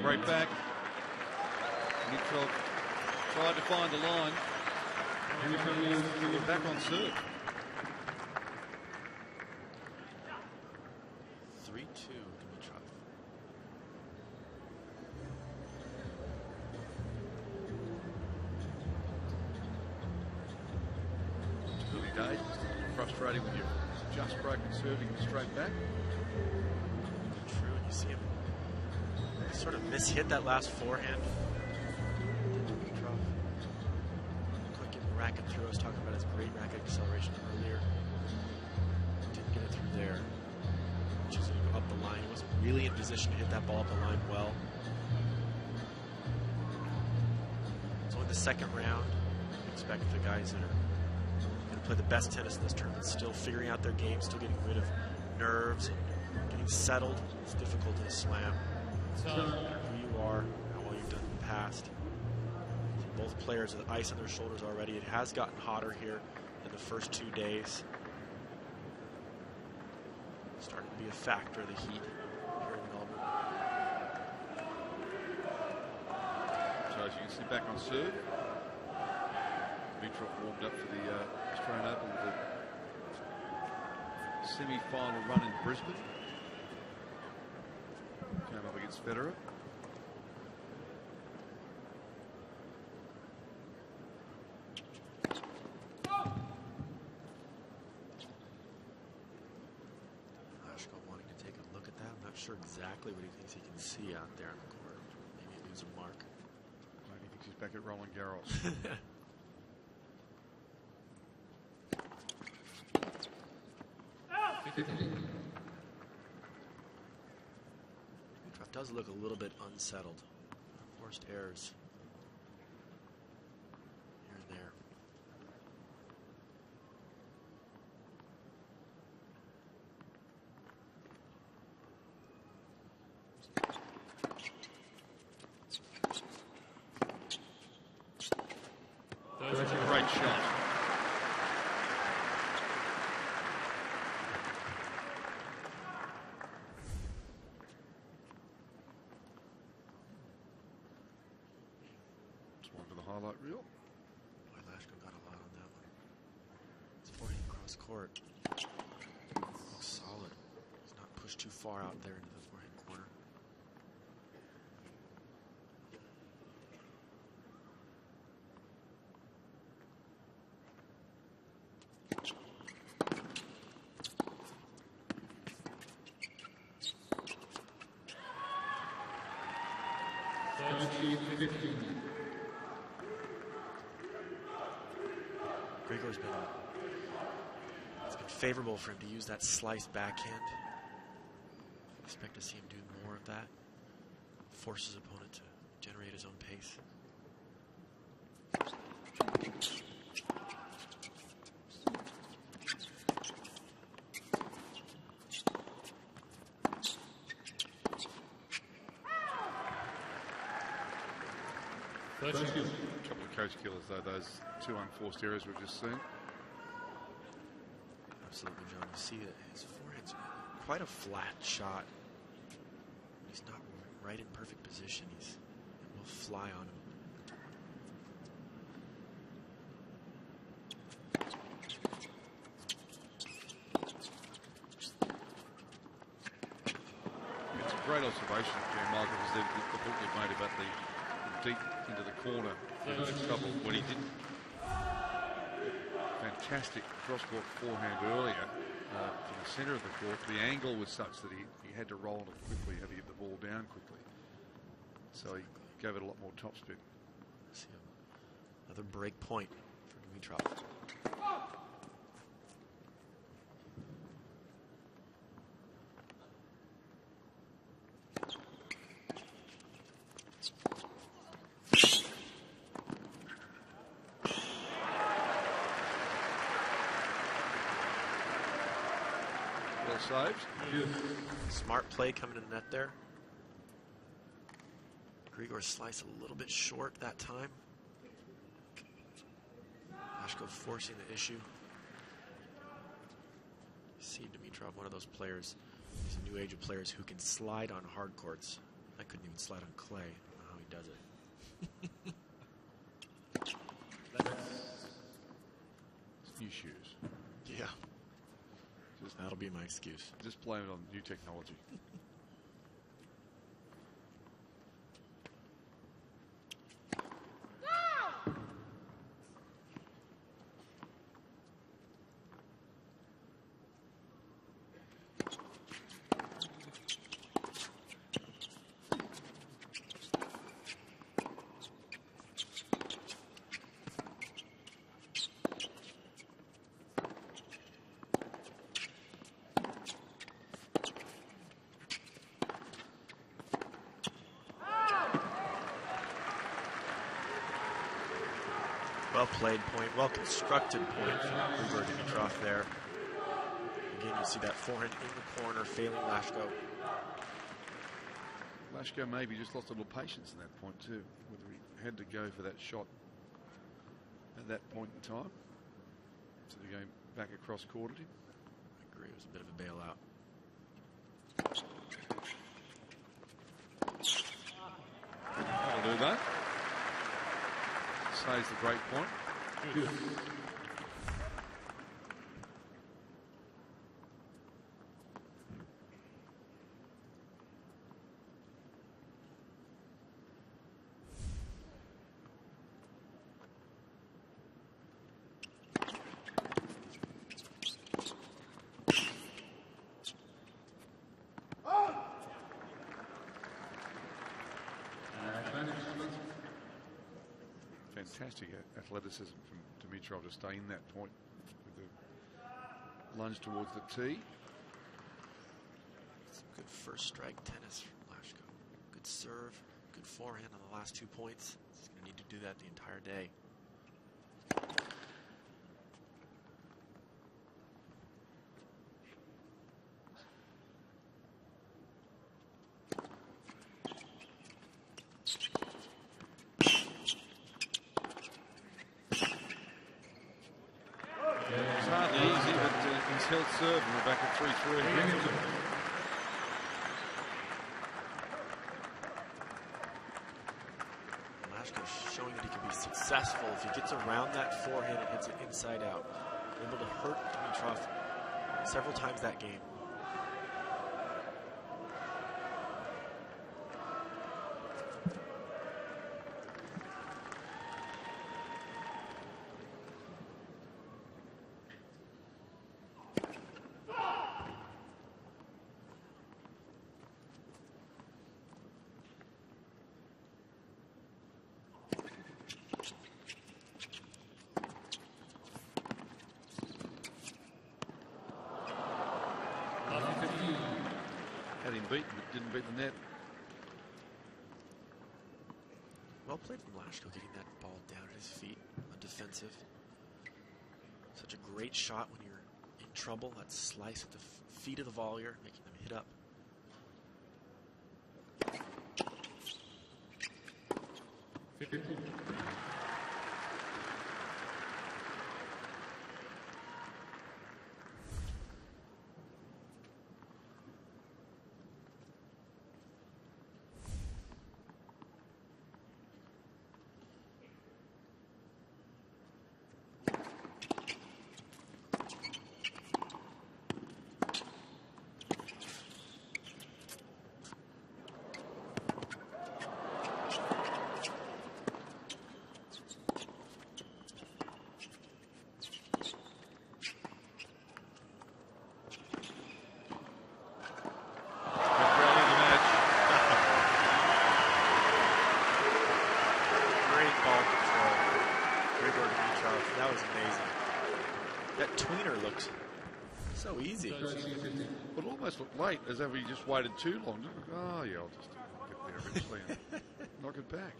Right back. Dimitrov tried to find the line. We're back on serve. 3-2 Dimitrov. Early days, frustrating when you're just broken serving straight back. True, and you see him sort of mishit that last forehand. Dimitrov couldn't get the racket through. I was talking about his great racket acceleration earlier. Didn't get it through there. Choosing to go up the line. He wasn't really in position to hit that ball up the line well. It's only the second round. I expect the guys that are going to play the best tennis in this tournament still figuring out their game, still getting rid of nerves and getting settled. It's difficult in a slam. No matter who you are, how well you've done in the past. Both players with ice on their shoulders already. It has gotten hotter here in the first 2 days. Starting to be a factor, the heat here in Melbourne. So as you can see, back on serve. Dimitrov warmed up for the Australian Open with the semi-final run in Brisbane. Came up against Federer. Lashko wanting to take a look at that. I'm not sure exactly what he thinks he can see out there in the corner. Maybe he leaves a mark. Maybe he thinks he's back at Roland Garros. Dimitrov does look a little bit unsettled. Forced errors here and there. That's a great shot. Highlight reel. Boy, Lashko got a lot on that one. His forehand cross court. Looks solid. He's not pushed too far out there into the forehand corner. Grigor's been it's been favorable for him to use that slice backhand. Expect to see him do more of that. Force his opponent to generate his own pace. A couple of coach killers, though, those two unforced errors we've just seen. Absolutely, John. You see that his forehead's quite a flat shot. He's not right in perfect position. It will fly on him. It's a great observation, Michael, because the point you made about the deep into the corner trouble when he didn't. Fantastic cross-court forehand earlier from the centre of the court. The angle was such that he had to roll it quickly, had to get the ball down quickly. So he gave it a lot more topspin. Another break point for Dimitrov. Saved. Smart play coming in the net there. Grigor's slice a little bit short that time. Lashko forcing the issue. You see Dimitrov, one of those players. He's a new age of players who can slide on hard courts. I couldn't even slide on clay. I don't know how he does it. It's new shoes. Yeah. That'll be my excuse. Just blame it on new technology. Well played point, well constructed point from Grigor Dimitrov there. Again, you see that forehand in the corner, failing Lashko. Lashko maybe just lost a little patience in that point too, whether he had to go for that shot at that point in time. So they're going back across court at him. I agree, it was a bit of a bailout. That'll do that. Saves the break point. Good. Fantastic athleticism from Dimitrov to stay in that point with the lunge towards the tee. Some good first strike tennis from Lashko. Good serve, good forehand on the last 2 points. He's going to need to do that the entire day. Held serve and we're back at 3-3. Lashko's showing that he can be successful if he gets around that forehand and hits it inside out. Able to hurt Dimitrov several times that game. Had him beaten, but didn't beat the net. Well played from Lashko, getting that ball down at his feet, undefensive. Such a great shot when you're in trouble. That slice at the feet of the volleyer, making them hit up. almost looked late, as if he just waited too long. Oh, yeah, I'll just get there eventually and knock it back.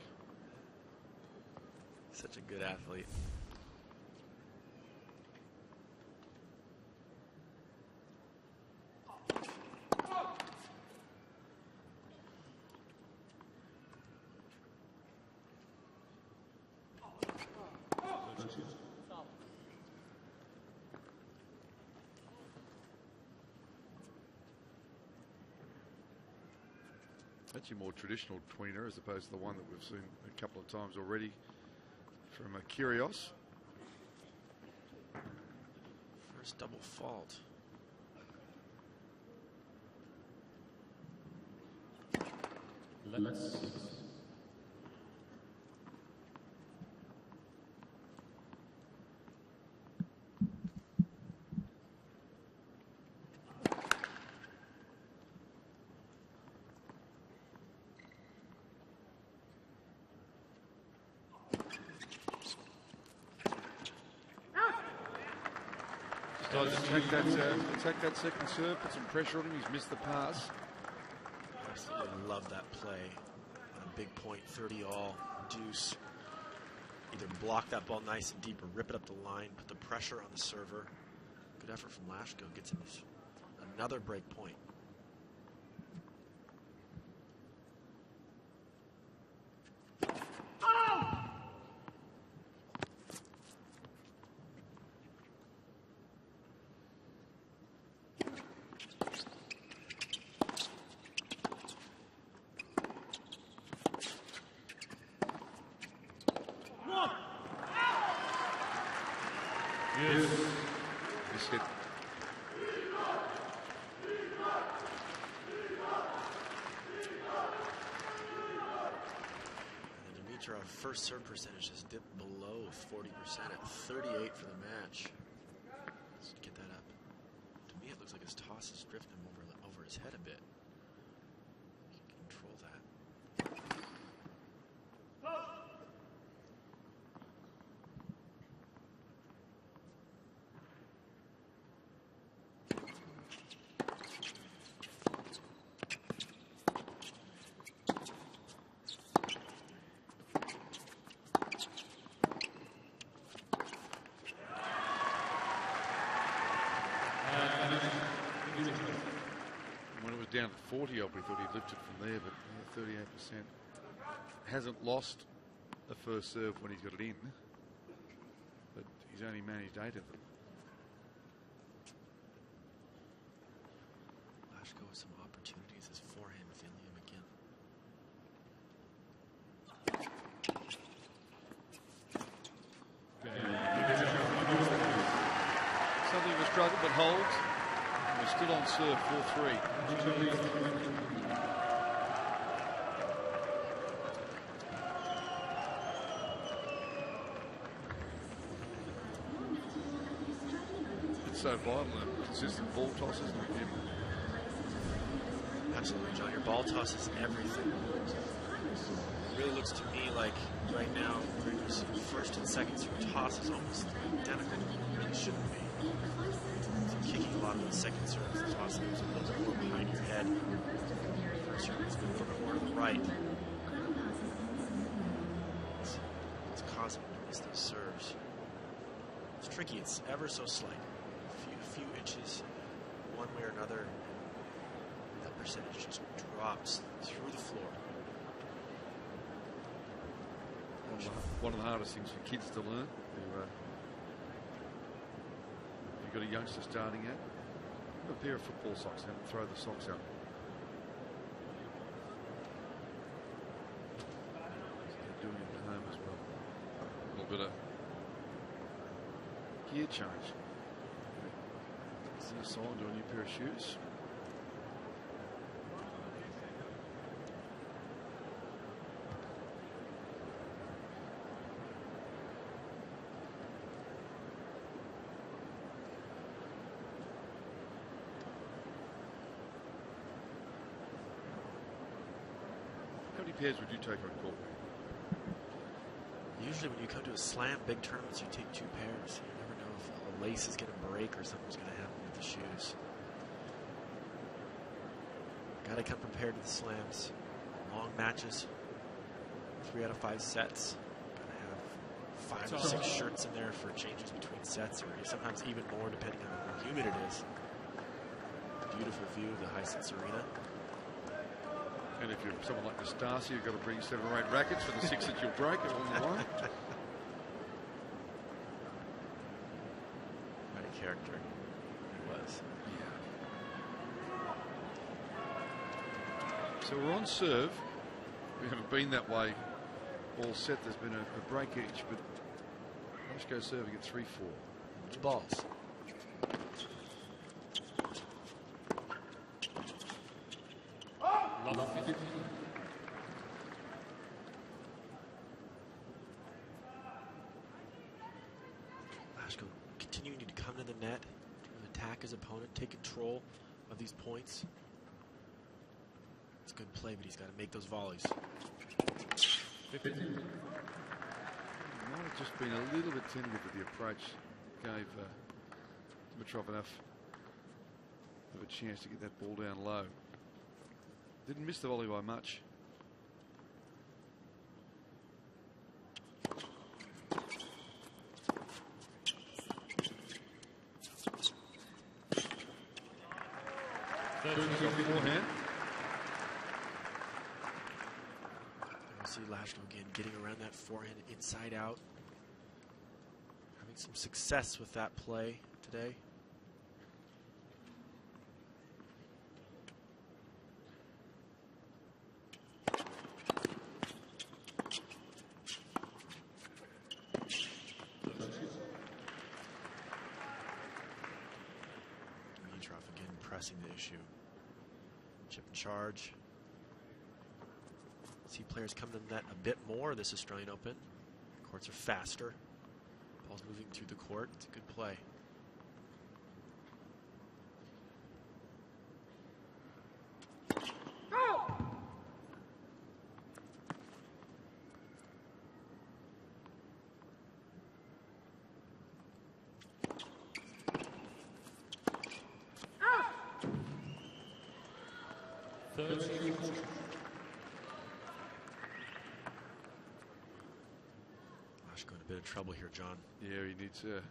Such a good athlete. That's your more traditional tweener as opposed to the one that we've seen a couple of times already from a Kyrgios. First double fault. Let's Decides to attack that second serve, put some pressure on him. He's missed the pass. Absolutely love that play. On a big point, 30 all, deuce. Either block that ball nice and deep or rip it up the line, put the pressure on the server. Good effort from Lashko, gets him another break point. Dimitrov first serve percentage has dipped below 40% at 38 for the match. Let's get that up. To me, it looks like his toss is drifting him over his head a bit. He can control that. When it was down to 40, we thought he'd lifted from there, but 38%. Hasn't lost the first serve when he's got it in, but he's only managed 8 of them. Lashko with some opportunities. His forehand failing him again. Something of a struggle, but holds. We're still on serve, 4-3. It's so vital, a consistent ball toss, isn't it, Jim? Absolutely, John. Your ball toss is everything. It really looks to me like right now, first and second serve toss is almost identical. It really shouldn't be. So kicking a lot of the second serves, the toss is a little bit more behind your head. First serve is a little bit more to the right. It's causing him to miss those serves. It's tricky. It's ever so slight. A few inches, one way or another, and that percentage just drops through the floor. One of the hardest things for kids to learn. You've got a youngster starting out, a pair of football socks and throw the socks out. They're doing it at home as well. A little bit of gear change. See a sign, do a new pair of shoes. How many pairs would you take on court? Usually when you come to a slam, big tournaments, you take 2 pairs. You never know if a lace is going to break or something's going to happen with the shoes. Got to come prepared to the slams. Long matches, 3 out of 5 sets. Got to have 5 or 6 shirts in there for changes between sets, or sometimes even more depending on how humid it is. Beautiful view of the Hisense Arena. And if you're someone like Nastasi, you've got to bring 7 or 8 rackets for the 6 that you'll break along the line. What a character he was. So we're on serve. We haven't been that way all set. There's been a break each, but let's go serving at 3-4. Which balls? Lashko continuing to come to the net, to attack his opponent, take control of these points. It's good play, but he's got to make those volleys. Might have just been a little bit tentative with the approach. Gave Dimitrov enough of a chance to get that ball down low. Didn't miss the volley by much. Forehand. We see Lashko again getting around that forehand inside out. Having some success with that play today. Dimitrov again pressing the issue. Chip and charge. See players come to the net a bit more this Australian Open. Courts are faster. Ball's moving through the court. It's a good play. Lashko in a bit of trouble here, John. Yeah, he needs a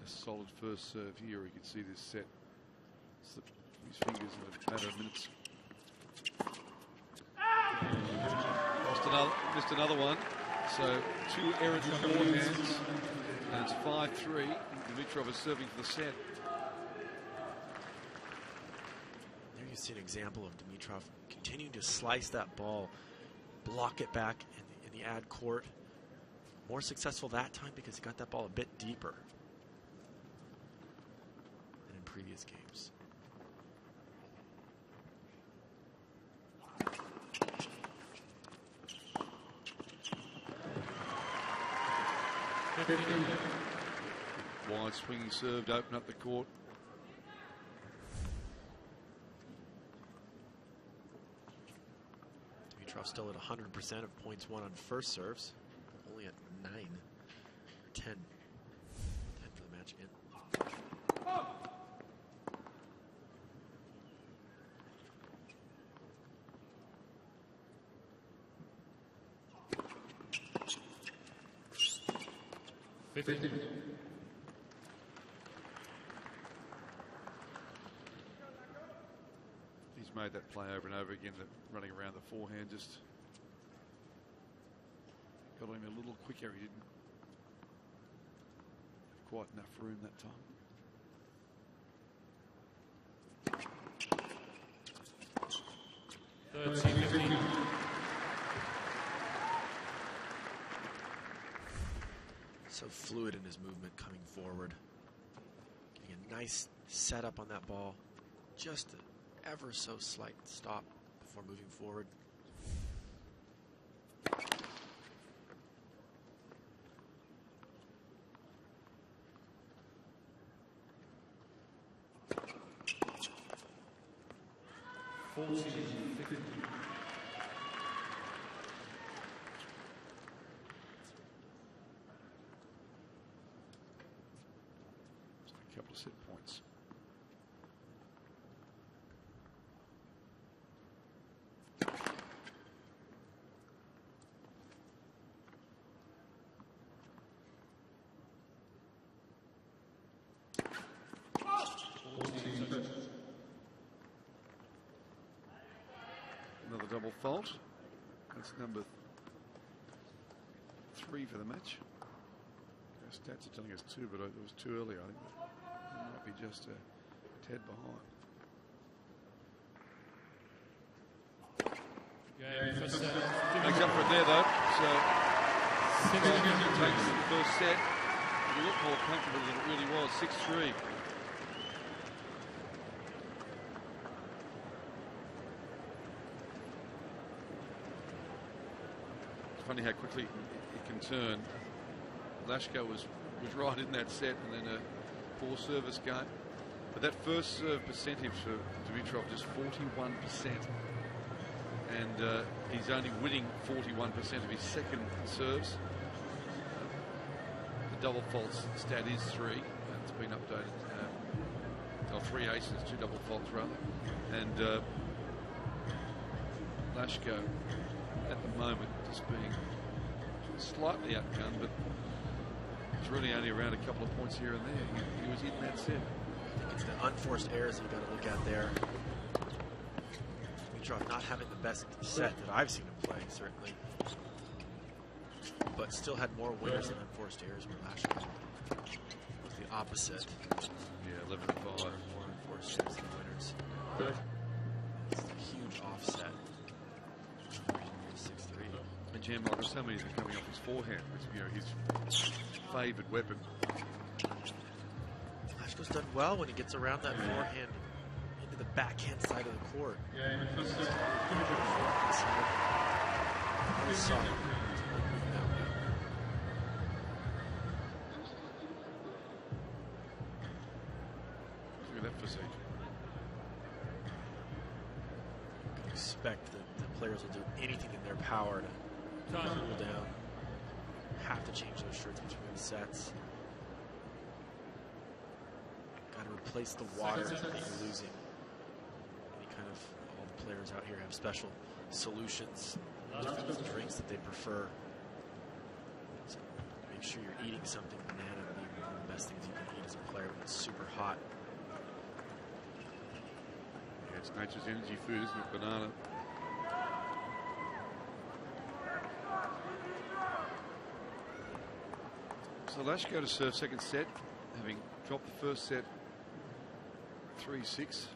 solid first serve here. You can see this set slip his fingers in a matter of minutes. Missed another one. So 2 errant forehands, and it's 5-3. Dimitrov is serving for the set. There you see an example of Dimitrov continuing to slice that ball, block it back in the ad court. More successful that time because he got that ball a bit deeper than in previous games. Wide swinging serve to open up the court. Dimitrov still at 100% of points won on first serves. Only at 9 or 10. 10 for the match again. He's made that play over and over again, that running around the forehand just got him a little quicker. He didn't have quite enough room that time. So fluid in his movement coming forward. Getting a nice setup on that ball. Just an ever so slight stop before moving forward. A couple of set points. Another double fault. That's number 3 for the match. Our stats are telling us 2, but it was 2 earlier. I think it might be just a tad behind. Makes up for it there, though. So takes the first set. A lot more comfortable than it really was. 6-3. It's funny how quickly it can turn. Lashko was right in that set, and then a poor service game. But that first serve percentage for Dimitrov, just 41%. And he's only winning 41% of his second serves. The double faults stat is 3. It's been updated. 3 aces, 2 double faults rather. And Lashko at the moment just being slightly outgunned, but it's really only around a couple of points here and there. He was in that set. I think it's the unforced errors that you've got to look at there. Dimitrov not having the best set that I've seen him play, certainly. But still had more winners than unforced errors where Lashko was the opposite. Yeah, 11-5. More unforced errors than winners. It's a huge offset. 6-3. And Jam, like so many are coming off his forehand, which his favoured weapon. Lashko's done well when he gets around that forehand into the backhand side of the court. Look at that physique. You can expect that the players will do anything in their power to cool down. Have to change those shirts between the sets. Got to replace the water that you're losing. Any kind of, all the players out here have special solutions, different drinks that they prefer. So make sure you're eating something. Banana would be one of the best things you can eat as a player when it's super hot. Yeah, it's nature's energy food, isn't it? Banana. So Lashko to serve second set, having dropped the first set 3-6.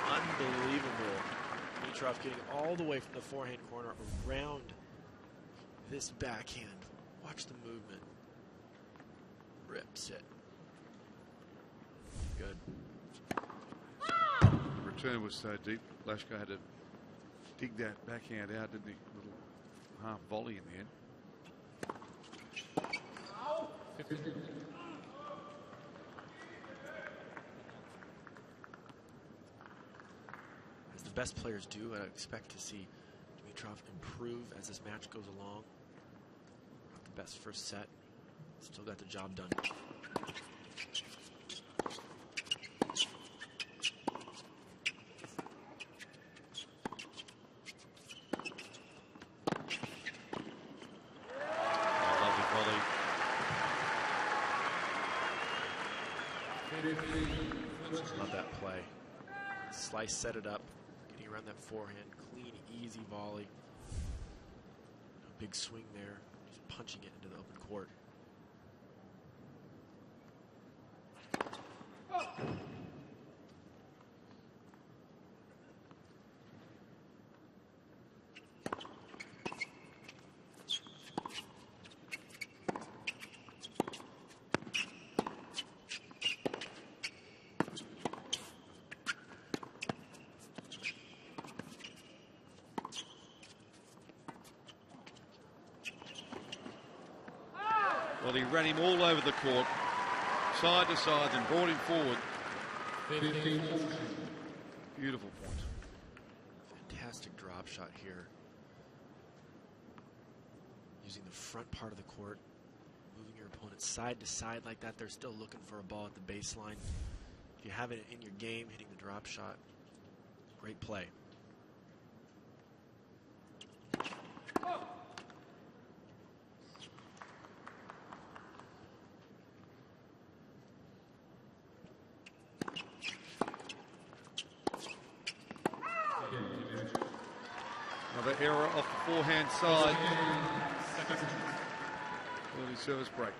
Unbelievable. Dimitrov getting all the way from the forehand corner around this backhand. Watch the movement. Rips it. Good. The return was so deep, Lashko had to dig that backhand out, didn't he? A little half volley in the end. As the best players do, I expect to see Dimitrov improve as this match goes along. Not the best first set. Still got the job done. Lovely volley. Love that play. Slice, set it up. Getting around that forehand. Clean, easy volley. No big swing there. Just punching it into the open court. Well, he ran him all over the court, side to side, and brought him forward. Beautiful point. Fantastic drop shot here. Using the front part of the court, moving your opponent side to side like that. They're still looking for a ball at the baseline. If you have it in your game, hitting the drop shot, Great play. Another error off the forehand side. Early service break.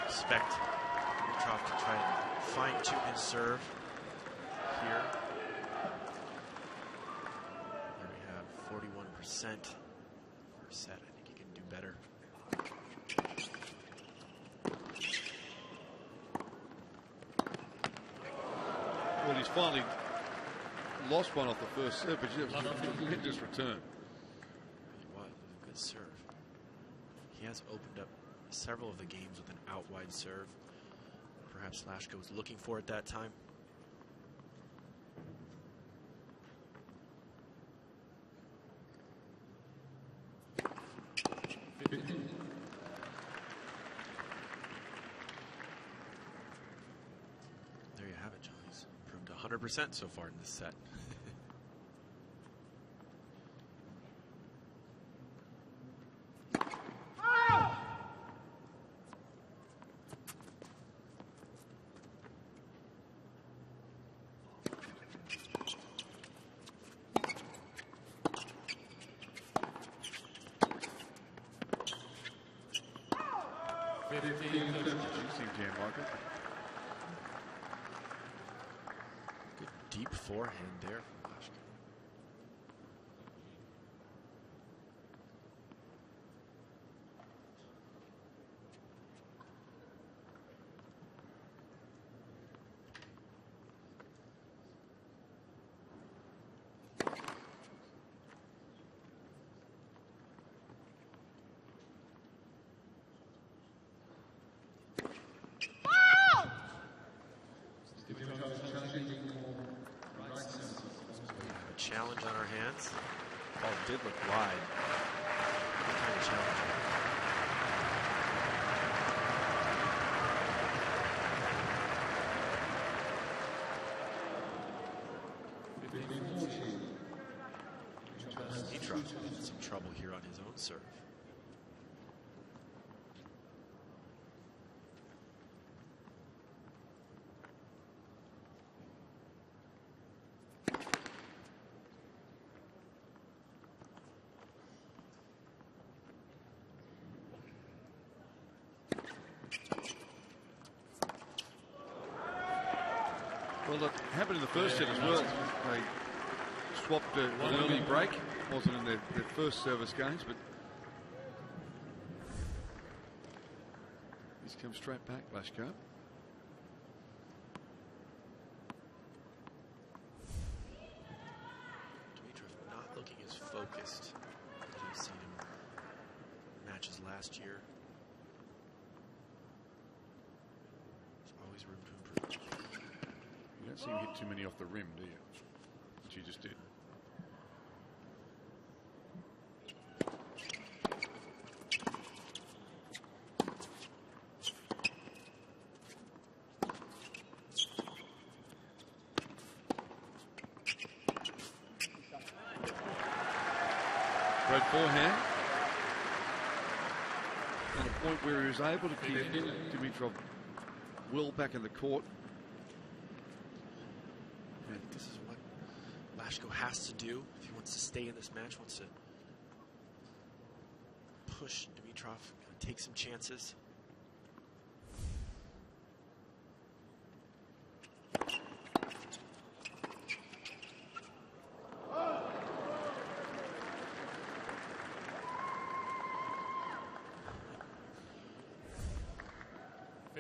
Expect Dimitrov to try and fine-tune his serve here. There we have 41% first set. I think he can do better. Well, he's finally lost one off the first serve, but he hit this return. What a good serve. He has opened up several of the games with an out-wide serve. Perhaps Lashko was looking for it that time. There you have it, John. He's improved 100% so far in this set. Good deep forehand there from Lashko. Challenge on our hands. Ball did look wide. What kind of challenge? Dimitrov in some trouble here on his own serve. Well, look, happened in the first set as well. They swapped an early break. Wasn't in their first service games, but he's come straight back, Lashko. Dimitrov not looking as focused as we've seen him in matches last year. There's always room to improve. You don't see him hit too many off the rim, do you? Which he just did. Great forehand. At a point where he was able to keep Dimitrov well back in the court. This is what Lashko has to do if he wants to stay in this match, wants to push Dimitrov, take some chances.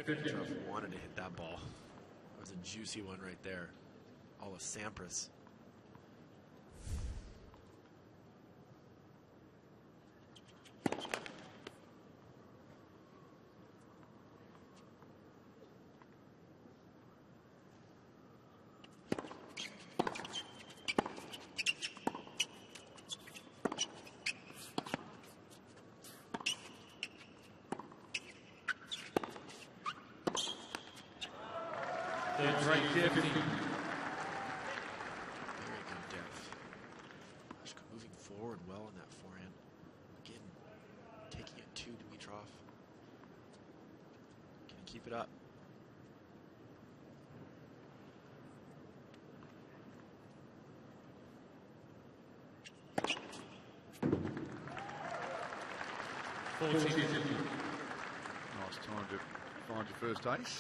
Dimitrov wanted to hit that ball. That was a juicy one right there. All of Sampras depth. Very good depth. Lashko moving forward well in that forehand. Again, taking it to Dimitrov. Can he keep it up? Nice time to find your first ace.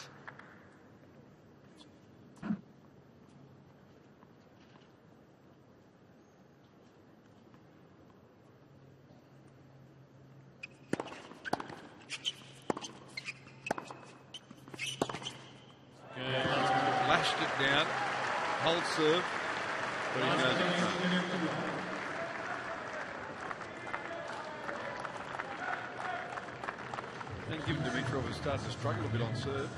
Lashed it down, hold serve, but he knows it. And given Dimitrov has started to struggle a bit on serve,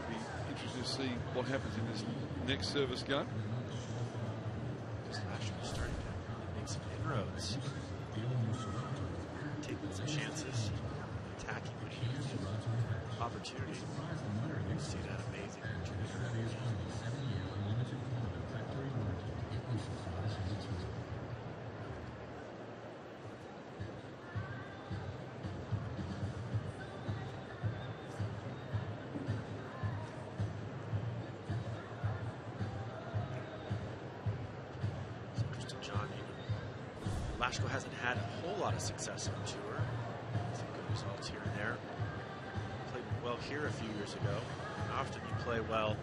be interested to see what happens in this next service game. Just actually starting to make some inroads, taking some chances, attacking when he has opportunity. You see that amazing. Lashko hasn't had a whole lot of success on tour. Some good results here and there. Played well here a few years ago. And often you play well in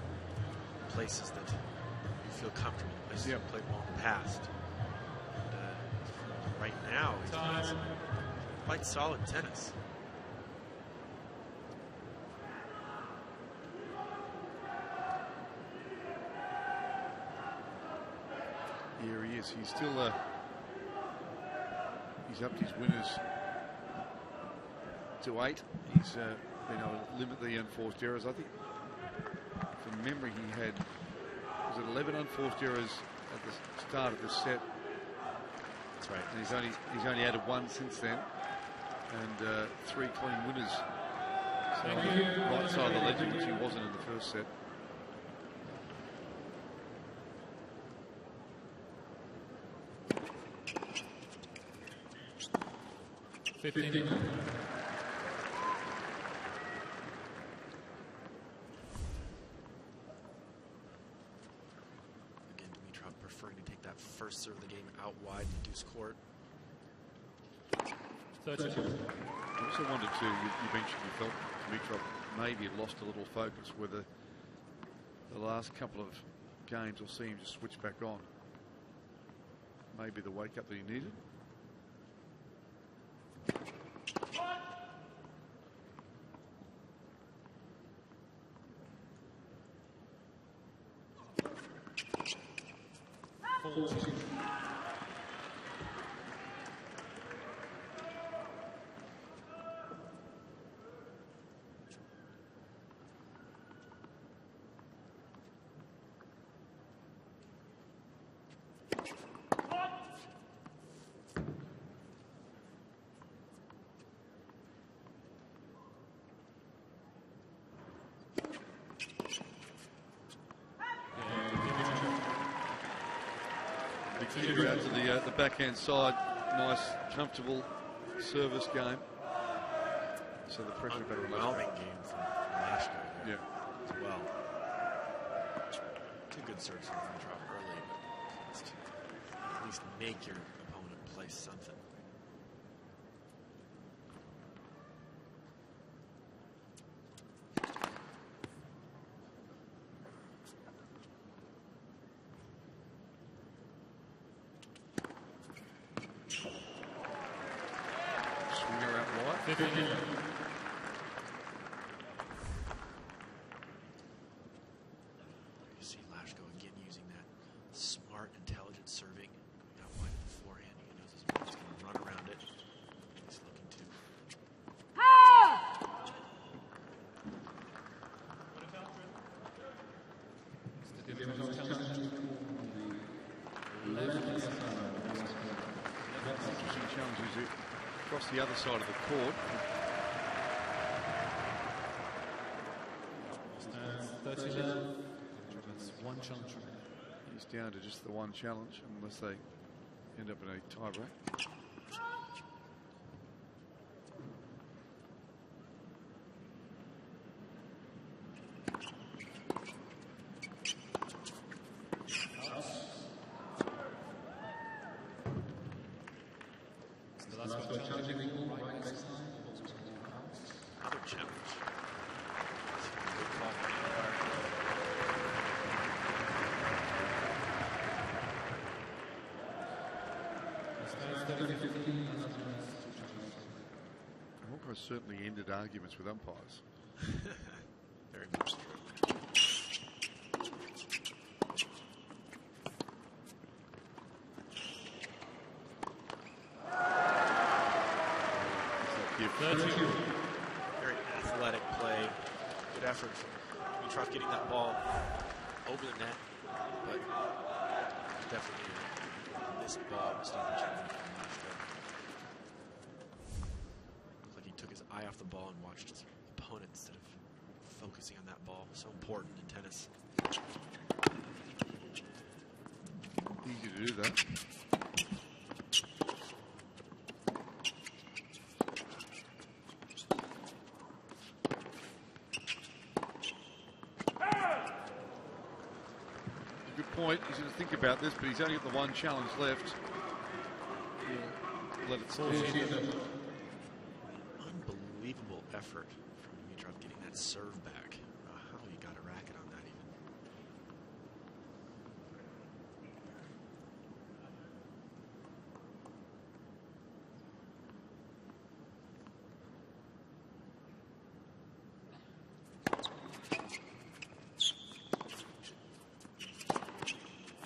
places that you feel comfortable, places you played well in the past. And, right now, he's playing some quite solid tennis. Here he is. He's still he's upped his winners to 8. He's been able to limit the unforced errors. I think, from memory, he had, was it 11 unforced errors at the start of the set? That's right. And he's only added 1 since then, and 3 clean winners. So on the right side of the ledger, which he wasn't in the first set. Again, Dimitrov preferring to take that first serve of the game out wide in the deuce court. 30. I also wondered too, you mentioned you felt Dimitrov maybe had lost a little focus, whether the last couple of games will see him just switch back on. Maybe the wake up that he needed. Out to the backhand side, nice, comfortable service game. So the pressure better Overwhelming game from Lashko. Yeah. As well. 2 good serves from Dimitrov early, but it's to at least make your opponent play something. You see Lashko again using that smart, intelligent serving. Out wide at the forehand. He knows his opponent's going to run around it. He's looking to. Interesting challenges across the other side of the court. 30 love. That's one challenge. He's down to just the one challenge, unless they end up in a tie break. Certainly ended arguments with umpires. Very much true. Very athletic play. Good effort from Dimitrov getting that ball over the net, but definitely this ball was not the challenge from last year. Looked like he took his eye off the ball and watched his opponent instead of focusing on that ball. So important in tennis. Easy to do that. Good point. He's going to think about this, but he's only got the one challenge left. He'll let it stand. Unbelievable effort from Dimitrov getting that serve back. How he got a racket on that even.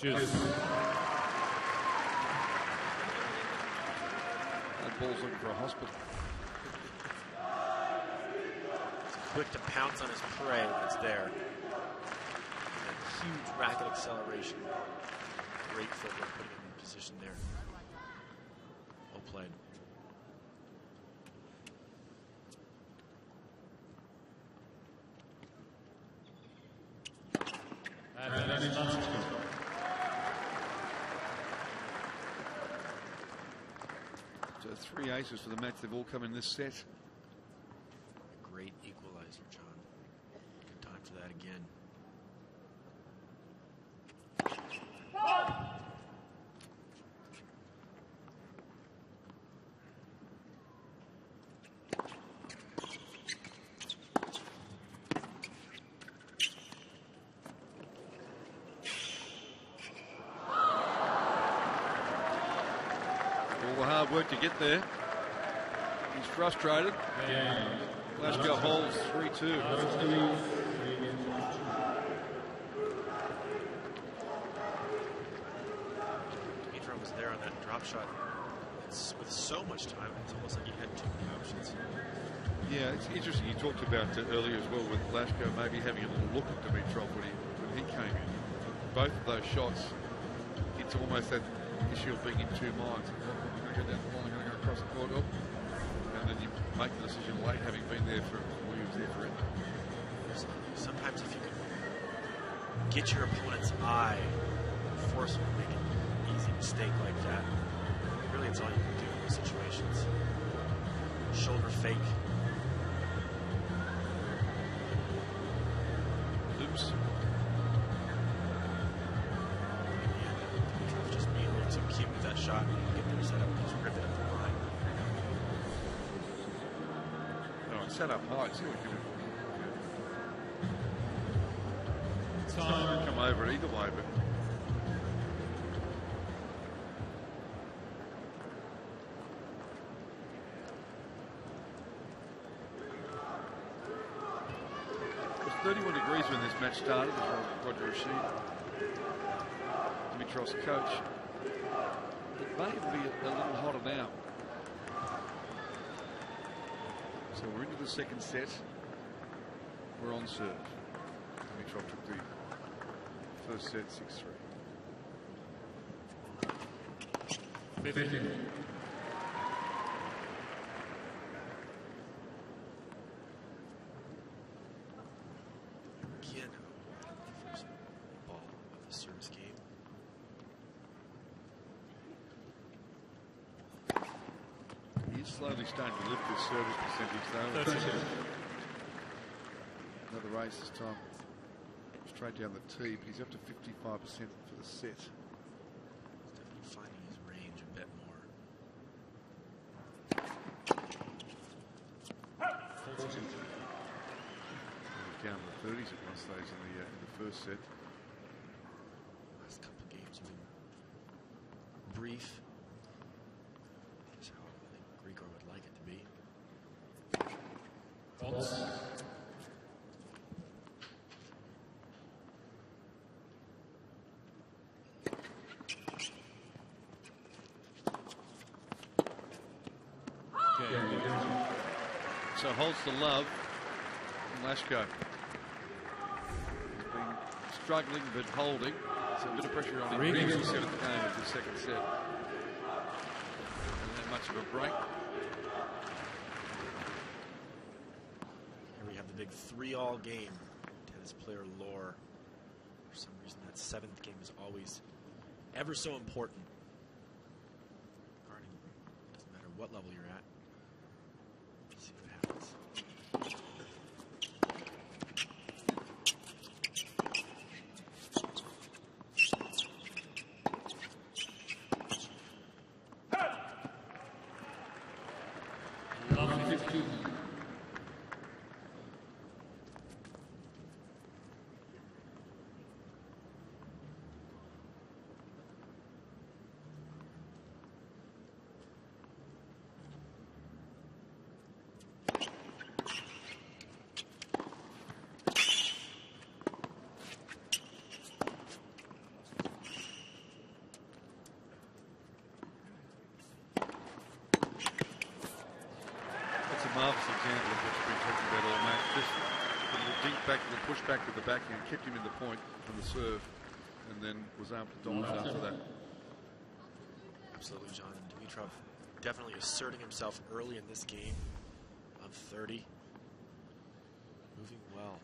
Cheers. That ball's looking for a hospital. Quick to pounce on his prey that's there. And huge racket acceleration. Great footwork putting him in position there. Well played. So 3 aces for the match. They've all come in this set. Great equalizer, John. Good time for that again. All the hard work to get there. He's frustrated. Glasgow holds 3-2. Dimitrov was there on that drop shot. With so much time, it's almost like he had too many options. Yeah, it's interesting. You talked about earlier as well with Glasgow maybe having a little look at Dimitrov when he came in. Both of those shots, it's almost that issue of being in two minds. I'm going to go down the line, I'm going to go across the court. Oh. And then you make the decision late, having been there for, well, he was there for it. Sometimes if you can get your opponent's eye, force him to make an easy mistake like that, really it's all you can do in those situations. Shoulder fake. Oops. Just being a little too cute with that shot. Get there set up and just rip it up the line. No, it's set up high. See what we can do. Come over it either way, but it was 31 degrees when this match started. Roger Rashid, Dimitrov's coach. It may even be a little hotter now. So we're into the second set. We're on serve. Dimitrov took the first set 6-3. 15. Again, slowly starting to lift his service percentage, though. 32. Another race this time. Straight down the tee, but he's up to 55% for the set. Definitely finding his range a bit more. Down in the 30s at one stage in the first set. Last couple of games have been brief. That's how I think Grigor would like it to be. So holds the love from Lashko. He's been struggling but holding. So a bit of pressure on him. Regan's the seventh game of the second set. And that much of a break. Here we have the big 3-all game. Tennis player lore. For some reason, that seventh game is always ever so important. Doesn't matter what level you're at. Let's see what happens. Marvellous example of what you've been talking about all match. Just the deep back, the push back with the backhand kept him in the point from the serve, and then was able to dominate after that. Absolutely, John. Dimitrov definitely asserting himself early in this game of 30. Moving well.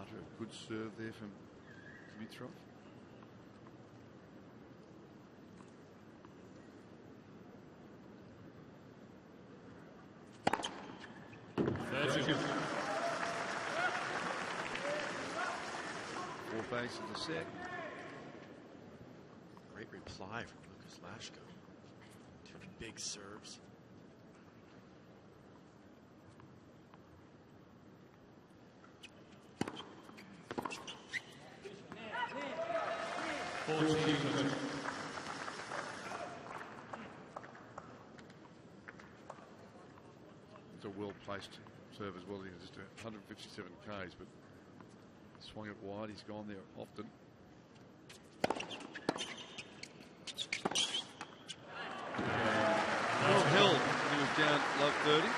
A good serve there from Dimitrov. Four base of the set. Great reply from Lucas Lashko. Two big serves. It's a well-placed serve as well. He's just 157 Ks, but swung it wide. He's gone there often. Well held. He was down low 30.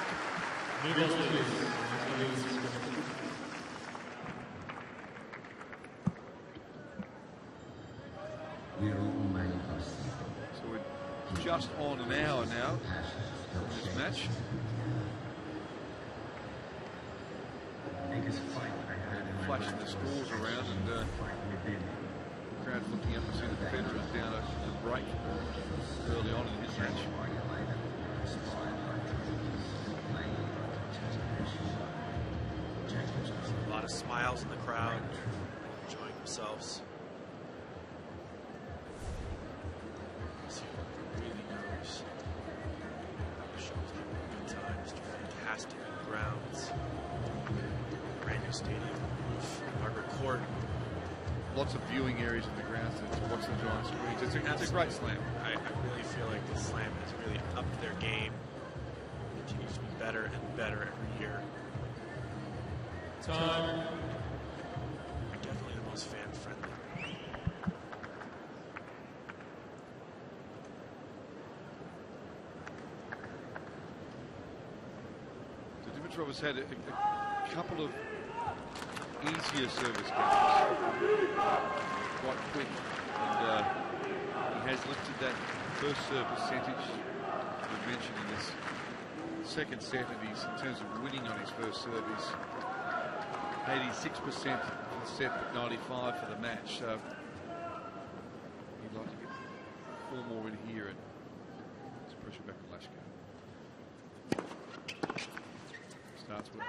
So we're just on an hour now in this match. Flashing the scores around, and the crowd's looking up to see that Federer is down a break early on in this match. A lot of smiles in the crowd, enjoying themselves. Really knows the show's having a good time. It's fantastic grounds. Brand new stadium, roof, Margaret Court. Lots of viewing areas in the grounds to watch the giant screens. It's a great slam. I really feel like the slam has really upped their game. Continues to be better and better every year. Time. Definitely the most fan-friendly. So Dimitrov has had a couple of easier service games, quite quick, and he has lifted that first serve percentage we mentioned in this second set, and he's, in terms of winning on his first serve, he's 86% for the set, but 95 for the match. So he'd like to get 4 more in here and let's pressure back on Lashko. Starts with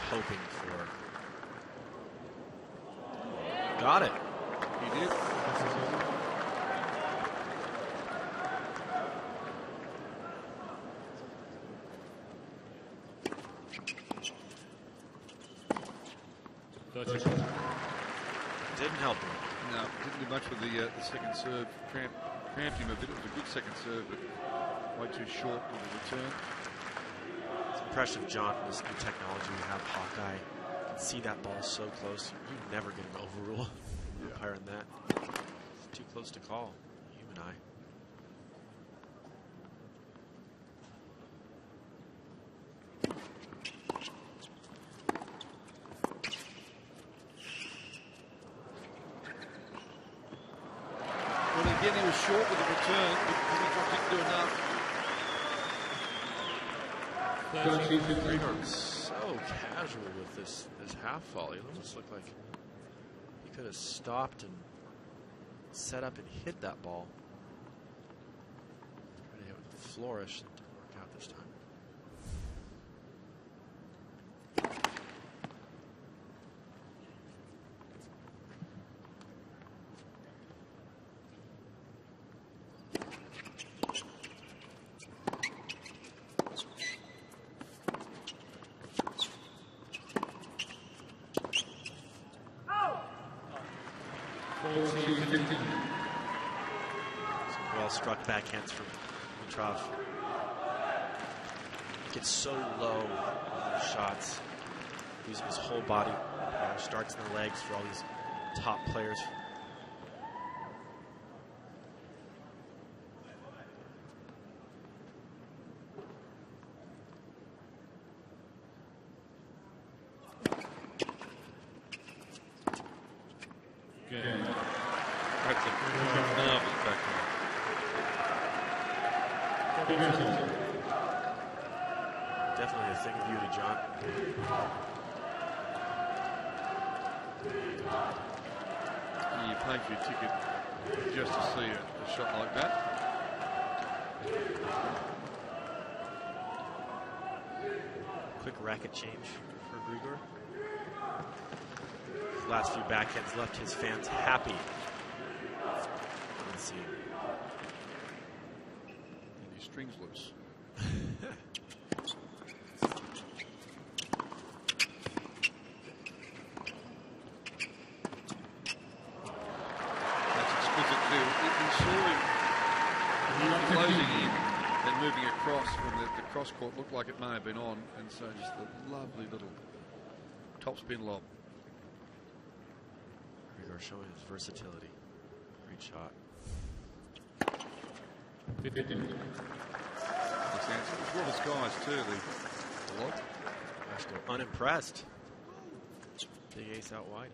hoping for. Got it. He did. Didn't help him. No, didn't do much with the second serve. Cramped him a bit. It was a good second serve, but way too short with the return. It's impressive, John, this new technology we have. Hawkeye, you can see that ball so close. You never get an overrule. Higher than that. It's too close to call. Human eye. Well, again, he was short with the return, but Dimitrov didn't do enough. So casual with this half volley. It almost looked like he could have stopped and set up and hit that ball. Trying to flourish. It didn't work out this time. Well struck backhands from Dimitrov. Gets so low on the shots, using his whole body. Starts in the legs for all these top players. Definitely a thing of beauty, John. You pay for your ticket just to see a shot like that. Quick racket change for Grigor. Last few backhands left his fans happy. Let's see. And your strings loose. Closing in and moving across when the cross court looked like it may have been on, and so just a lovely little topspin lob. Grigor showing his versatility. Great shot. This answer. As well as guys too, the lob. Lashko unimpressed. Big ace out wide.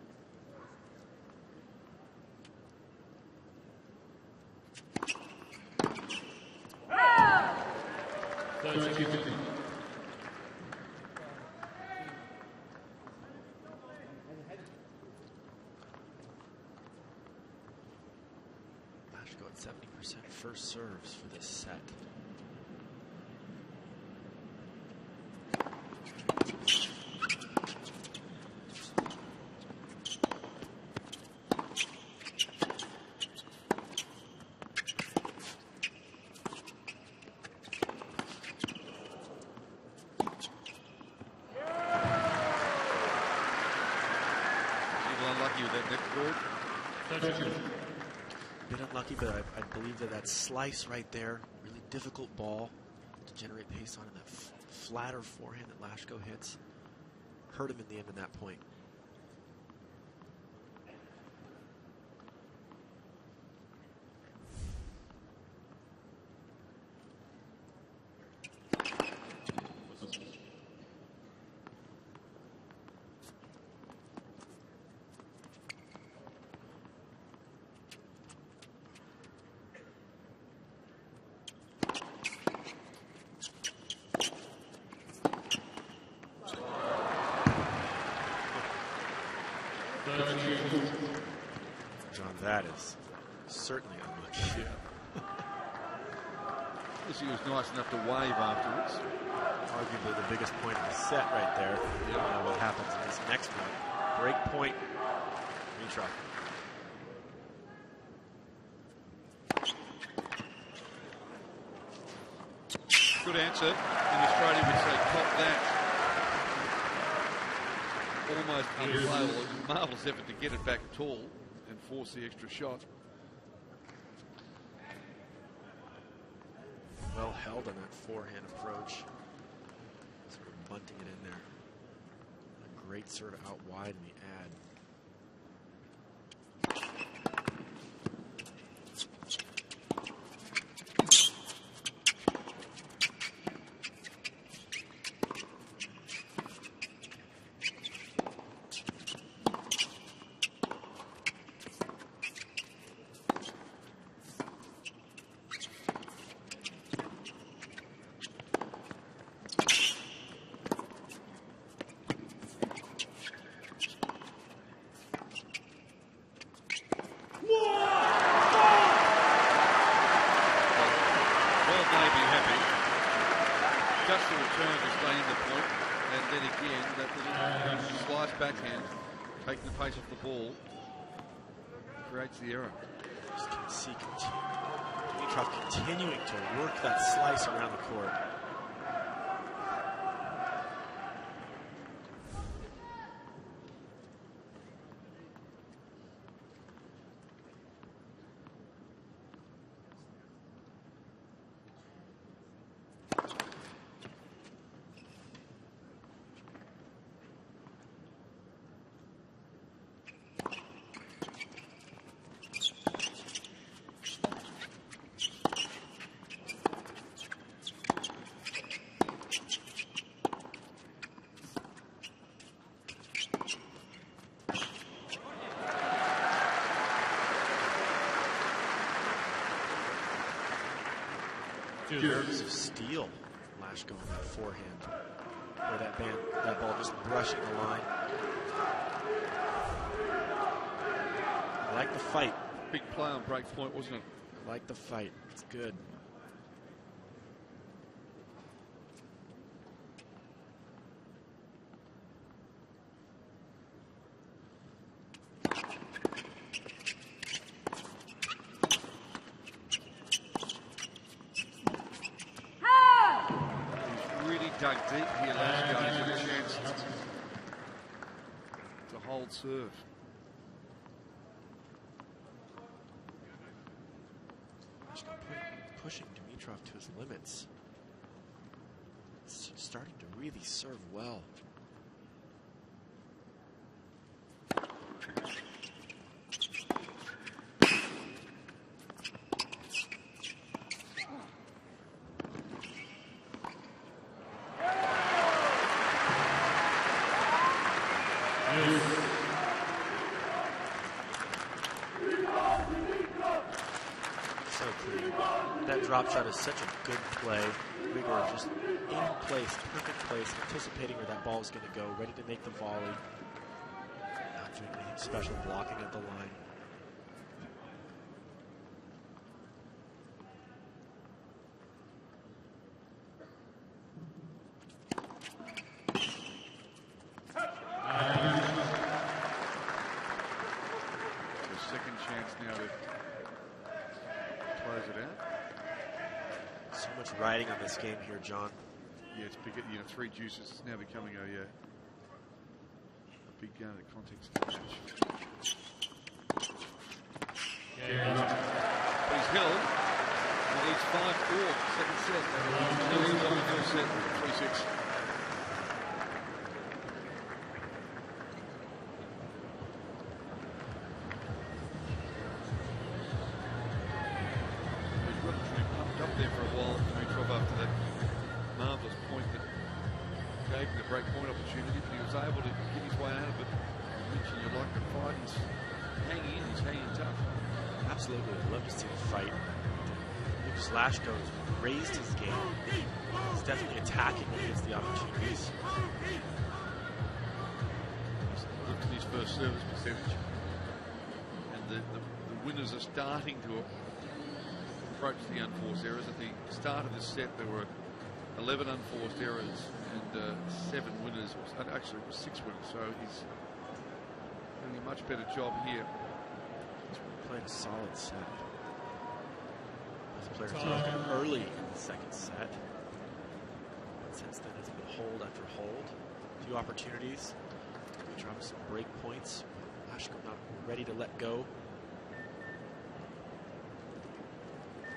Lashko at 70% first serves for this set. Bit unlucky, but I believe that slice right there, really difficult ball, to generate pace on, and that flatter forehand that Lashko hits hurt him in the end at that point. John, that is certainly unlucky. He was nice enough to wave afterwards. Arguably the biggest point of the set right there. You don't know what happens in this next one. Break point, Dimitrov. Good answer. In Australia would say, cop that. Almost unplayable. It was a marvellous effort to get it back at all and force the extra shot. Well held on that forehand approach. Sort of bunting it in there. A great serve out wide in the ad. Taking the pace off the ball creates the error. Just can see Dimitrov continuing to work that slice around the court. Nerves of steel. Lashko on that forehand. Or that ball just brushing the line. I like the fight. Big play on break point, wasn't it? I like the fight. It's good. Dug deep here, Lashko, and a chance to hold serve. Pushing Dimitrov to his limits. It's starting to really serve well. Drop shot is such a good play. Rigor just in place, perfect place, anticipating where that ball is going to go, ready to make the volley. Not doing anything special, blocking at the line. The second chance now to close it out. So much riding on this game here, John. Yeah, it's big. You know, 3 deuces. It's now becoming a big game in the context of the match. Yeah. But he's held. Well, he's 5-4, second set. taking the break point opportunity, but he was able to get his way out of it. You mentioned you like the fight. He's hanging tough. Absolutely, I'd love to see the fight. Lashko's raised his game. He's definitely attacking when he gets the opportunities. Look at his first service percentage. And the winners are starting to approach the unforced errors. At the start of this set, there were 11 unforced errors and 7 winners. Actually, it was 6 winners, so he's doing a much better job here. He's playing a solid set. Both players early in the second set. But since then, it's been hold after hold. A few opportunities. Dimitrov some break points. Lashko not ready to let go.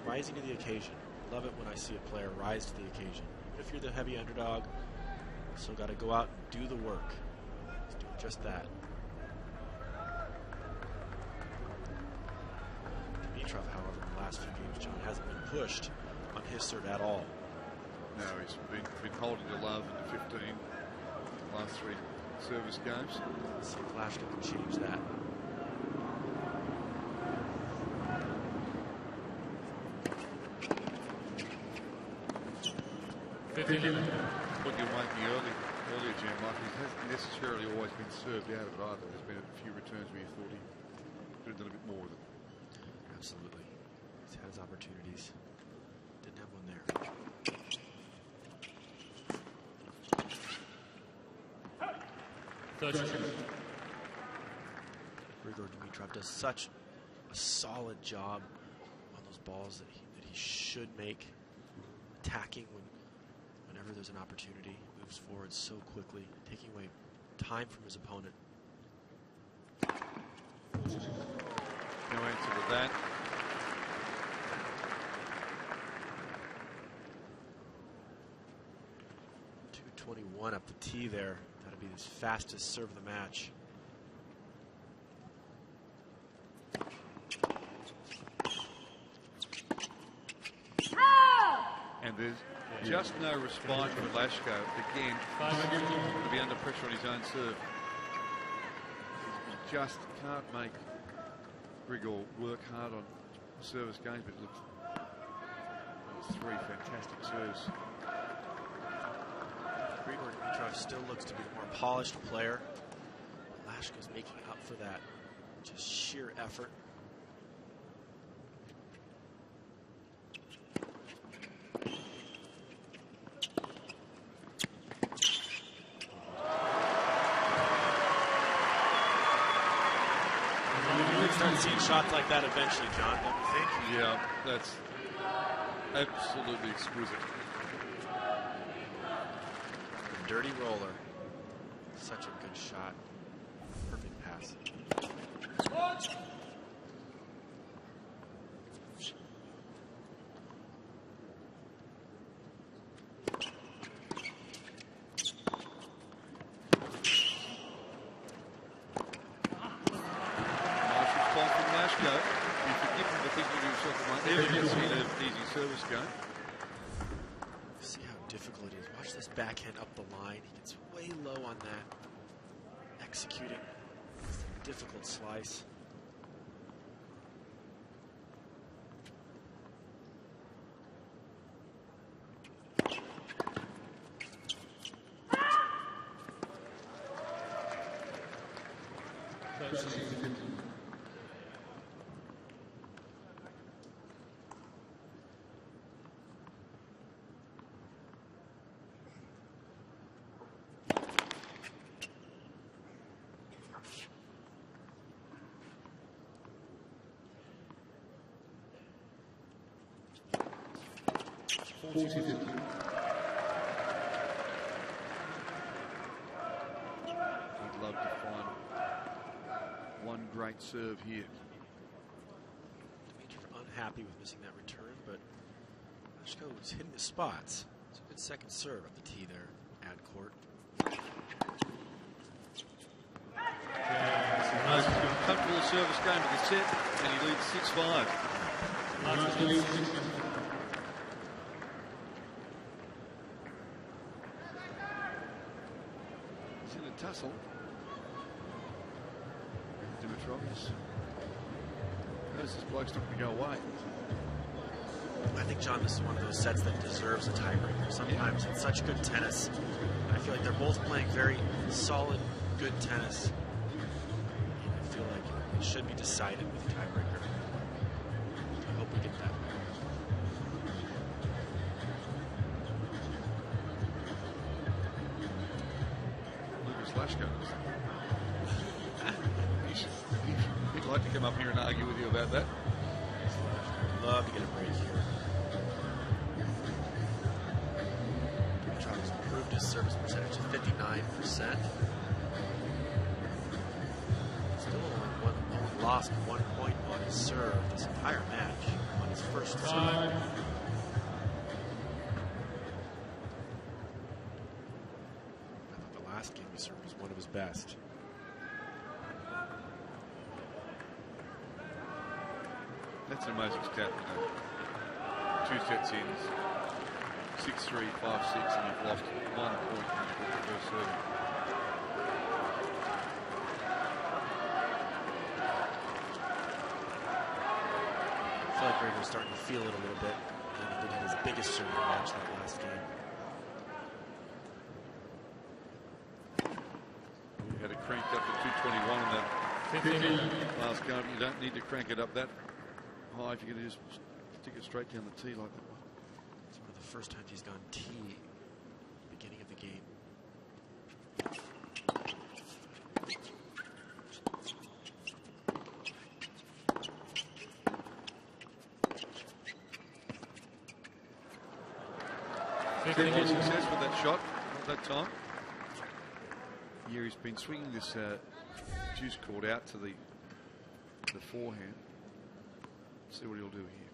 Rising to the occasion. Love it when I see a player rise to the occasion. If you're the heavy underdog, you still got to go out and do the work. He's doing just that. Dimitrov, however, in the last few games, John, hasn't been pushed on his serve at all. No, he's been holding to love in the 15 last 3 service games. Let's see if Lashko can change that. What you were making earlier, Jim, like he hasn't necessarily always been served out of it either. There's been a few returns where you thought he could have done a bit more with it. Absolutely. He's had his opportunities. Didn't have one there. Grigor Dimitrov does such a solid job on those balls that he should make. Attacking whenever there's an opportunity. Moves forward so quickly, taking away time from his opponent. No answer to that. .221 up the tee there. That'll be his fastest serve of the match. And there's just no response from Lashko. Again, to be under pressure on his own serve. He just can't make Grigor work hard on service games, but it looks 3 fantastic serves. Grigor Dimitrov still looks to be the more polished player. Lashko's making up for that. Just sheer effort. Start seeing shots like that eventually, John, don't you think? Yeah, that's absolutely exquisite. The dirty roller. Such a good shot. Perfect pass. Service game. See how difficult it is. Watch this backhand up the line. He gets way low on that. Executing this difficult slice. I'd love to find one great serve here. Dimitrov unhappy with missing that return, but Lashko was hitting the spots. It's a good second serve up the tee there, ad court. Most comfortable service game of the set, and he leads 6-5. battle. Dimitrov is. This bloke's not going to go away. I think, John, this is one of those sets that deserves a tiebreaker. Sometimes it's such good tennis. I feel like they're both playing very solid, good tennis. I feel like it should be decided with a tiebreaker. I hope we get that. Lucas Lashko. He'd like to come up here and argue with you about that. I'd love to get a break here. Dimitrov has improved his service percentage to 59%. Still only lost 1 point on his serve this entire match on his first serve. I thought the last game he served was one of his best. That's an amazing stat. You know. 2 sets in, 6-3, 5-6, and you've lost 1 point when you put the first serve. I feel like Rader was starting to feel it a little bit. And he did have his biggest serving match that last game. You had it cranked up to 221 in that last game. You don't need to crank it up that high if you're going to just stick it straight down the tee like that. It's one of the first times he's gone tee beginning of the game. Good success with that shot at that time. Yeah, he's been swinging this juice cord out to the forehand. See what he'll do here.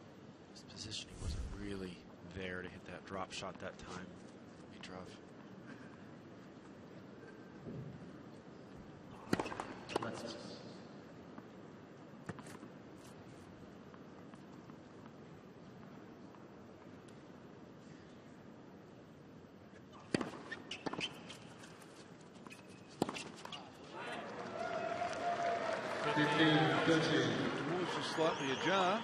His positioning wasn't really there to hit that drop shot that time, Dimitrov. The doors are slightly ajar.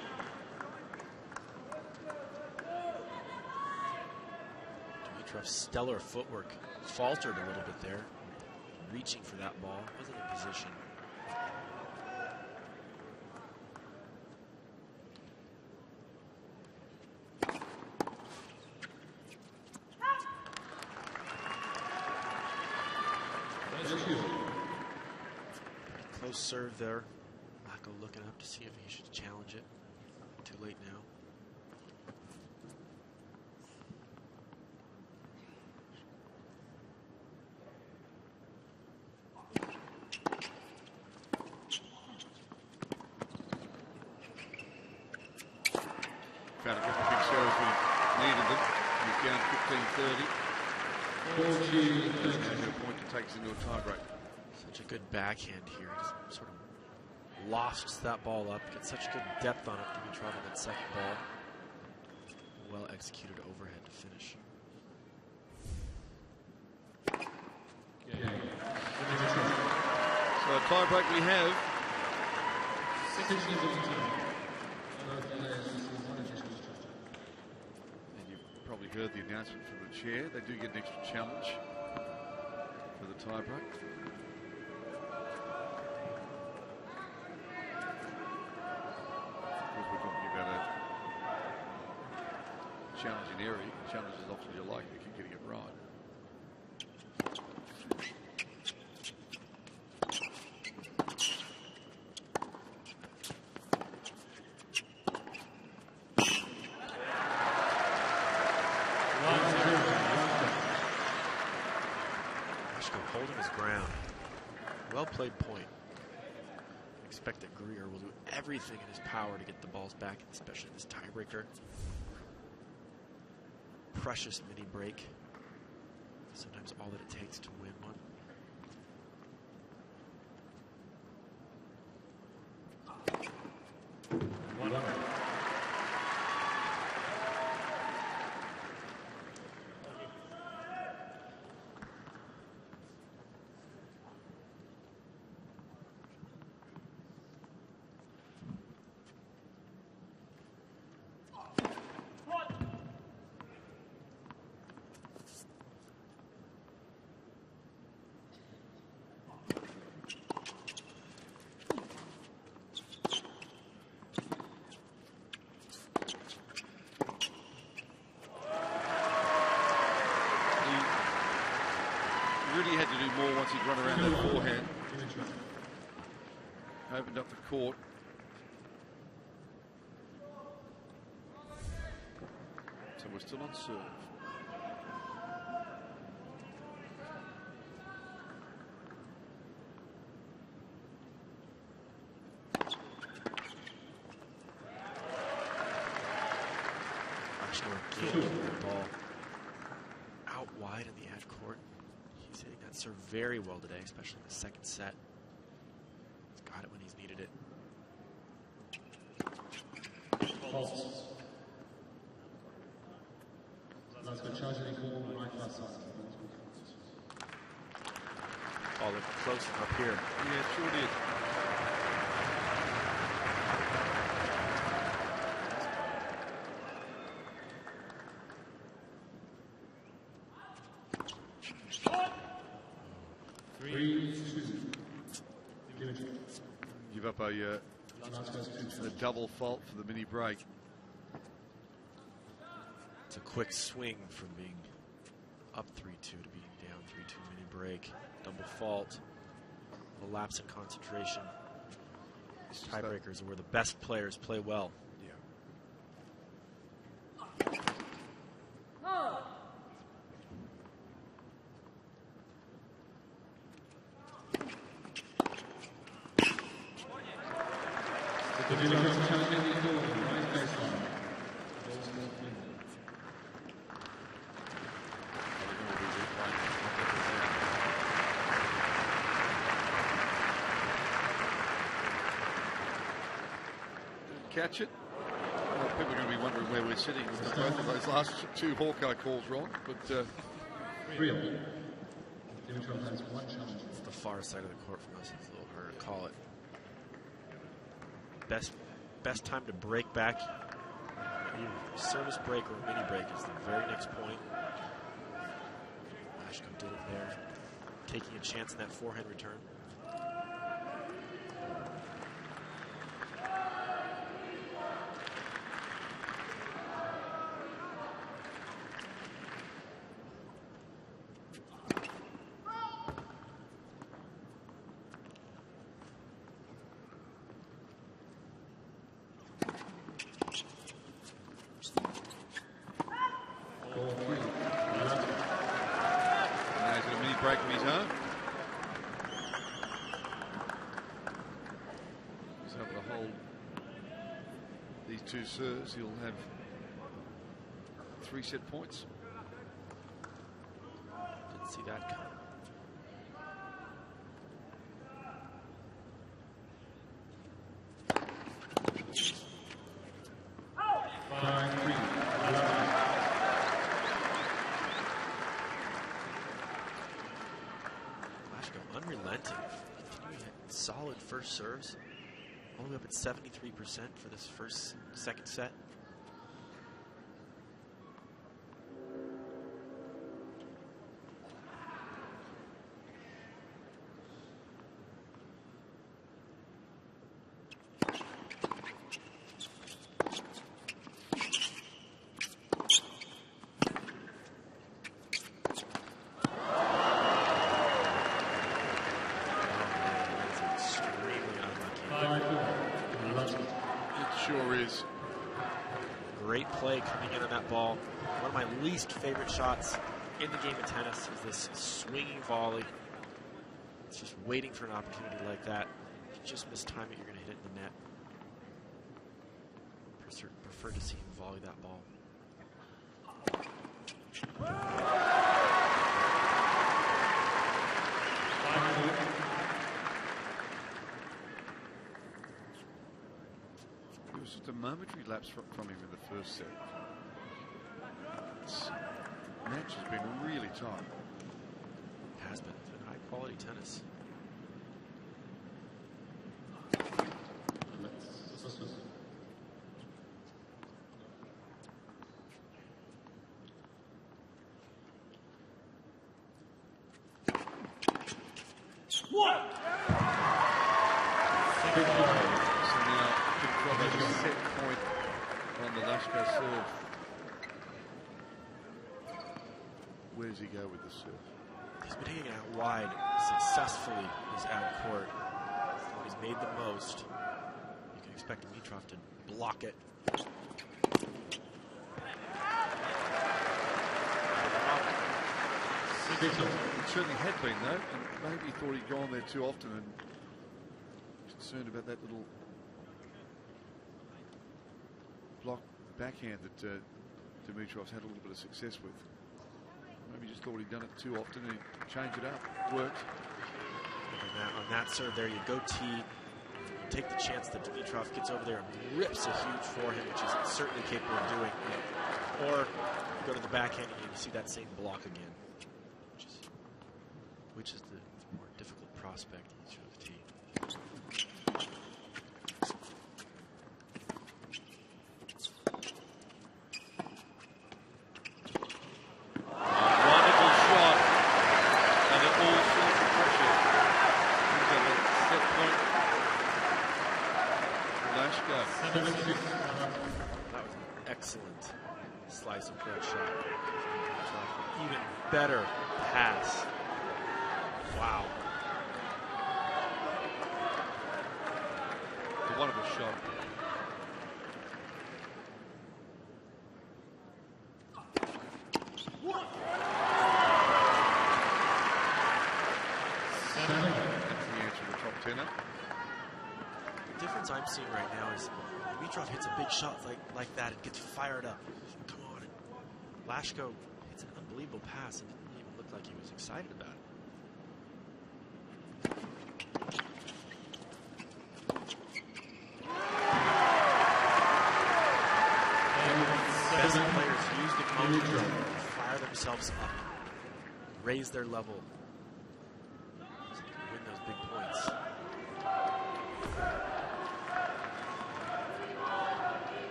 Dimitrov's stellar footwork faltered a little bit there. Reaching for that ball, wasn't in position. Close serve there. Mako looking up to see if he should challenge it. Too late now. Found a couple of big serves when he needed them. He's down 15-30. Doesn't have a point to take us into a tiebreak. Such a good backhand here. He just sort of lofts that ball up. Gets such good depth on it. Dimitrov on that second ball. Well executed overhead to finish. So a tiebreak we have. And you've probably heard the announcement from the chair. They do get an extra challenge for the tiebreak. Because we're talking about a challenging area. Challenge as often as you like if you keep getting it right. Holding his ground. Well played point. I expect that Greer will do everything in his power to get the balls back, especially this tiebreaker. Precious mini break. Sometimes all that it takes to win one. up the court. So we're still on serve. Ball out wide in the edge court. He's hitting that serve very well today, especially in the second set. He's got it when he's needed it. Oh, look close up here. Yeah, sure did. Give up a double fault for the mini break. It's a quick swing from being up 3-2 to being down 3-2 mini break. Double fault, a lapse in concentration. These tiebreakers are where the best players play well. Catch it. Well, people are going to be wondering where we're sitting with both of those last two Hawkeye calls wrong, but Dimitrov has one challenge. It's the far side of the court from us. It's a little harder to call it. Best time to break back. Either service break or mini break is the very next point. Lashko did it there, taking a chance in that forehand return. Two serves, he'll have 3 set points. Didn't see that coming. Lashko unrelenting, continuing solid first serves. All the way up at 73% for this second set. One of my least favorite shots in the game of tennis is this swinging volley. It's just waiting for an opportunity like that. If you just mistime it, you're going to hit it in the net. Prefer to see him volley that ball. It was just a momentary lapse from him in the first set. This match has been really tight. It has been. It's been high quality tennis. What? So now Dimitrov has a set point on the Lashko serve. Where does he go with the serve? He's been hitting out wide successfully his out court. He's made the most. You can expect Dimitrov to block it. It certainly had been, though, and maybe he thought he'd gone there too often and concerned about that little block backhand that Dimitrov's had a little bit of success with. Maybe just thought he'd done it too often and he'd change it up. Worked. On that serve there, you go T, you take the chance that Dimitrov gets over there and rips a huge forehand, which he's certainly capable of doing. Or go to the backhand and you see that same block again. Which is the more difficult prospect each of the tee. Wonderful shot, and it all sorts of pressure. He's got a set point. Lashko. That was an excellent slice of correct shot. Even better pass. Wow. It's a wonderful shot. That's the answer to the top tenner. The difference I'm seeing right now is Dimitrov hits a big shot like that and gets fired up. Come on. Lashko hits an unbelievable pass and didn't even look like he was excited about it. Best players use the moment to fire themselves up, raise their level, so they can win those big points. So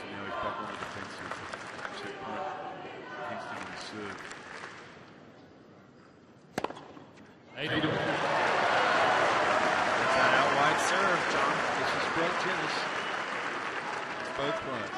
now he's back on the defensive. Set point. Kingston on the serve. That's that out wide serve, John. This is great tennis. Both players.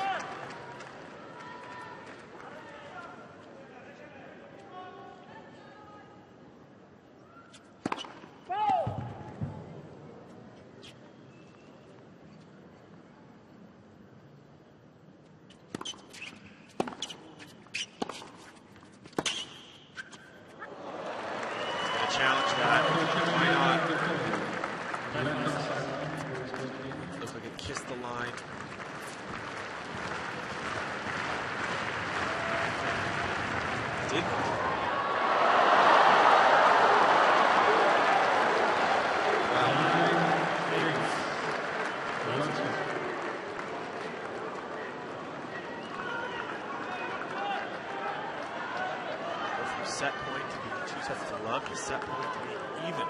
Challenge that. Why not? Looks like it kissed the line. Didn't. Go from set point to being 2 sets to love to set point to being even.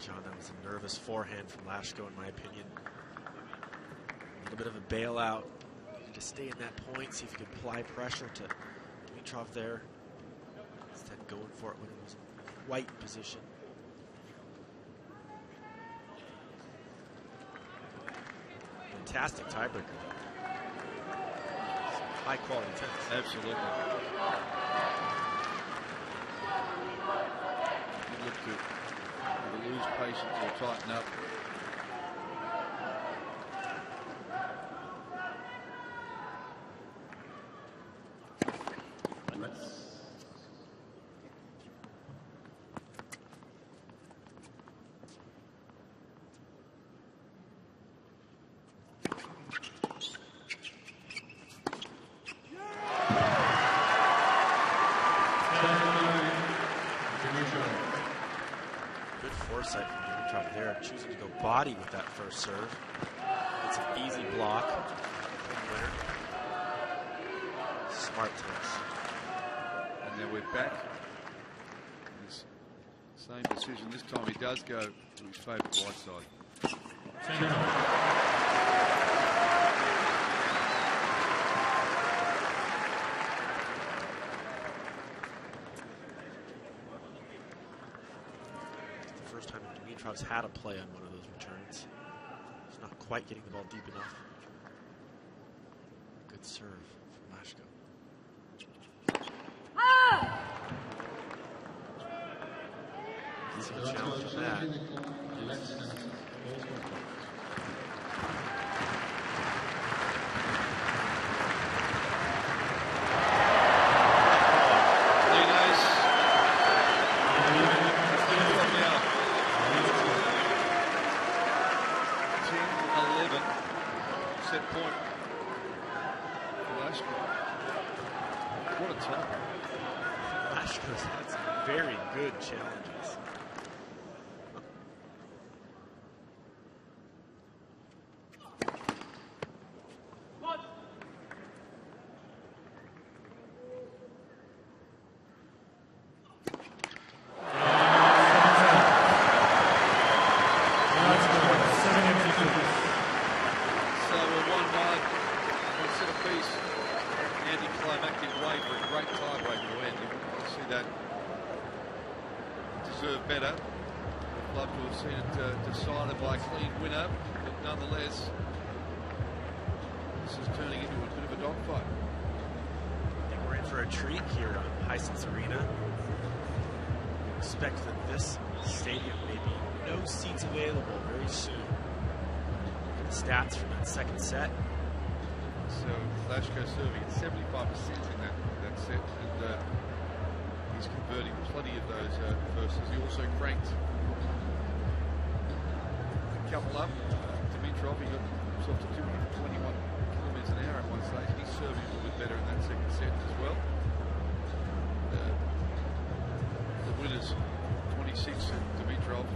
John, that was a nervous forehand from Lashko, in my opinion. A little bit of a bailout. Needed to stay in that point, see if he could apply pressure to Dimitrov there. Instead, going for it when it was in white position. Fantastic tiebreaker. High quality tennis. Absolutely. You look to lose patience or tighten up. Good foresight from Dimitrov there, choosing to go body with that first serve. It's an easy block. Winner. Smart tennis. And now we're back. This same decision. This time he does go to his favourite white side. The first time Dimitrov's had a play on one of those returns. He's not quite getting the ball deep enough. Good serve from Lashko. See a challenge from that. Set point for Lashko. What a time. Lashko's had some very good challenges. Better. Love to have seen it decided by a clean winner, but nonetheless, this is turning into a bit of a dogfight. I think we're in for a treat here at Hisense Arena. Expect that this stadium may be no seats available very soon. The stats from that second set. So Lashko serving at 75% in that set, and he's converting plenty of those verses. He also cranked a couple up. Dimitrov, he got himself to 221 kilometres an hour at one stage. He's serving a little bit better in that second set as well. The winners, 26, and Dimitrov.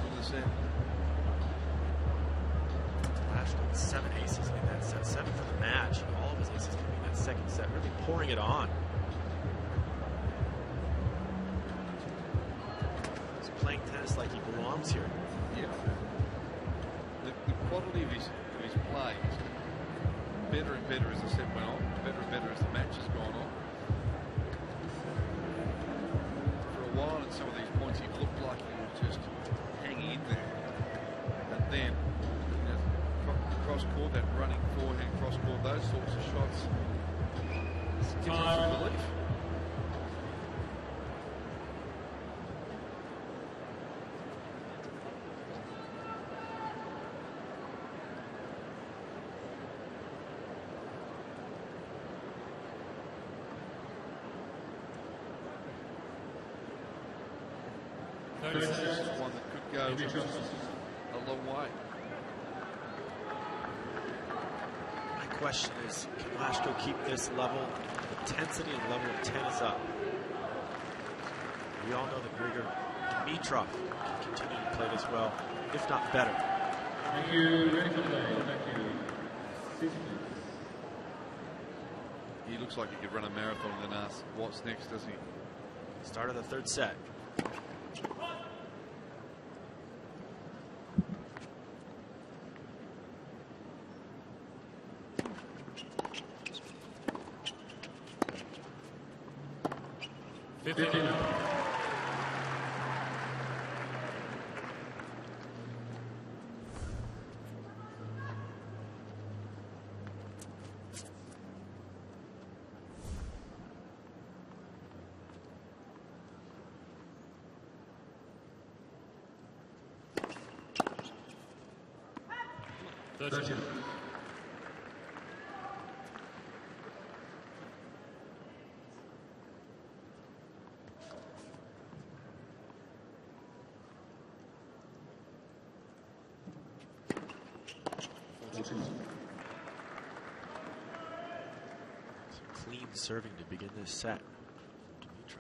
From the set. Lashko with 7 aces in that set, 7 for the match. All of his aces coming in that second set, really pouring it on. He's playing tennis like he belongs here. Yeah. The quality of his play is better and better as the set went on, better and better as the match has gone on. For a while at some of these points he looked like he was just hanging in there. But then cross court, that running forehand cross court, those sorts of shots give us some relief. This is one that could go a long way. Question is, can Lashko keep this level of intensity and level of tennis up? We all know that Grigor Dimitrov can continue to play this well, if not better. Thank you. Ready for play. Thank you. He looks like he could run a marathon and then ask what's next, doesn't he? Start of the third set. Clean serving to begin this set. Dimitrov.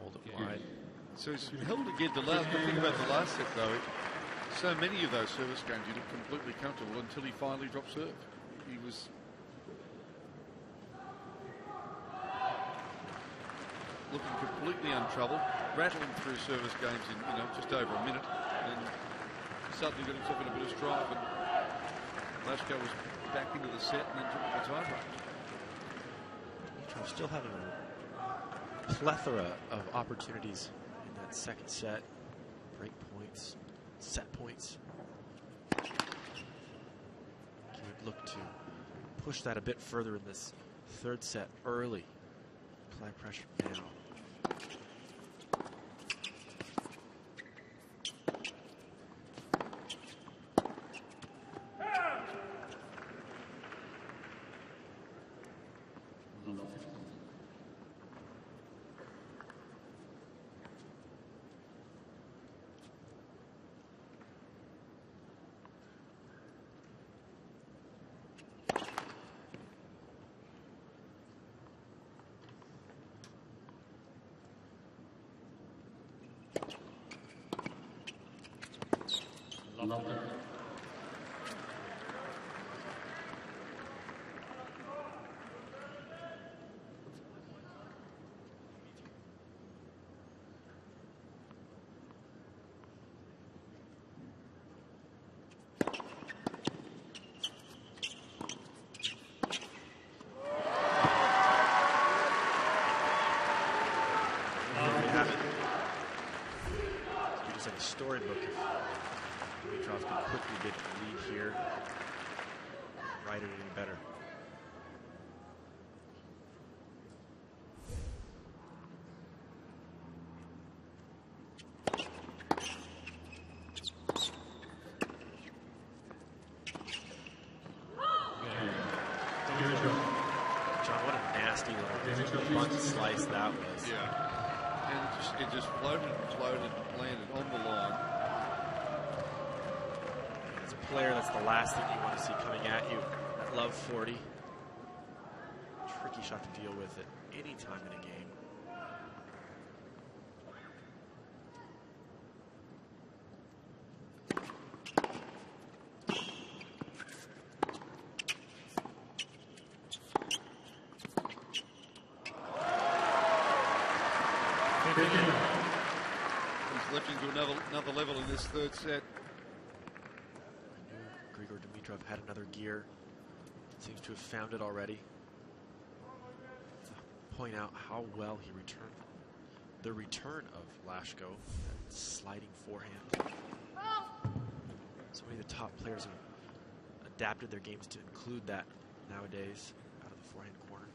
Hold it So he's held again the last. The thing about the last set, though, so many of those service games he looked completely comfortable until he finally dropped serve. He was looking completely untroubled, rattling through service games in just over a minute, and suddenly got himself in a bit of strife, and Lashko was back into the set and then took the tie break. Dimitrov still having a plethora of opportunities in that second set. Break points, set points. He would look to push that a bit further in this third set early. Apply pressure now. Storybook if Dimitrov can quickly get the lead here, write it any better. John, what a nasty little bunt slice that was. Yeah. And it just floated and floated and landed on the line. As a player, that's the last thing you want to see coming at you at love 40. Tricky shot to deal with at any time in a game. He's lifting to another level in this third set. I knew Grigor Dimitrov had another gear. Seems to have found it already. To point out how well he returned. The return of Lashko, that sliding forehand. So many of the top players have adapted their games to include that nowadays out of the forehand corner.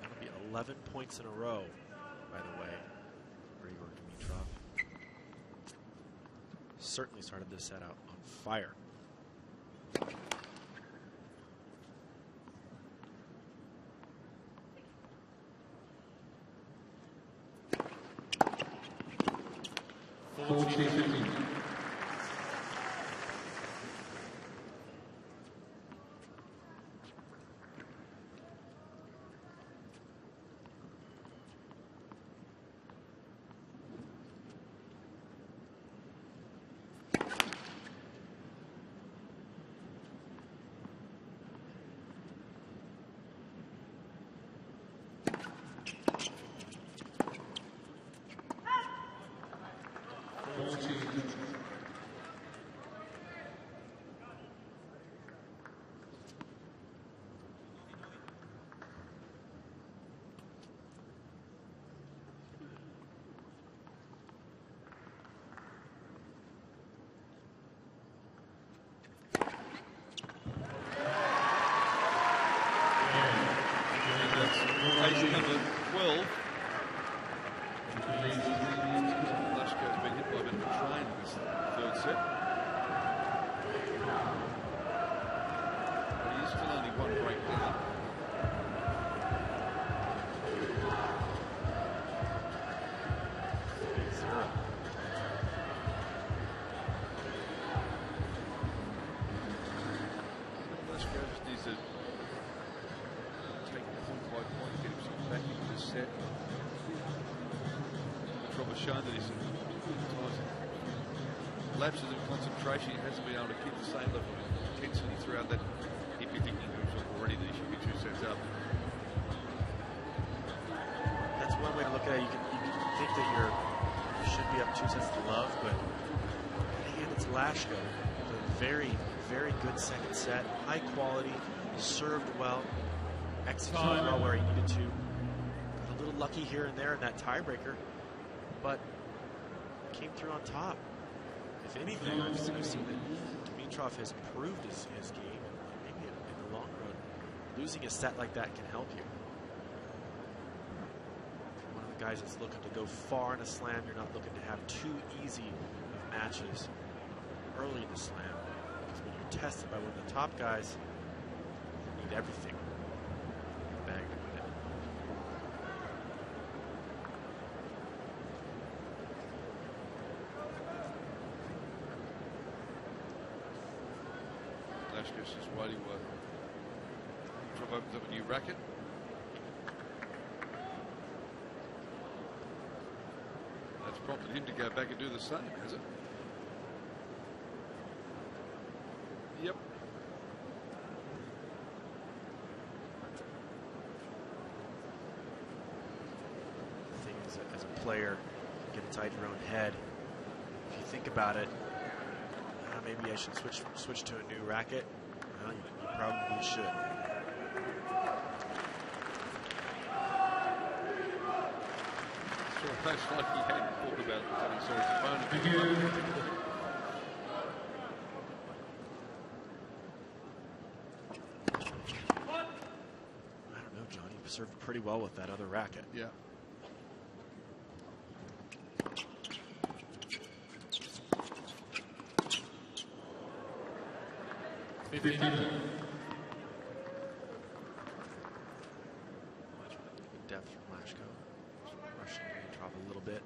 That'll be 11 points in a row, by the way. Grigor Dimitrov certainly started this set out on fire. set. But he is still only one break down. Lashko just needs to take point by point, get himself back into this set. Dimitrov has shown that he's lapses of concentration. He hasn't been able to keep the same level of intensity throughout that. He'd be thinking to himself already that he should be 2 sets up. That's one way to look at it. You can think that you should be up 2 sets to love, but again, it's Lashko. A very, very good second set. High quality, served well, executed well where he needed to. Got a little lucky here and there in that tiebreaker, but came through on top. If anything, I've seen that Dimitrov has improved his game, and maybe in the long run, losing a set like that can help you. If you're one of the guys that's looking to go far in a slam, you're not looking to have too easy of matches early in the slam. Because when you're tested by one of the top guys, you need everything in the bag to win it. Lashko's just waiting while Dimitrov opens up a new racket. That's prompted him to go back and do the same, has it? Yep. The thing is, as a player, you get inside your own head. If you think about it, maybe I should switch to a new racket. Well, you probably should. Sure, most like he hadn't thought about telling his opponent. Thank you. I don't know, Johnny. You served pretty well with that other racket. Yeah. Much depth from Lashko. Rushing Dimitrov a little bit.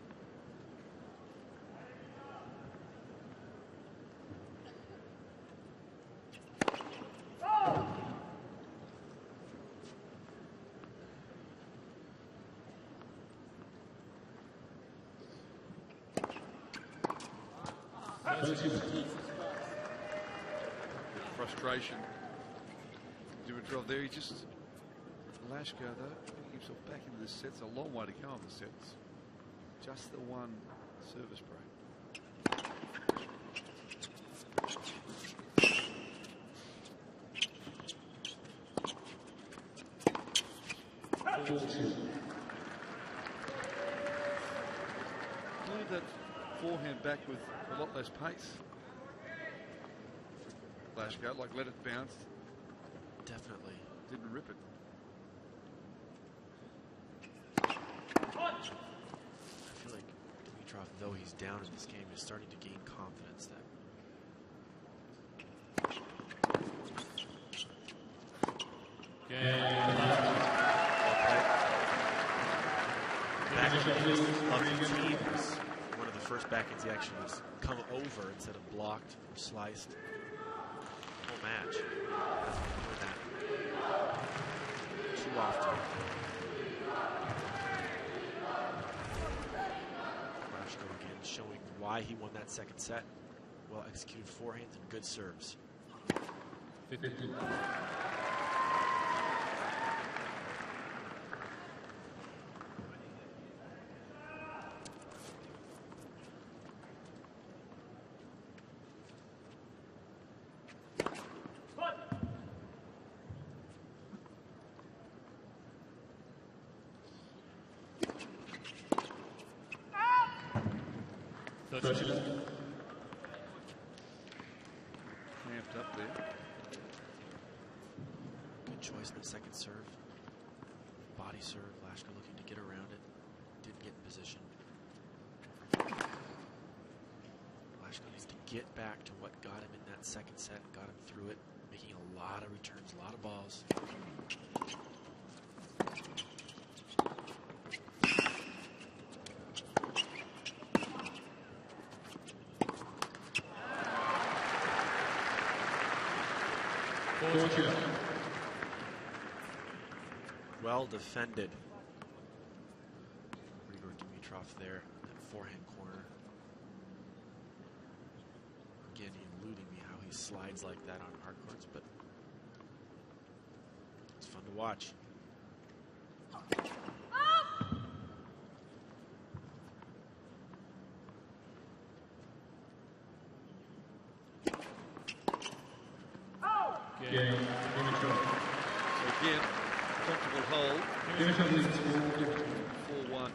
Frustration. Dimitrov there, he just Lashko though, getting himself back into the sets. A long way to go on the sets. Just the one service break. Blew that forehand back with a lot less pace. Lashko, like let it bounce. Definitely. Didn't rip it. I feel like Dimitrov, though he's down in this game, is starting to gain confidence that one of the first backhands he actually was come over instead of blocked or sliced. Whole match. Hasn't been doing that too often. Lashko again showing why he won that second set. Well executed forehands and good serves. Ramped up there. Good choice in the second serve. Body serve. Lashko looking to get around it. Didn't get in position. Lashko needs to get back to what got him in that second set, got him through it, making a lot of returns, a lot of balls. Well defended. Igor Dimitrov there, that forehand corner. Again, eluding me how he slides like that on hard courts, but it's fun to watch. Again, comfortable hold. 4-1.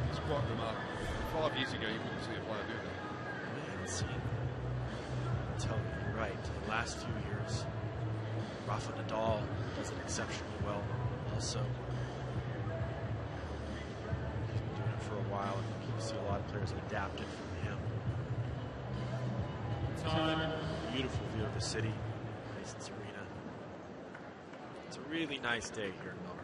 It's quite remarkable. 5 years ago, you wouldn't see a player do that. I haven't seen. Tell me, you're right. The last few years, Rafa Nadal does it exceptionally well. Also, he's been doing it for a while. I think you see a lot of players adapted from him. Time. Beautiful view of the city, Hisense Arena. It's a really nice day here in Melbourne.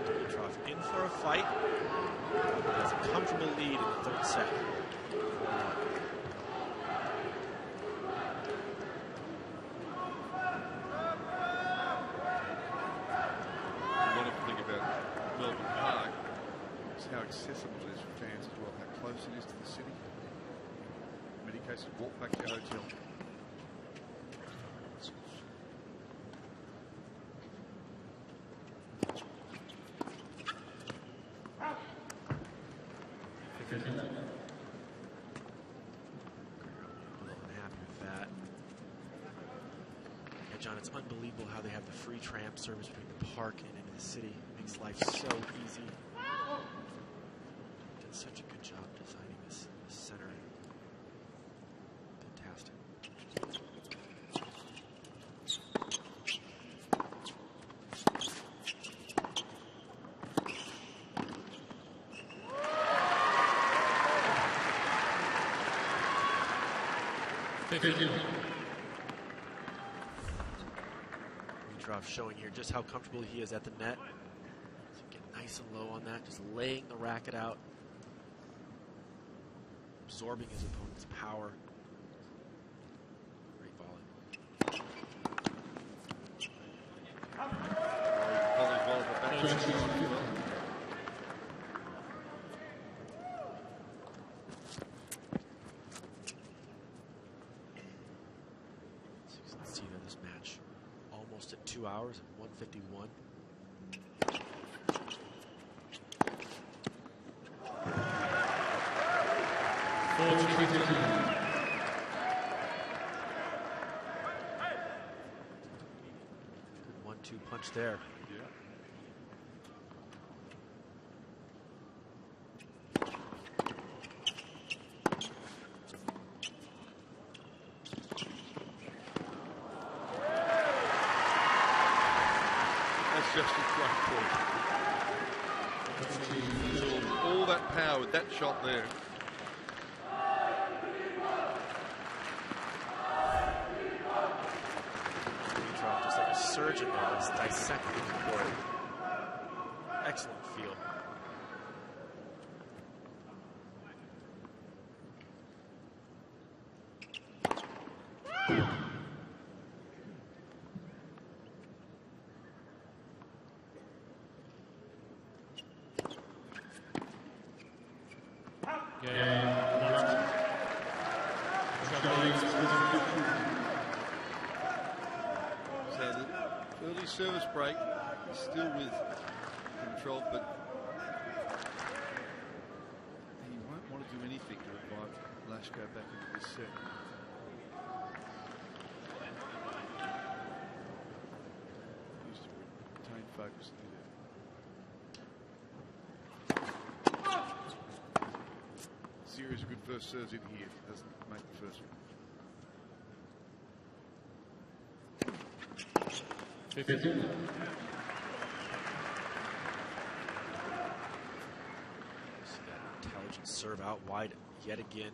Dimitrov in for a fight. He has a comfortable lead in the third set. Wonderful thing about Melbourne Park is how accessible it is for fans as well, how close it is to the city. In many cases, walk back to your hotel. John, it's unbelievable how they have the free tram service between the park and into the city. It makes life so easy. Did such a good job designing this center. Fantastic. Dimitrov showing here just how comfortable he is at the net. So get nice and low on that, just laying the racket out, absorbing his opponent's power. Great volley. Volleyball, but back. Let's see this match. Almost at 2 hours and 1:51. Good 1-2 punch there. Yeah. Just a great point. All that power with that shot there. Dimitrov just like a surgeon there, that's dissecting the court. Excellent feel. So the early service break is still with Dimitrov, but he won't want to do anything to revive Lashko back into this set. He's just retain focus. Series of good first serves in here. Doesn't make the first one. 15. Intelligent serve out wide yet again,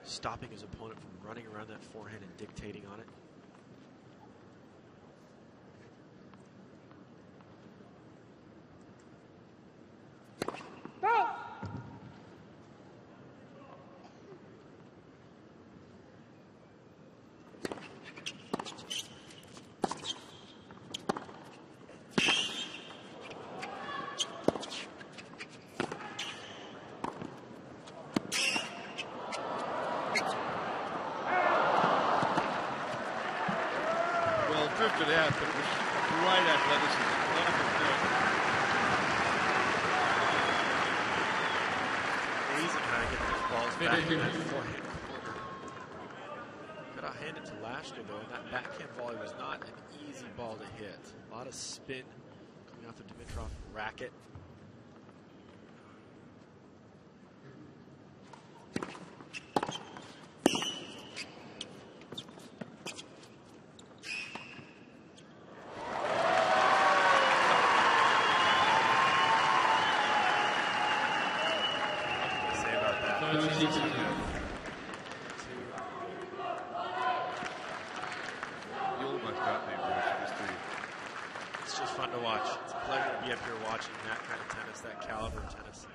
stopping his opponent from running around that forehand and dictating on it. Drifted out, but it was great athleticism. Easy kind of get those balls back in that forehand corner. Got to hand it to Lashko though, and that backhand volley was not an easy ball to hit. A lot of spin coming off the Dimitrov racket. It's just fun to watch. It's a pleasure to be up here watching that kind of tennis, that caliber of tennis.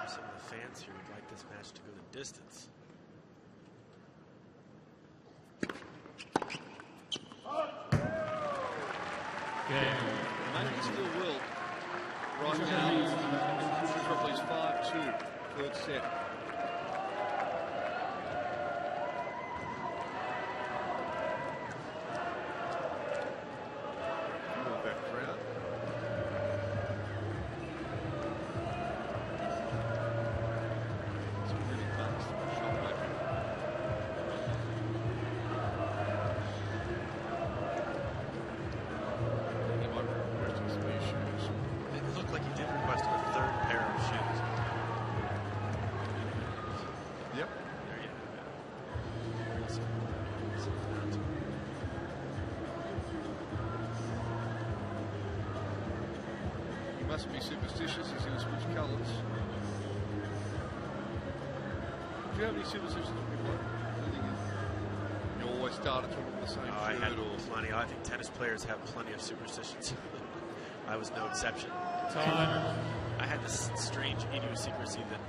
Some of the fans here would like this match to go the distance. Maybe still will. Right now, probably 5-2, third set. Must be superstitious, he's going to switch colours. Do you have any superstitions when you play? You always start at the same I had plenty. I think tennis players have plenty of superstitions. I was no exception. I had this strange idiosyncrasy that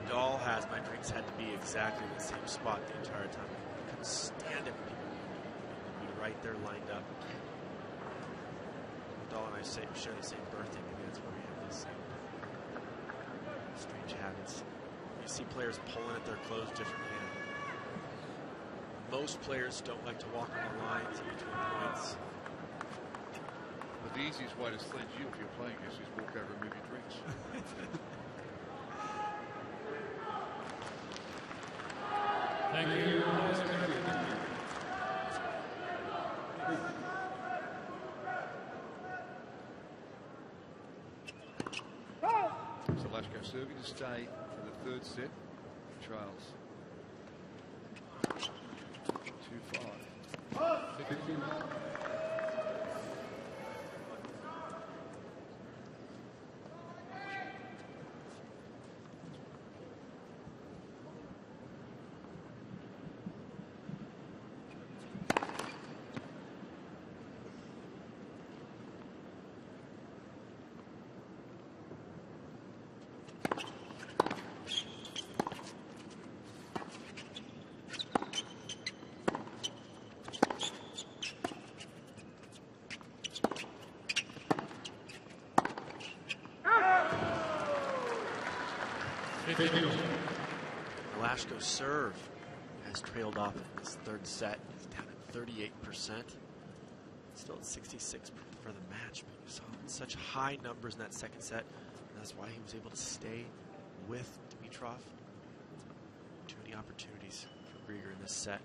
Nadal has. My drinks had to be exactly the same spot the entire time. I couldn't stand it when people would be right there lined up. Nadal and I share the same birthday. Maybe that's why we have these strange habits. You see players pulling at their clothes differently. Most players don't like to walk on the lines in between points. But the easiest way to sledge you if you're playing is just walk over and move your drinks. Thank you. So Lashko serving to stay for the third set. Trails 2-5. Lashko's serve has trailed off in this third set. He's down at 38%. Still at 66 for the match, but you saw such high numbers in that second set, and that's why he was able to stay with Dimitrov. Too many opportunities for Grieger in this set.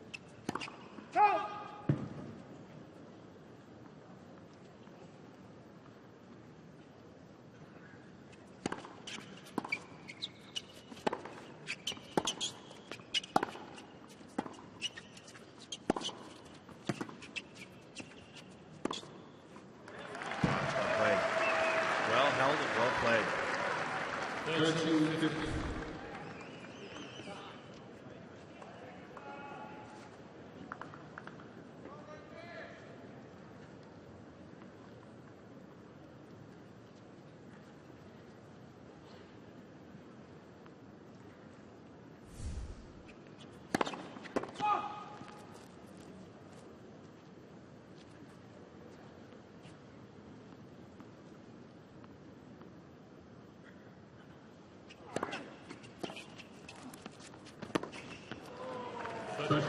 Well,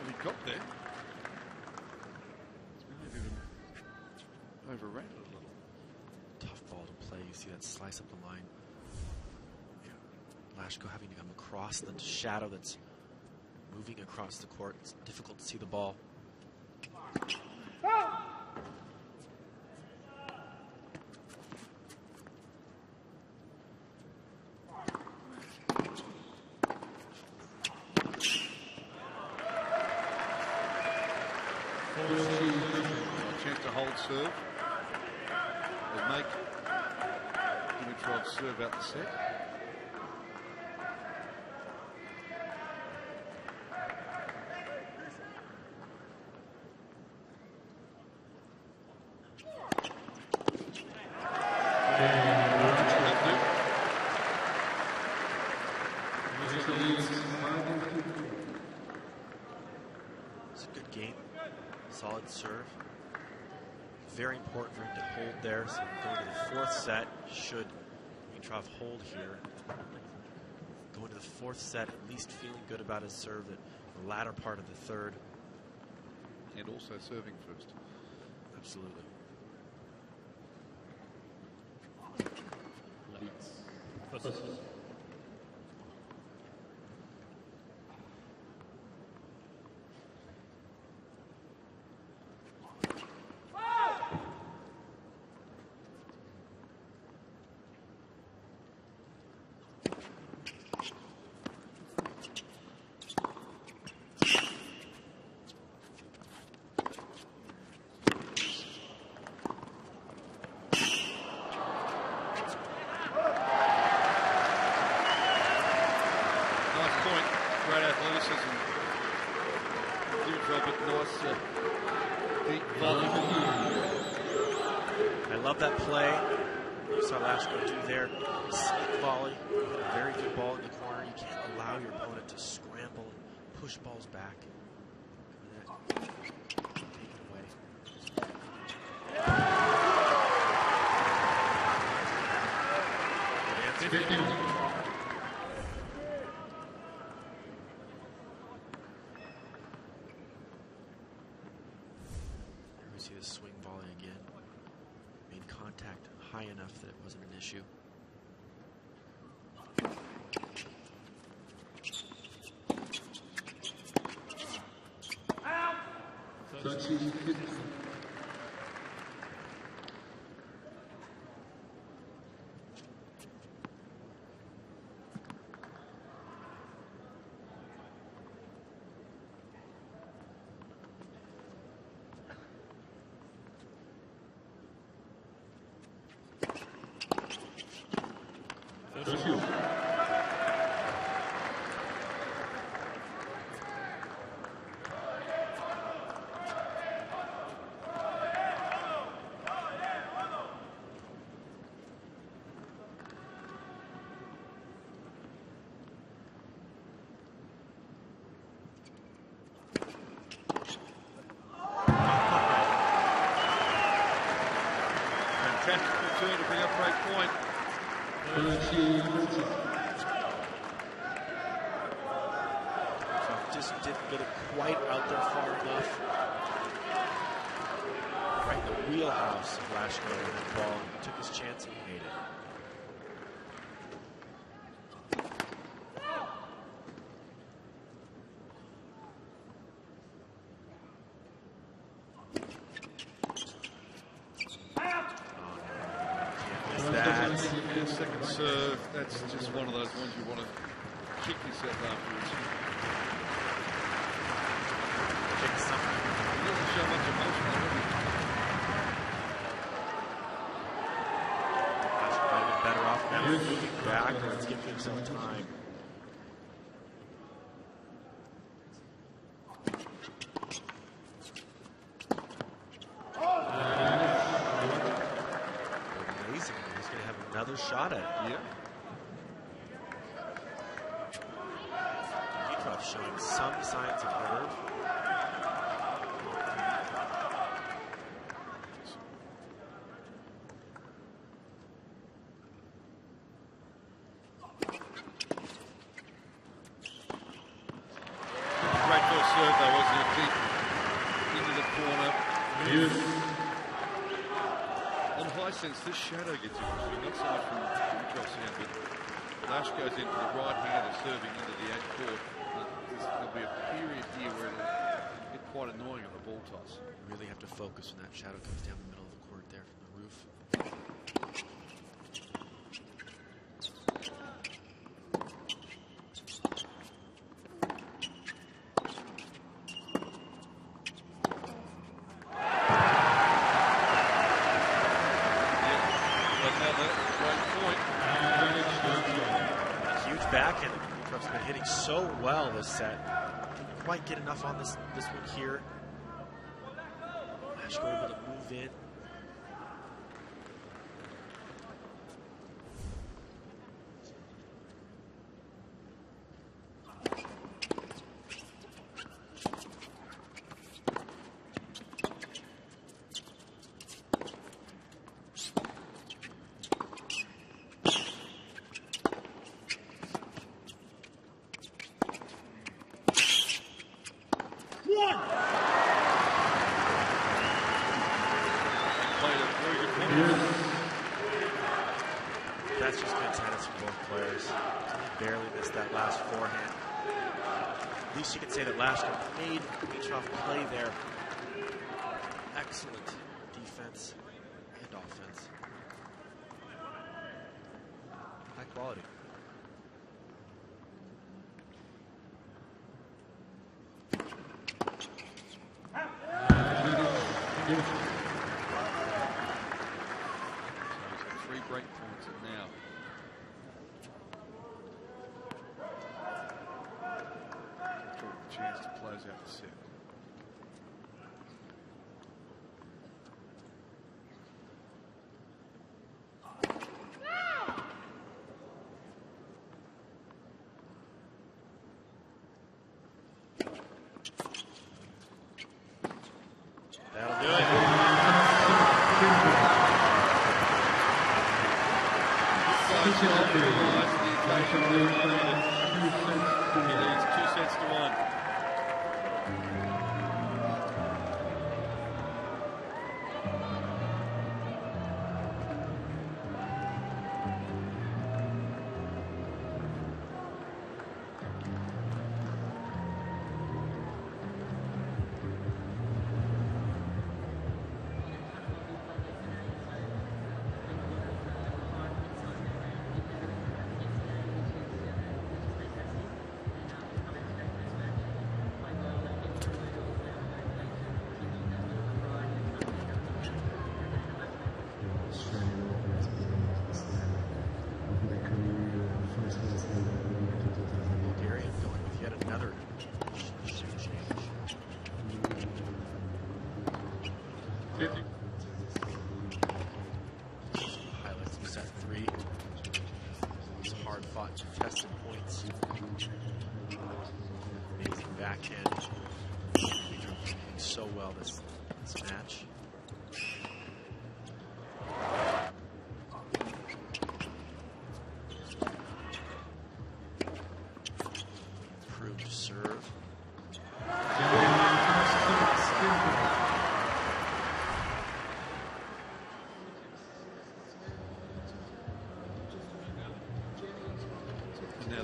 he got there. Maybe even overran it a little. Tough ball to play. You see that slice up the line. Lashko having to come across the shadow that's moving across the court. It's difficult to see the ball. Chance to hold serve. Will make Dimitrov serve out the set. It's a good game. Solid serve. Very important for him to hold there. So going to the fourth set, should Dimitrov hold here. Going to the fourth set, at least feeling good about his serve at the latter part of the third. And also serving first. Absolutely. I love that play. You saw Lashko do there. Sneak volley. You hit a very good ball in the corner. You can't allow your opponent to scramble and push balls back. Take it away. Good answer. See the swing volley again. Made contact high enough that it wasn't an issue. Fantastic return to bring up break point. Just didn't get it quite out there far enough. Right in the wheelhouse of Lashko with the ball. He took his chance and he made it. Second serve, that's just one of those ones you want to kick yourself afterwards. Kick something. He doesn't show much emotion already. Might have been better off now moving back. Let's give him some time. Another shot at it. Yeah. Dimitrov showing some signs of nerve. Great first serve though, wasn't it? Deep into the corner. Yes. On Hisense, this shadow gets interesting, not so much from Dimitrov's hand, but Lash goes into the right-hander serving into the 8th court. There'll be a period here where it'll get quite annoying on the ball toss. You really have to focus when that shadow comes down the middle of the court there from the roof. Backhand that Dimitrov's been hitting so well this set. Didn't quite get enough on this one here. Lashko able to move in. That's just good tennis from both players. Barely missed that last forehand. At least you can say that Lashko made Dimitrov play there. Excellent defense and offense. High quality. Three break points now. Took a chance to close out the set. That'll do it. He leads 2-1. Highlights of set 3. Some hard fought contested points. Amazing backhand. Dimitrov playing so well this match.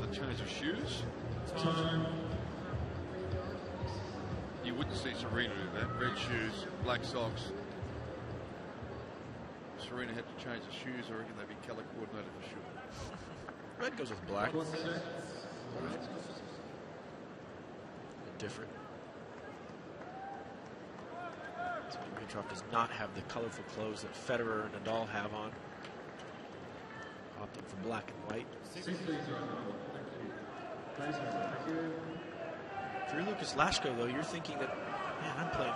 another change of shoes. You wouldn't see Serena do that. Red shoes, black socks. Serena had to change the shoes. I reckon they'd be colour coordinated for sure. Red goes with black. Different. So Dimitrov does not have the colorful clothes that Federer and Nadal have on. Opting for black and white. If you're Lucas Lashko, though, you're thinking that, man, I'm playing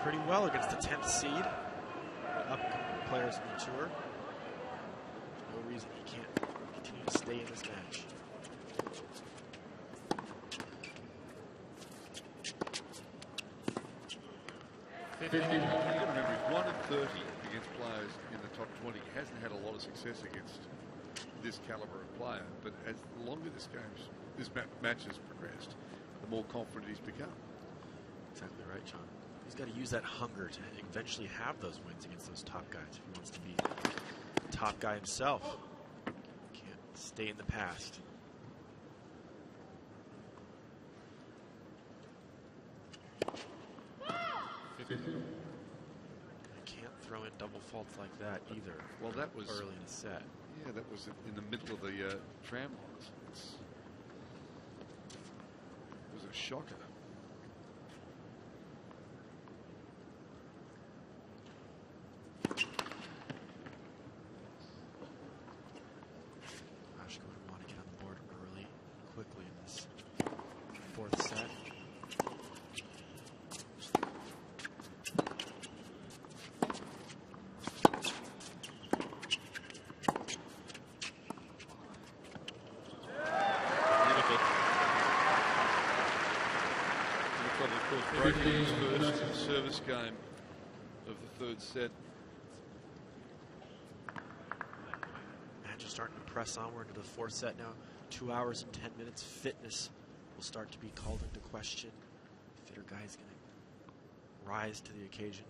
pretty well against the 10th seed. Upcoming players in the tour. No reason he can't continue to stay in this match. You got to remember, he's 1 in 30 against players in the top 20. He hasn't had a lot of success against this caliber of player, but as the longer this match has progressed, the more confident he's become. Exactly right, John. He's got to use that hunger to eventually have those wins against those top guys if he wants to be the top guy himself. Can't stay in the past. I can't throw in double faults like that either. Well, that was early in the set. Yeah, that was in the middle of the tram lines. It was a shocker. Gosh, going to want to get on the board early, quickly in this fourth set. First service game of the third set. Match is starting to press on. We're into the fourth set now. 2 hours and 10 minutes. Fitness will start to be called into question. Fitter guy's going to rise to the occasion.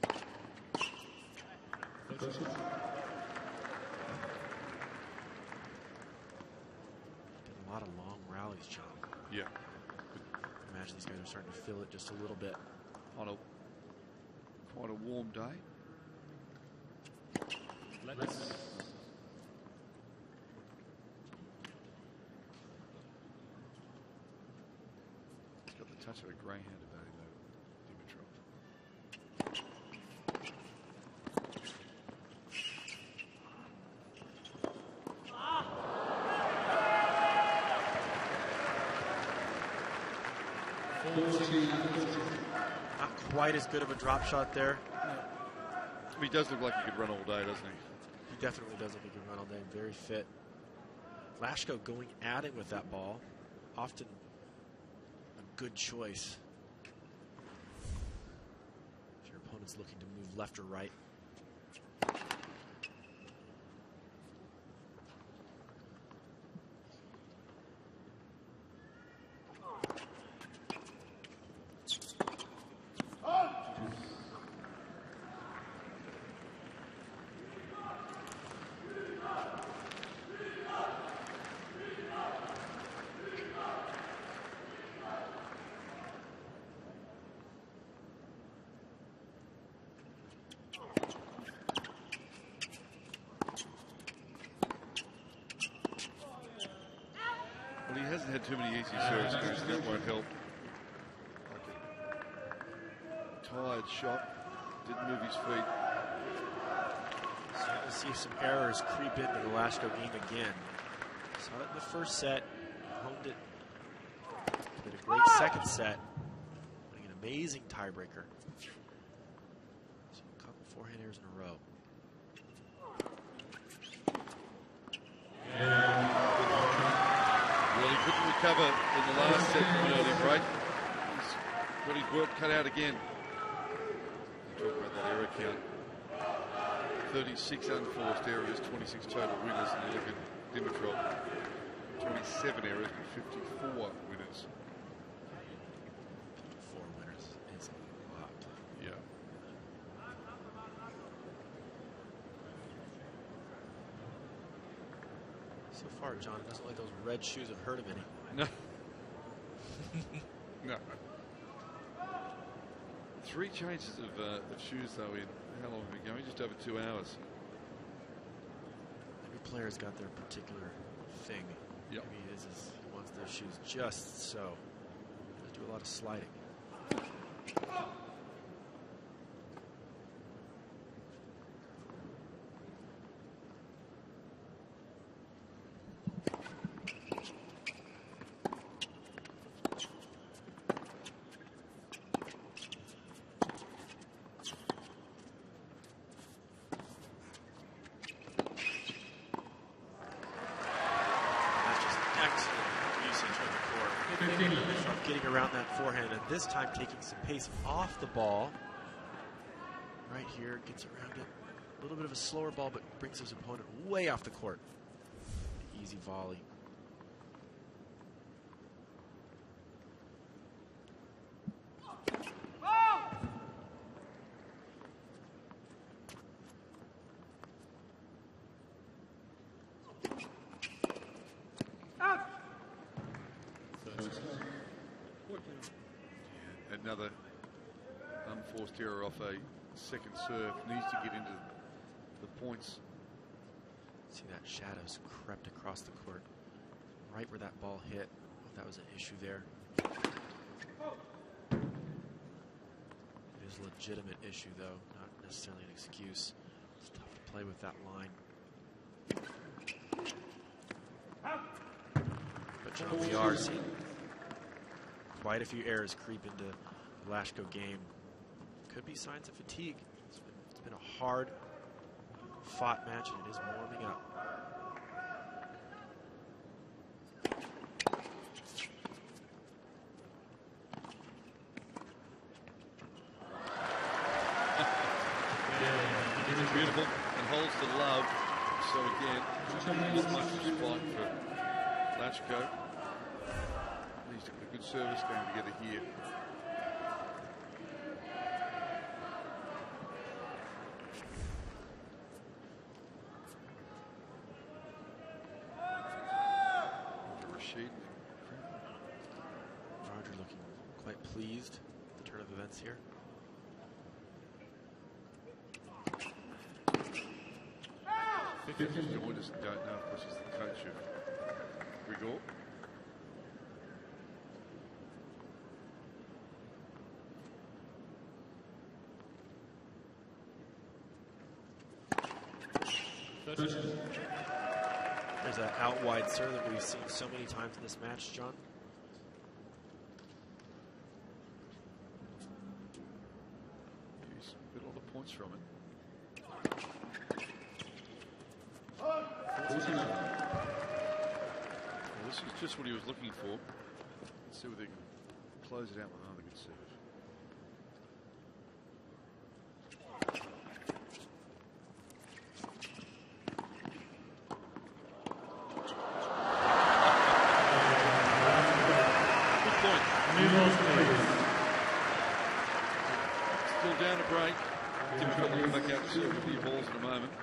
Did a lot of long rallies, John. Yeah. Imagine these guys are starting to feel it just a little bit. On a quite a warm day. Let's He's got the touch of a greyhound about him, though, Dimitrov. Not quite as good of a drop shot there. He does look like he could run all day, doesn't he? He definitely does look like he can run all day. Very fit. Lashko going at it with that ball. Often a good choice. If your opponent's looking to move left or right. Well, he hasn't had too many easy serves, so that won't help. Tired shot, didn't move his feet. Starting to see some errors creep into the Lashko game again. Saw it in the first set, honed it. Did a great second set. An amazing tiebreaker. So a couple forehand errors in a row. Well, he couldn't recover in the last set from an early break. He's got his work cut out again. Talk about that error count. 36 unforced errors, 26 total winners, and you look at Dimitrov, 27 errors and 54 winners. 4 winners is a lot. Yeah. So far, John, it doesn't look like those red shoes have hurt him any. No. No. 3 changes of shoes, though, in how long have we been going? Just over 2 hours. Every player's got their particular thing. Yep. Maybe he wants their shoes just so. They do a lot of sliding. Getting around that forehand, and this time taking some pace off the ball. Right here, gets around it. A little bit of a slower ball, but brings his opponent way off the court. Easy volley. Another unforced error off a second serve. Needs to get into the points. See that shadows crept across the court, right where that ball hit. That was an issue there. It is a legitimate issue, though, not necessarily an excuse. It's tough to play with that line. But John, we are seeing quite a few errors creep into the Lashko game. Could be signs of fatigue. It's been a hard fought match, and it is warming up. Beautiful and holds the love. So again, not much spot for Lashko. Needs to get a good service going together here. Roger looking quite pleased with the turn of events here. Joined us and don't know, of course, he's the coach of Groth. There's an out wide serve that we've seen so many times in this match, John. He's got a lot of points from it. Well, this is just what he was looking for. Let's see whether they can close it out with another good serve. Still down a break. Dimitrov will come back out to serve a few balls in a moment.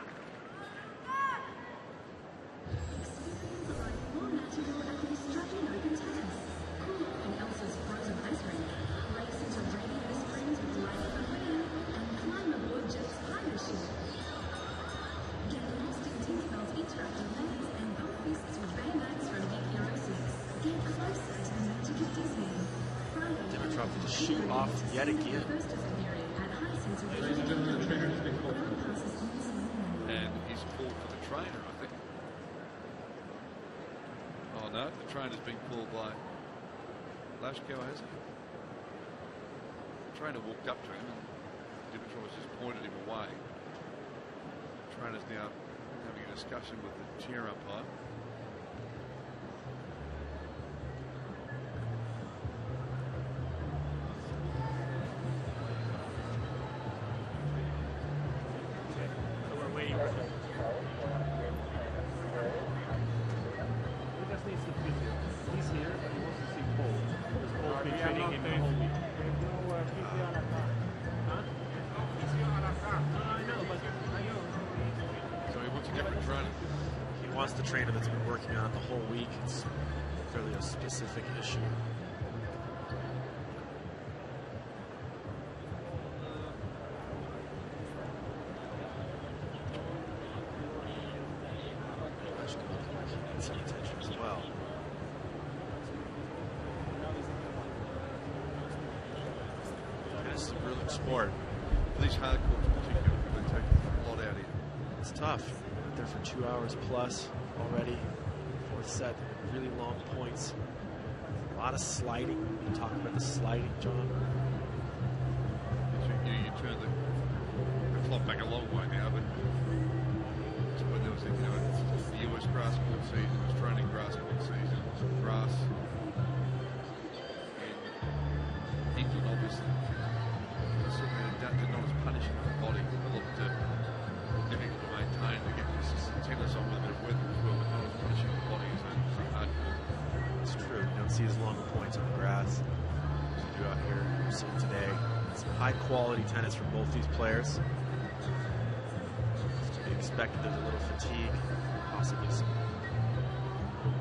Dimitrov to shoot off yet again. And he's called for the trainer, I think. Oh no, the trainer's been called by Lashko, has he? The trainer walked up to him and Dimitrov has just pointed him away. The trainer's now having a discussion with the chair umpire. wants the trainer that's been working on it the whole week. It's clearly a specific issue. Some attention as well. This is a brilliant sport. These hard courts particularly, they take a lot out of you. It's tough. Out there for 2 hours plus already. Fourth set, really long points. A lot of sliding. You talk about the sliding, John. You turn the clock back a long way now, but it's when there was the US grass court season, Australian grass court season, grass in England, obviously. Certainly adapted, not as punishing for the body, a lot difficult to maintain to get consistent tennis on with a bit of weather as well, but not as punishing for the body as a hard court. It's true. You don't see as long points on the grass as you do out here. You're seeing today. Some high quality tennis from both these players. It's to be expected. There's a little fatigue, possibly some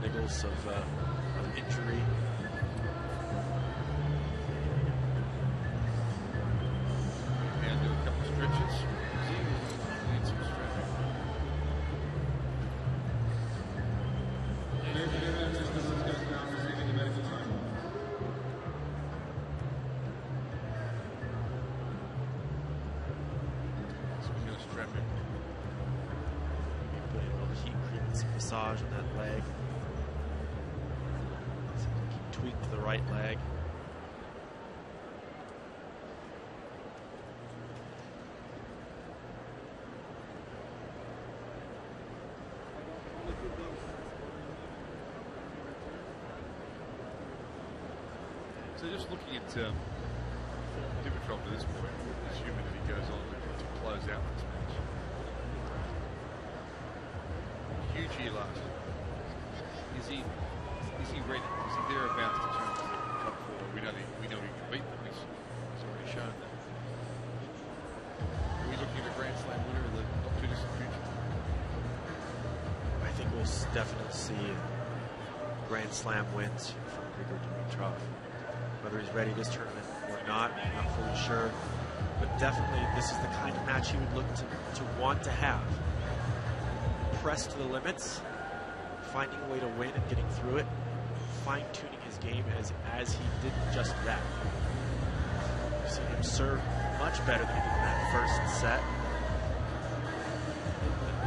niggles of injury. And do a couple of stretches. Need some stretching. Putting a little heat cream and some massage on that leg. So keep tweak to the right leg. So just looking at Dimitrov to this point, assuming that he goes on to close out this match. Huge year last year. Is he ready? Is he thereabouts to challenge the top four? We know he can beat them. He's already shown that. Are we looking at a Grand Slam winner in the not too distant future? I think we'll definitely see Grand Slam wins from Grigor Dimitrov. Whether he's ready this tournament or not, I'm not fully sure. But definitely this is the kind of match he would look to want to have. Press to the limits, finding a way to win and getting through it, fine-tuning his game as he did just that. We've seen him serve much better than he did in that first set.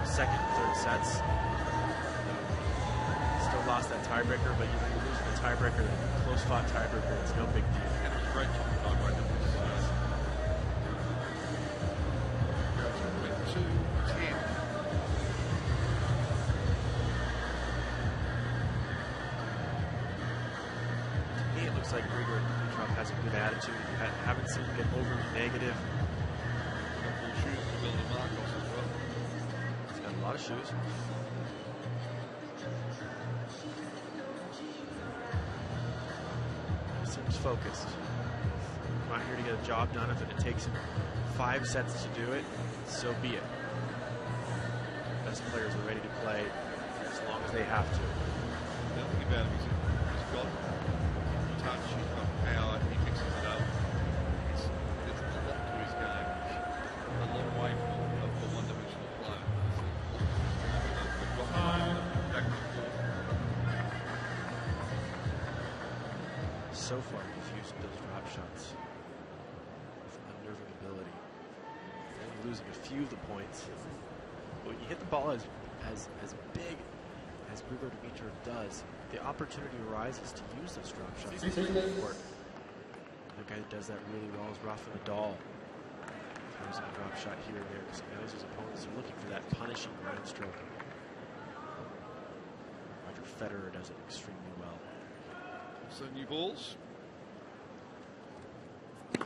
Second and third sets. Still lost that tiebreaker, but you lose the tiebreaker, close-fought tiebreaker, it's no big deal. And it was great tiebreaker. That was 2-10. To me, it looks like Grigor Dimitrov has a good attitude. Haven't seen him get overly negative. Couple of shoes to build the Marcos as well. He's got a lot of shoes. He seems focused. I'm not here to get a job done. If it takes him 5 sets to do it, so be it. Best players are ready to play as long as they have to. The other thing about him is he's got touch, he's got power, he mixes it up. There's a lot to his game. A long way from a one-dimensional player. So far, he's used those drop shots with unnerving ability. Only losing a few of the points. But when you hit the ball as big as Grigor Dimitrov does, the opportunity arises to use those drop shots. The guy that does that really well is Rafa Nadal. Throws in a drop shot here and there because he knows his opponents are looking for that punishing ground stroke. Roger Federer does it extremely well. So new balls. And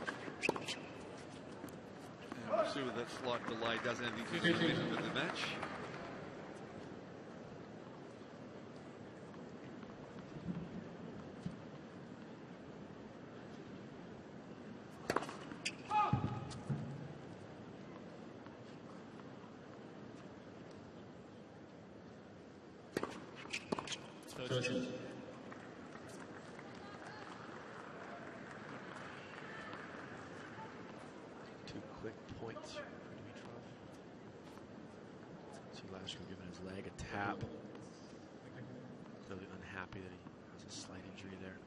we'll see whether that slight delay does anything to the rhythm of the match. 30. Two quick points for Dimitrov. See Lashko giving his leg a tap. Really unhappy that he has a slight injury there.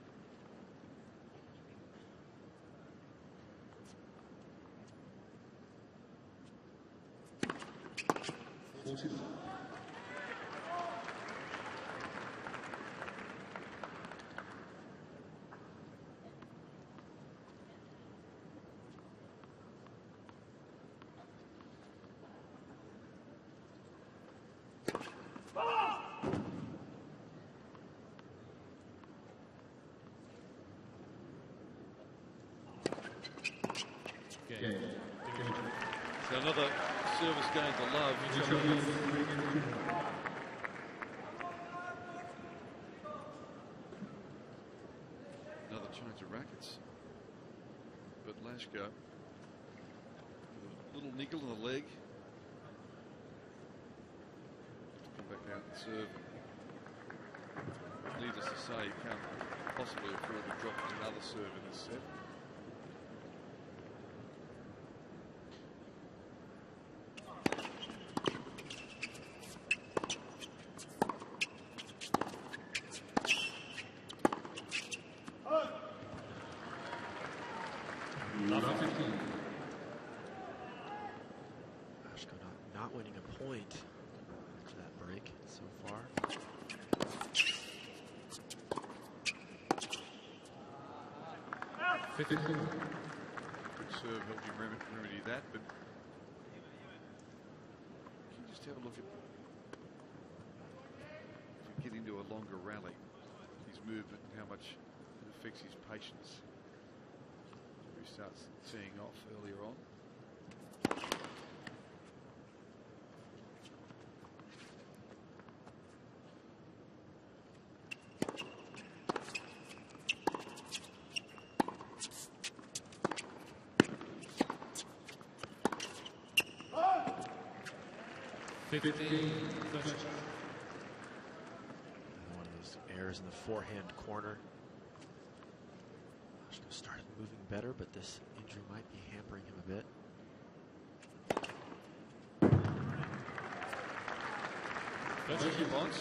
So another service going to love. Another change of rackets. But Lashko, a little niggle in the leg. Come back out and serve. Needless to say, you can't possibly afford to drop another serve in this set. Not winning a point after that break so far. Good serve helped him remedy that, but can you just have a look at, if you get into a longer rally, his movement and how much it affects his patience. He starts teeing off earlier on. One of those errors in the forehand corner. Lashko started moving better, but this injury might be hampering him a bit. That's what he wants.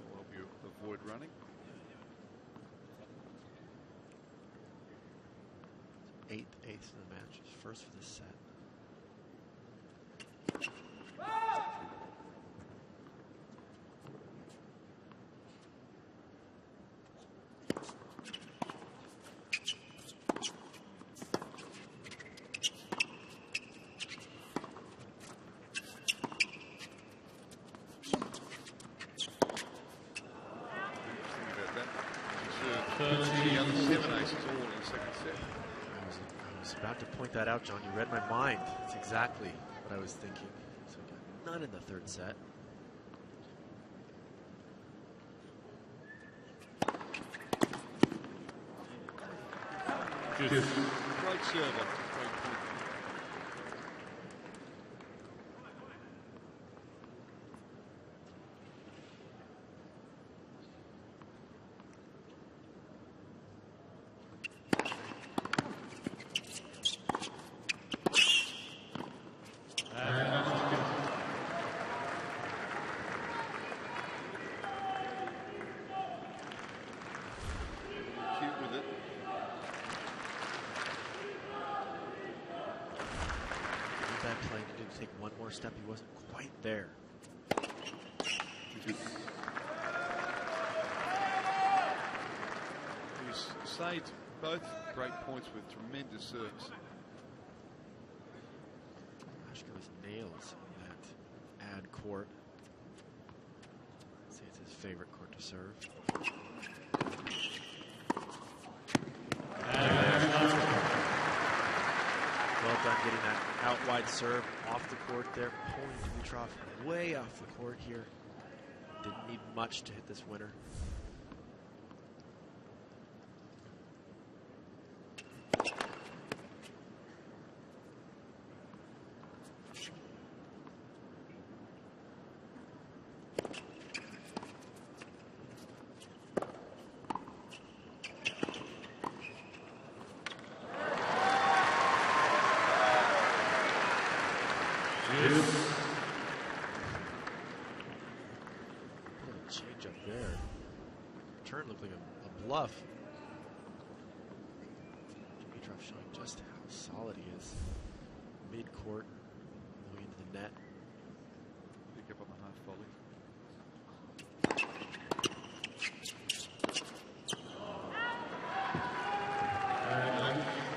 Will help you avoid running. Eighth in the match. His first for this set. I was about to point that out, John. You read my mind. That's exactly what I was thinking. So we got none in the third set. Great server. Take one more step, he wasn't quite there. He's saved both great points with tremendous serves. Lashko's nails in that ad court. I'd say it's his favorite court to serve. Well done getting that out wide serve off the court there, pulling Dimitrov way off the court here. Didn't need much to hit this winner. Little change up there. Turn looked like a bluff. Dimitrov showing just how solid he is. Mid-court, going into the net. Pick up on the half volley.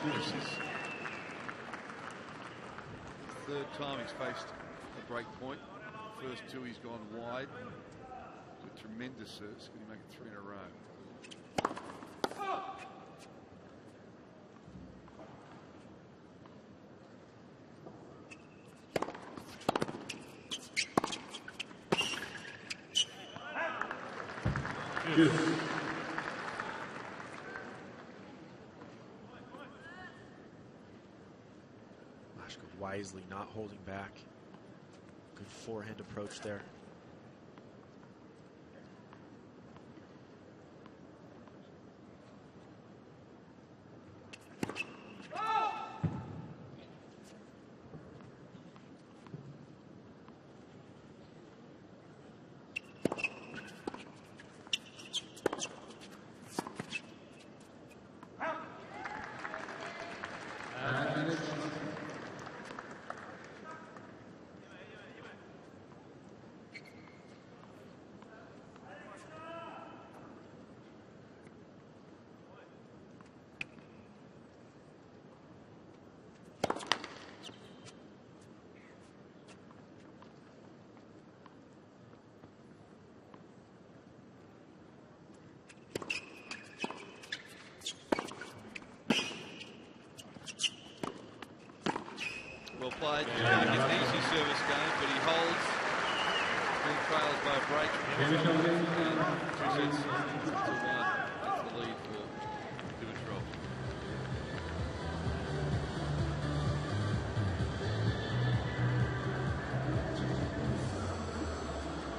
This is the third time he's faced a break point. First two he's gone wide with tremendous serves. Can he make it 3 in a row? Lashko wisely not holding back. Good forehand approach there. Well played. Trying to get an easy service going, but he holds. Then trails by a break. 2 sets to 1. That's the lead for Dimitrov.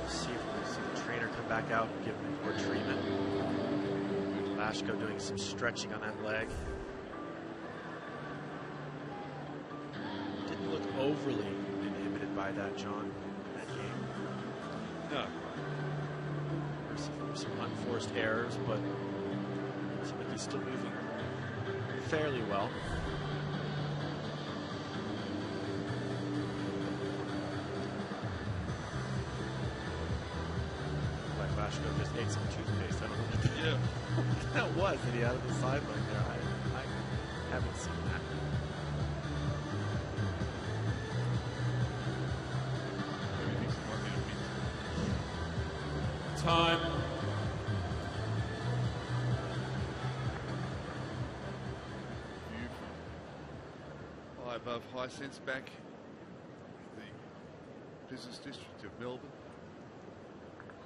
See if we see the trainer come back out and give him more treatment. Lashko doing some stretching on that leg. Didn't look overly inhibited by that, John, in that game. No. There's some unforced errors, but it seems like he's still moving fairly well. Like Lashko just ate some toothpaste. I don't know what that was that he had on the sideline there. I haven't seen that. Time. High above Hisense back in the business district of Melbourne.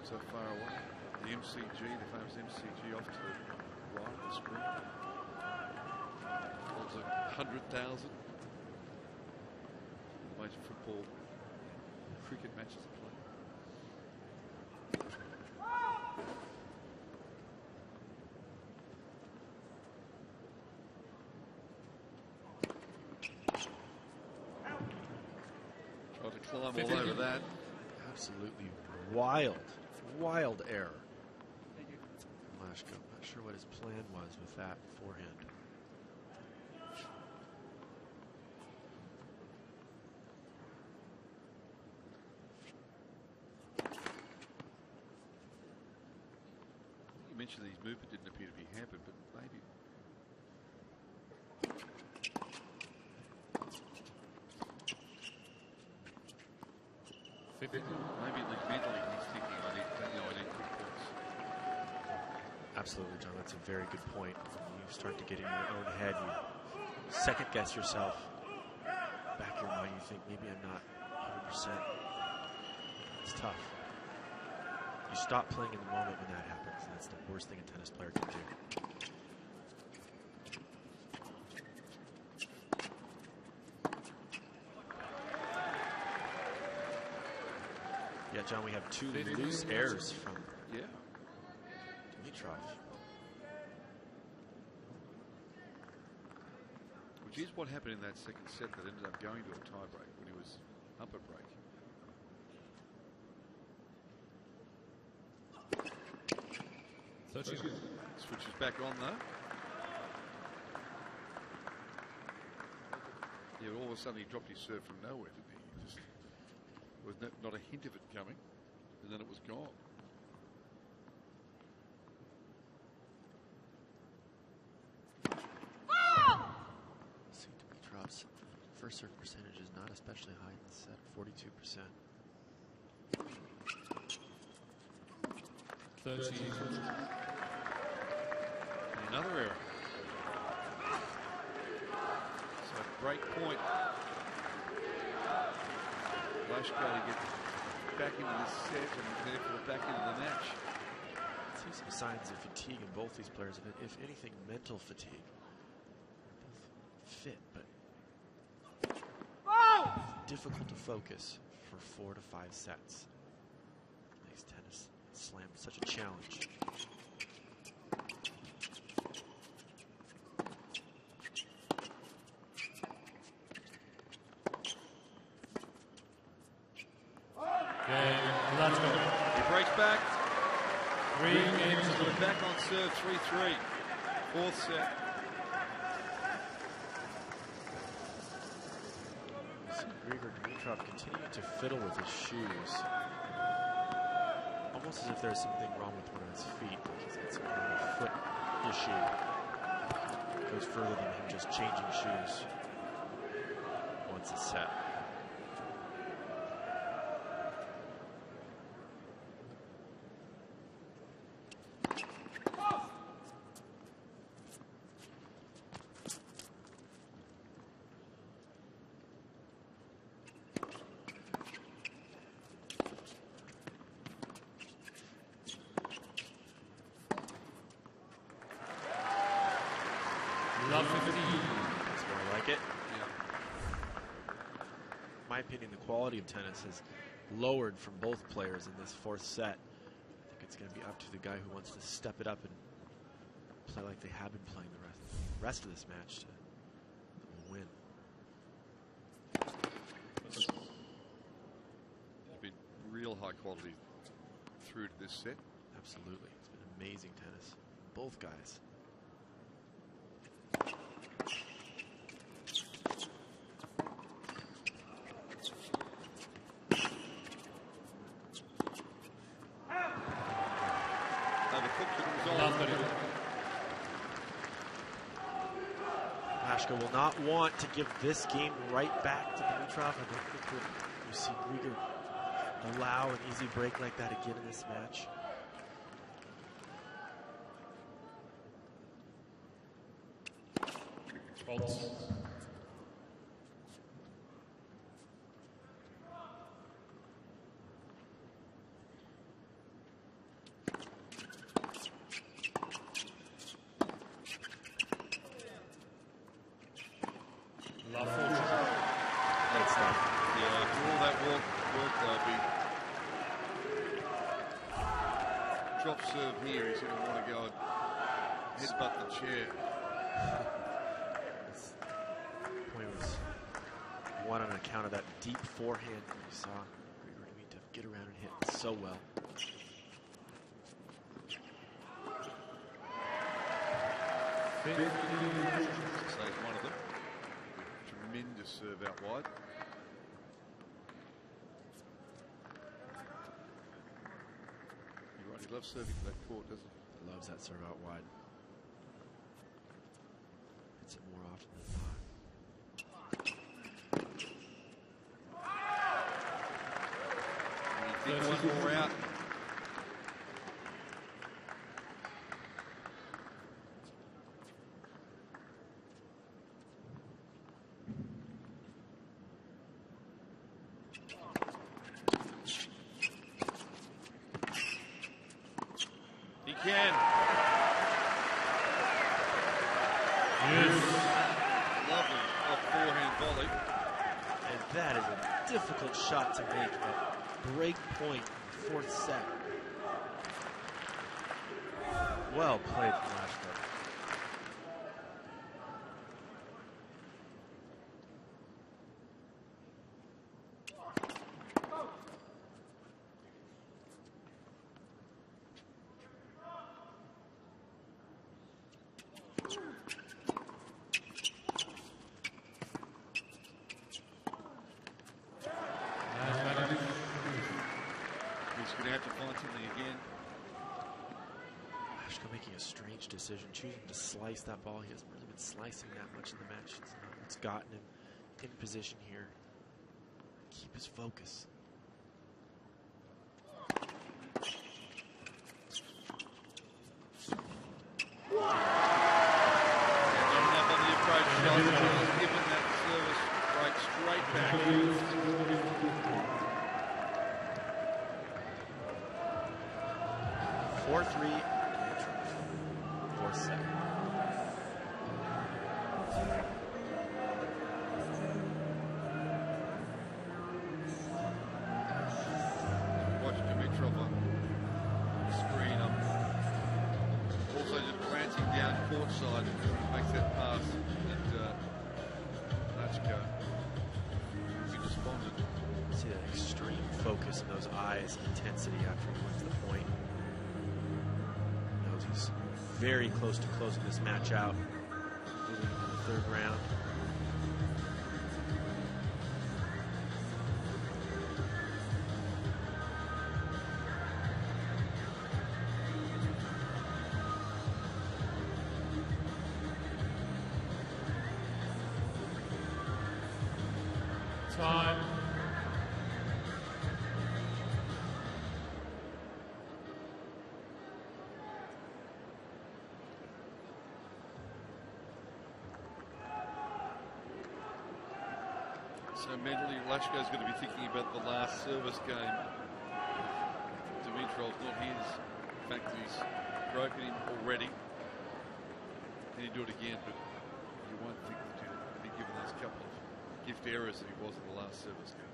So far away. The MCG, the famous MCG off to the right of the screen. Holds 100,000. Major football, cricket matches are played. Tried to climb all over that. Absolutely wild error. Lashko, not sure what his plan was with that forehand. You mentioned that his movement didn't appear to be hampered, but maybe. Maybe at least mentally he's thinking, I need quick points. Absolutely, John. That's a very good point. When you start to get in your own head, you second guess yourself. Back of your mind, you think maybe I'm not 100%. It's tough. You stop playing in the moment when that happens. And that's the worst thing a tennis player can do. Yeah, John, we have 2 loose errors from Dimitrov. Which is what happened in that second set that ended up going to a tiebreak when he was pump a break. Switches back on though. Yeah, all of a sudden he dropped his serve from nowhere, didn't he? Just was not a hint of it coming, and then it was gone. See, Dimitrov's first serve percentage is not especially high in the set, 42%. 30. Another error. So break point. Lashko to get back into this set and therefore back into the match. See some signs of fatigue in both these players. If anything, mental fatigue. Both fit, but difficult to focus for 4 to 5 sets. Makes tennis slam such a challenge. He breaks back. 3 games. Back on serve, 3-3. Fourth set. Grigor Dimitrov continuing to fiddle with his shoes. Almost as if there's something wrong with one of his feet. Like he's got some kind of a foot issue. Goes further than him just changing shoes once a set. Love 15. That's where I like it. Yeah. In my opinion, the quality of tennis has lowered from both players in this fourth set. I think it's going to be up to the guy who wants to step it up and play like they have been playing the rest of this match to win. It's been real high quality through to this set. Absolutely. It's been amazing tennis. Both guys. Lashko will not want to give this game right back to Dimitrov. I don't think you see Grigor allow an easy break like that again in this match. Faults. Drop serve here, he's going to want to go and headbutt the chair. This point was won on account of that deep forehand that you saw Grigor Dimitrov get around and hit so well. So he's one of them. Tremendous serve out wide. He loves serving to that court, doesn't he? Loves that serve out wide. Hits it more often than not. You think one more out. Can. Yes. Lovely off forehand volley. And that is a difficult shot to make at break point, fourth set. Well played from Lashko. Leshko making a strange decision, choosing to slice that ball. He hasn't really been slicing that much in the match. It's not what's gotten him in position here. Keep his focus. Given that service break straight back. 4-3, 4-7. Watch Dimitrov on the screen. Also just glancing down court side, makes that pass. See that extreme focus in those eyes, intensity after he wins the point. Knows he's very close to closing this match out, moving into the third round. Time. So mentally, Leshko's going to be thinking about the last service game. Dimitrov's not his. In fact, he's broken him already. Can he do it again? But you won't think that he'll be given those couple of gift errors that he was in the last service game.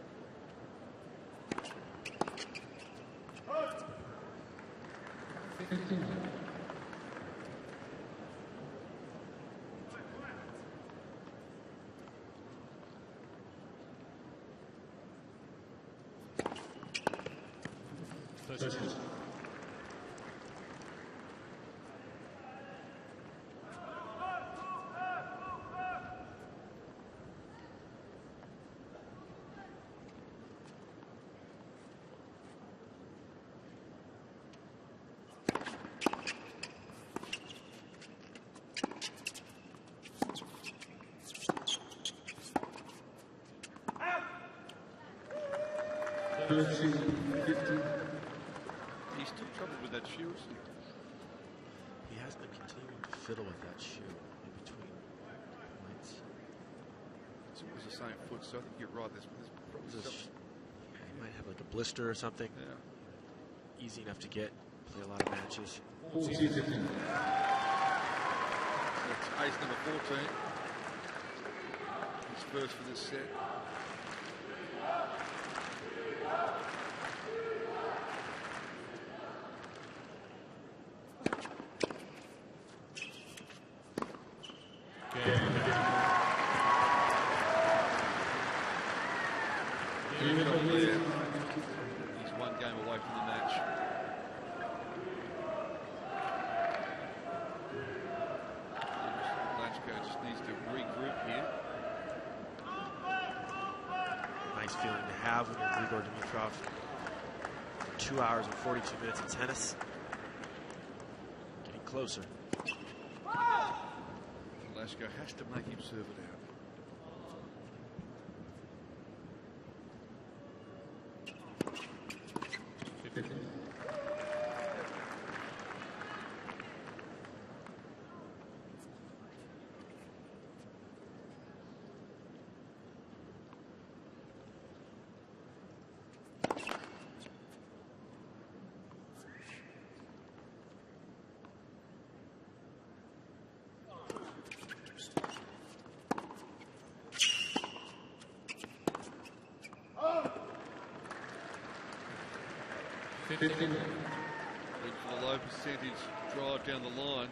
He's still trouble with that shoe, isn't he? He has been continuing to fiddle with that shoe in between points. It's always the same foot, so I think you're right. There's probably something. He might have like a blister or something. Yeah. Easy enough to get. Play a lot of matches. So it's ace number 14. He's first for this set. He's one game away from the match. Leshko just needs to regroup here. Nice feeling to have when you're Grigor Dimitrov. 2 hours and 42 minutes of tennis. Getting closer. Leshko has to make him serve it out. Looking for the low percentage drive down the line.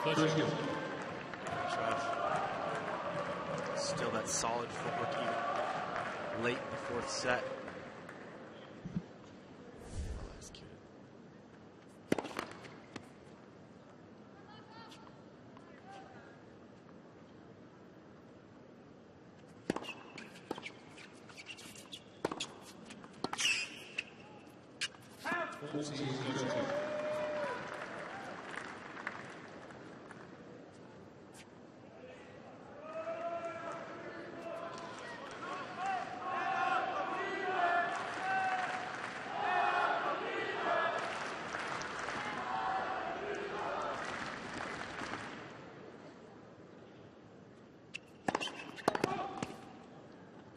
Dimitrov. Still that solid footwork even late in the fourth set. Well executed.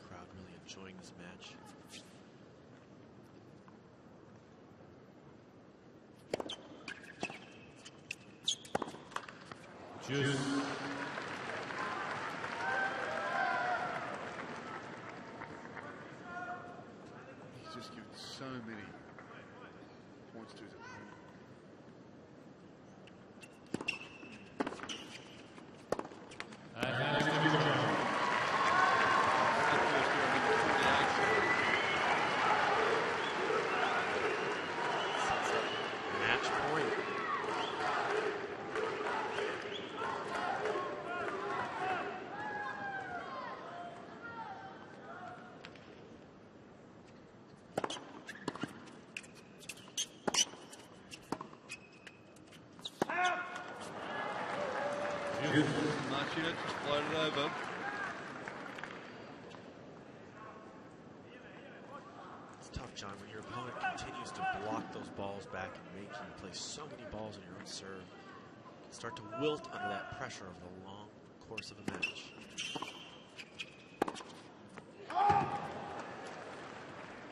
Crowd really enjoying this match. Juice. He's just given so many points to his opponent. Match point. Nice unit, just floated over. It's tough, John, when your opponent continues to block those balls back and make you play so many balls on your own serve. You can start to wilt under that pressure of the long course of a match.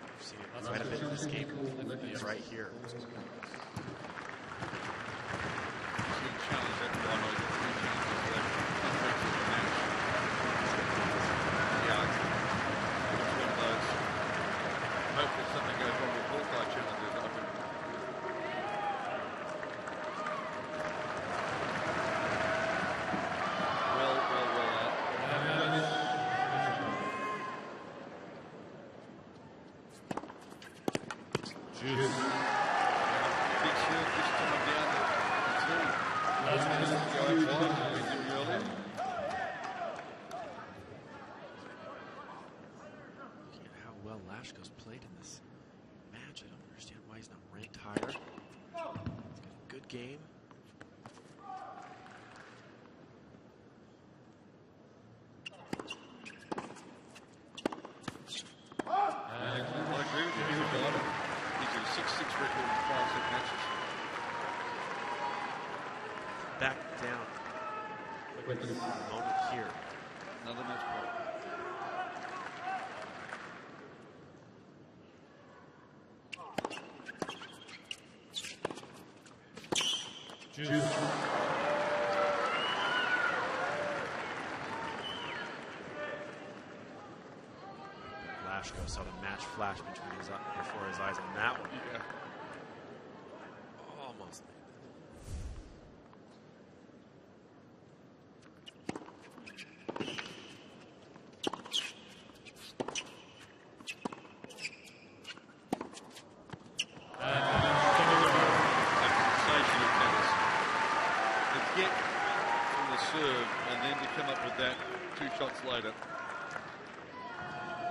We've seen it quite a bit in this game. It's right here. Challenge that one over 3 chances left. Yeah, it's one of those. Hopefully something goes wrong with Hawkeye challenges. Well out. Juice. Big serve this time down the tee. Going wide, we did earlier. Looking at how well Lashko's played in this match, I don't understand why he's not ranked higher. He's got a good game. I agree with you. He's got a 6-6 record in 5-set matches. Back down. Look at this moment here. Another match point. Juice. Lashko saw the match flash before his eyes on that one. Yeah. Almost. Come up with that 2 shots later.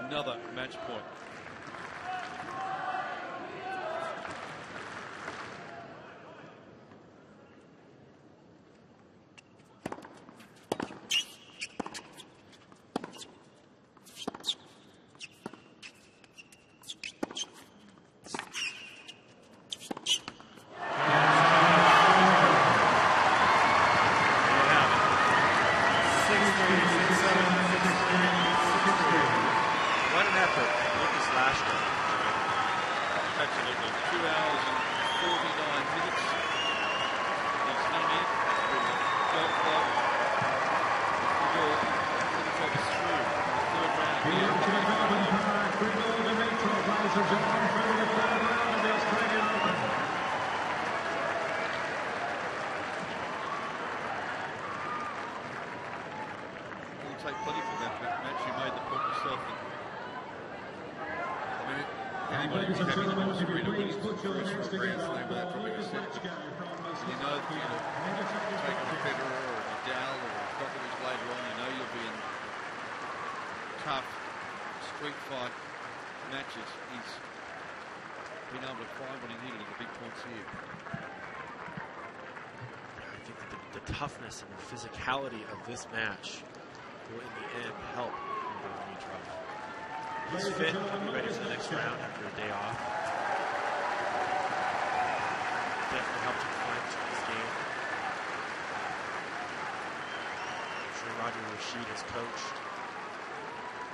Another match point. What an effort, Lucas Lashko. Absolutely. 2 hours and 49 minutes. He's hung in. Go flow. Dimitrov is through. Third round here. Dimitrov, ladies and gentlemen, through the third round of the Australian Open. take plenty from that match. You made the point yourself. I mean, anybody who's having a arena winning first Grand Slam without dropping a set, you know that you're taking a Federer or a Nadal or a Djokovic later on, you know you'll be in tough street fight matches. He's been able to find what he needed in the big points here. I think that the toughness and the physicality of this match will in the end help Dimitrov. He's fit, he'll be ready for the next round after a day off. Definitely helped him find his game. I'm sure Roger Rashid has coached.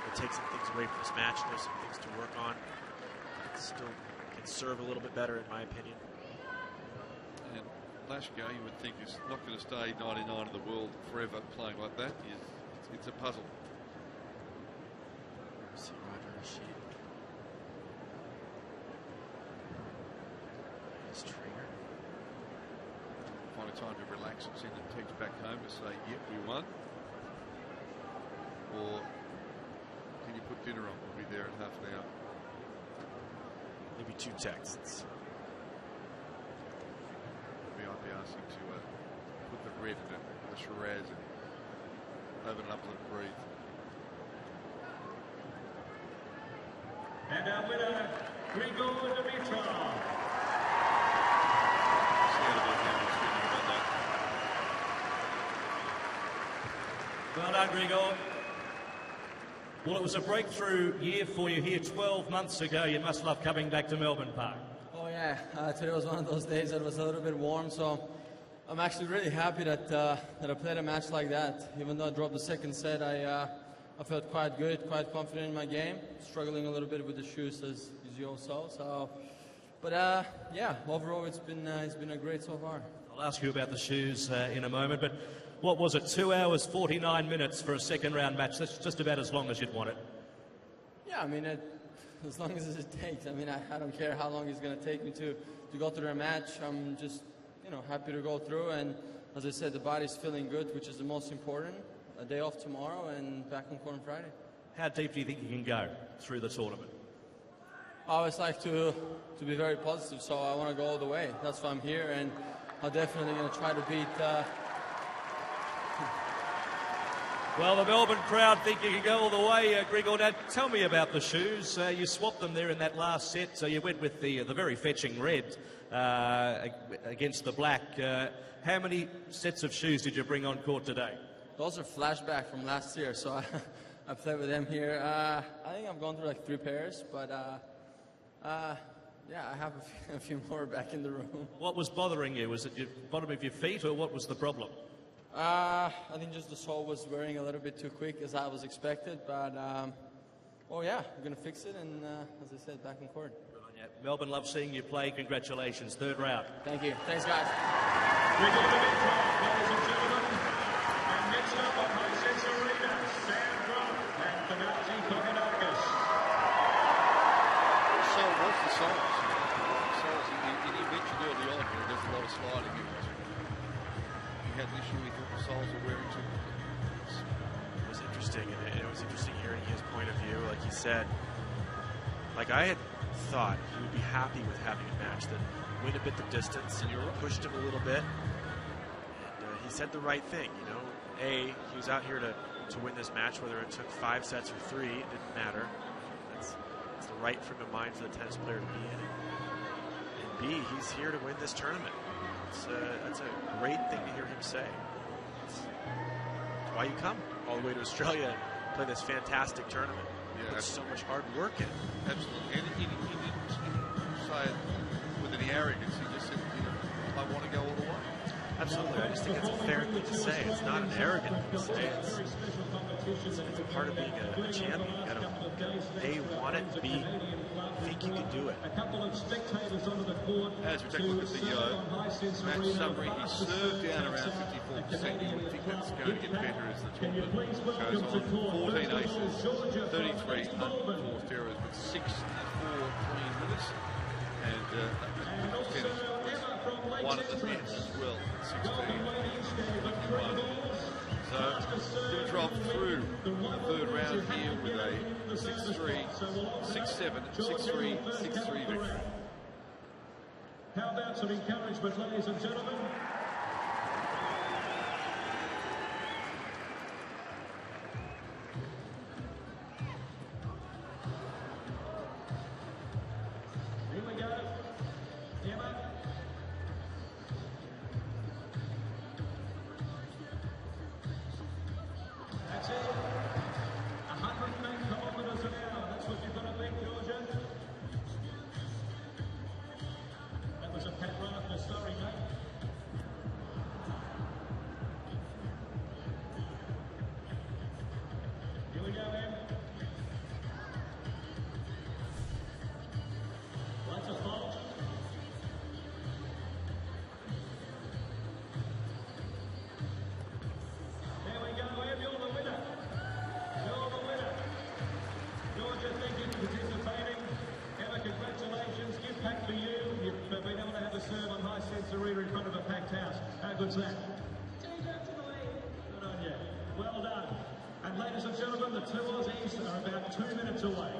Will take some things away from this match. There's some things to work on. Still can serve a little bit better, in my opinion. And Lashko, you would think, is not going to stay 99 in the world forever playing like that. It's a puzzle. See Roger Rashid. Nice trainer. Find a time to relax and send a text back home to say, yep, we won. Or can you put dinner on? We'll be there in half an hour. Maybe 2 texts. Maybe I'd be asking to put the red in it, the Shiraz, and open it up and let it breathe. And our winner, Grigor Dimitrov. Well done, Grigor. Well, it was a breakthrough year for you here 12 months ago. You must love coming back to Melbourne Park. Oh yeah, today was one of those days that was a little bit warm, so I'm actually really happy that I played a match like that. Even though I dropped the second set, I felt quite good, quite confident in my game. Struggling a little bit with the shoes, as you all saw. So, but yeah, overall it's been a great so far. I'll ask you about the shoes in a moment, but what was it, 2 hours, 49 minutes for a second round match? That's just about as long as you'd want it. Yeah, I mean, as long as it takes. I mean, I don't care how long it's going to take me to go through a match. I'm just, happy to go through. And as I said, the body's feeling good, which is the most important. A day off tomorrow and back on court on Friday. How deep do you think you can go through the tournament? I always like to be very positive, so I want to go all the way. That's why I'm here, and I'm definitely going to try to beat... Well, the Melbourne crowd think you can go all the way, Grigor. Now, tell me about the shoes. You swapped them there in that last set, so you went with the very fetching red against the black. How many sets of shoes did you bring on court today? Those are flashback from last year, so I played with them here. I think I've gone through like 3 pairs, but yeah, I have a few more back in the room. What was bothering you? Was it the bottom of your feet, or what was the problem? I think just the sole was wearing a little bit too quick as I was expected, but oh yeah, we're going to fix it, and as I said, back in court. Melbourne loves seeing you play. Congratulations, 3rd round. Thank you. Thanks, guys. Ladies and gentlemen, and next up on Hisense Arena, Groth and Penalty Kokkinakis. So what's the soles? You mentioned early on here, there's a lot of sliding in it. You had an issue with the soles are wearing too much. It was interesting, and it was interesting hearing his point of view. Like he said, like I had thought he would be happy with having a match that went a bit the distance and pushed him a little bit. And he said the right thing, he was out here to win this match, whether it took 5 sets or 3, it didn't matter. It's the right frame of mind for the tennis player to be in. And B, he's here to win this tournament. That's a great thing to hear him say. It's why you come all the way to Australia and play this fantastic tournament. Yeah, Put so much hard work in. Absolutely. And he didn't say it with any arrogance. He just said, I want to go all the way. Absolutely. I just think it's a fair thing to say. It's not an arrogant thing to say. It's a part of being a champion. You got to A, want it, B, think you can do it. As we take a look at the match summary, he served down around 54%. You would think that's going to get better as the tournament goes on. 14 aces, 33 unforced errors with 64 clean winners. And tennis was one of the nets as well, 16. Dimitrov through the third round here with a 6-3, 6-7, 6-3, 6-3 victory. How about some encouragement, ladies and gentlemen? Here we go. Emma. That's it. 108 kilometres an hour. That's what you've got to beat, Georgia. That was a Pat Rafter, sorry, mate. Here we go, Em. That's a fault. There we go, Em. You're the winner. You're the winner. Georgia, thank you for participating. Emma, congratulations. Gift pack for you. You've been able to have a serve on Hisense Arena in front of a packed house. How good's that? Good on you. Well done. And ladies and gentlemen, the two Aussies are about 2 minutes away.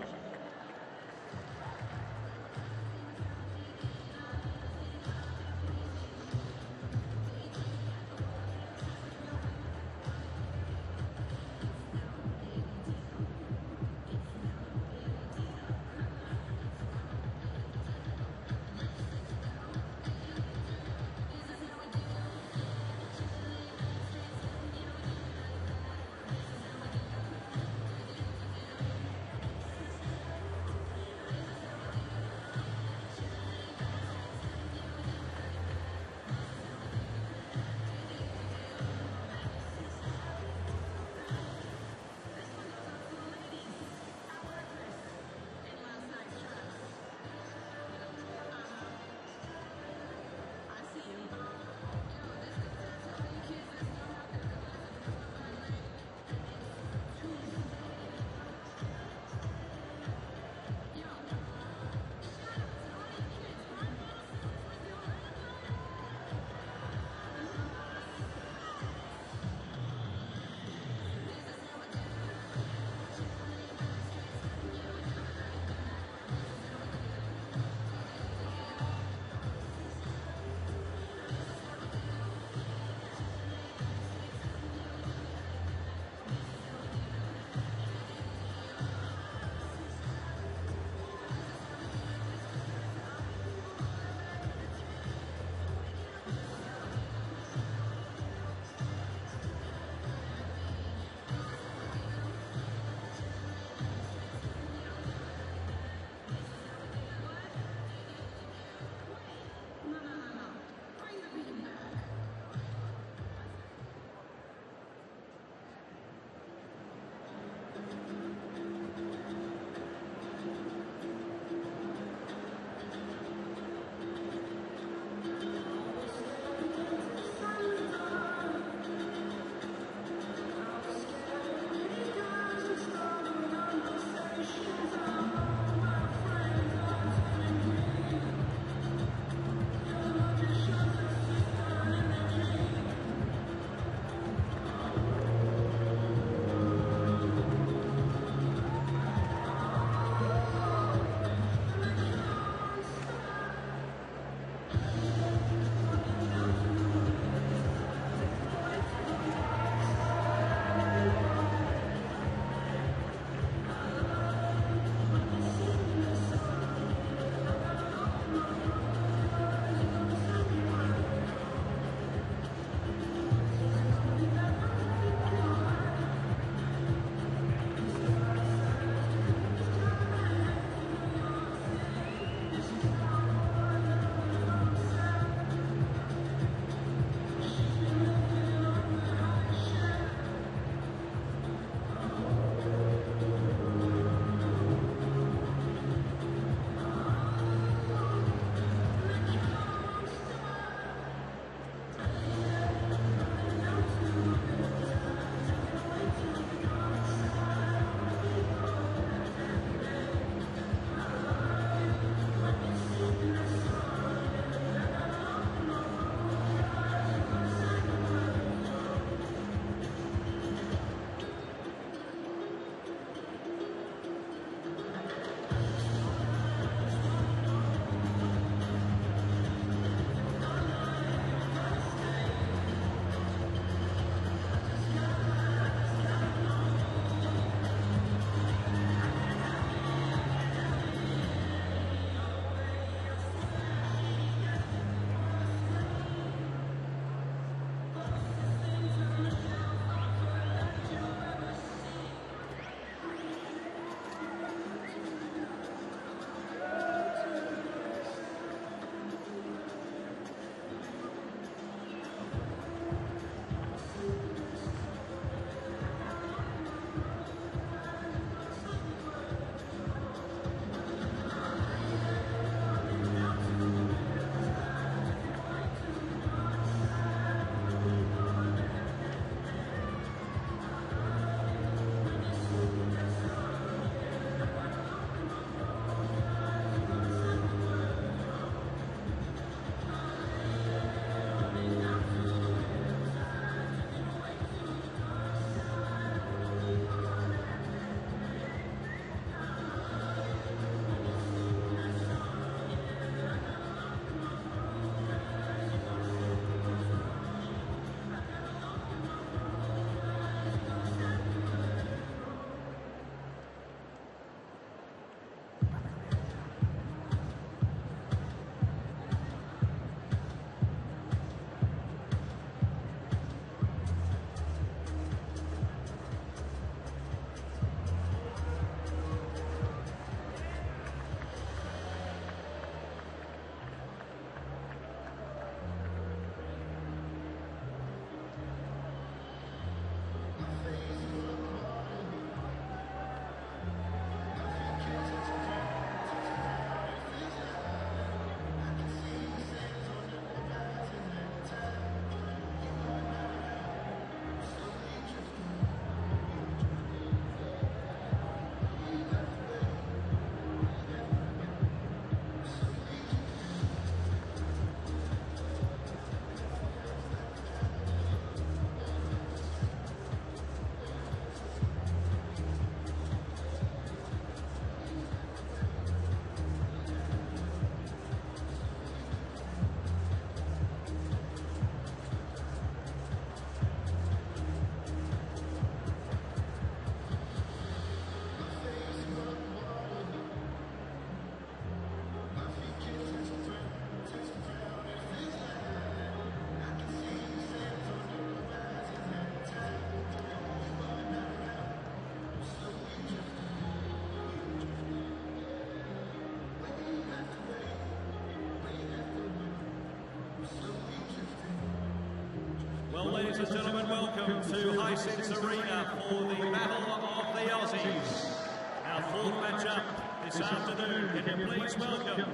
Well, ladies and gentlemen, welcome to Hisense Arena for the Battle of the Aussies. Our fourth matchup this afternoon. Can you please welcome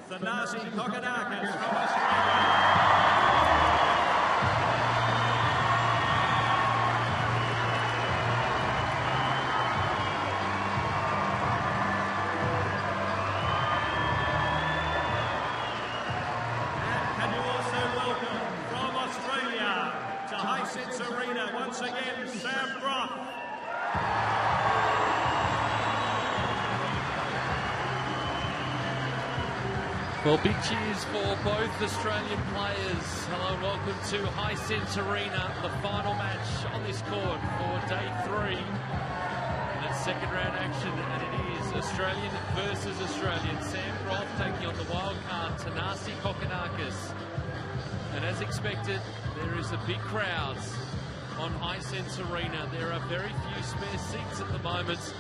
Thanasi Kokkinakis from Australia. Hisense Arena, once again, Sam Groth. Well, big cheers for both Australian players. Hello and welcome to Hisense Arena, the final match on this court for day 3. And it's second round action, and it is Australian versus Australian. Sam Groth taking on the wild card, Thanasi Kokkinakis. And as expected, there is a big crowd on Hisense Arena. There are very few spare seats at the moment,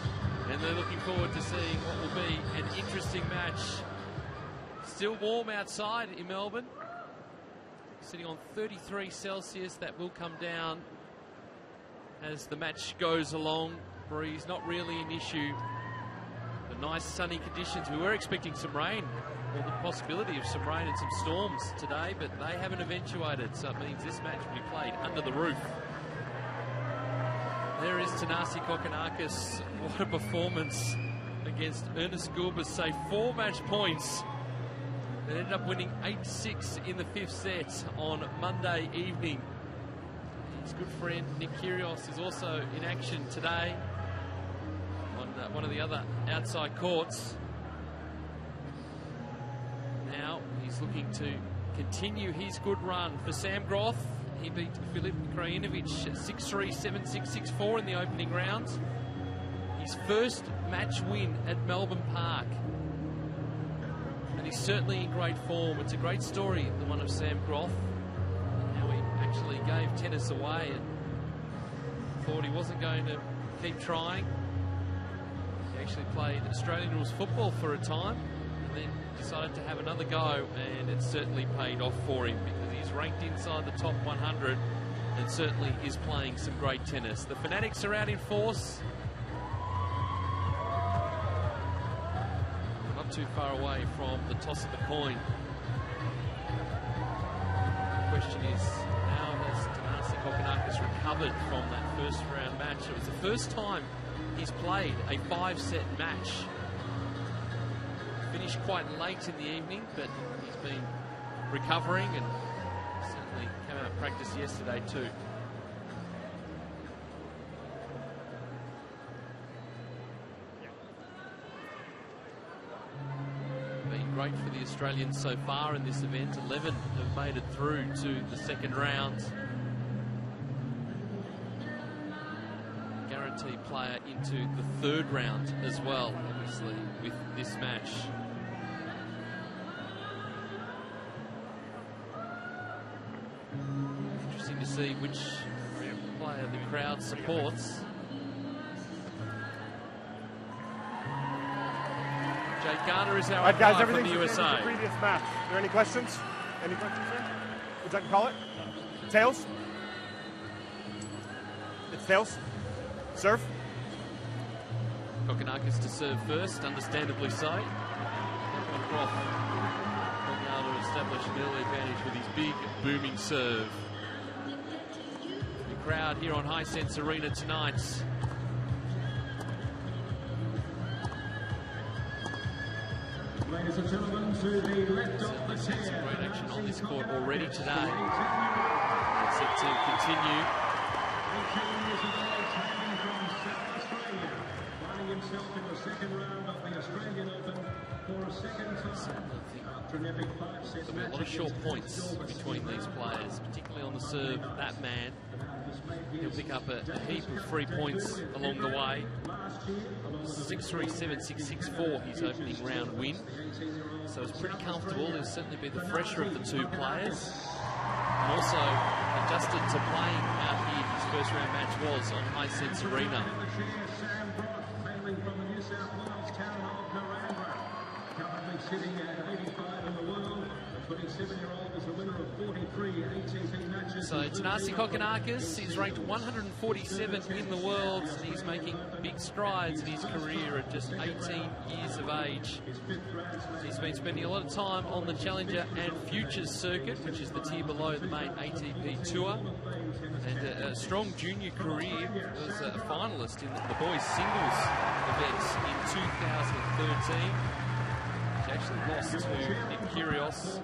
and they're looking forward to seeing what will be an interesting match. Still warm outside in Melbourne, sitting on 33 Celsius. That will come down as the match goes along. Breeze not really an issue. The nice sunny conditions. We were expecting some rain, or the possibility of some rain and some storms today, but they haven't eventuated, so it means this match will be played under the roof. There is Thanasi Kokkinakis. What a performance against Ernest Gulbis. Say 4 match points. They ended up winning 8-6 in the 5th set on Monday evening. His good friend Nick Kyrgios is also in action today on one of the other outside courts. Now he's looking to continue his good run. For Sam Groth, he beat Filip Krajinovic 6-3, 7-6, 6-4 in the opening round. His first match win at Melbourne Park. And he's certainly in great form. It's a great story, the one of Sam Groth, and how he actually gave tennis away and thought he wasn't going to keep trying. He actually played Australian rules football for a time, and then decided to have another go, and it certainly paid off for him because he's ranked inside the top 100 and certainly is playing some great tennis. The Fanatics are out in force. Not too far away from the toss of the coin. The question is, how has Thanasi Kokkinakis recovered from that first round match? It was the first time he's played a 5-set match. Finished quite late in the evening, but he's been recovering and certainly came out of practice yesterday too. Been great for the Australians so far in this event. 11 have made it through to the second round. Guaranteed player into the third round as well, obviously, with this match. Interesting to see which player the crowd supports. Jake Garner is our guys, from the USA. The previous match. Are there any questions? Any questions, sir? Would you like to call it? Tails? It's tails. Serve. Kokkinakis to serve first, understandably so. Groth being able to establish an early advantage with his big, booming serve. The crowd here on Hisense Arena tonight. Ladies and gentlemen, to the left of the Some chair. great action on this court already today. It's set to continue. 18 years of age, hailing from South Australia, finding himself in the second round of the Australian Open for a second time. After an epic 5-set There'll be a lot of short points between these players, particularly on the serve. That man, he'll pick up a heap of free points along the way. 6-3, 7-6, 6-4 his opening round win. So it's pretty comfortable. He'll certainly be the fresher of the two players. And also adjusted to playing out here. His first round match was on Hisense Arena. Sam Groth, hailing from the New South Wales town of Narangba, currently sitting at 85 in the world, 27-year-old is the winner of 43 ATP matches. So Thanasi Kokkinakis is ranked 147 in the world. He's making big strides in his career at just 18 years of age. He's been spending a lot of time on the Challenger and Futures circuit, which is the tier below the main ATP Tour. And a strong junior career. He was a finalist in the boys singles events in 2013. He actually lost to Nick Kyrgios.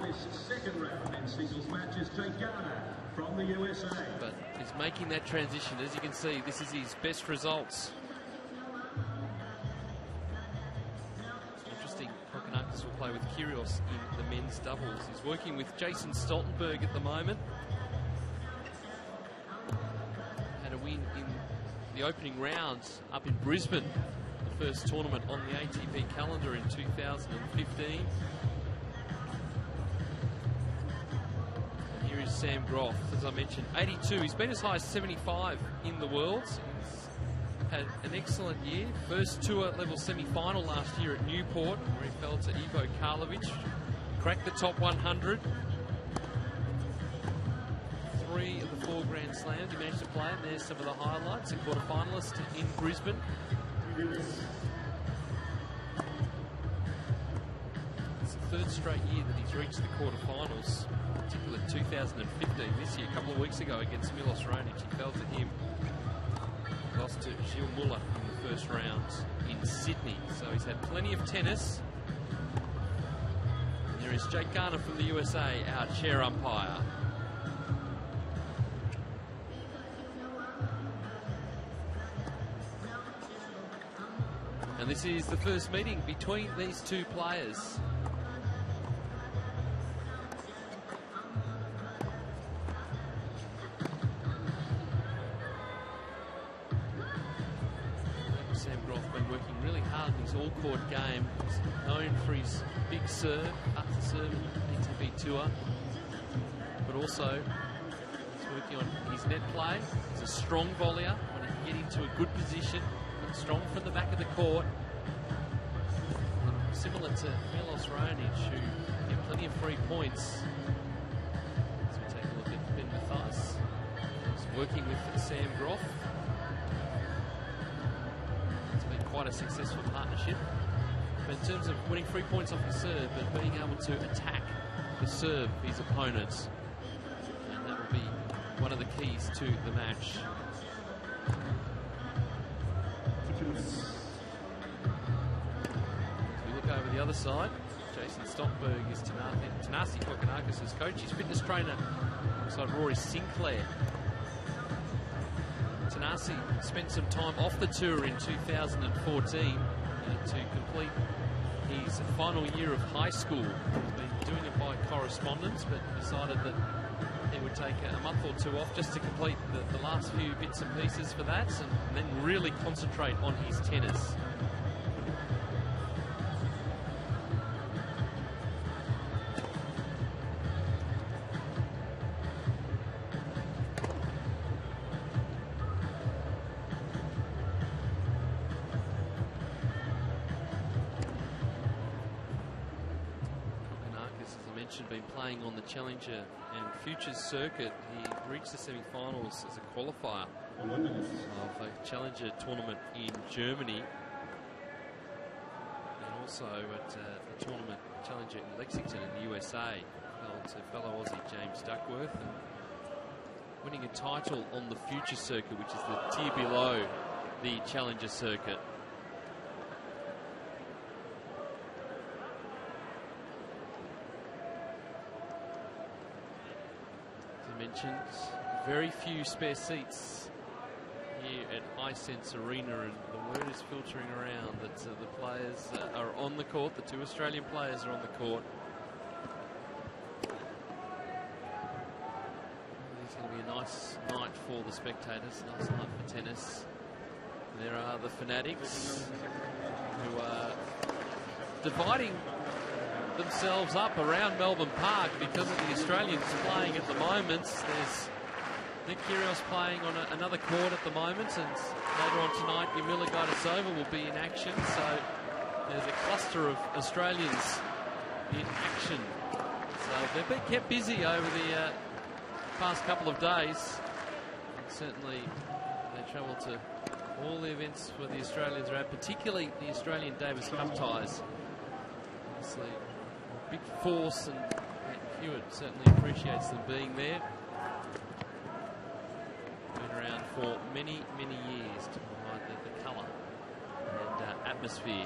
Second round in singles matches, Jake Garner from the USA. But he's making that transition. As you can see, this is his best results. Interesting, Kokkinakis will play with Kyrgios in the men's doubles. He's working with Jason Stoltenberg at the moment. Had a win in the opening rounds up in Brisbane, the first tournament on the ATP calendar in 2015. And here is Sam Groth, as I mentioned, 82. He's been as high as 75 in the world. He's had an excellent year. First tour level semi-final last year at Newport, where he fell to Ivo Karlovic. Cracked the top 100. 3 of the 4 Grand Slams he managed to play, and there's some of the highlights. A quarter-finalist in Brisbane. It's the 3rd straight year that he's reached the quarterfinals, particularly 2015. This year, a couple of weeks ago against Milos Raonic, he fell to him. Lost to Gilles Muller in the first round in Sydney. So he's had plenty of tennis. And there is Jake Garner from the USA, our chair umpire. And this is the first meeting between these two players. Sam Groth been working really hard in his all-court game. He's known for his big serve, up to serve in ATP Tour. But also, he's working on his net play. He's a strong volleyer when he can get into a good position. Strong from the back of the court. Similar to Milos Raonic, who get plenty of free points. As we take a look at Ben Mathias. He's working with Sam Groth. It's been quite a successful partnership. But in terms of winning free points off his serve, but being able to attack the serve of his opponents. And that will be one of the keys to the match. As we look over the other side, Jason Stoltenberg is Thanasi Kokkinakis' coach. His fitness trainer alongside Rory Sinclair. Thanasi spent some time off the tour in 2014 to complete his final year of high school. He's been doing it by correspondence, but decided that he would take a month or two off just to complete the last few bits and pieces for that, and then really concentrate on his tennis. Kokkinakis, as I mentioned, been playing on the Challenger and Futures circuit. He reached the semi-finals as a qualifier of a Challenger tournament in Germany, and also at the tournament Challenger in Lexington in the USA. Fell to fellow Aussie James Duckworth, and winning a title on the Futures circuit, which is the tier below the Challenger circuit. Mentioned, very few spare seats here at Hisense Arena, and the word is filtering around that the players are on the court. The 2 Australian players are on the court. It's going to be a nice night for the spectators, nice night for tennis. There are the fanatics who are dividing themselves up around Melbourne Park because of the Australians playing at the moment. There's Nick Kyrgios playing on another court at the moment, and later on tonight Emila Gaidasova will be in action, so there's a cluster of Australians in action. So they've been kept busy over the past couple of days. And certainly they travel to all the events where the Australians are at, particularly the Australian Davis Cup ties. Obviously, big force, and Hewitt certainly appreciates them being there. Been around for many, many years to provide the colour and atmosphere.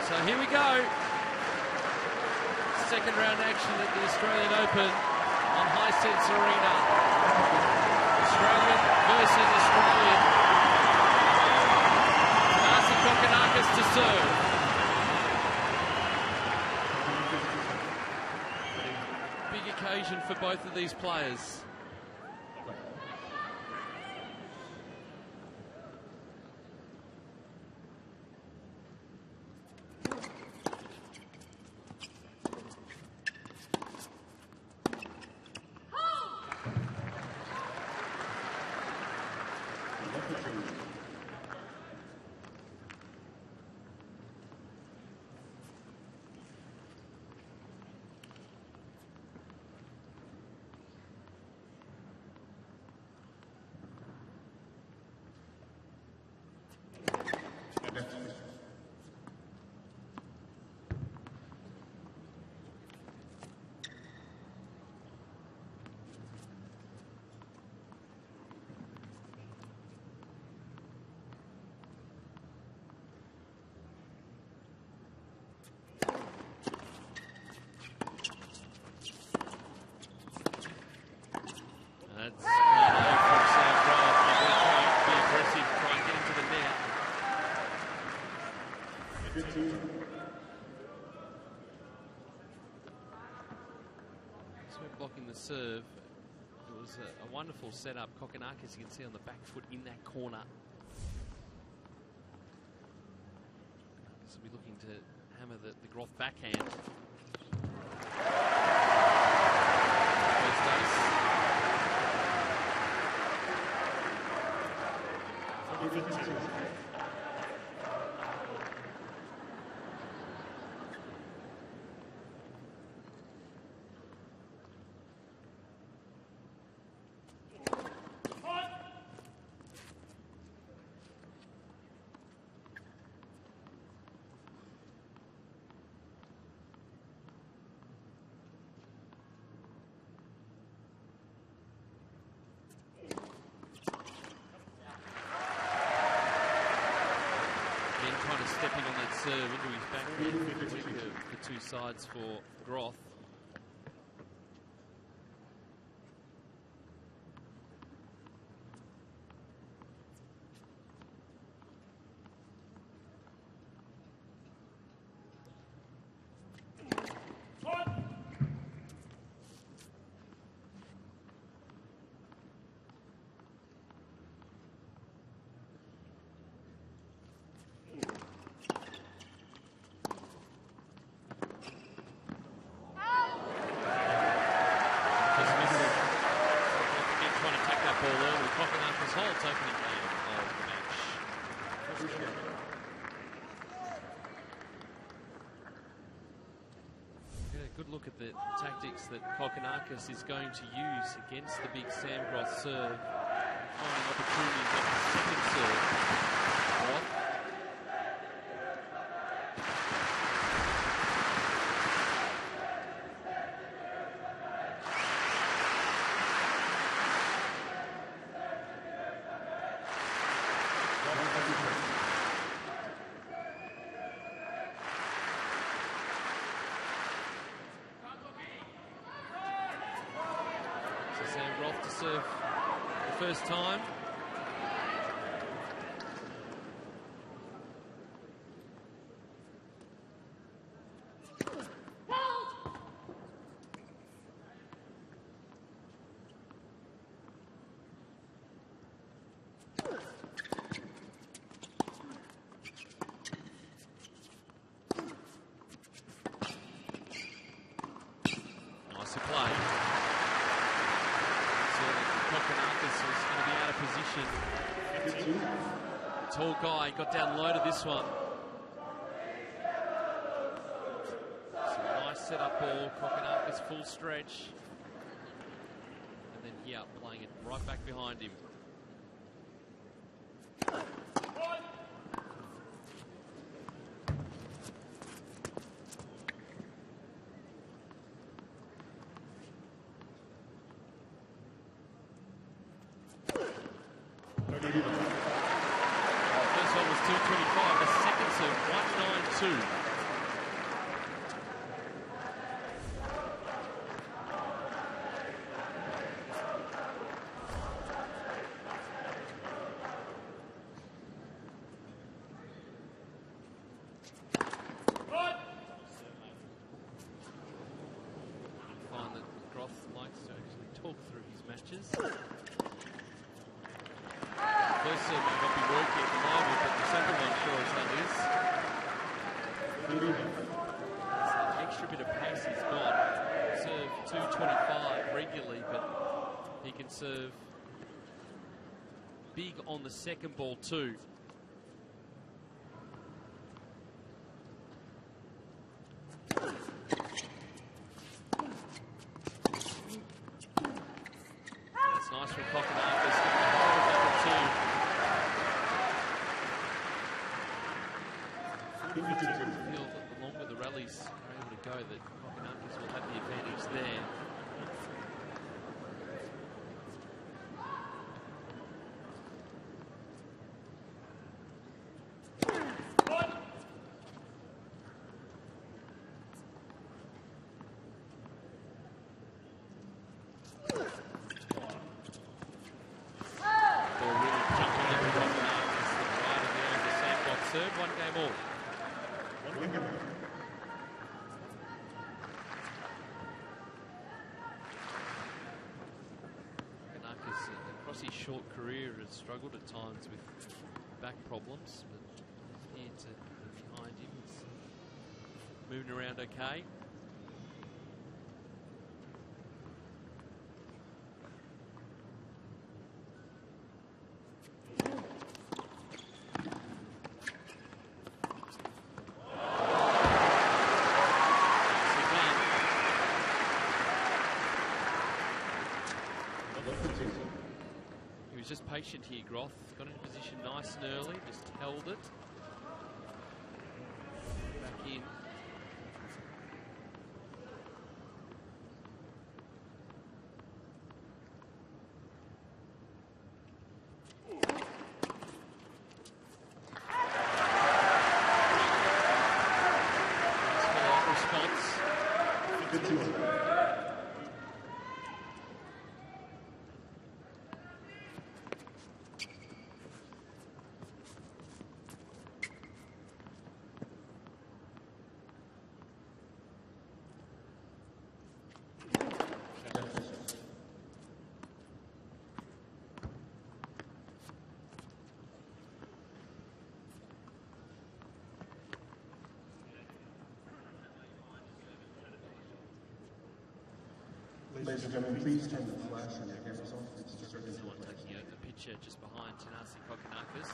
So here we go. Second round action at the Australian Open on Hisense Arena. Australian versus Australian. Marcy Kokonakis to serve. Big occasion for both of these players. That's from Sam Groth. He's going to try and be aggressive, try and get into the net. So we're blocking the serve. It was a wonderful setup. Kokonakis, you can see on the back foot in that corner. Kokonakis will be looking to hammer the Groth backhand. First ace. Trying to step in on that serve into his backhand. The two sides for Groth. Good look at the tactics that Kokonakis is going to use against the big Sam Groth serve. Finding opportunities on the second serve. Groth. first time. Nice play. So Kokonakis was going to be out of position. Tall guy got down low to this one. So nice set-up ball. Kokonakis full stretch. And then here, playing it right back behind him. First one was 225, the second serve 192. Find that Groth likes to actually talk through his matches. First serve might not be working at the moment, but the second one sure as hell is. It's an extra bit of pace he's got. Serve 225 regularly, but he can serve big on the second ball too. That's nice from Kokonakis. I feel that the longer the rallies are able to go, that Kokonakis will have the advantage there. Ball really jumping up from Kokonakis, the rider there on the sandbox serve, 1 game all. Kokonakis, across his short career, has struggled at times with back problems, but here to behind him, he's moving around okay. He was just patient here, Groth. Got into position nice and early, just held it. Back in. Ladies and gentlemen, please turn the flash on your cameras off. It's just Someone taking a picture just behind Tanasi Kokonakis.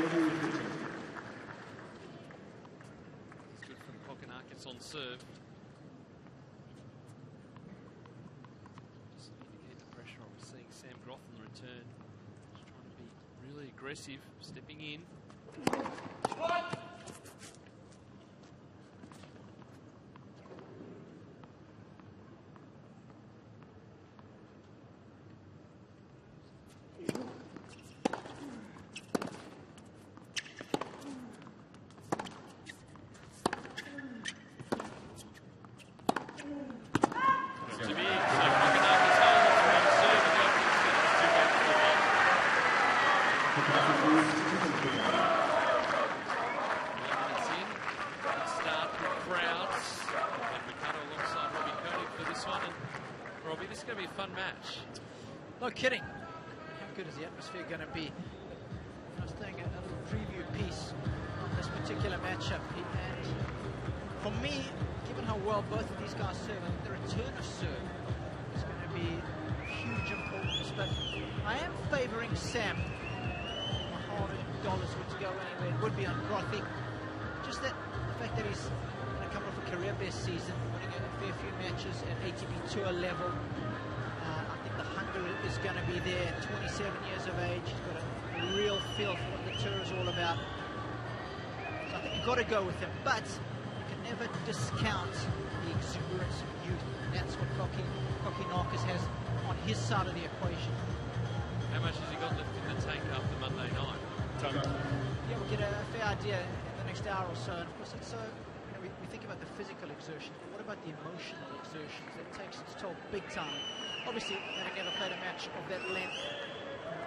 good from Kokonakis on serve. Just indicate the pressure on seeing Sam Groth on the return. Just trying to be really aggressive, stepping in. No kidding. How good is the atmosphere going to be? I was doing a little preview piece on this particular matchup, and for me, given how well both of these guys serve, I think the return of serve is going to be huge importance. But I am favouring Sam. My hard-earned dollars were to go anywhere, it would be on Grothy. Just that the fact that he's going to come off a career best season, winning a fair few matches at ATP Tour level. The hunger is going to be there. 27 years of age, he's got a real feel for what the tour is all about. So I think you've got to go with him, but you can never discount the exuberance of youth. And that's what Kokonakis has on his side of the equation. How much has he got left in the tank after Monday night? Yeah, we'll get a fair idea in the next hour or so. And of course, it's so, we think about the physical exertions, but what about the emotional exertions? That takes its toll big time. Obviously, having never played a match of that length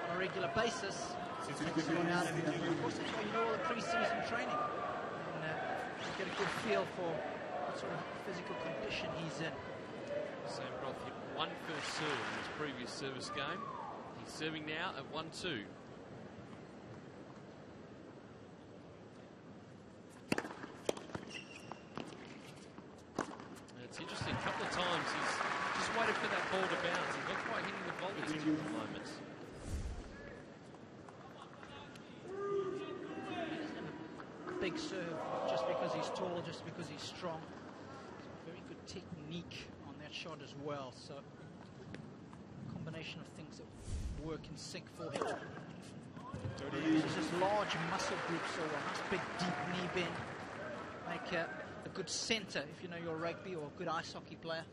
on a regular basis, it takes a lot out of it. Of course, that's why you know all the pre-season training. And you get a good feel for what sort of physical condition he's in. Sam Groth hit one first serve in his previous service game. He's serving now at 1-2. It's interesting, a couple of times he's just waited for that ball to bounce. He's not quite hitting the volleys at the moment. Big serve, just because he's tall, just because he's strong. Very good technique on that shot as well. So, a combination of things that work in sync for him. He uses his large muscle group so well. Nice big deep knee bend. Make a good centre if you know your rugby, or a good ice hockey player.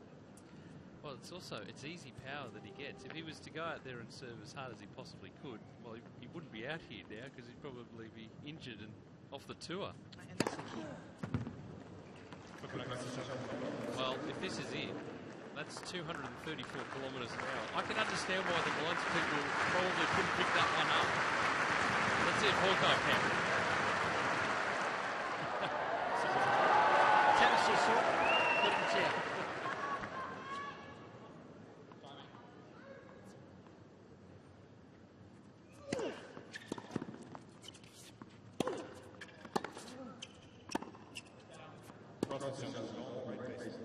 Well, it's easy power that he gets. If he was to go out there and serve as hard as he possibly could, well, he wouldn't be out here now because he'd probably be injured and off the tour. And that's the key. Well, if this is it, that's 234 kilometres an hour. I can understand why the lines people probably couldn't pick that one up. Let's see if Hawkeye can. Tennessee saw, couldn't see.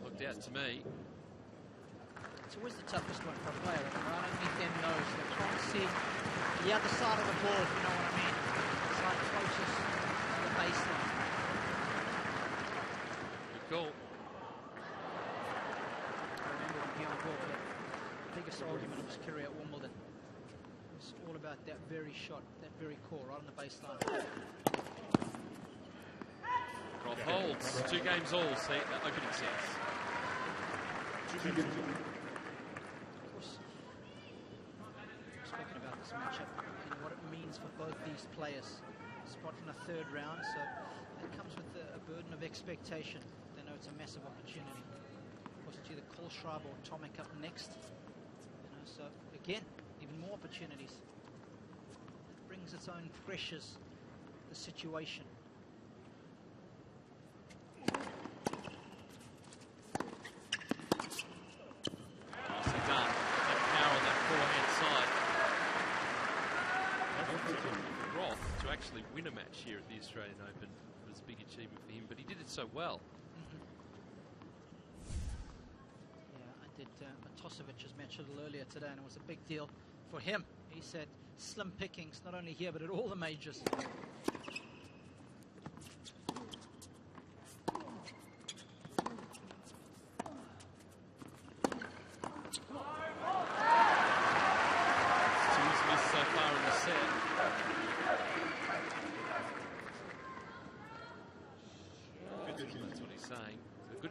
Looked out to me. It's always the toughest one for a player, right underneath their nose. They can't see the other side of the ball, if you know what I mean. It's like closest to the baseline. Good call. I remember when Bjorn Borg had the biggest argument of his career at Wimbledon. It's all about that very shot, that very core, right on the baseline. Groth holds. 2 games all, see, opening sets. Of course, we've spoken about this matchup and what it means for both these players. Spot in the 3rd round, so that comes with a burden of expectation. They know it's a massive opportunity. Of course, it's either Kohlschreiber or Tomic up next. So again, even more opportunities. It brings its own pressures, the situation. Win a match here at the Australian Open was a big achievement for him, but he did it so well. Yeah, I did Matosevic's match a little earlier today, and it was a big deal for him He said slim pickings, not only here, but at all the majors.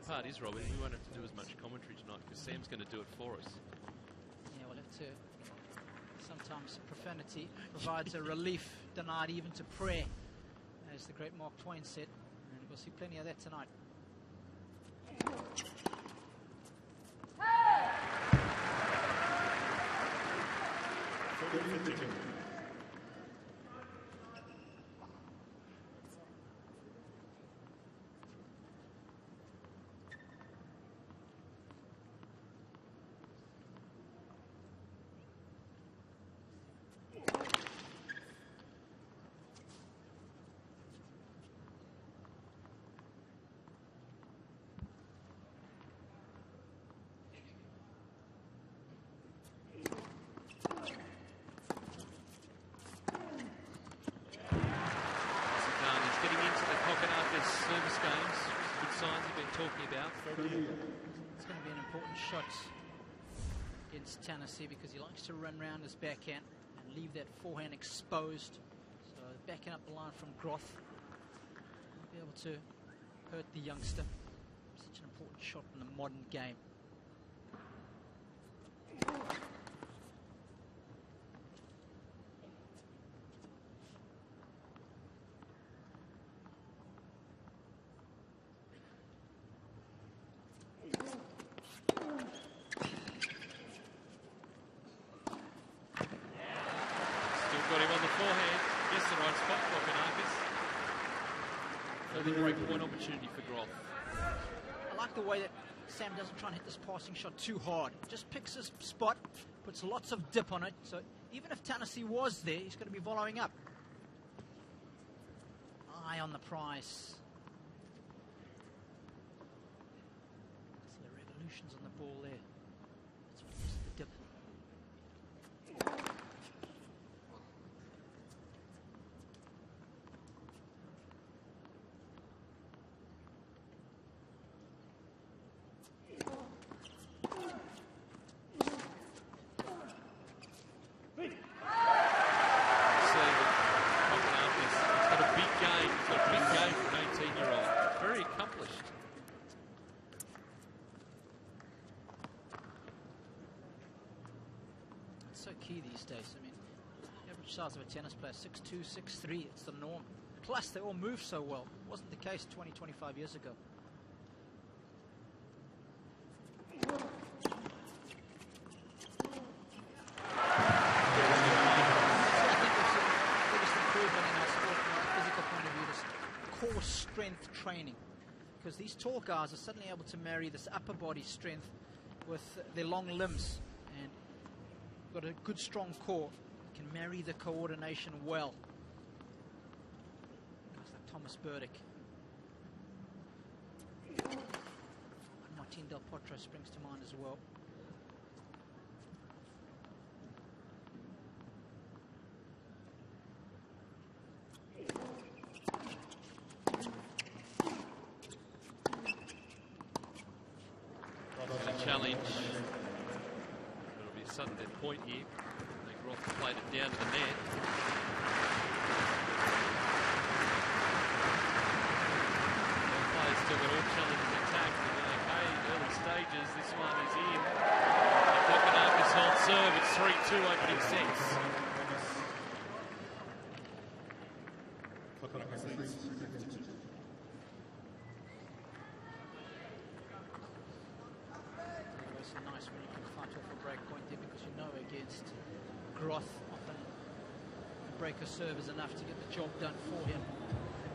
Part is, Robin, we won't have to do as much commentary tonight because Sam's going to do it for us. Yeah, we'll have to. Sometimes profanity provides a relief denied even to prayer, as the great Mark Twain said, and we'll see plenty of that tonight. Service games, good signs we've been talking about. It's going to be an important shot against Tennessee because he likes to run round his backhand and leave that forehand exposed. So backing up the line from Groth will be able to hurt the youngster. Such an important shot in the modern game. Breakpoint opportunity for Groth. I like the way that Sam doesn't try and hit this passing shot too hard. Just picks his spot, puts lots of dip on it, so even if Tennessee was there, he's going to be following up. Eye on the prize. See the revolutions on the ball there. That's what gives the dip. So key these days. I mean, the average size of a tennis player, 6'2", 6'3", it's the norm. Plus, they all move so well. It wasn't the case 20, 25 years ago. Core strength training, because these tall guys are suddenly able to marry this upper body strength with their long limbs, and got a good strong core, can marry the coordination well. Guys like Thomas Burdick. Martin Del Potro springs to mind as well. Challenge. It'll be a sudden dead point here. Groth played it down to the net. The players still got all challenges attacked. Okay, early stages. This one is in. Kokonakis holds serve. It's 3-2 opening sets. Nice when you can fight off a break point there, because you know against Groth often the breaker serve is enough to get the job done for him.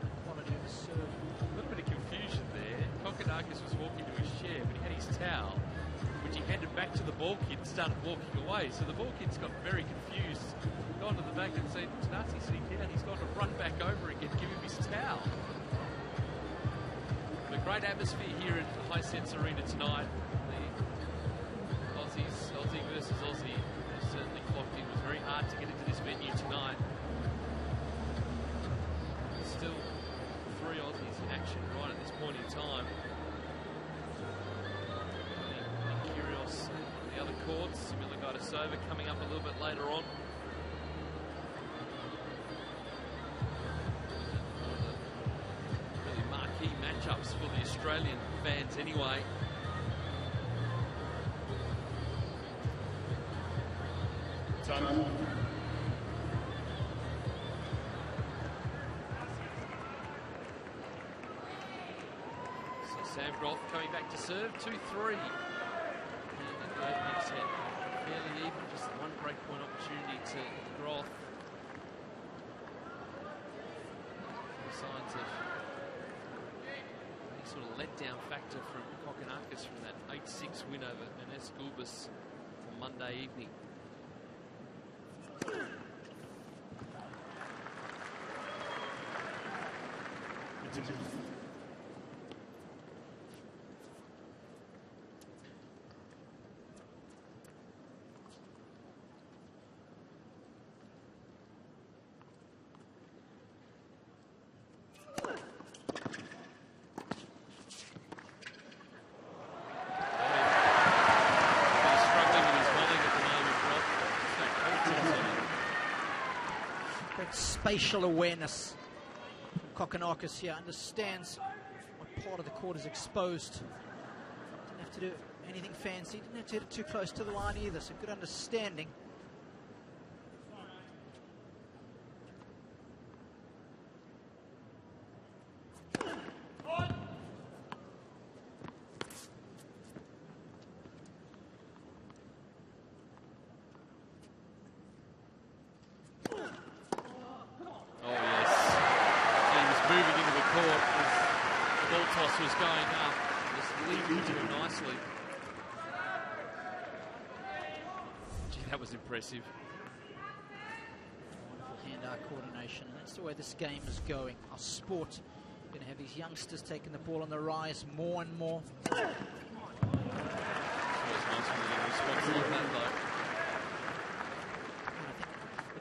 The quality of his serve. A little bit of confusion there. Kokonakis was walking to his chair, but he had his towel, which he handed back to the ball kid and started walking away. So the ball kid's got very confused, gone to the back and said, "Nazi sitting down." He's got to run back over again, give him his towel. A great atmosphere here at the Hisense Arena tonight. Aussie versus Aussie. As certainly clocked in. It was very hard to get into this venue tonight. Still 3 Aussies in action right at this point in time. Curios on the other courts. Similar guy to Sova coming up a little bit later on. One of the really marquee matchups for the Australian fans anyway. Time. Sam Groth coming back to serve, 2-3. And the opening set, fairly even, just one breakpoint opportunity to Groth. No signs of any sort of letdown factor from Kokkinakis from that 8-6 win over Ines Gulbis on Monday evening. Spatial awareness from Kokkinakis here, understands what part of the court is exposed. Didn't have to do anything fancy, didn't have to hit it too close to the line either, so good understanding. Was going up, just leading to it nicely. Gee, that was impressive. Wonderful hand-eye coordination, and that's the way this game is going. Our sport, we're going to have these youngsters taking the ball on the rise more and more. It's always nice when you get a response like that, though. And I think,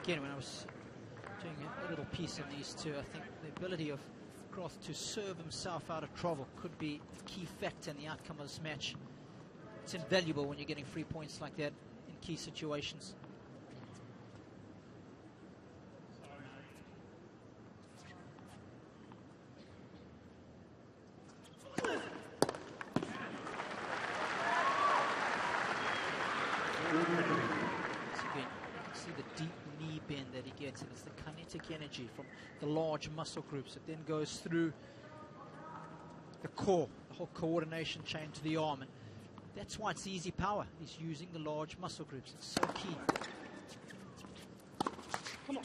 again, when I was doing a little piece on these two, I think the ability of Groth to serve himself out of trouble could be a key factor in the outcome of this match. It's invaluable when you're getting 3 points like that in key situations. That he gets, and it's the kinetic energy from the large muscle groups that then goes through the core, the whole coordination chain to the arm, and that's why it's easy power. He's using the large muscle groups. It's so key. Come on.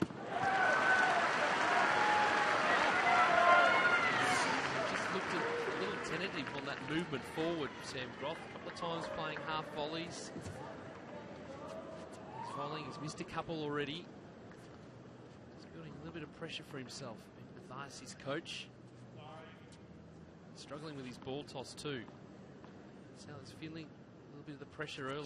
Just looked a little tentative on that movement forward, Sam Groth. A couple of times playing half volleys. He's volleying, he's missed a couple already. A little bit of pressure for himself. Mathias, his coach, struggling with his ball toss too. So he's feeling a little bit of the pressure early.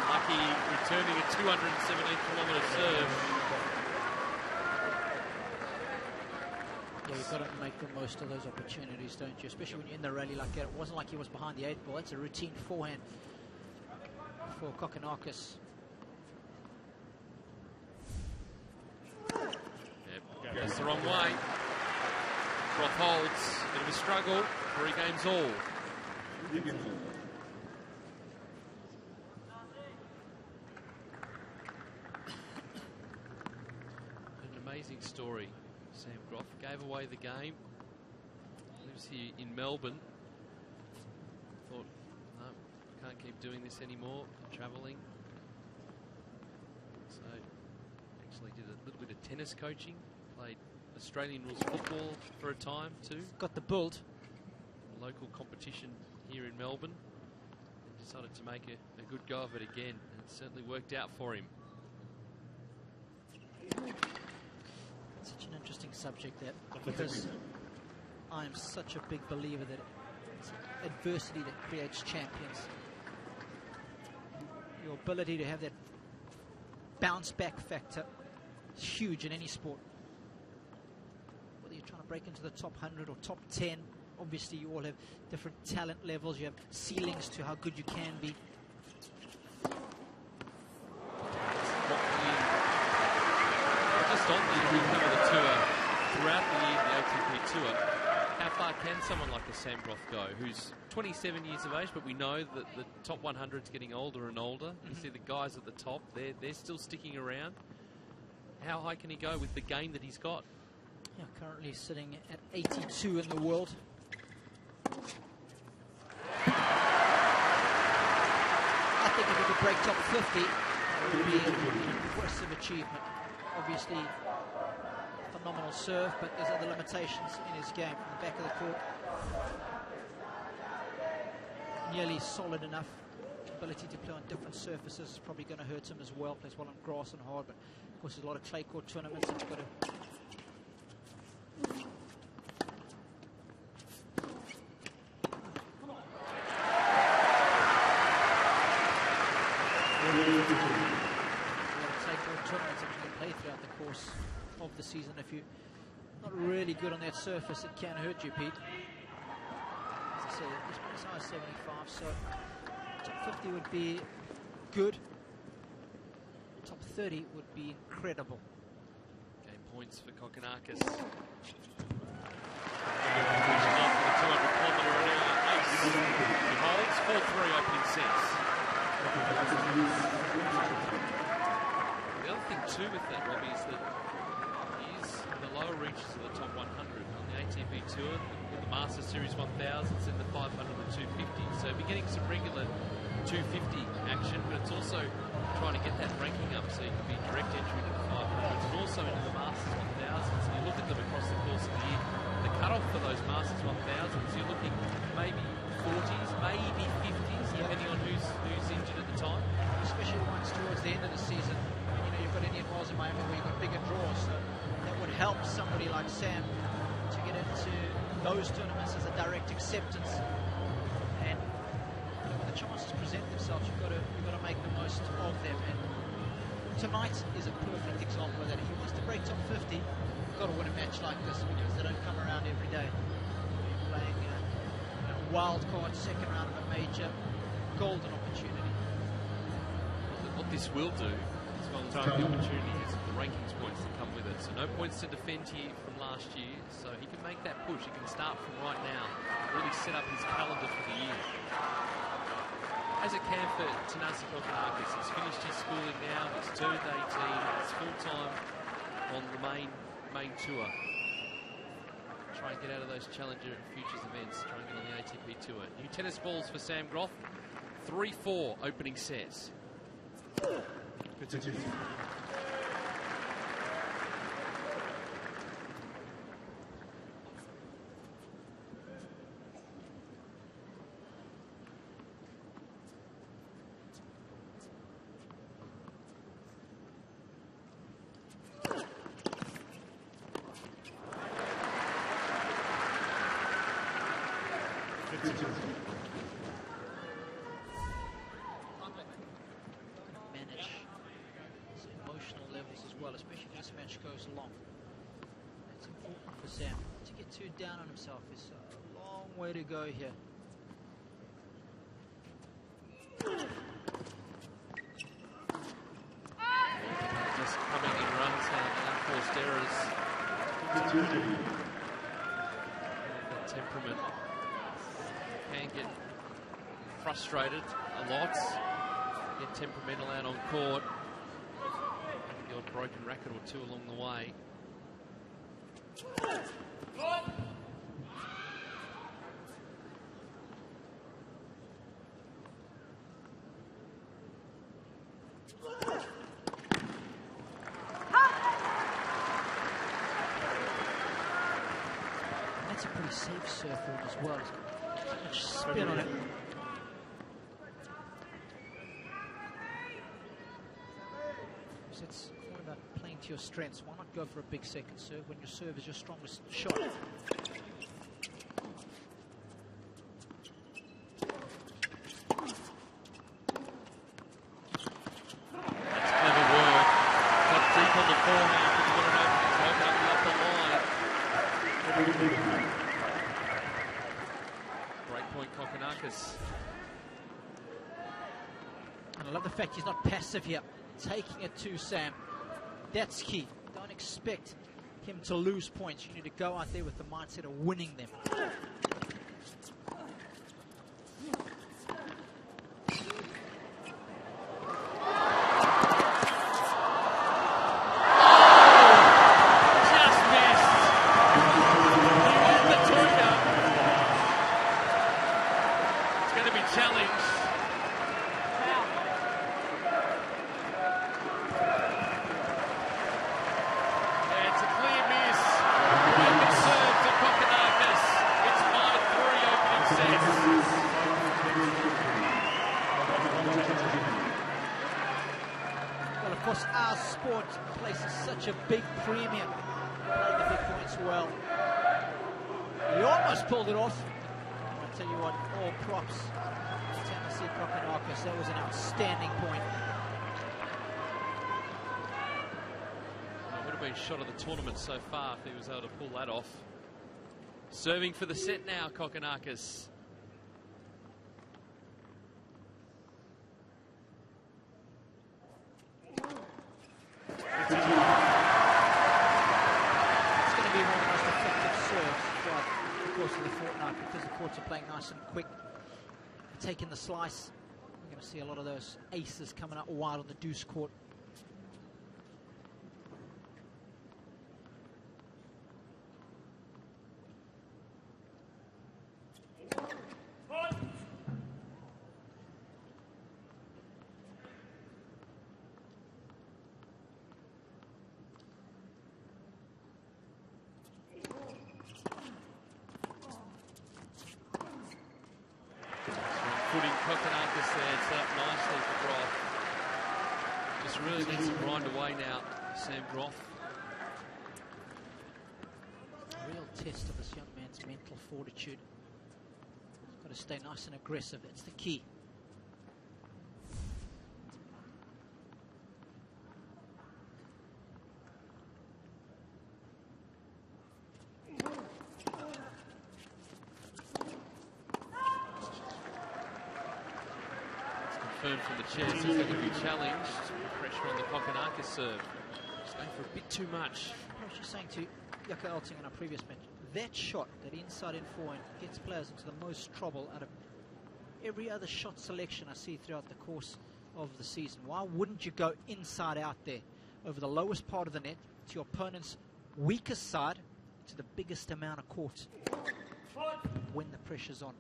Lucky returning a 217-kilometre serve. Yeah, you've got to make the most of those opportunities, don't you? Especially when you're in the rally like that. It wasn't like he was behind the 8 ball. That's a routine forehand for Kokkinakis. Yep, goes the wrong way. Groth holds. Bit of a struggle. 3 games all. An amazing story. Sam Groth gave away the game. Lives here in Melbourne. Thought, no, can't keep doing this anymore. Travelling. So, actually did a little bit of tennis coaching. Played Australian rules football for a time too. Got the build. A local competition here in Melbourne. And decided to make a good go of it again. And it certainly worked out for him. Such an interesting subject, that, because I am such a big believer that it's adversity that creates champions. Your ability to have that bounce back factor is huge in any sport. Whether you're trying to break into the top 100 or top 10, obviously you all have different talent levels, you have ceilings to how good you can be. Just on the tour, throughout the year, the ATP Tour, how far can someone like a Sam Groth go, who's 27 years of age, but we know that the top 100 is getting older and older. You see the guys at the top, they're still sticking around. How high can he go with the game that he's got? Yeah, currently sitting at 82 in the world. I think if he could break top 50, it would be an impressive achievement. Obviously, phenomenal serve, but there's other limitations in his game. From the back of the court, nearly solid enough. Ability to play on different surfaces is probably going to hurt him as well. Plays well on grass and hard, but of course there's a lot of clay court tournaments that you've got to... of the season. If you're not really good on that surface, it can hurt you, Pete. As I said, it's size 75, so top 50 would be good. Top 30 would be incredible. Game points for Kokonakis. Pushing on for the 200-kilometre an hour ace. He holds 4-3 opening sets. The other thing too with that, Robbie, is that the lower reaches of the top 100 on the ATP Tour, with the Master Series 1000s and the 500 and 250. So we're getting some regular 250 action, but it's also trying to get that ranking up so you can be direct entry to the 500s and also into the Masters 1000s. And you look at them across the course of the year, the cutoff for those Masters 1000s, you're looking maybe 40s, maybe 50s, depending on who's injured at the time. Especially once towards the end of the season, you know, you've got Indian Wells in Miami where you've got bigger draws, so that would help somebody like Sam to get into those tournaments as a direct acceptance. And you know, when the chances present themselves, you've got to make the most of them. And tonight is a perfect example of that. If he wants to break top 50, you've got to win a match like this because they don't come around every day. You're playing a wild card second round of a major, golden opportunity. What this will do is by the time the opportunity is the rankings points that come with it. So no points to defend here from last year, so he can make that push. He can start from right now, really set up his calendar for the year. As it can for Tanasi Kokonakis, he's finished his schooling now, he's turned 18, he's full-time on the main tour. Try and get out of those Challenger and Futures events, try and get on the ATP Tour. New tennis balls for Sam Groth, 3-4 opening sets. Manage his emotional levels as well, especially if this match goes long. It's important for Sam to get too down on himself. It's a long way to go here. Just coming in runs and unforced errors. That temperament can get frustrated a lot, get temperamental out on court, the odd broken racket or two along the way. That's a pretty safe surfer as well. It's got much spin on it. So it's more about playing to your strengths. Why not go for a big second serve when your serve is your strongest shot? And I love the fact he's not passive here, taking it to Sam. That's key. Don't expect him to lose points. You need to go out there with the mindset of winning them. A big premium, playing the big points well. He almost pulled it off. I'll tell you what, all props to Tennessee Kokonakis. That was an outstanding point. Well, it would have been shot of the tournament so far if he was able to pull that off. Serving for the set now, Kokonakis. Because the courts are playing nice and quick, taking the slice. We're going to see a lot of those aces coming out wide on the deuce court. Putting Kokonakis there, set up nicely for Groth. Just really needs to grind away now, Sam Groth. A real test of this young man's mental fortitude. He's got to stay nice and aggressive, that's the key. From the chance he's going to be challenged. Pressure on the Kokonakis serve. Just going for a bit too much. I was just saying to Jukka Elting in our previous match, that shot, that inside in forehand, gets players into the most trouble out of every other shot selection I see throughout the course of the season. Why wouldn't you go inside out there, over the lowest part of the net, to your opponent's weakest side, to the biggest amount of court, when the pressure's on?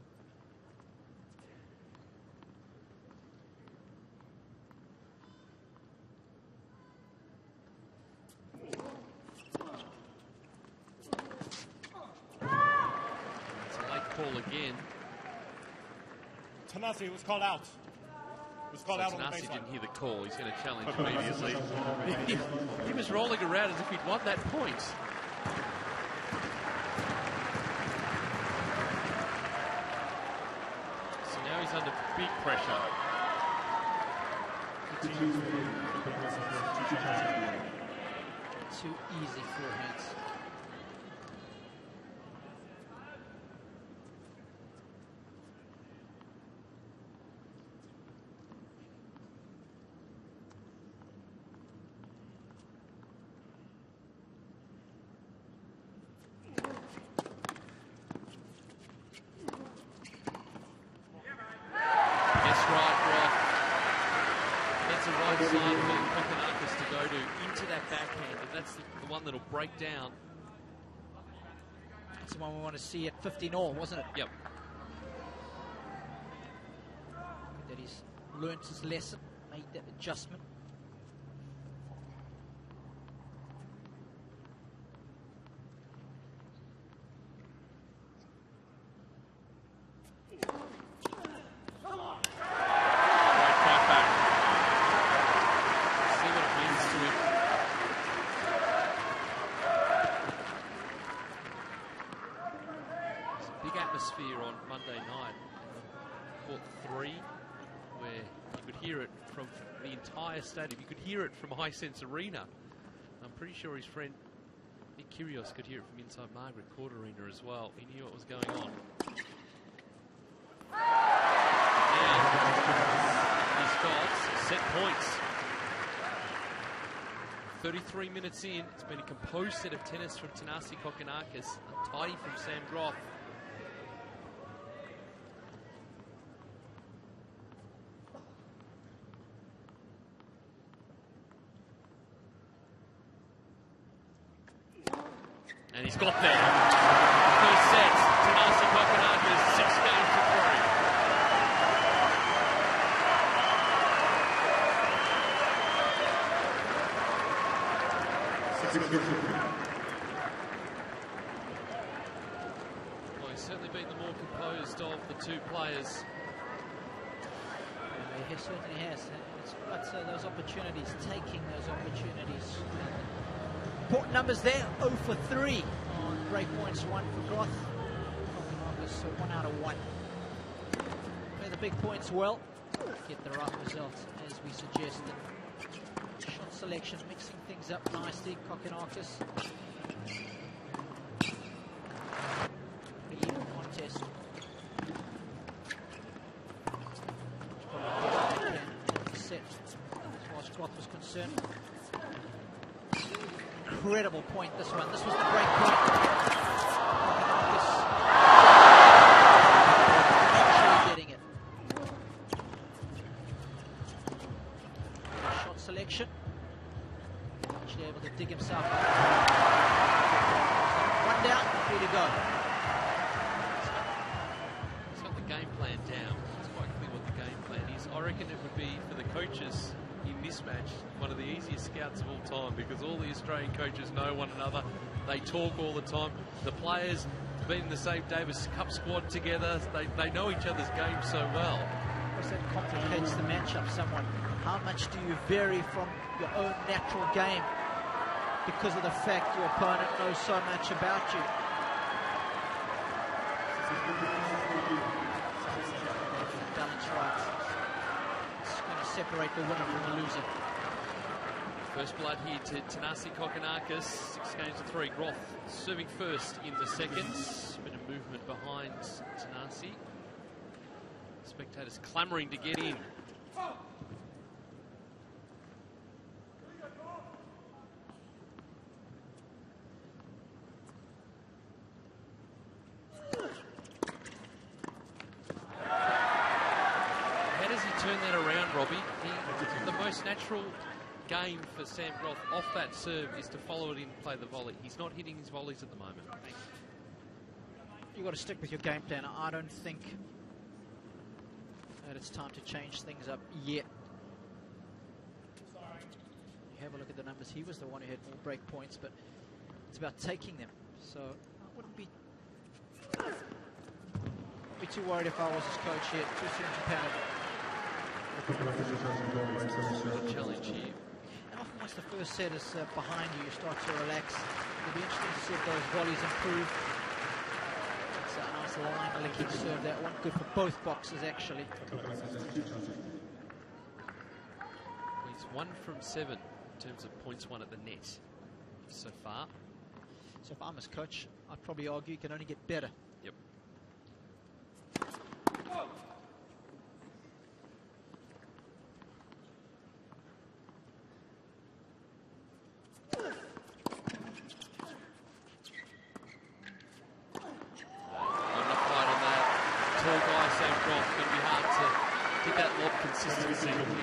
Again. Tanasi was called out. Was called out on the baseline. Tanasi didn't hear the call. He's going to challenge immediately. He was rolling around as if he'd won that point. So now he's under big pressure. Too easy forehands. Break down. That's the one we want to see at 15-all, wasn't it? Yep. That he's learnt his lesson, made that adjustment. hear it from the entire stadium. You could hear it from Hisense Arena. I'm pretty sure his friend Nick Kyrgios could hear it from inside Margaret Court Arena as well. He knew what was going on. Now, he's got set points. 33 minutes in, it's been a composed set of tennis from Thanasi Kokkinakis, a tidy from Sam Groth. And he's got there. First set, Thanasi Kokkinakis, 6 games to 3. Well, he's certainly been the more composed of the two players. He certainly has. It's got those opportunities, taking those opportunities. Important numbers there, 0 for 3 on break points, 1 for Groth. So 1 out of 1. Play the big points well, get the right result as we suggested. Shot selection, mixing things up nicely, Kokkinakis. Pretty even contest. Set as far as Groth was concerned. Incredible point, this one. This was the break point. Actually getting it. Shot selection. Actually able to dig himself up. One down, free to go. He's got the game plan down. It's quite clear what the game plan is. I reckon it would be for the coaches in this match one of the easiest scouts of all time, because all the Australian coaches know one another. They talk all the time. The players been in the same Davis Cup squad together. They know each other's game so well. Of course, that complicates the matchup somewhat. How much do you vary from your own natural game because of the fact your opponent knows so much about you? Balance right. It's going to separate the winner from the loser. First blood here to Thanasi Kokkinakis, 6 games to 3. Groth serving first in the seconds. Bit of movement behind Thanasi. Spectators clamouring to get in. How does he turn that around, Robbie? The most natural game for Sam Groth off that serve is to follow it in and play the volley. He's not hitting his volleys at the moment. You've got to stick with your game plan. I don't think that it's time to change things up yet. You have a look at the numbers. He was the one who had more break points, but it's about taking them. So I wouldn't be too worried if I was his coach here. Too soon to panic. Challenge here. And often once the first set is behind you, you start to relax. It'll be interesting to see if those volleys improve. It's a nice line licking serve, that one. Good for both boxes, actually. He's 1 from 7 in terms of points won at the net so far. So if I'm his coach, I'd probably argue he can only get better. Yep.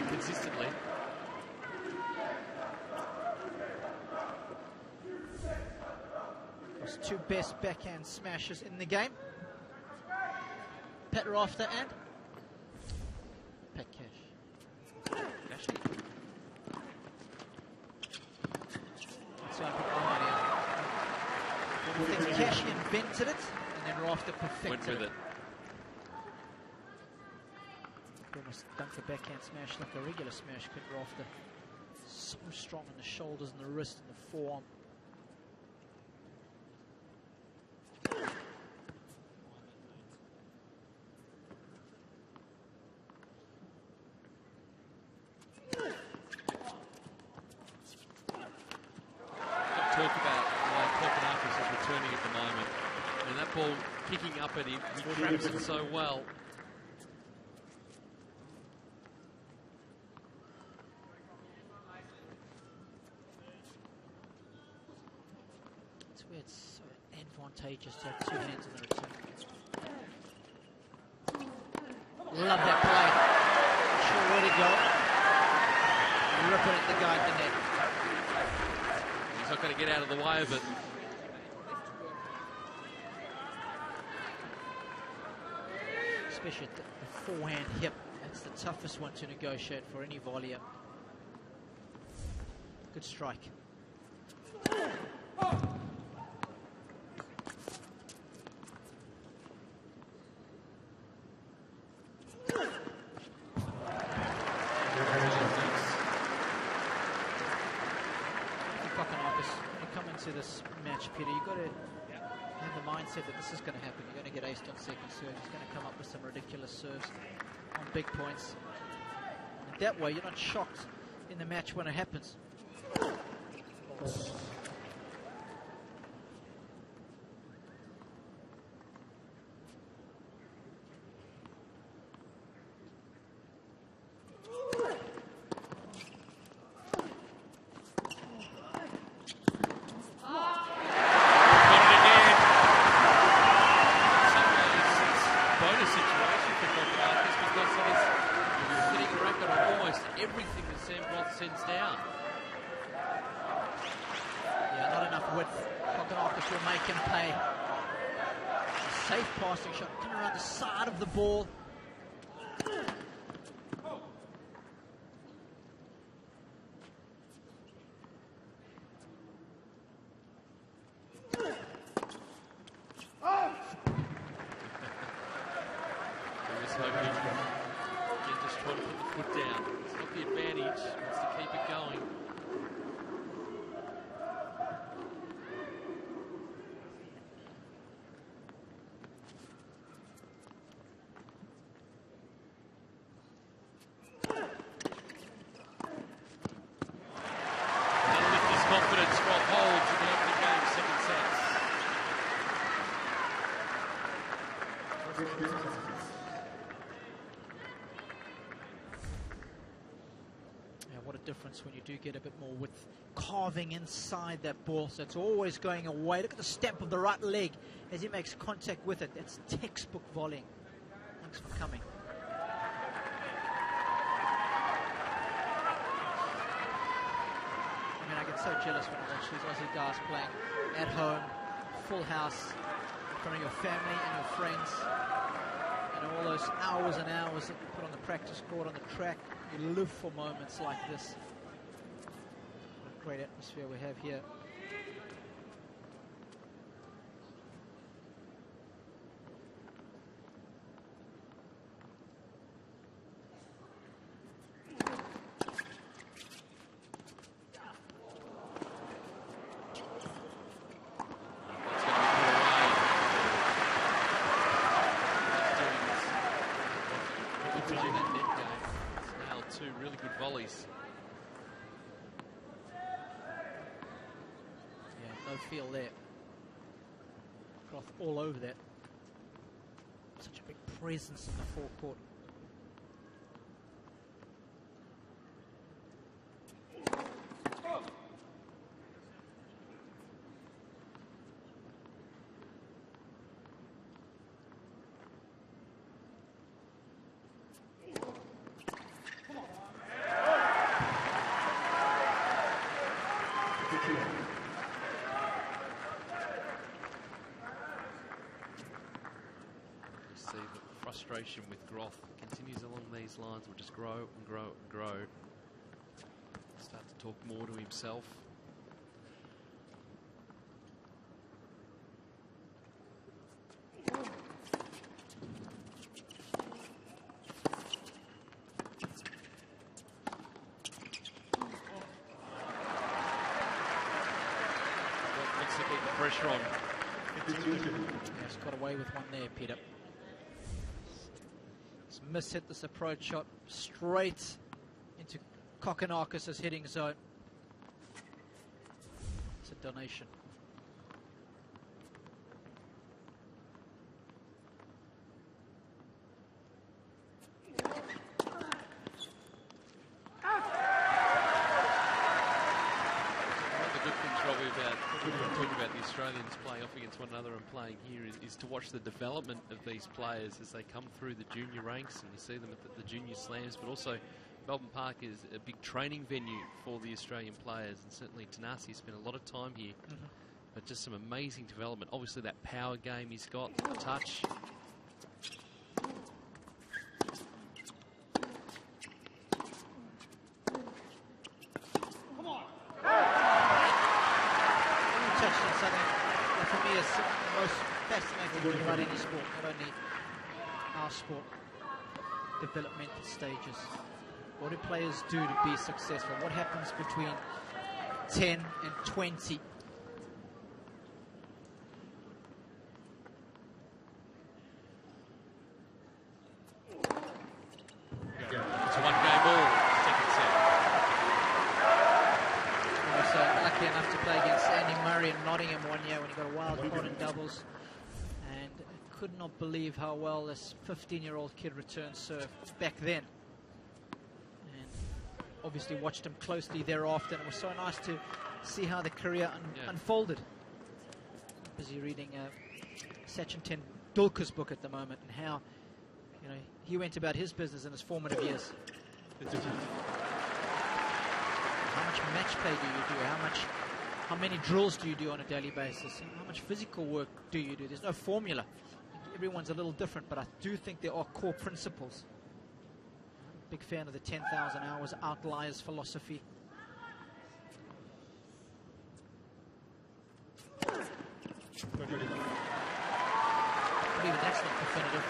Consistently. Those two best backhand smashes in the game. Pat Rafter and Pat Cash. Ashley. So I put my money on. I think Cash invented it, and then Rafter perfected Went with it. Almost dunked the backhand smash like a regular smash, couldn't Rafter. So strong in the shoulders and the wrist and the forearm. ball kicking up at him. He traps it so well. It's where it's so advantageous to have two hands in the return. Love that play. Not sure where to go. Rip it at the guy at the net. He's not going to get out of the way of it. Especially at the forehand hip. That's the toughest one to negotiate for any volleyer. Good strike. This match, Peter, you've got to have the mindset that this is going to happen. You're going to get aced on second serve. He's going to come up with some ridiculous serves on big points. And that way, you're not shocked in the match when it happens. Ball. Just trying to put the foot down. It's not the advantage. Wants to keep it going. Confidence, Groth holds at the end of the game, second set. Yeah, what a difference when you do get a bit more width. Carving inside that ball, so it's always going away. Look at the stamp of the right leg as he makes contact with it. That's textbook volleying. Thanks for coming. So jealous when I watch these Aussie guys playing at home, full house, in front of your family and your friends, and all those hours and hours that you put on the practice court, on the track. You live for moments like this. What a great atmosphere we have here. Feel there. Groth all over that. Such a big presence in the forecourt. Frustration with Groth continues along these lines, will just grow and grow and grow. Start to talk more to himself. Wants to keep the pressure on. Yes, got away with one there, Peter. Miss-hit this approach shot straight into Kokkinakis' hitting zone. It's a donation. talk about the Australians playing off against one another and playing here is to watch the development of these players as they come through the junior ranks, and you see them at the junior slams, but also Melbourne Park is a big training venue for the Australian players, and certainly Tanasi has spent a lot of time here. But just some amazing development. Obviously that power game he's got, the touch. Fascinating about any sport, not only our sport, developmental stages. What do players do to be successful? What happens between 10 and 20? It's a one-game ball, second set. I was lucky enough to play against Andy Murray in Nottingham one year when he got a wild card in doubles. And I could not believe how well this 15-year-old kid returned serve back then. And obviously watched him closely thereafter, and it was so nice to see how the career unfolded. Busy reading Sachin Tendulkar's book at the moment, and how he went about his business in his formative years. How much match play do you do? How many drills do you do on a daily basis? And how much physical work do you do? There's no formula. Everyone's a little different, but I do think there are core principles. Big fan of the 10,000 hours outliers philosophy. But even that's not definitive.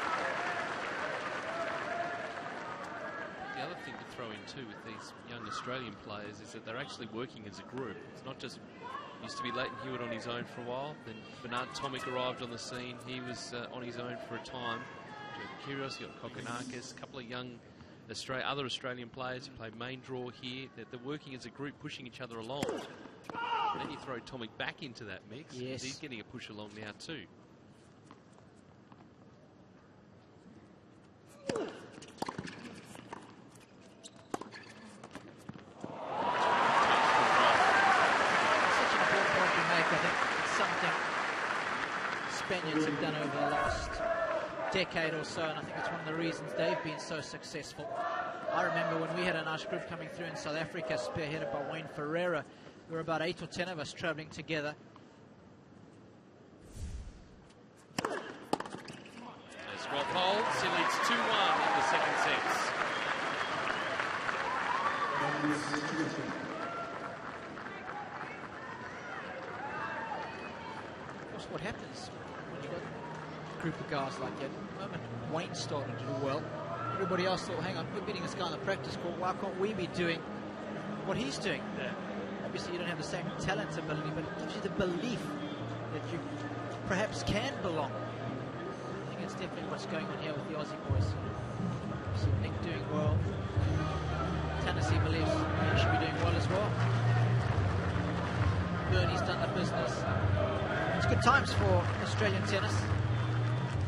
The other thing to throw in too with these young Australian players is that they're actually working as a group. It's not just, used to be Leighton Hewitt on his own for a while, then Bernard Tomic arrived on the scene, he was on his own for a time. Kyrgios, you got Kokonakis, a couple of young other Australian players who play main draw here. They're working as a group, pushing each other along. And then you throw Tomic back into that mix, yes. He's getting a push along now too. Spaniards have done over the last decade or so, and I think it's one of the reasons they've been so successful. I remember when we had a nice group coming through in South Africa, spearheaded by Wayne Ferreira. There were about 8 or 10 of us traveling together. As Groth holds, he leads 2-1 in the second set. Of course, what happens when you've got a group of guys like that? At the moment, Wayne's starting to do well. Everybody else thought, hang on, we're beating this guy on the practice court. Why can't we be doing what he's doing? Yeah. Obviously, you don't have the same talent ability, but it gives you the belief that you perhaps can belong. I think that's definitely what's going on here with the Aussie boys. See Nick doing well. Tennessee believes he should be doing well as well. Bernie's done the business. It's good times for Australian tennis.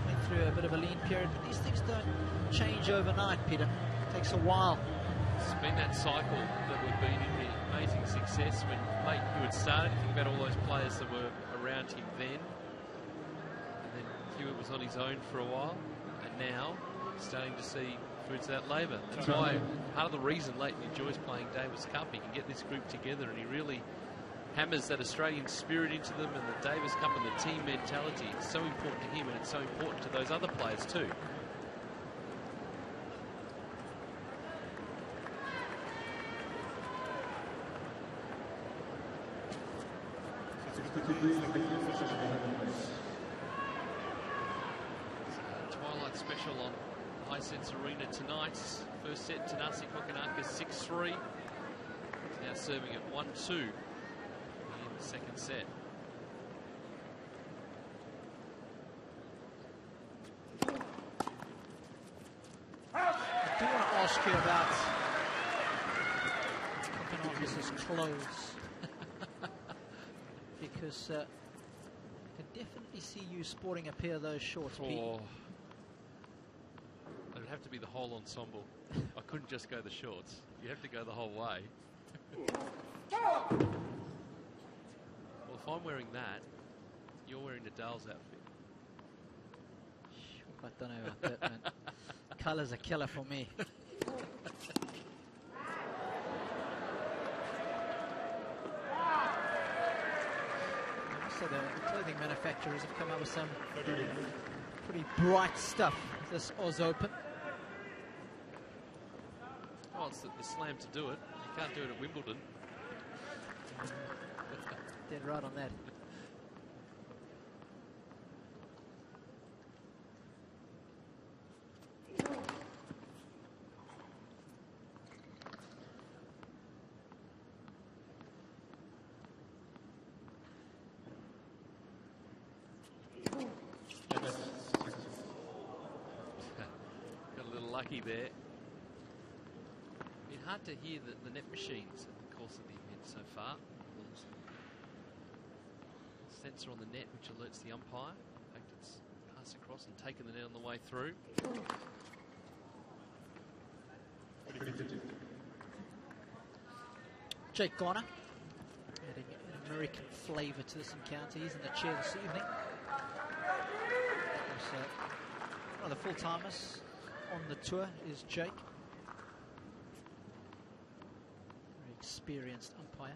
Went through a bit of a lean period, but these things don't change overnight, Peter. It takes a while. It's been that cycle that we've been in, the amazing success when Leighton Hewitt started. Think about all those players that were around him then. And then Hewitt was on his own for a while, and now starting to see fruits of that labour. That's why part of the reason Leighton enjoys playing Davis Cup, he can get this group together and he really hammers that Australian spirit into them, and the Davis Cup and the team mentality is so important to him, and it's so important to those other players too. Twilight special on Hisense Arena tonight. First set, Tanasi Kokonakis 6-3. Now serving at 1-2 in the second set. I do want to ask you about Kokonakis' clothes. Because I can definitely see you sporting a pair of those shorts, Pete. Oh, it would have to be the whole ensemble. I couldn't just go the shorts. You have to go the whole way. if I'm wearing that, you're wearing Nadal's outfit. I don't know about that, man. Colour's a killer for me. So the clothing manufacturers have come up with some pretty bright stuff. This Oz Open. Oh, it's the slam to do it. You can't do it at Wimbledon. Dead right on that. Got a little lucky there. Been hard to hear the net machines at the course of the event so far. There's a sensor on the net which alerts the umpire. In fact, it's passed across and taken the net on the way through. Jake Garner adding an American flavour to this encounter. He's in the chair this evening. So, one of the full-timers on the tour is Jake. Very experienced umpire.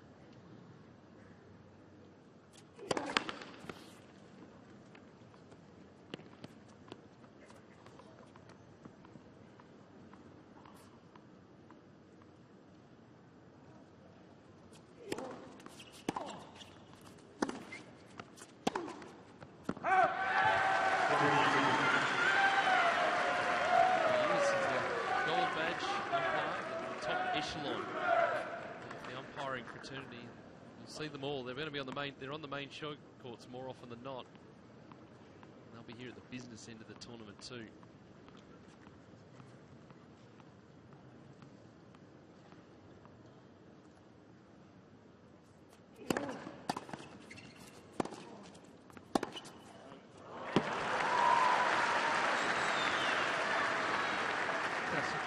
See them all. They're going to be on the main. They're on the main show courts more often than not. And they'll be here at the business end of the tournament too.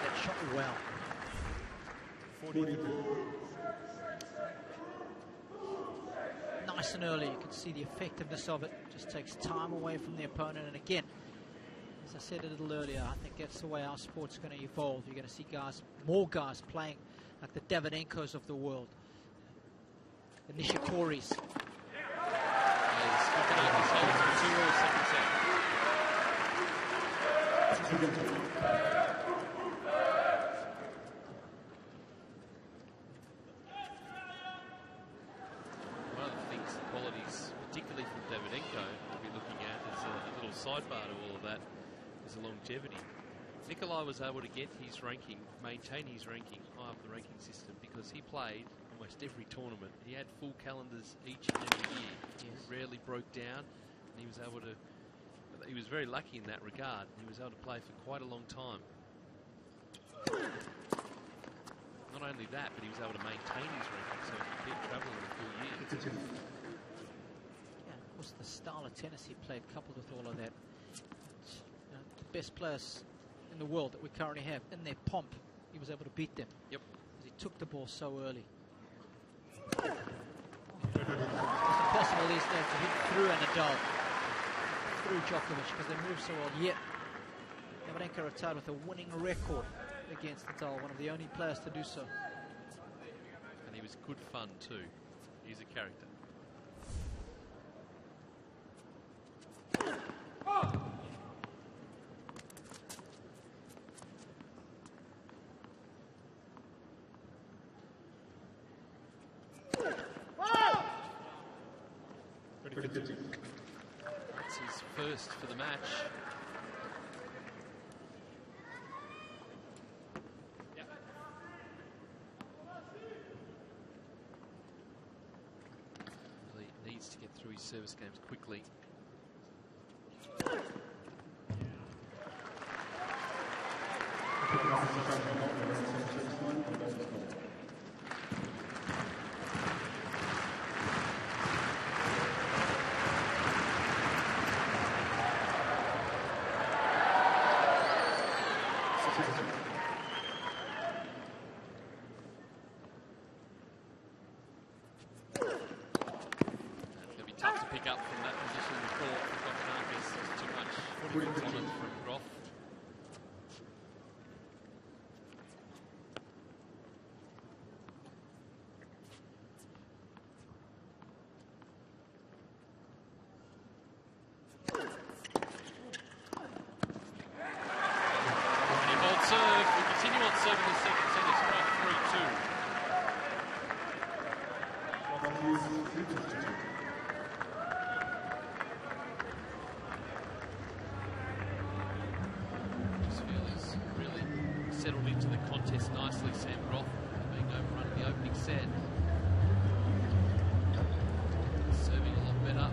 That shot well. 42. Nice and early, you can see the effectiveness of it. Just takes time away from the opponent. And again, as I said a little earlier, I think that's the way our sport's going to evolve. You're going to see more guys playing like the Davydenkos of the world, the Nishikoris. Sidebar to all of that is the longevity. Nikolai was able to get his ranking, maintain his ranking high up the ranking system because he played almost every tournament. He had full calendars each and every year. Yes. He rarely broke down, and he was able to. He was very lucky in that regard. He was able to play for quite a long time. Not only that, but he was able to maintain his ranking so he could keep travelling the full year. Of course, the style of tennis he played, coupled with all of that, the best players in the world that we currently have, in their pomp, he was able to beat them. Yep. Because he took the ball so early. It's impossible these days to hit through a Nadal, through Djokovic, because they move so well. Yet, Davydenko retired with a winning record against Nadal, one of the only players to do so. And he was good fun too. He's a character. That's his first for the match. Really needs to get through his service games quickly. break up from that position for Kokonakis. There's too much footy on it from Groth. Serve. We continue on serve in the second set. It's Groth 3-2. Just feel he's really settled into the contest nicely, Sam Groth, being overrun in the opening set. Serving a lot better.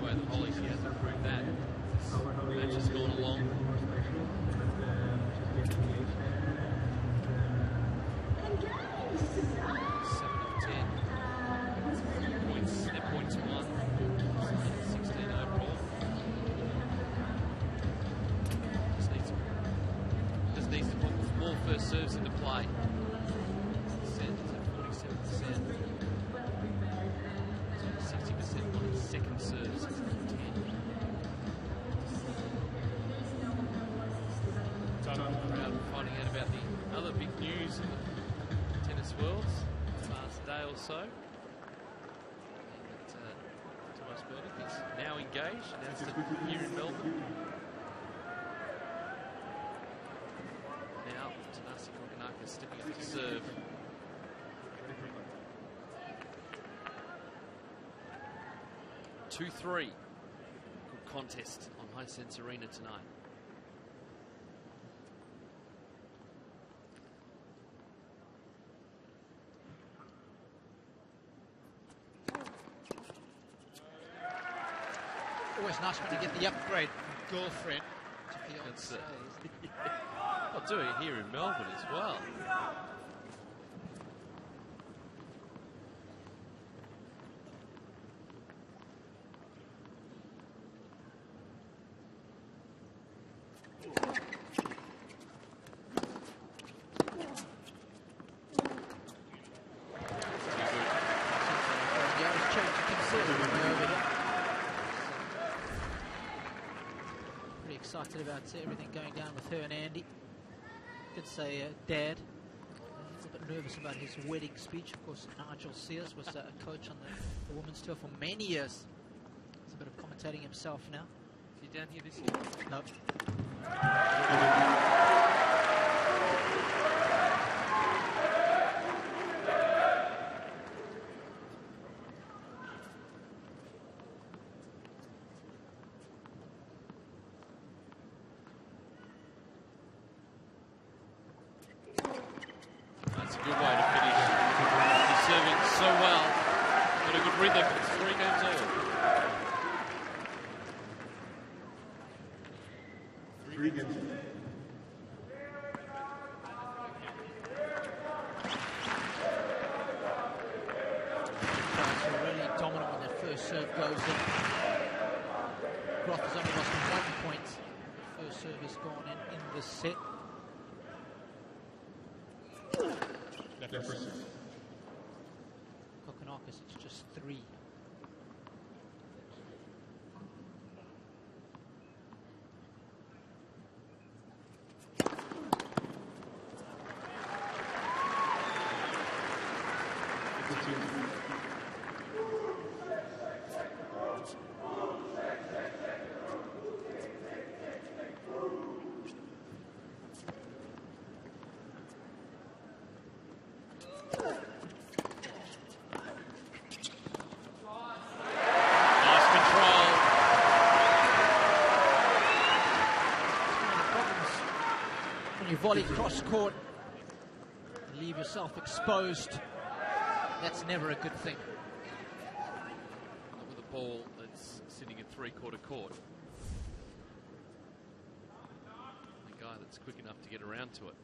The Hollies, he hasn't proved that. This match has gone along. 7 of 10. Points won. 16 overall. Just needs to put more first serves into play. Set is at 47%. 60% on his second serves. Around finding out about the other big news in the tennis world the last day or so. Thomas Burdick is now engaged, announced it here in Melbourne. Now, Tanasi Kokonakis stepping up to serve. Two-3. Good contest on Hisense Arena tonight. Always nice when you get the upgrade from girlfriend to fiancé. I'll do it here in Melbourne as well. Excited about everything going down with her and Andy. Did say Dad. A little bit nervous about his wedding speech. Of course, Nigel Sears was a coach on the women's tour for many years. He's a bit of commentating himself now. Is he down here this year? No. That's a good way to finish. He's serving so well. Got a good rhythm. It's 3 games all. 3 games. Guys are really dominant when their first serve goes in. Groth has only lost 1 point. The first serve has gone in this set. Kokonakis, it's just 3. Volley cross court, leave yourself exposed. That's never a good thing. Not with a ball that's sitting at 3/4 court. The guy that's quick enough to get around to it.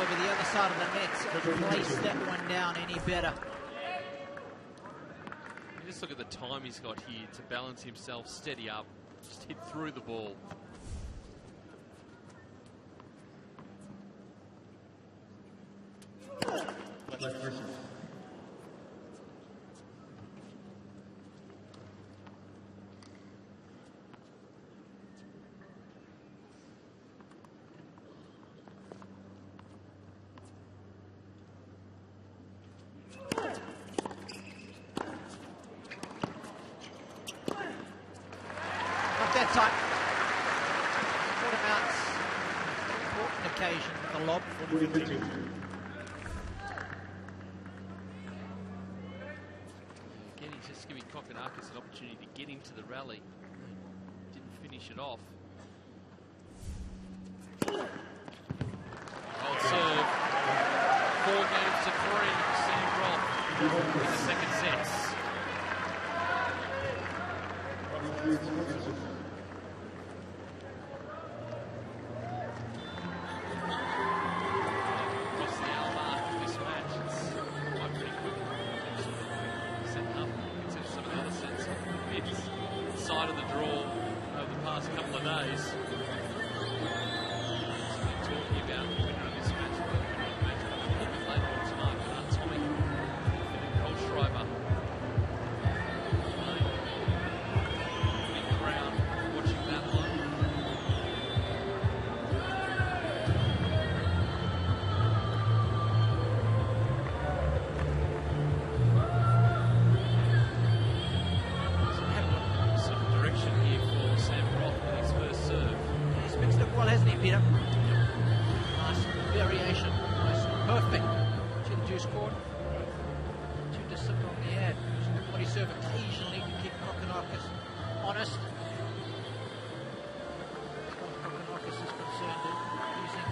over the other side of the net and place that one down any better. You just look at the time he's got here to balance himself, steady up, just hit through the ball. Not that time. Caught him out. Important occasion for the lob for the 50. Again, he's just giving Kokonakis an opportunity to get into the rally. Didn't finish it off. Old serve. 4 games to 3. Sam Groth in the second sets. Across the hour mark of this match, it's quite pretty quick. Setting up into some of the other sets on the mid side of the draw over the past couple of days. So we're talking about the winner of this match, the winner of the match coming a little bit later on tonight. But Atomic and Kohlschreiber. Big crowd watching that one. Some direction here for Sam Groth with his first serve. He's mixed up well, hasn't he, Peter? Nice variation. Nice, perfect. To the juice court. Too disciplined on the ad. Using the body serve occasionally to keep Kokonakis honest. As far as Kokonakis is concerned, using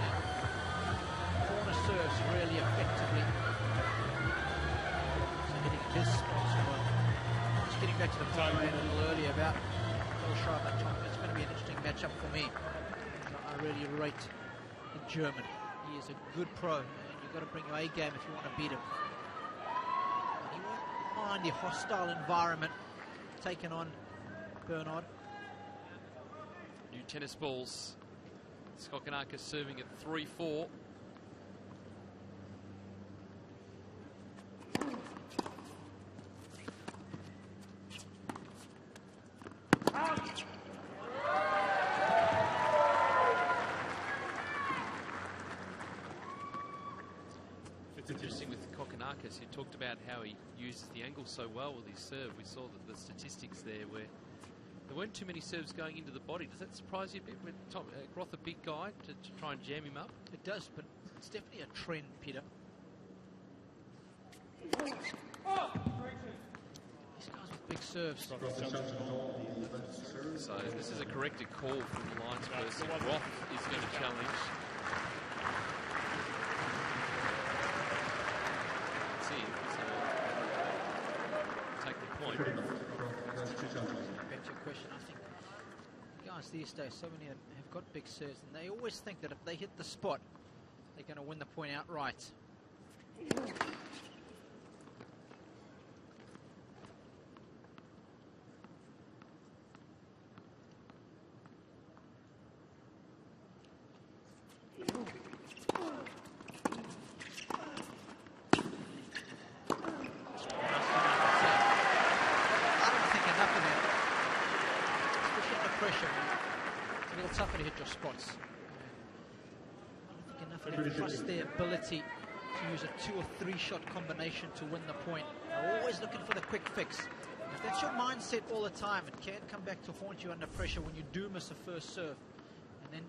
corner serves really effectively. So hitting his spots well. Just getting back to the point I made a little earlier about Kohlschreiber. It's going to be an interesting matchup for me. I really rate the German. He is a good pro, and you've got to bring your A game if you want to beat him. And he won't mind the hostile environment taken on Bernard. New tennis balls. Kokonakis serving at 3-4. It's interesting with Kokonakis, he talked about how he uses the angle so well with his serve. We saw that the statistics there where there weren't too many serves going into the body. Does that surprise you a bit with Groth, a big guy, to try and jam him up? It does, but it's definitely a trend, Peter. These guys with big serves. So this is a corrected call from the Lions person. Groth is going to challenge. Let's see. So take the point. Back to your question, I think guys these days, so many of them have got big serves, and they always think that if they hit the spot, they're going to win the point outright. Tougher to hit your spots. I don't think enough of them trust their ability to use a 2 or 3 shot combination to win the point. They're always looking for the quick fix. If that's your mindset all the time, it can come back to haunt you under pressure when you do miss a first serve. And then,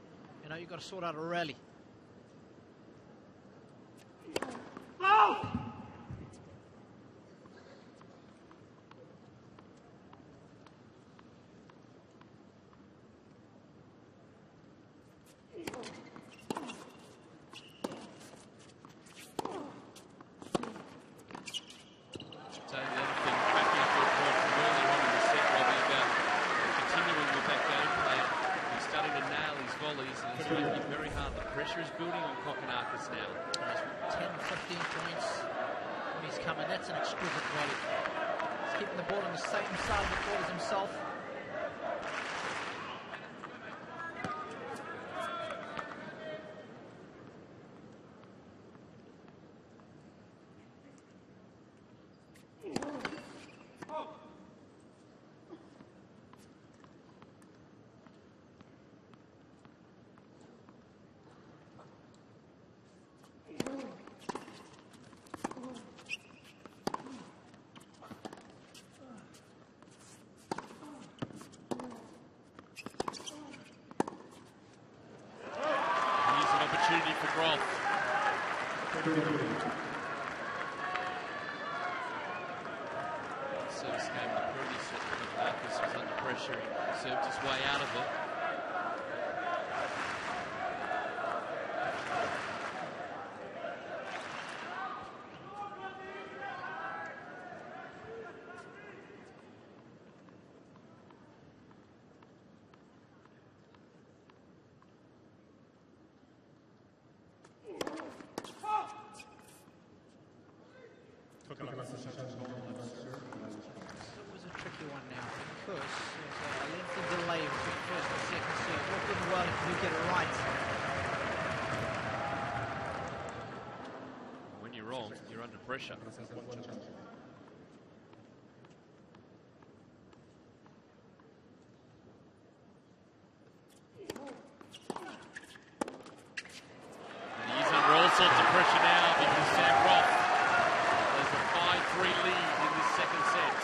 you've got to sort out a rally. pressure is building on Kokonakis now. 10, 15 points when he's coming. That's an exquisite volley. He's keeping the ball on the same side of the court as himself. Opportunity for Groth. Service game the previous set. Marcus was under pressure. He served his way out of it. Pressure. And he's under all sorts of pressure now because Sam Groth has a 5-3 lead in this second set.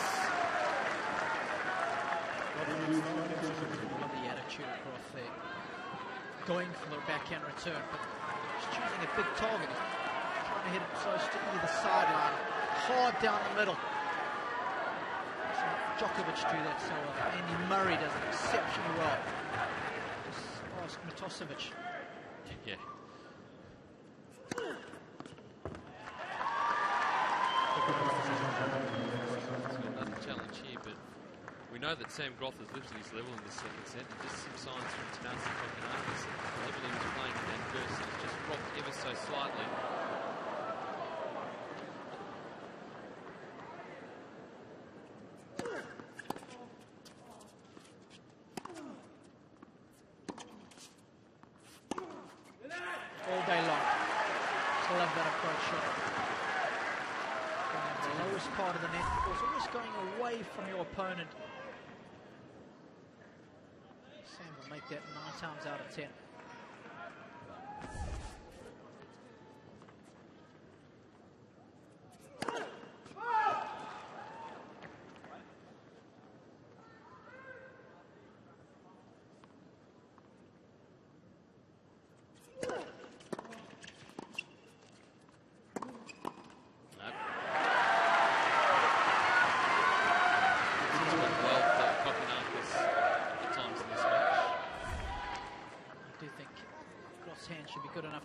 Love the attitude of Groth there. Going for the backhand return, but he's choosing a big target. Trying to hit it close to either sideline, hard down the middle. So Djokovic do that so well. Andy Murray does it exceptionally well. Just ask Matosevic. Yeah. Another challenge here, but we know that Sam Groth has lifted his level in the second set. And just some signs from Tanasi Kokonakis. The level he was playing in that first set has just dropped ever so slightly. All day long. I love that approach shot. The lowest part of the net, of course, always going away from your opponent. Sam will make that 9 times out of 10.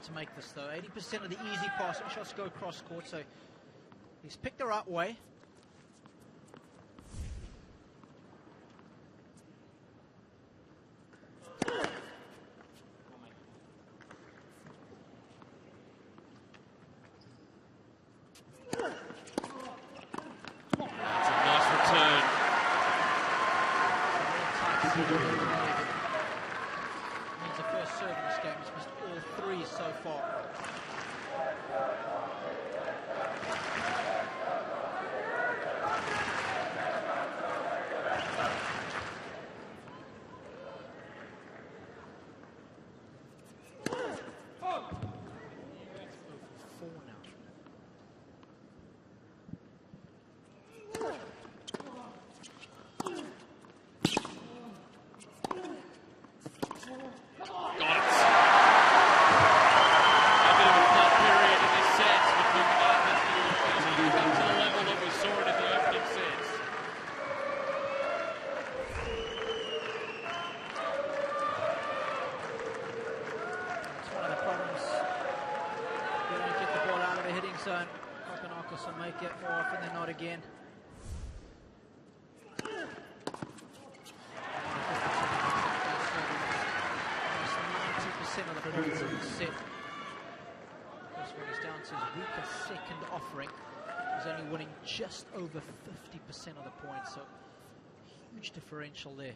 To make this though, 80% of the easy passing shots go cross court, so he's picked the right way. That's a nice return. Needs a first serve in this game. He's missed all 3 so far. Zone. Kokonakis will make it more often than not again. Almost 90% of the performance in the set. This one is down to his weaker second offering. He's only winning just over 50% of the points, so huge differential there.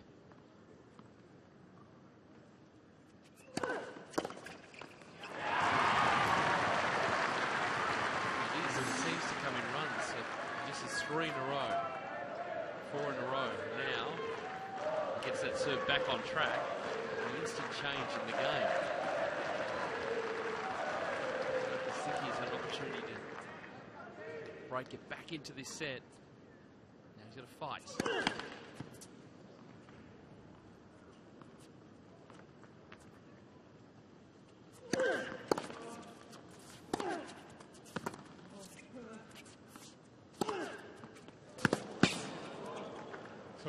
It seems to come in runs. So this is 3 in a row, 4 in a row. Now he gets that serve back on track. An instant change in the game. I think he's had an opportunity to break it back into this set. Now he's got to fight.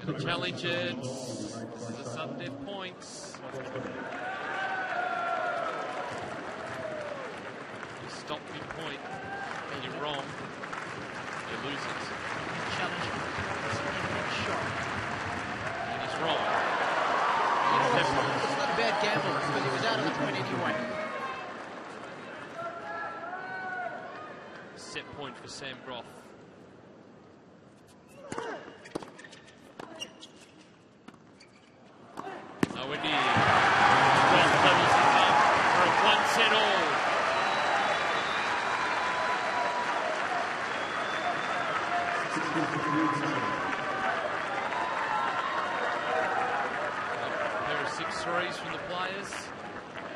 Gonna challenge it. This is a sudden death points. You stop mid-point and you're wrong. You lose it. Challenge. Shot. And he's wrong. It's not a bad gamble, but he was out of the point anyway. Set point for Sam Groth. Nowhere near. Groth levels it up for a 1-set all. There are 6 threes from the players.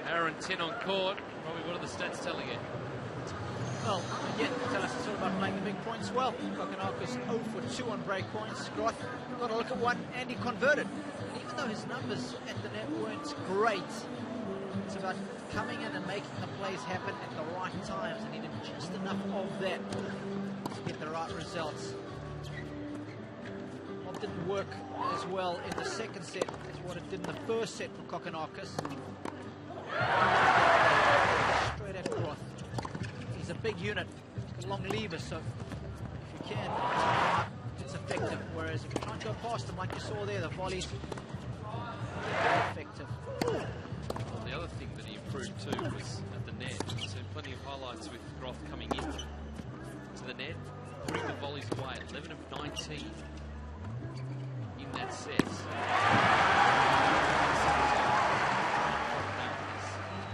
Aaron 10 on court. Robbie, what are the stats telling you? Well, again, tell us it's all about playing the big points well. Kokonakis 0 for 2 on break points. Groth got a look at one and he converted. And even though his numbers at the net weren't great, it's about coming in and making the plays happen at the right times, and he did just enough of that to get the right results. What didn't work as well in the second set as what it did in the first set for Kokonakis. Straight at Groth. He's a big unit, he's got long levers, so if you can, it's effective. Whereas if you try and go past him like you saw there, the volleys are effective. Well, the other thing that he improved too was at the net. So plenty of highlights with Groth coming in to the net, putting the volleys away. 11 of 19 in that set.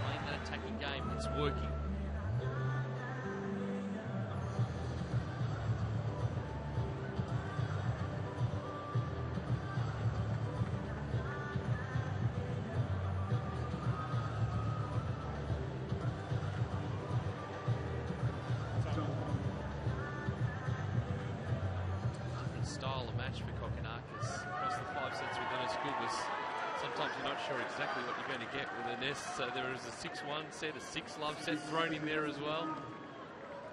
Playing that attacking game that's working. Style of match for Kokonakis. Across the 5 sets we've done as good was sometimes you're not sure exactly what you're going to get with a nest, so there is a 6-1 set, a 6-love set thrown in there as well.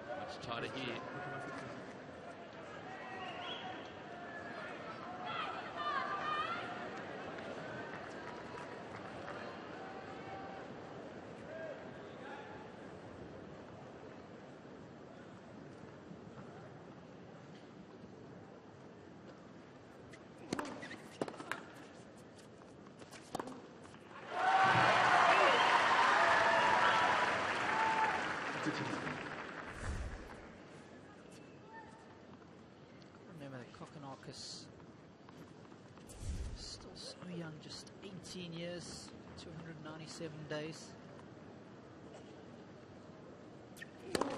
Much tighter here. Remember that Kokonakis still so young, just 18 years, 297 days. There's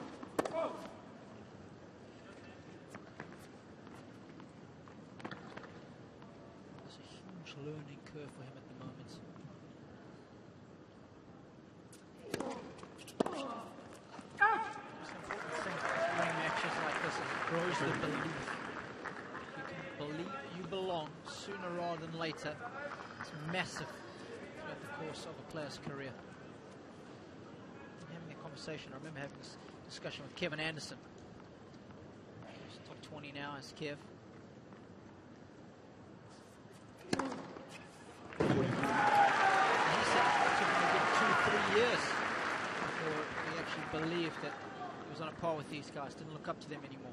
a huge learning curve for him at the moment. Matches like this, it grows the belief. You can believe you belong sooner rather than later. It's massive throughout the course of a player's career. I'm having a conversation, I remember having this discussion with Kevin Anderson. He's top 20 now as Kev. And he said it took him a good 2-3 years before he actually believed that he was on a par with these guys, didn't look up to them anymore.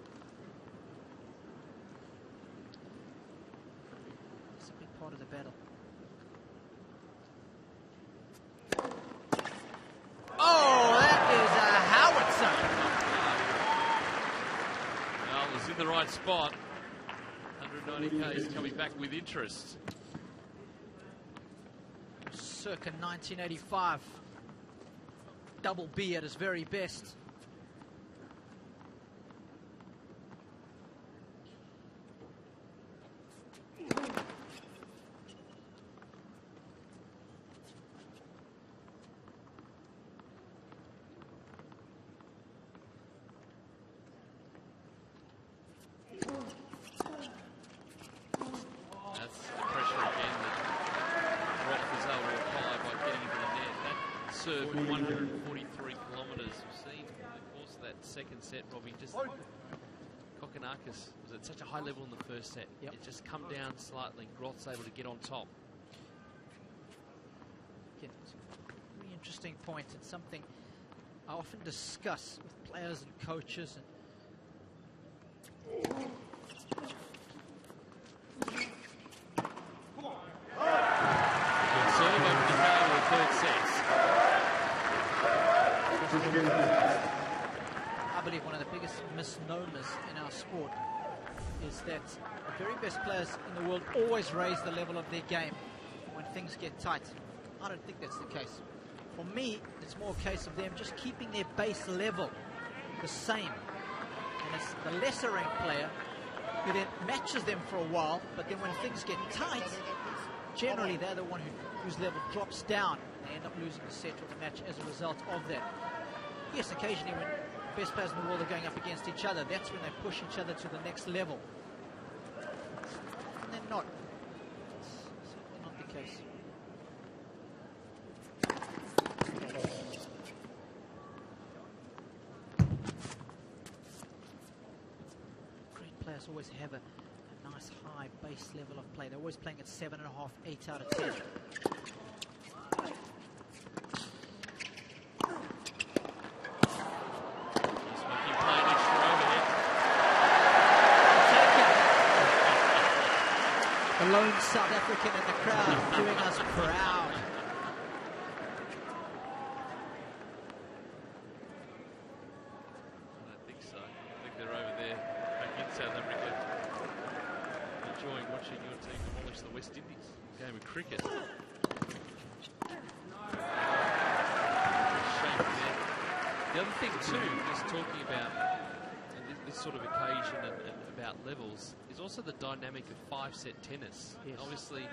It's a big part of the battle. right spot. 190k is coming back with interest. Circa 1985. Double B at his very best. Serve 143 kilometres. We've seen in the course of that second set, Robbie, just Kokkinakis was at such a high level in the first set. Yep. It just come down slightly. Groth's able to get on top. Again, it's a really interesting point. It's something I often discuss with players and coaches. Good serve over the rail of the third set. I believe one of the biggest misnomers in our sport is that the very best players in the world always raise the level of their game when things get tight. I don't think that's the case. For me, it's more a case of them just keeping their base level the same. And it's the lesser ranked player who then matches them for a while, but then when things get tight, generally they're the one whose level drops down. They end up losing the set or the match as a result of that. Yes, occasionally when the best players in the world are going up against each other, that's when they push each other to the next level. And they're not. It's certainly not the case. Great players always have a nice high base level of play. They're always playing at 7.5, 8 out of 10. The lone South African in the crowd doing us proud. I don't think so. I think they're over there back in South Africa enjoying watching your team demolish the West Indies game of cricket. Shape there. The other thing too, just talking about this sort of occasion and about levels, is also the dynamic of 5-set tennis. Yes. Obviously,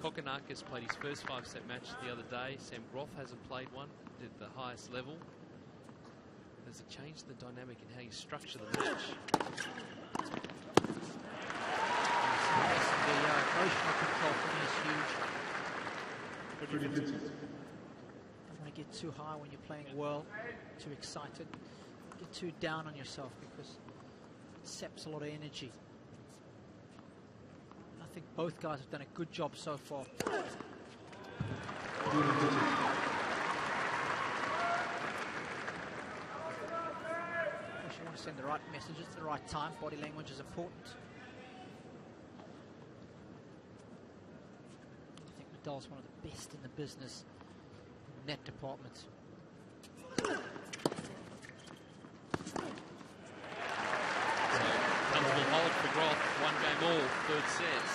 Kokkinakis played his first 5-set match the other day. Sam Groth hasn't played one at the highest level. Does it change the dynamic in how you structure the match? The emotional control for me is huge. Don't want to get too high when you're playing well, too excited. Get too down on yourself because it saps a lot of energy. I think both guys have done a good job so far. Of course, you want to send the right messages at the right time. Body language is important. I think Nadal's one of the best in the business in that department. Comfortable hold for Groth, 1 game all, third sets.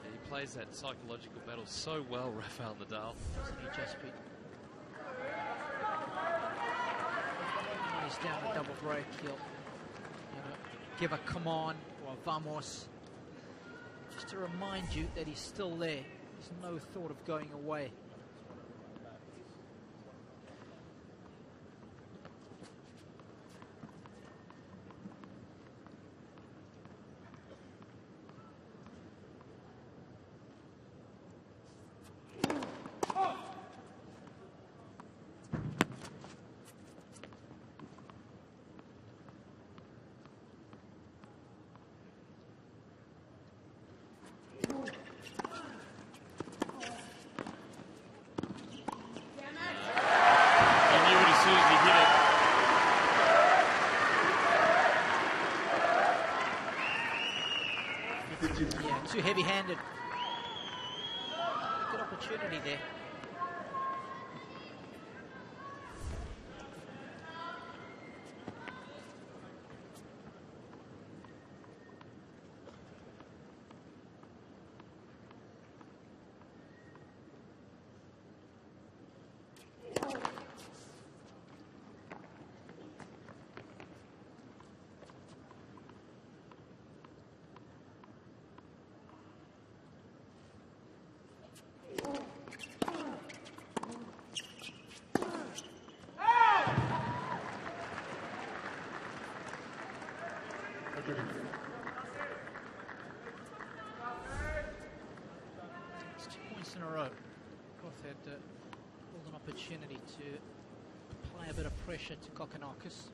He plays that psychological battle so well, Rafael Nadal. Doesn't he just beat? When he's down a double break, he'll give a come on or a vamos, just to remind you that he's still there. There's no thought of going away. Too heavy-handed. Good opportunity there. in a row. Groth had pulled an opportunity to apply a bit of pressure to Kokkinakis.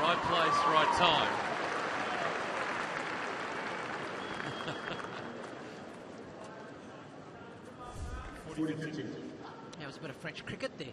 Right place, right time. There was a bit of French cricket there.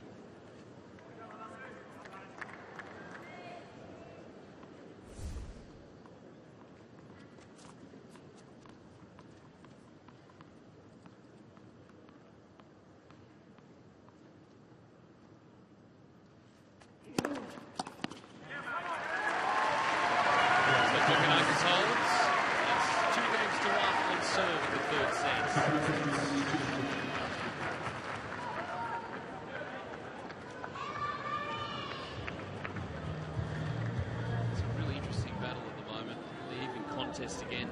Again.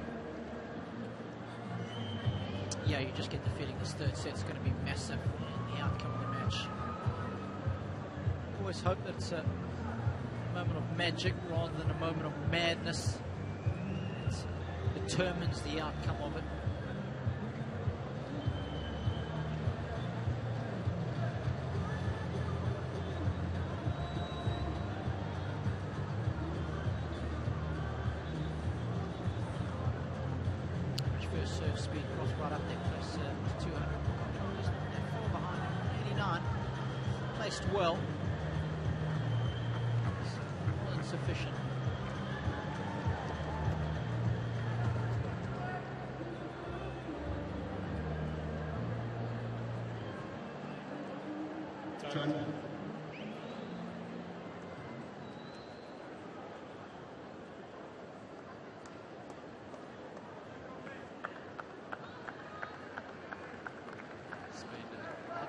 Yeah, you just get the feeling this third set's going to be massive in the outcome of the match. Always hope that it's a moment of magic rather than a moment of madness. It determines the outcome of it. Serve speed, Groth right up there, close to 200. Just that far behind him, 89. Placed well. It's more than sufficient.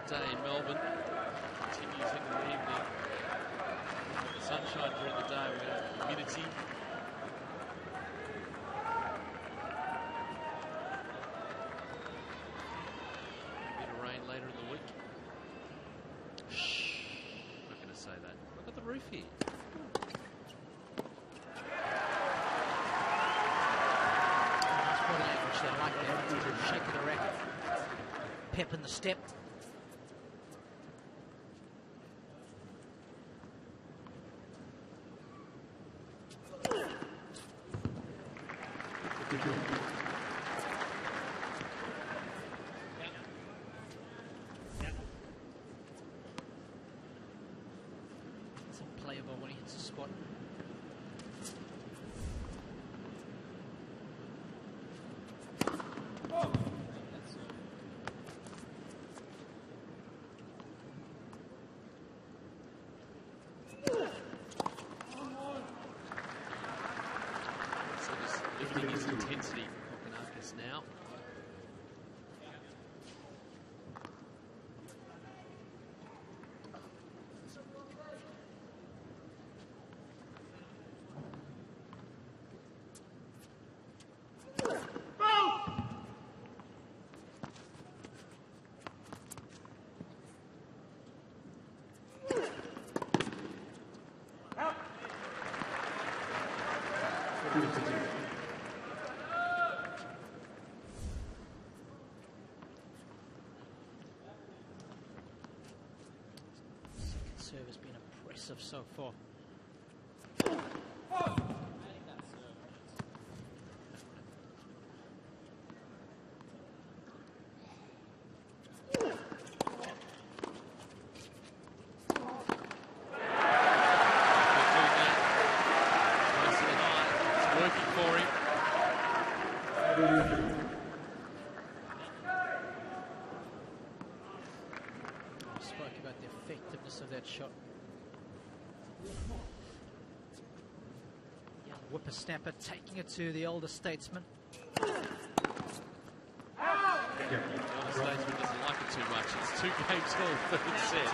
Day in Melbourne continues into the evening. The sunshine during the day, we have humidity. A bit of rain later in the week. Shh, I'm not going to say that. Look at the roof here. Nice body language there, like that. Shake of the racket. Pep in the step. It's unplayable when he hits the spot. So just lifting his intensity for Kokkinakis now. Serve has been impressive so far. Spoke about the effectiveness of that shot. Young whippersnapper taking it to the older statesman. The older statesman doesn't like it too much. It's 2 games all, third set.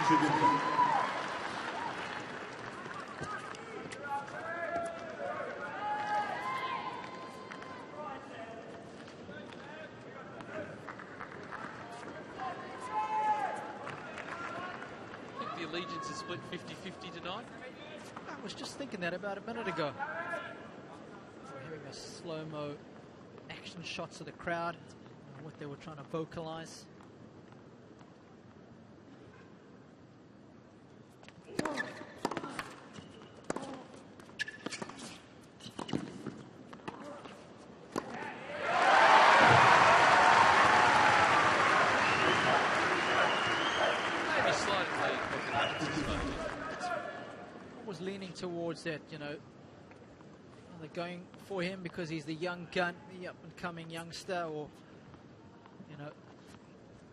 Allegiance is split 50-50 tonight. I was just thinking that about a minute ago. We're having a slow-mo action shots of the crowd and what they were trying to vocalize. Towards that, you know, are they going for him because he's the young gun, the up-and-coming youngster, or, you know,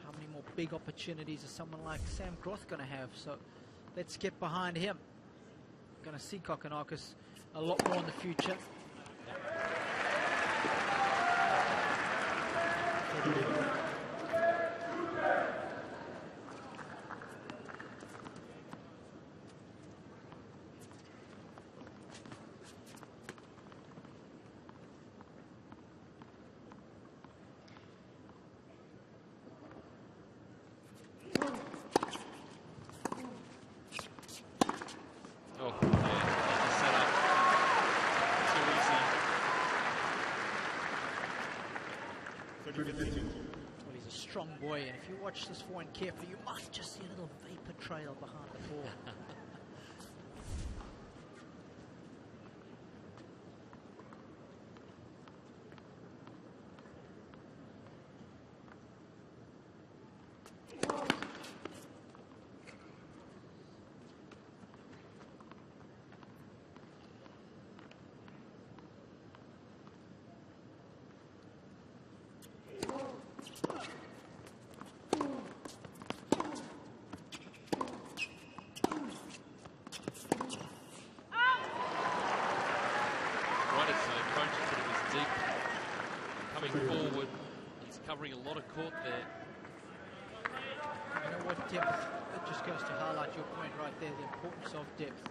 how many more big opportunities is someone like Sam Groth going to have? So let's get behind him. Going to see Kokkinakis a lot more in the future. Well, he's a strong boy, and if you watch this forehand carefully, you might just see a little vapor trail behind the ball. Forward, he's covering a lot of court there. You know what, depth, it just goes to highlight your point right there, the importance of depth.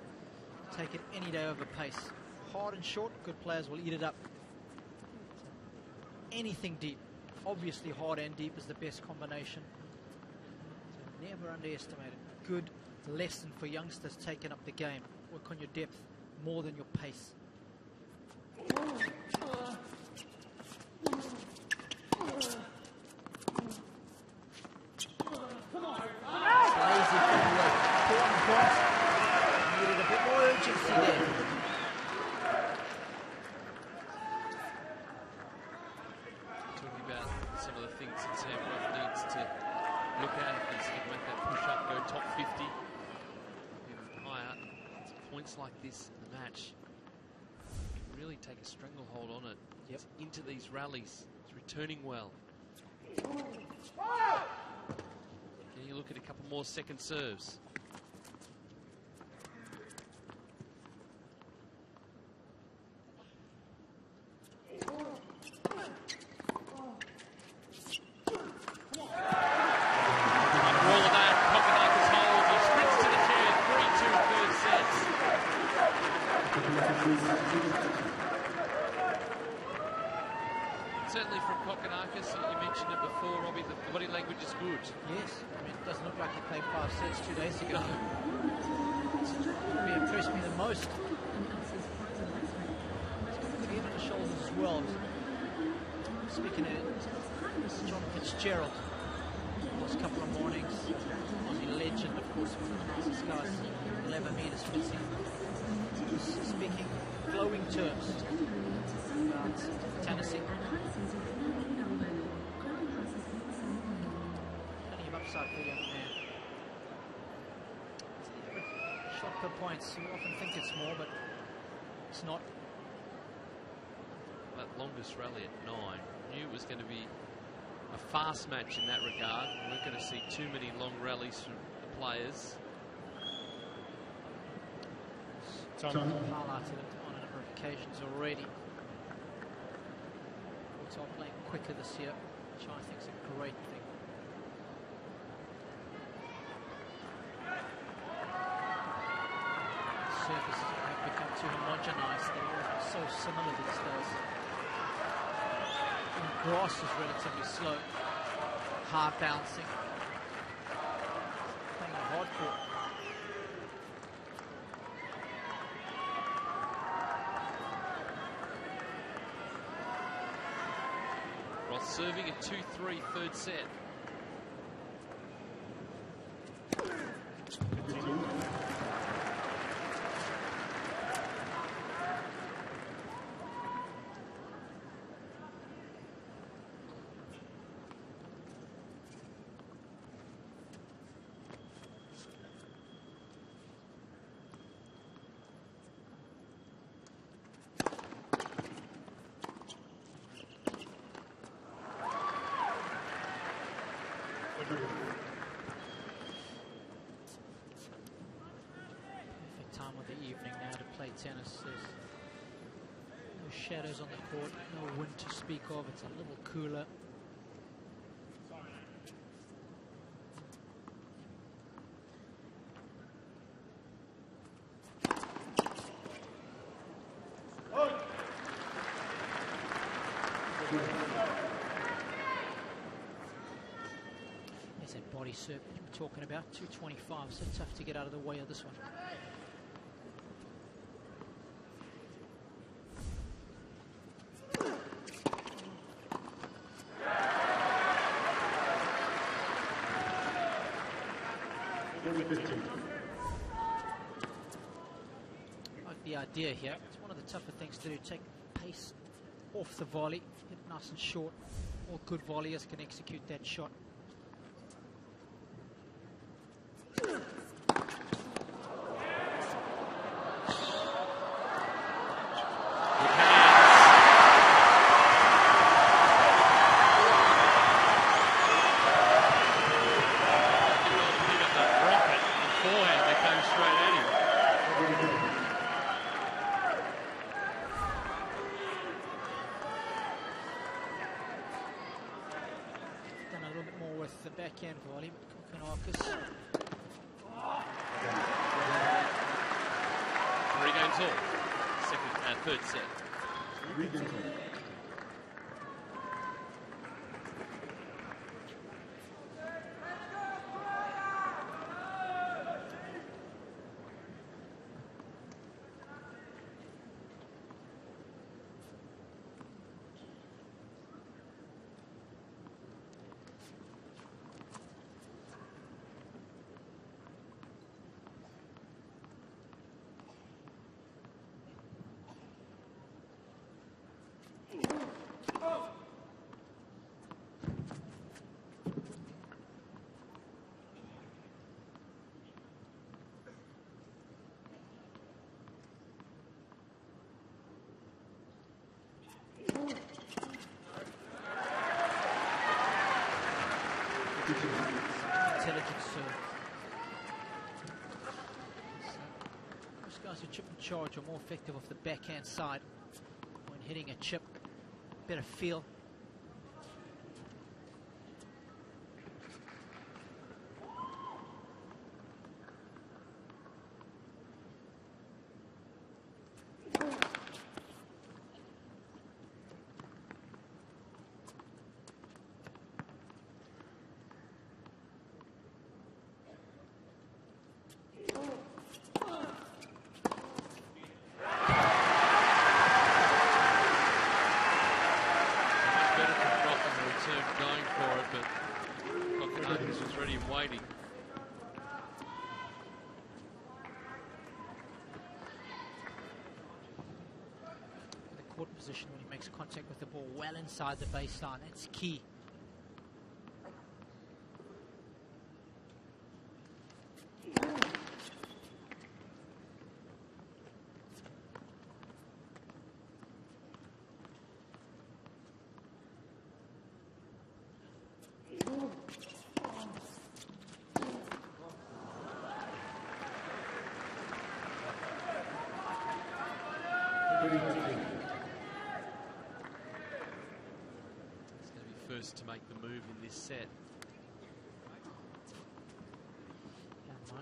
Take it any day over pace. Hard and short, good players will eat it up. Anything deep, obviously hard and deep is the best combination. So never underestimate it. Good lesson for youngsters taking up the game. Work on your depth more than your pace. Like this in the match, really take a stranglehold on it. Yep. It's into these rallies. It's returning well. Can you look at a couple more second serves? Certainly from Kokkinakis, you mentioned it before, Robbie, the body language is good. Yes, I mean, it doesn't look like he played 5 sets 2 days ago. It's probably impressed me the most. He's got the head on the shoulders as well. Speaking of John Fitzgerald, the last couple of mornings, Aussie legend, of course, one of the nicest guys you'll ever meet, is Fitzy. He was speaking glowing terms about Tennessee. Plenty of upside for the young man. Shot per points, you often think it's more, but it's not. That longest rally at 9. knew it was going to be a fast match in that regard. We weren't going to see too many long rallies from the players. Tom highlighted it on a number of occasions already. It's all playing quicker this year, which I think is a great thing. Surfaces have become too homogenized. They're all so similar these days. And grass is relatively slow, hard bouncing, playing a hard court. Groth serving a 2-3 third set. Perfect time of the evening now to play tennis. There's no shadows on the court, no wind to speak of. It's a little cooler. There's that body serve that we're talking about, 225, so tough to get out of the way of this one. Like the idea here, it's one of the tougher things to do, take pace off the volley, hit it nice and short. All good volleyers can execute that shot. Done a little bit more with the backhand volley, Kokonakis. 3 games all. Third set. Intelligent serve. Most guys who chip and charge are more effective off the backhand side when hitting a chip. Better feel. Position when he makes contact with the ball well inside the baseline. That's key. be first to make the move in this set. My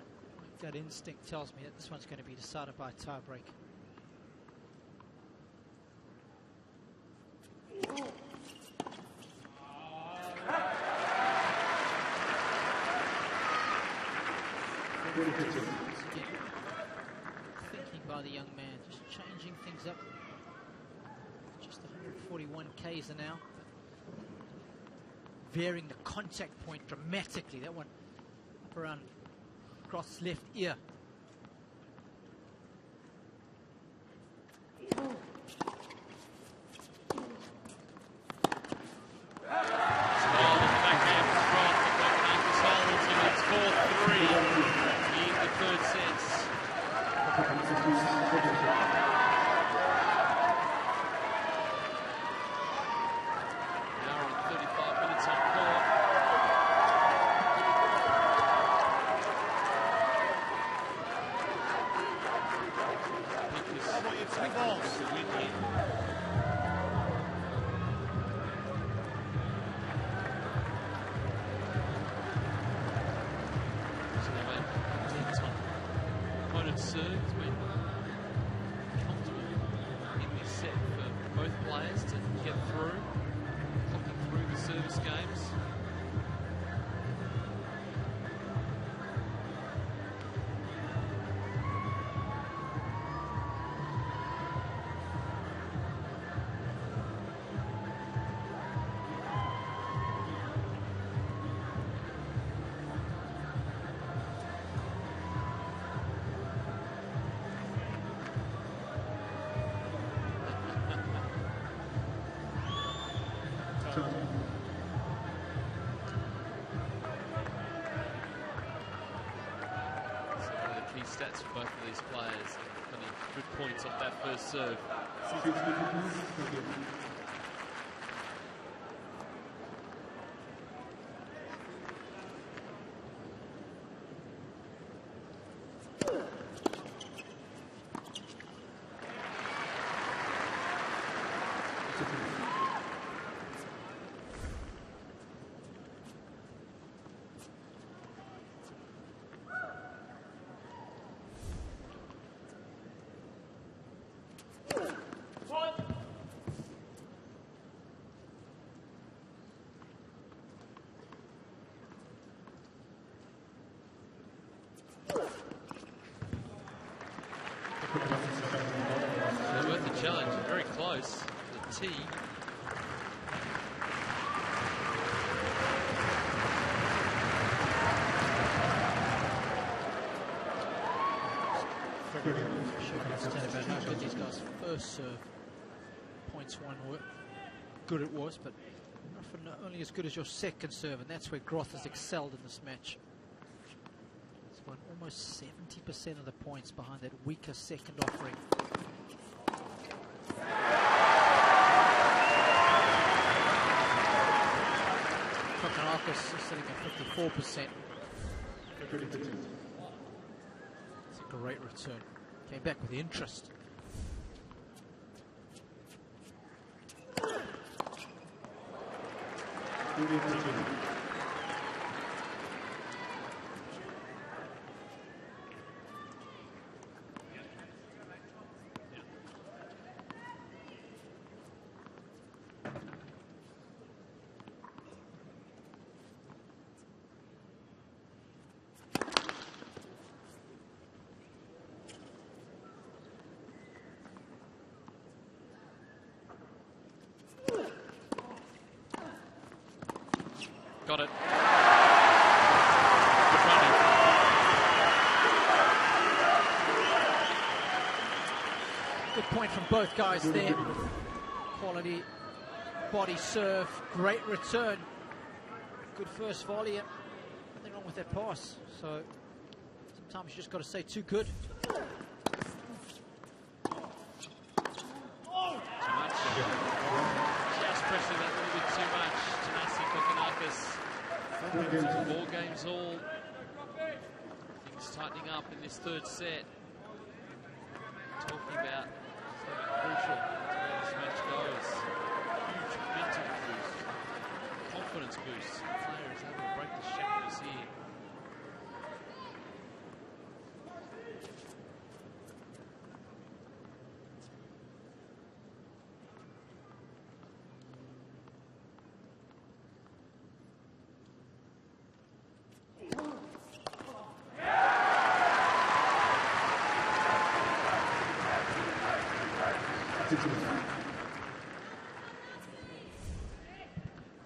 gut instinct tells me that this one's going to be decided by a tiebreak. Thinking by the young man, just changing things up. Just 141 Ks an hour. Varying the contact point dramatically. That one up around Groth's left ear. Stats for both of these players. Plenty of good points off that first serve. Worth the challenge, very close. The tee. About how good these guys' first serve points one were good it was, but not only as good as your second serve, and that's where Groth has excelled in this match. He's won almost 70% of the points behind that weaker second offering. Kokonakis is sitting at 54%. It's a great return. Came back with interest. Got it. Good point from both guys there. Quality body serve, great return. Good first volley. Nothing wrong with that pass. So sometimes you just got to say too good. Just pressing that a little bit too much. Tanasi Kokonakis. 4 games all. Things tightening up in this third set. Talking about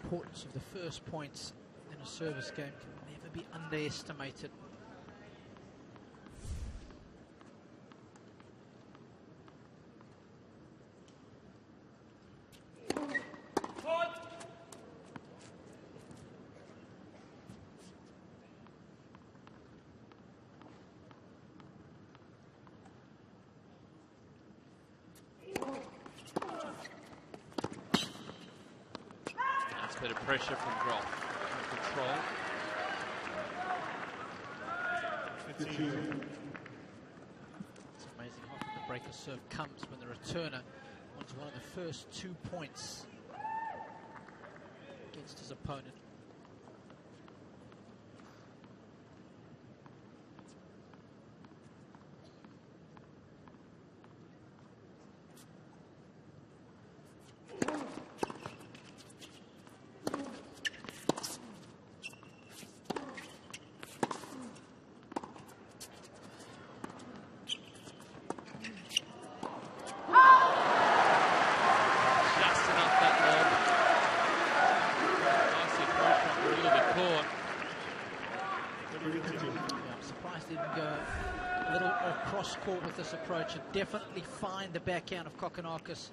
Importance of the first points in a service game can never be underestimated. Bit of pressure from Groth. Control. It's amazing how often the breaker serve comes when the returner wants one of the first 2 points against his opponent. Court with this approach and definitely find the backhand of Kokkinakis.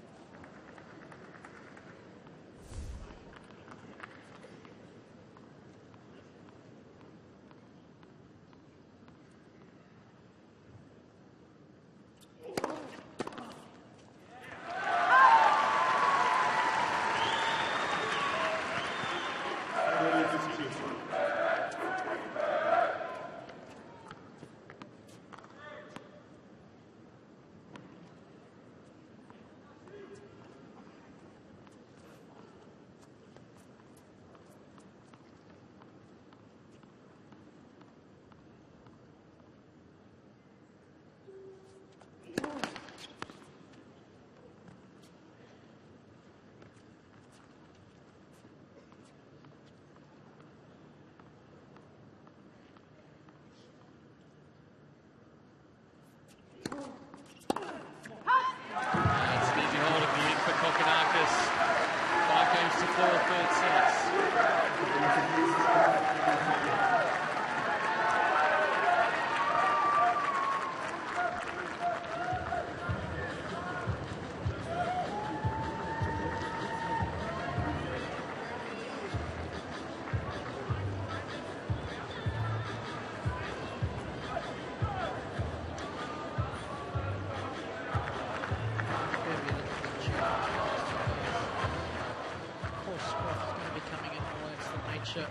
Of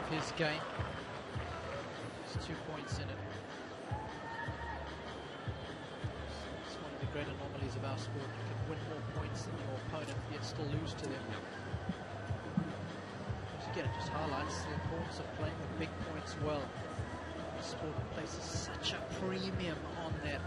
his game. There's 2 points in it. It's one of the great anomalies of our sport. You can win more points than your opponent, yet still lose to them. Once again, it just highlights the importance of playing the big points well. The sport places such a premium on that.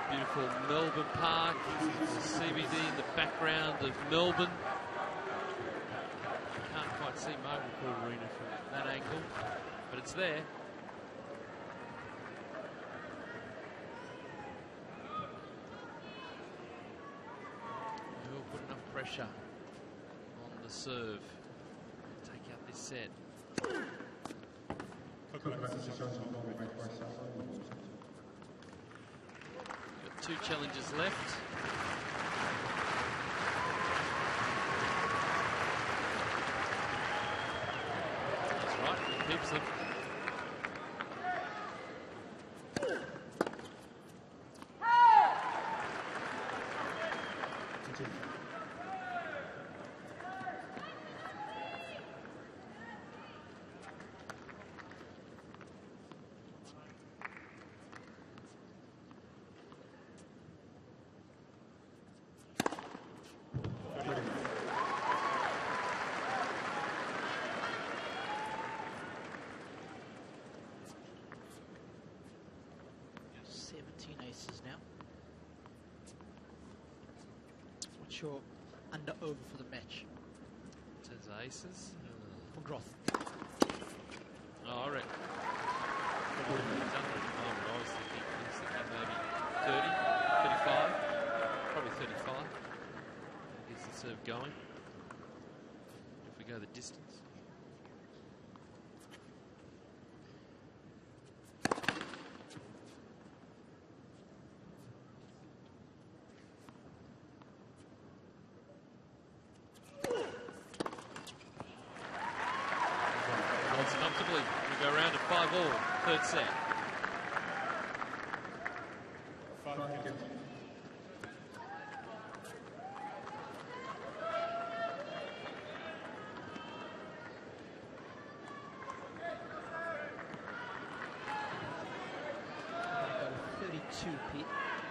Beautiful Melbourne Park, the CBD in the background of Melbourne. Can't quite see Motorpool Arena from that angle, but it's there. We'll put enough pressure on the serve. Take out this set. Got 2 challenges left. That's right, he keeps them. 14 aces now. What's your under-over for the match? In terms of aces? For Groth. Oh, I reckon. Probably he's under it. I was thinking maybe 30, 35. Probably 35. Gets the serve going. If we go the distance. Comfortably, we go round to 5-all, third set. Pete.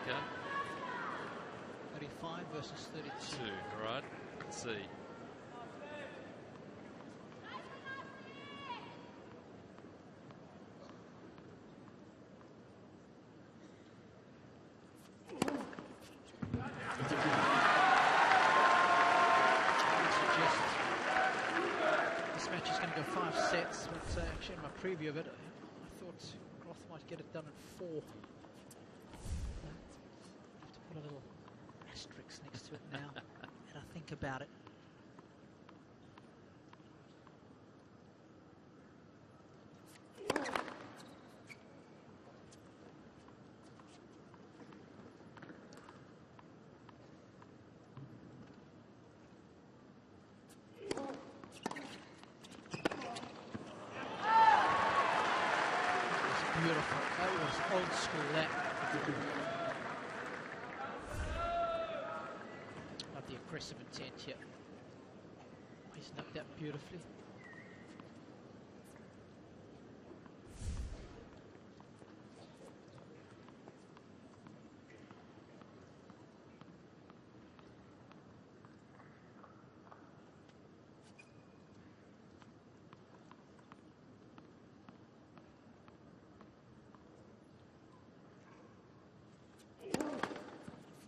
Okay. 35 versus 32. All right. Let's see. This match is going to go 5 sets, but actually in my preview of it, I thought Groth might get it done in 4. Put a little asterisk next to it now, and I think about it. That was beautiful. That was old school. That. The aggressive intent here. He's knocked that beautifully.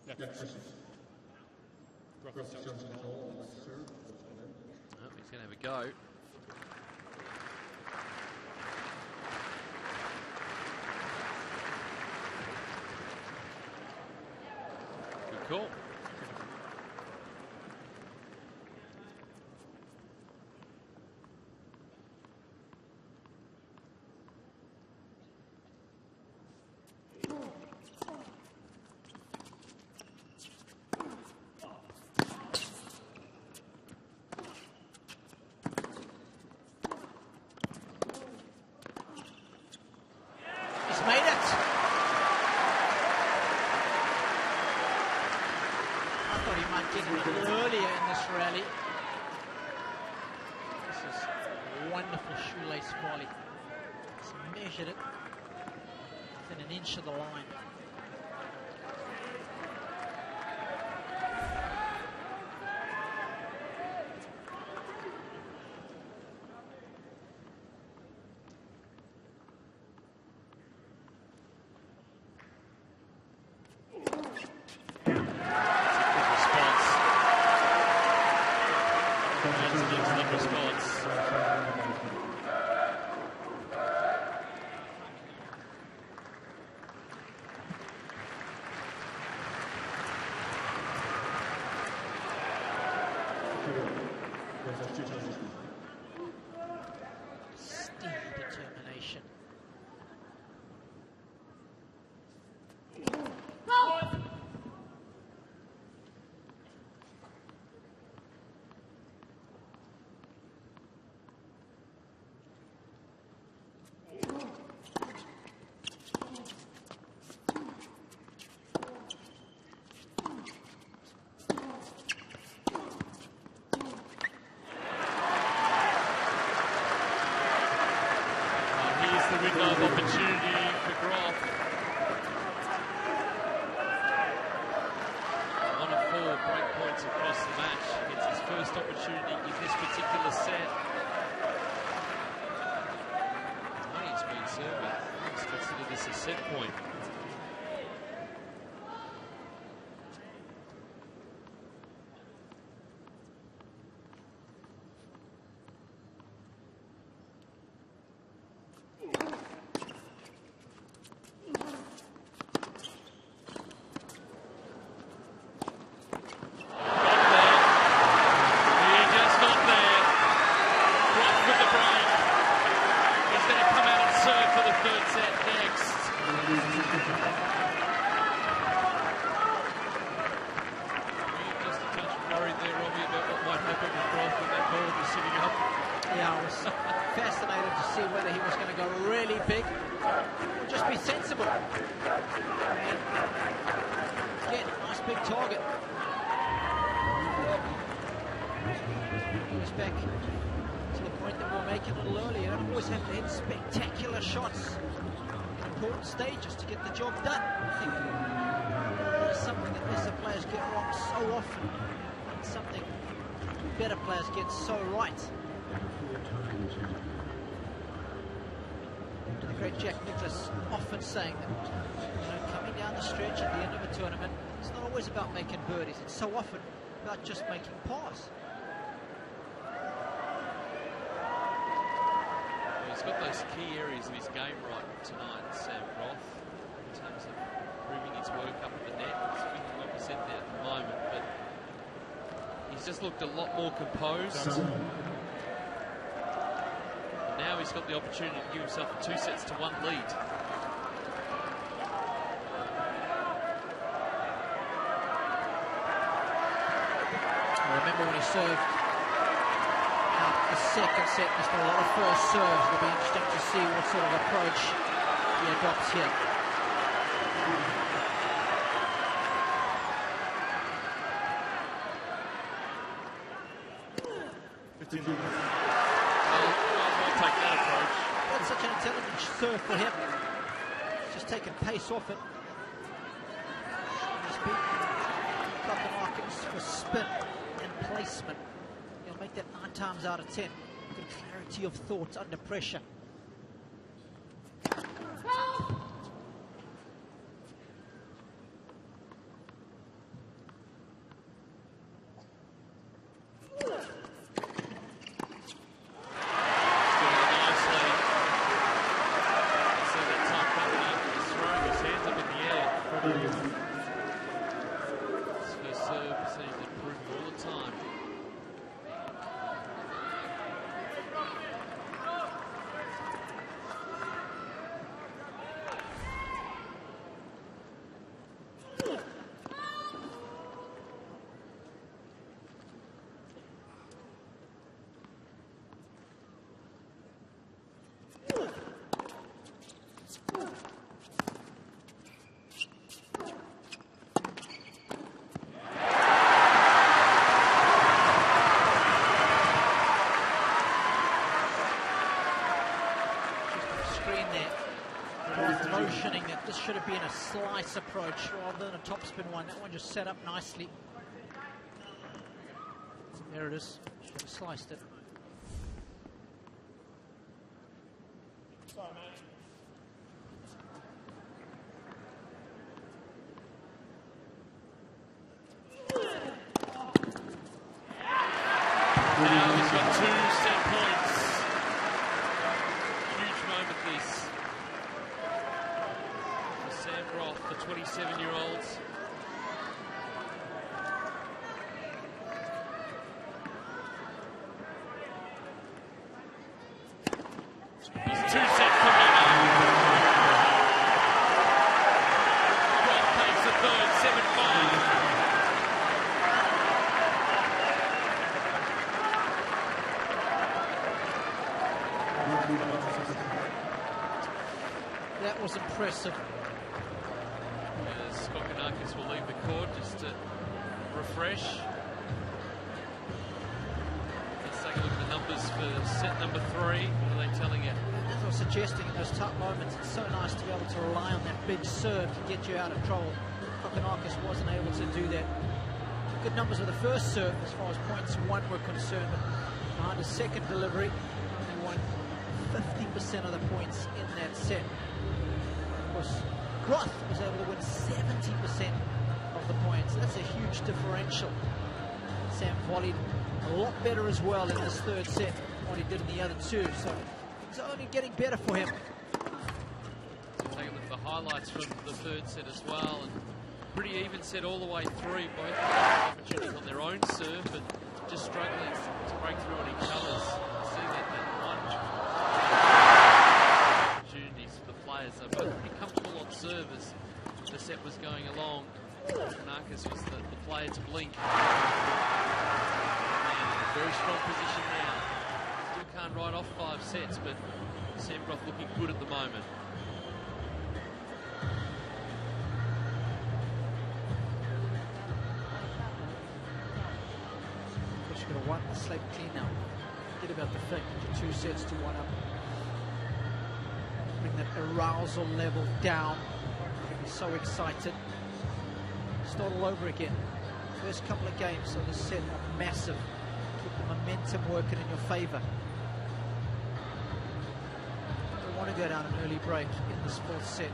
He's going to have a go. Good call. Earlier in this rally. This is a wonderful shoelace volley. He's measured it within an inch of the line. Determination. Opportunity for Groth. 1 of 4 break points across the match. It's his first opportunity in this particular set. He's been serving. Let's consider this a set point. Just a touch worried there, Robbie, about what might happen with Groth when that ball was sitting up. Yeah, I was fascinated to see whether he was going to go really big or just be sensible. And again, nice big target. He was back to the point that we were making a little earlier. You don't always have to hit spectacular shots in important stages to get the job done. I think that's something that lesser players get wrong so often. It's something better players get so right. The great Jack Nicklaus often saying that coming down the stretch at the end of a tournament, it's not always about making birdies. It's so often about just making pars. He's got those key areas of his game right tonight, Sam Groth, in terms of improving his work up at the net. He's 51% there at the moment, but he's just looked a lot more composed. Now he's got the opportunity to give himself a 2-sets-to-1 lead. I remember when he served the second set, missed a lot of first serves. It'll be interesting to see what sort of approach he adopts here. Take that approach. That's such an intelligent serve for him. Just taking pace off it. He's beaten Kokonakis for spin and placement. He'll make that 9 times out of 10. Good clarity of thought under pressure. Should have been a slice approach rather than a topspin one. That one just set up nicely. There it is. Should have sliced it. Sorry, mate. Now he's got 2 set points. Huge moment this. Sam Groth, the 27-year-olds. He's 2-set commitment. Groth takes the third, 7-5. That was impressive. As Kokonakis will leave the court just to refresh. Let's take a look at the numbers for set number 3. What are they telling you? As I was suggesting, in those tough moments, it's so nice to be able to rely on that big serve to get you out of trouble. Kokonakis wasn't able to do that. Good numbers with the first serve as far as points won were concerned, but behind his second delivery, only won 50% of the points in that set. Of course, Groth was able to win 70% of the points. That's a huge differential. Sam volleyed a lot better as well in this third set than what he did in the other two, so it's only getting better for him. So take a look at the highlights from the third set as well, and pretty even set all the way through. Both opportunities on their own serve, but just struggling to break through on each other's. See that one opportunities for the players. They're both pretty comfortable on serve. very strong position now. Still can't ride off 5 sets, but Sam Groth looking good at the moment. Should have won the slate clean now. Did about the fact 2 sets to 1 up. Bring that arousal level down. You'll be so excited. Start all over again. First couple of games of the set are massive. Keep the momentum working in your favour. Don't want to go down an early break in this 4th set.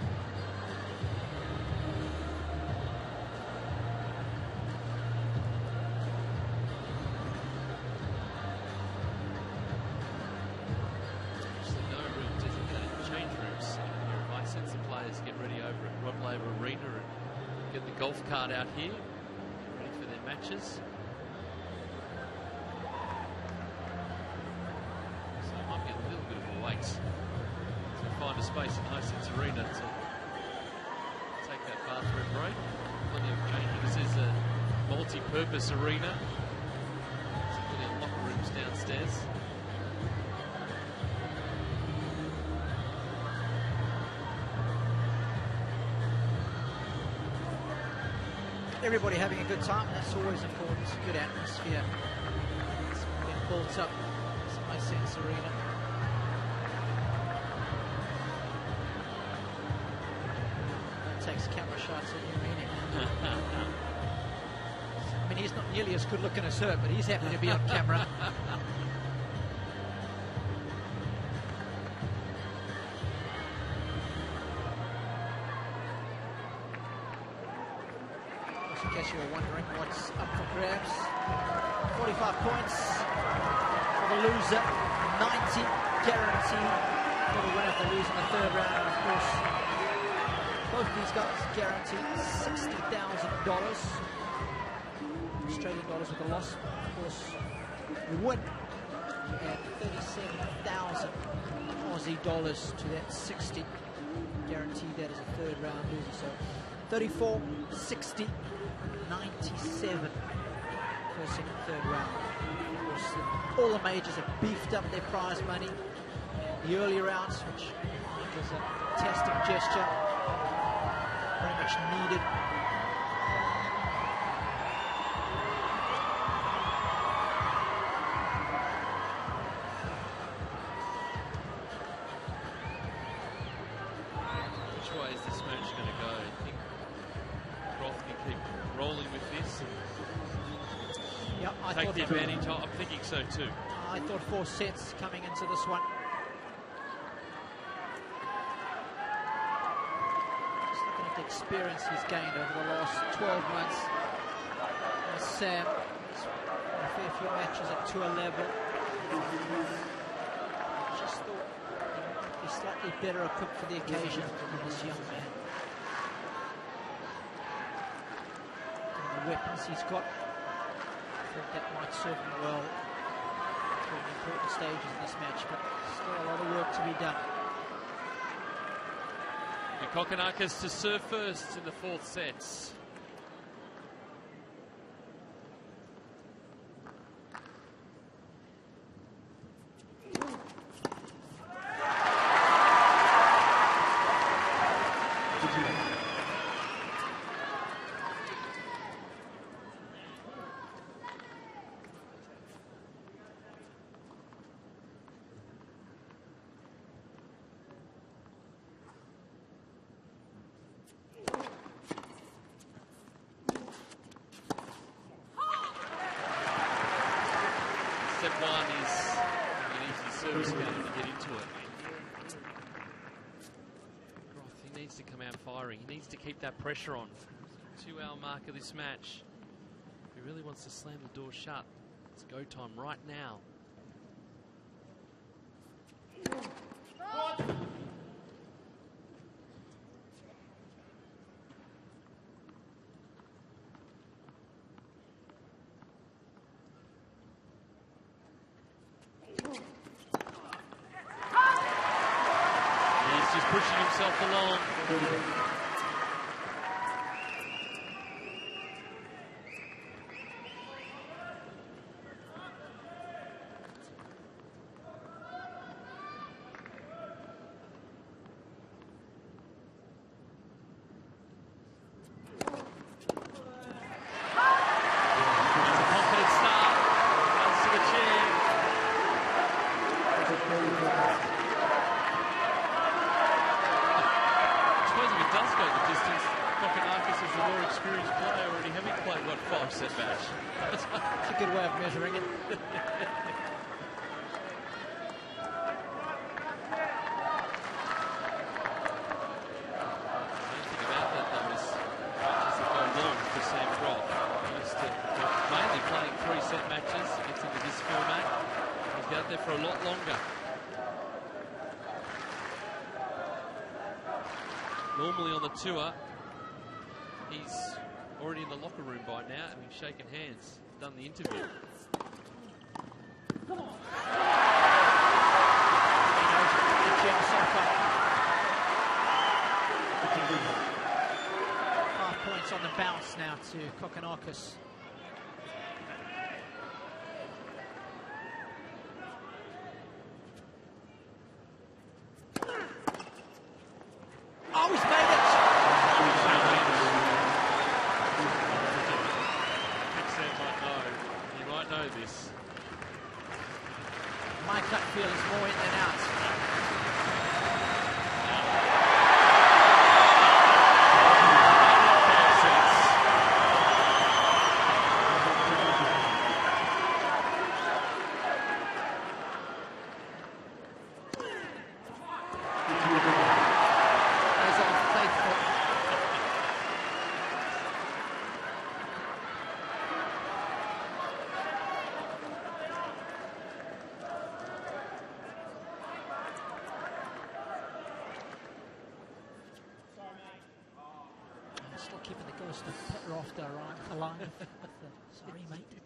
Golf cart out here, ready for their matches. So it might be a little bit of a wait to find a space in Hisense Arena to take that bathroom break. Plenty of changing. This is a multi-purpose arena. There's plenty of locker rooms downstairs. Everybody having a good time, that's always important. It's a good atmosphere. It's been built up. It's a Hisense Arena. That takes camera shots of you, meaning. I mean, he's not nearly as good looking as her, but he's happy to be on camera. In case you were wondering what's up for grabs, 45 points for the loser, 90 guaranteed for the winner if they lose in the 3rd round. And of course, both these guys guaranteed $60,000 Australian dollars with a loss. Of course, the win and 37,000 Aussie dollars to that 60 guaranteed. That is a 3rd round loser. So 34, 60. 97 first, second, 3rd round. Of course, all the majors have beefed up their prize money. The early rounds, which is a fantastic gesture, very much needed. Which way is this match going to go? I think Groth can keep rolling with this and take the advantage. I'm thinking so too. I thought 4 sets coming into this one. Just looking at the experience he's gained over the last 12 months. Sam, he's won a fair few matches at tour level. Just thought he might be slightly better equipped for the occasion than this young man. Weapons he's got, I think that might serve him well for the important stages in this match, but still a lot of work to be done. The Kokonakis to serve first in the 4th sets. Step 1 is an easy service counter to get into it. Groth, he needs to come out firing. He needs to keep that pressure on. 2-hour mark of this match. If he really wants to slam the door shut, it's go time right now. Pushing himself along. a more experienced player already having played, what, 5-set match? It's a good way of measuring it. There for a lot longer. Normally on the tour, he's already in the locker room by now, having shaken hands, done the interview. Come on. 5 points on the bounce now to Kokkinakis. Oh, he's made it! He might know this. My gut feel is more in than out. Still keeping the ghost of Petrov alive. Sorry, mate. He's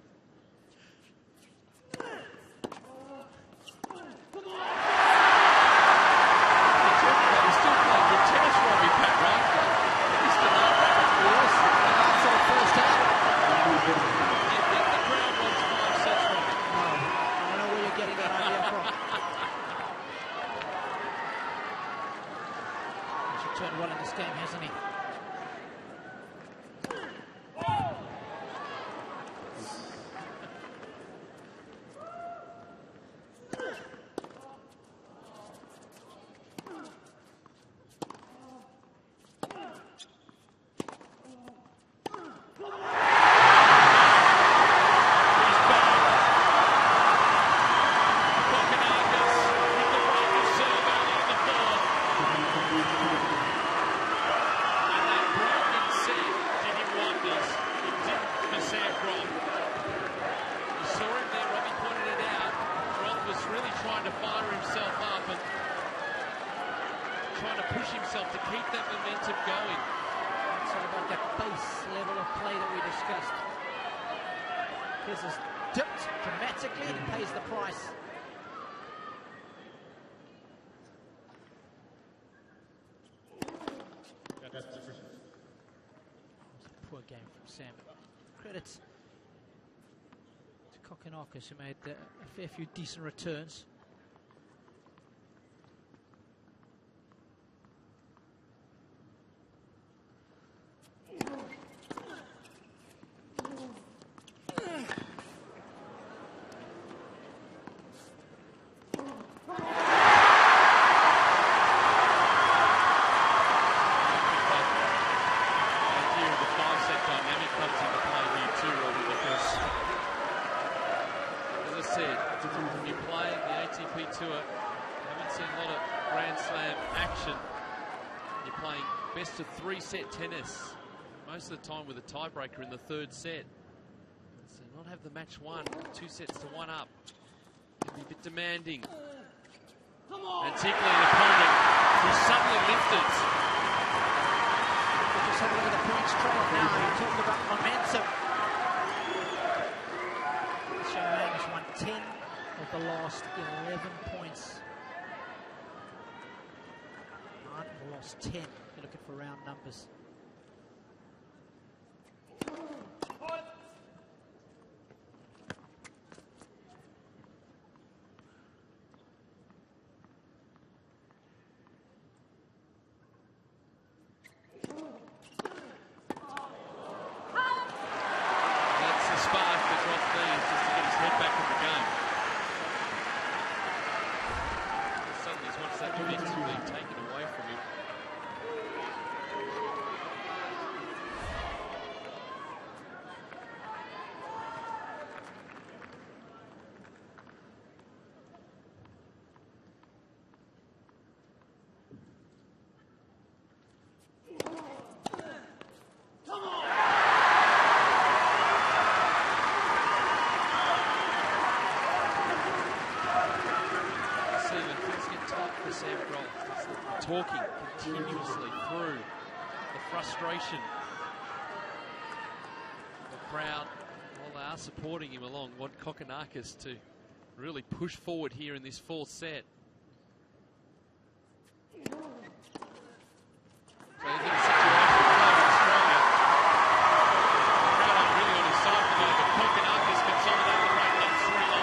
still playing good tennis, Robbie Petrov. He's still out there. Yes, that's our first out. You think the crowd wants 5 sets, Robbie? No, I don't know where you're getting that idea from. He's returned well in this game, hasn't he? Poor game from Sam. Credits to Kokkinakis, who made a fair few decent returns. Of 3-set tennis, most of the time with a tiebreaker in the 3rd set. So not have the match won, 2 sets to 1 up. Can be a bit demanding. And tickling an opponent who suddenly lifted. Just have a look at the points trail now. You talked about momentum. Showdown has won 10 of the last 11 points. We've lost 10. You're looking for round numbers. That's the spark that Groth needs just to get his head back in the game. Suddenly he's watched that momentum being taken away from him. Sam Groth is talking continuously through the frustration. The crowd, well, they are supporting him along. Want Kokkinakis to really push forward here in this fourth set. So you get a situation for Australia. The crowd aren't really on his side today, but Kokkinakis consolidate the break on 3-0.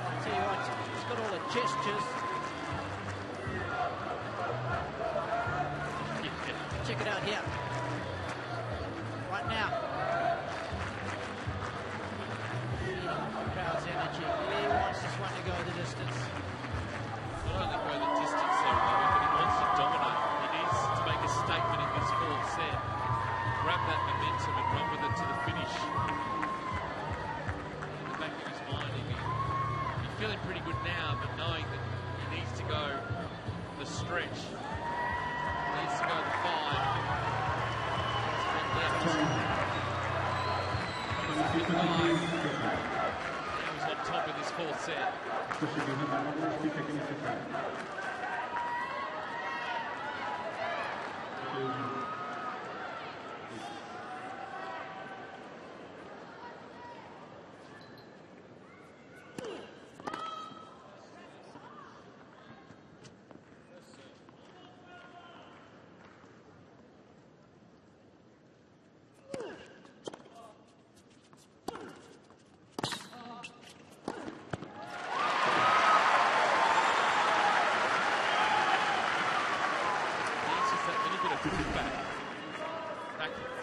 I'll tell you what, he's got all the gestures. Check it out here. Right now. Feeding the crowd's energy. He wants this one to go the distance. Not only go the distance, though, but he wants to dominate. He needs to make a statement in this fourth set. Grab that momentum and run with it to the finish. In the back of his mind, he's feeling pretty good now, but knowing that he needs to go the stretch. He needs to go the 5. Now he's on top of this fourth set.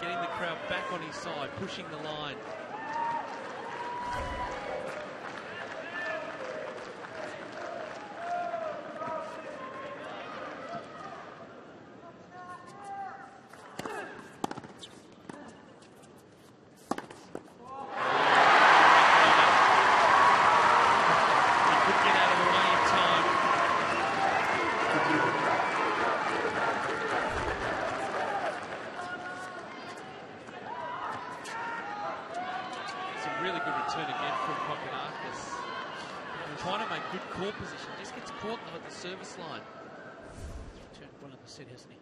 Getting the crowd back on his side, pushing the line. Service line. Turned well in the set, hasn't he?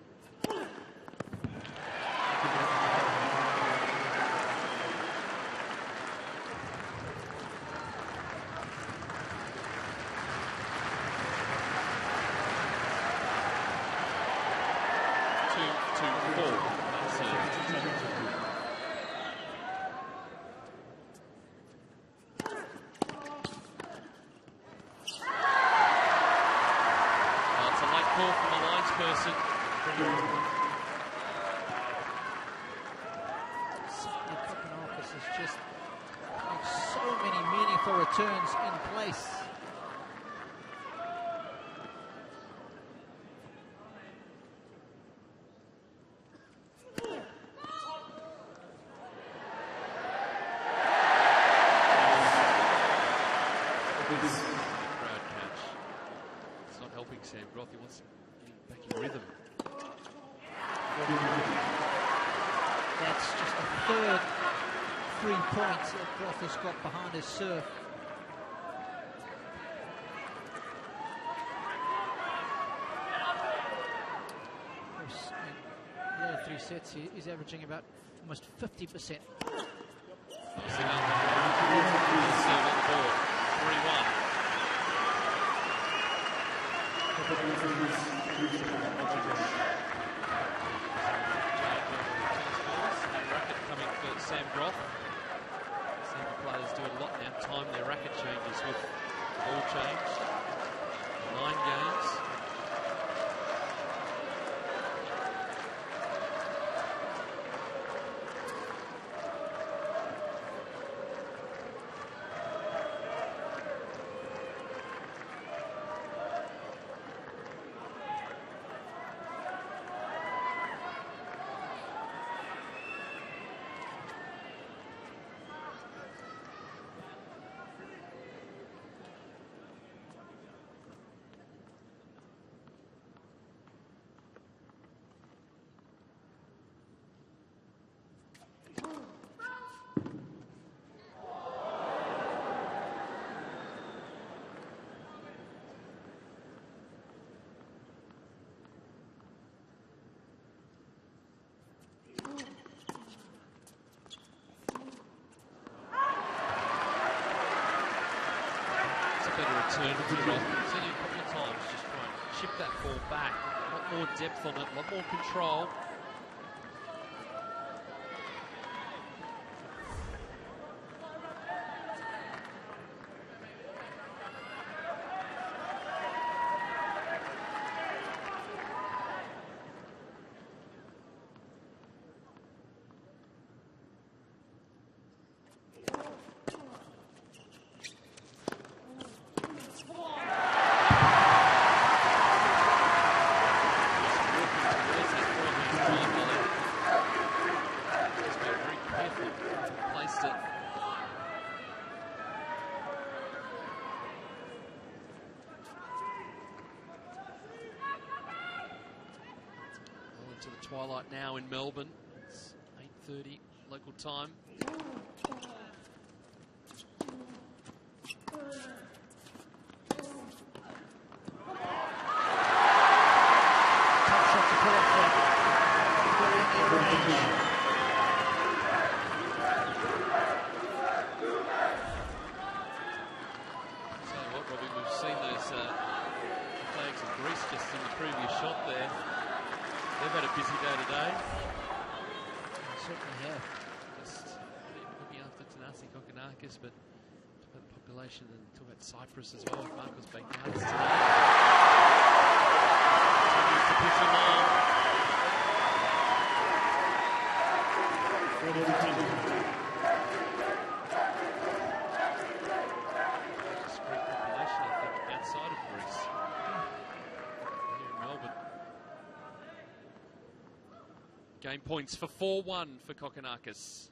Returns in place. Crowd catch. It's not helping Sam Groth. He wants to get back in rhythm. That's just the third 3 points that Groth has got behind his serve. The other 3 sets, he's averaging about almost 50%. Racket coming for Sam Groth. Senior players do a lot now, time their racket changes with ball change. 9 games. return to Groth. I've seen him a couple of times just try and chip that ball back. A lot more depth on it, a lot more control. Twilight now in Melbourne. It's 8:30 local time. But the population and talk about Cyprus as well. Marcos Bagdatis today continues to push along. Just great population, I think, outside of Greece. Here in Melbourne. Game points for 4-1 for Kokkinakis.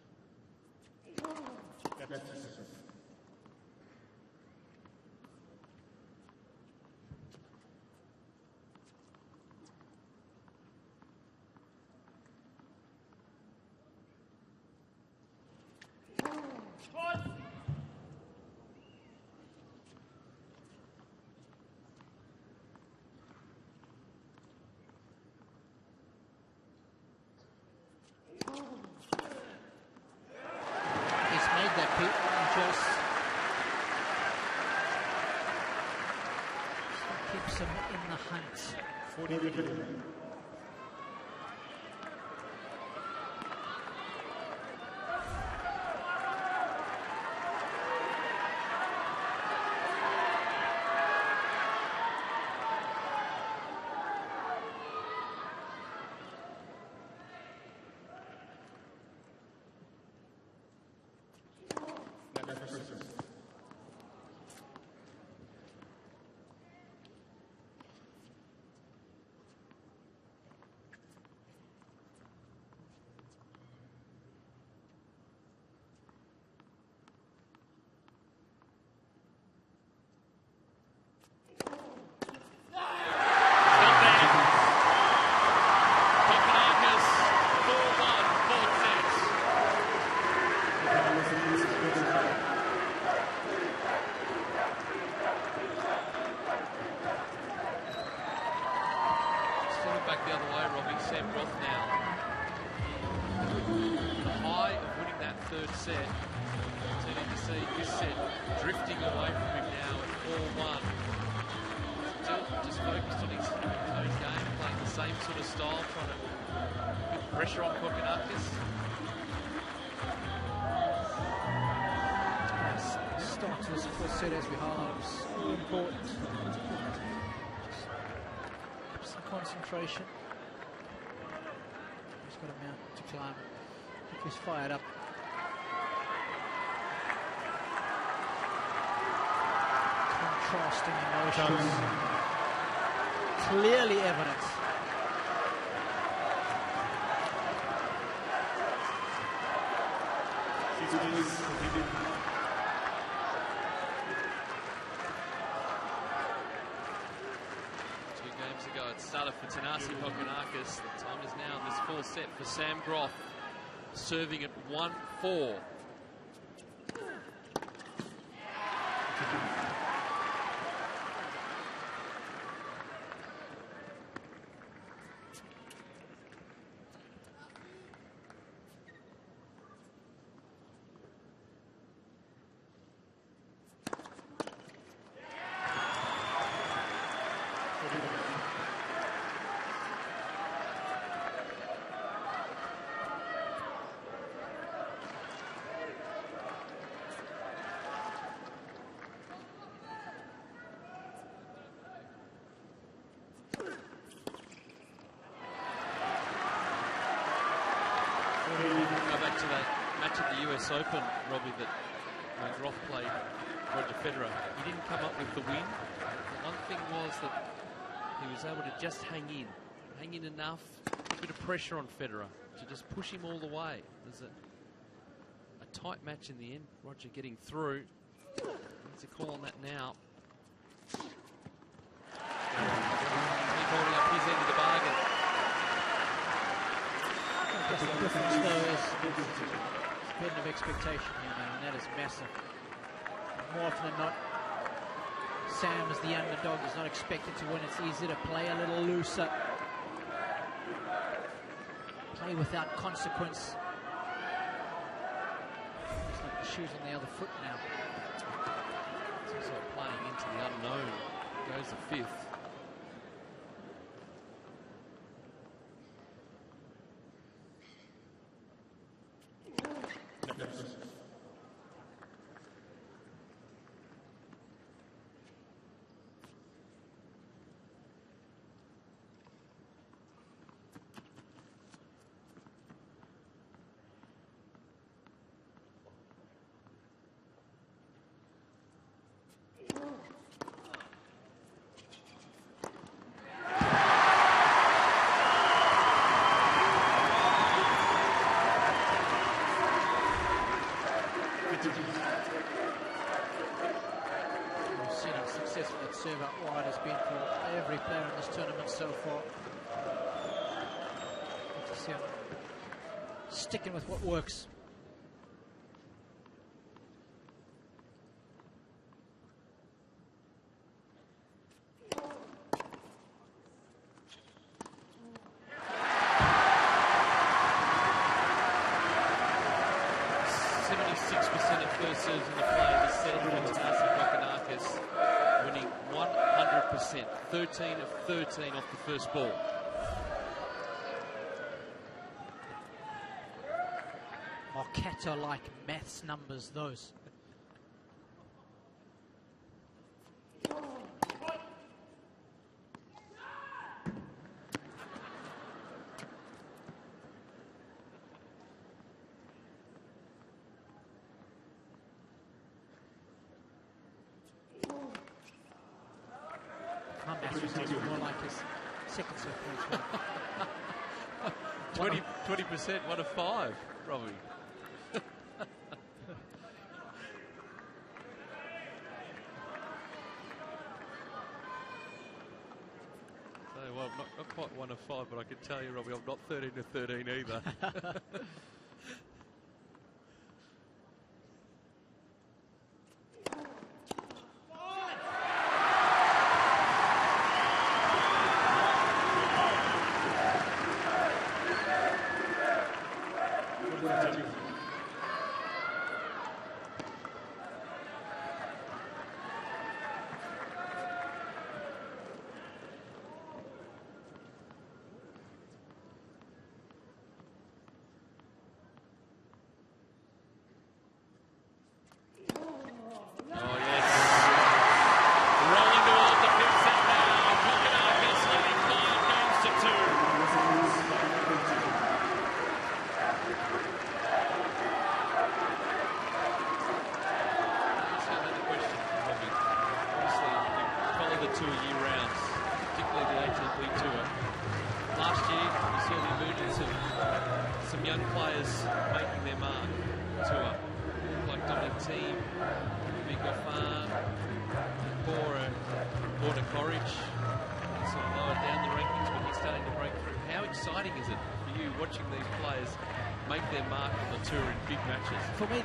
Keeps him in the hunt. 40 As we highlighted, was so important. Just some concentration. He's got a mountain to climb. I think he's fired up. Contrasting emotions. Clearly evident. For Tanasi Kokkinakis. The time is now in this full set for Sam Groth, serving at 1-4. Go back to that match at the US Open, Robbie, that Groth played Roger Federer. He didn't come up with the win. The one thing was that he was able to just hang in enough, a bit of pressure on Federer to just push him all the way. There's a tight match in the end. Roger getting through. Needs a call on that now. He's holding up his end of the bargain. I guess the difference though is a bit of expectation here now, and that is massive. More often than not, Sam as the underdog is not expected to win. It's easy to play a little looser. Play without consequence. Looks like the shoe's on the other foot now. It's also playing into the unknown. Goes the fifth. Sticking with what works. Winning 100%, 13 of 13 off the first ball. Marketo-like maths numbers, those. My maths was more like his second serve points. 20%, 1 of 5, Robbie. Well, not quite 1 of 5, but I can tell you, Robbie, I'm not 13 of 13 either. For me,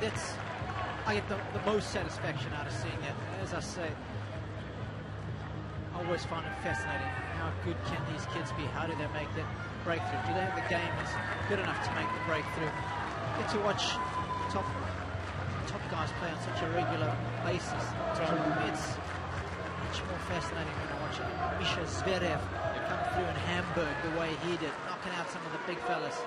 I get the most satisfaction out of seeing that. As I say, I always find it fascinating. How good can these kids be? How do they make that breakthrough? Do they have the game that's good enough to make the breakthrough? Get to watch top guys play on such a regular basis. It's much more fascinating when I watch Misha Zverev come through in Hamburg the way he did, knocking out some of the big fellas.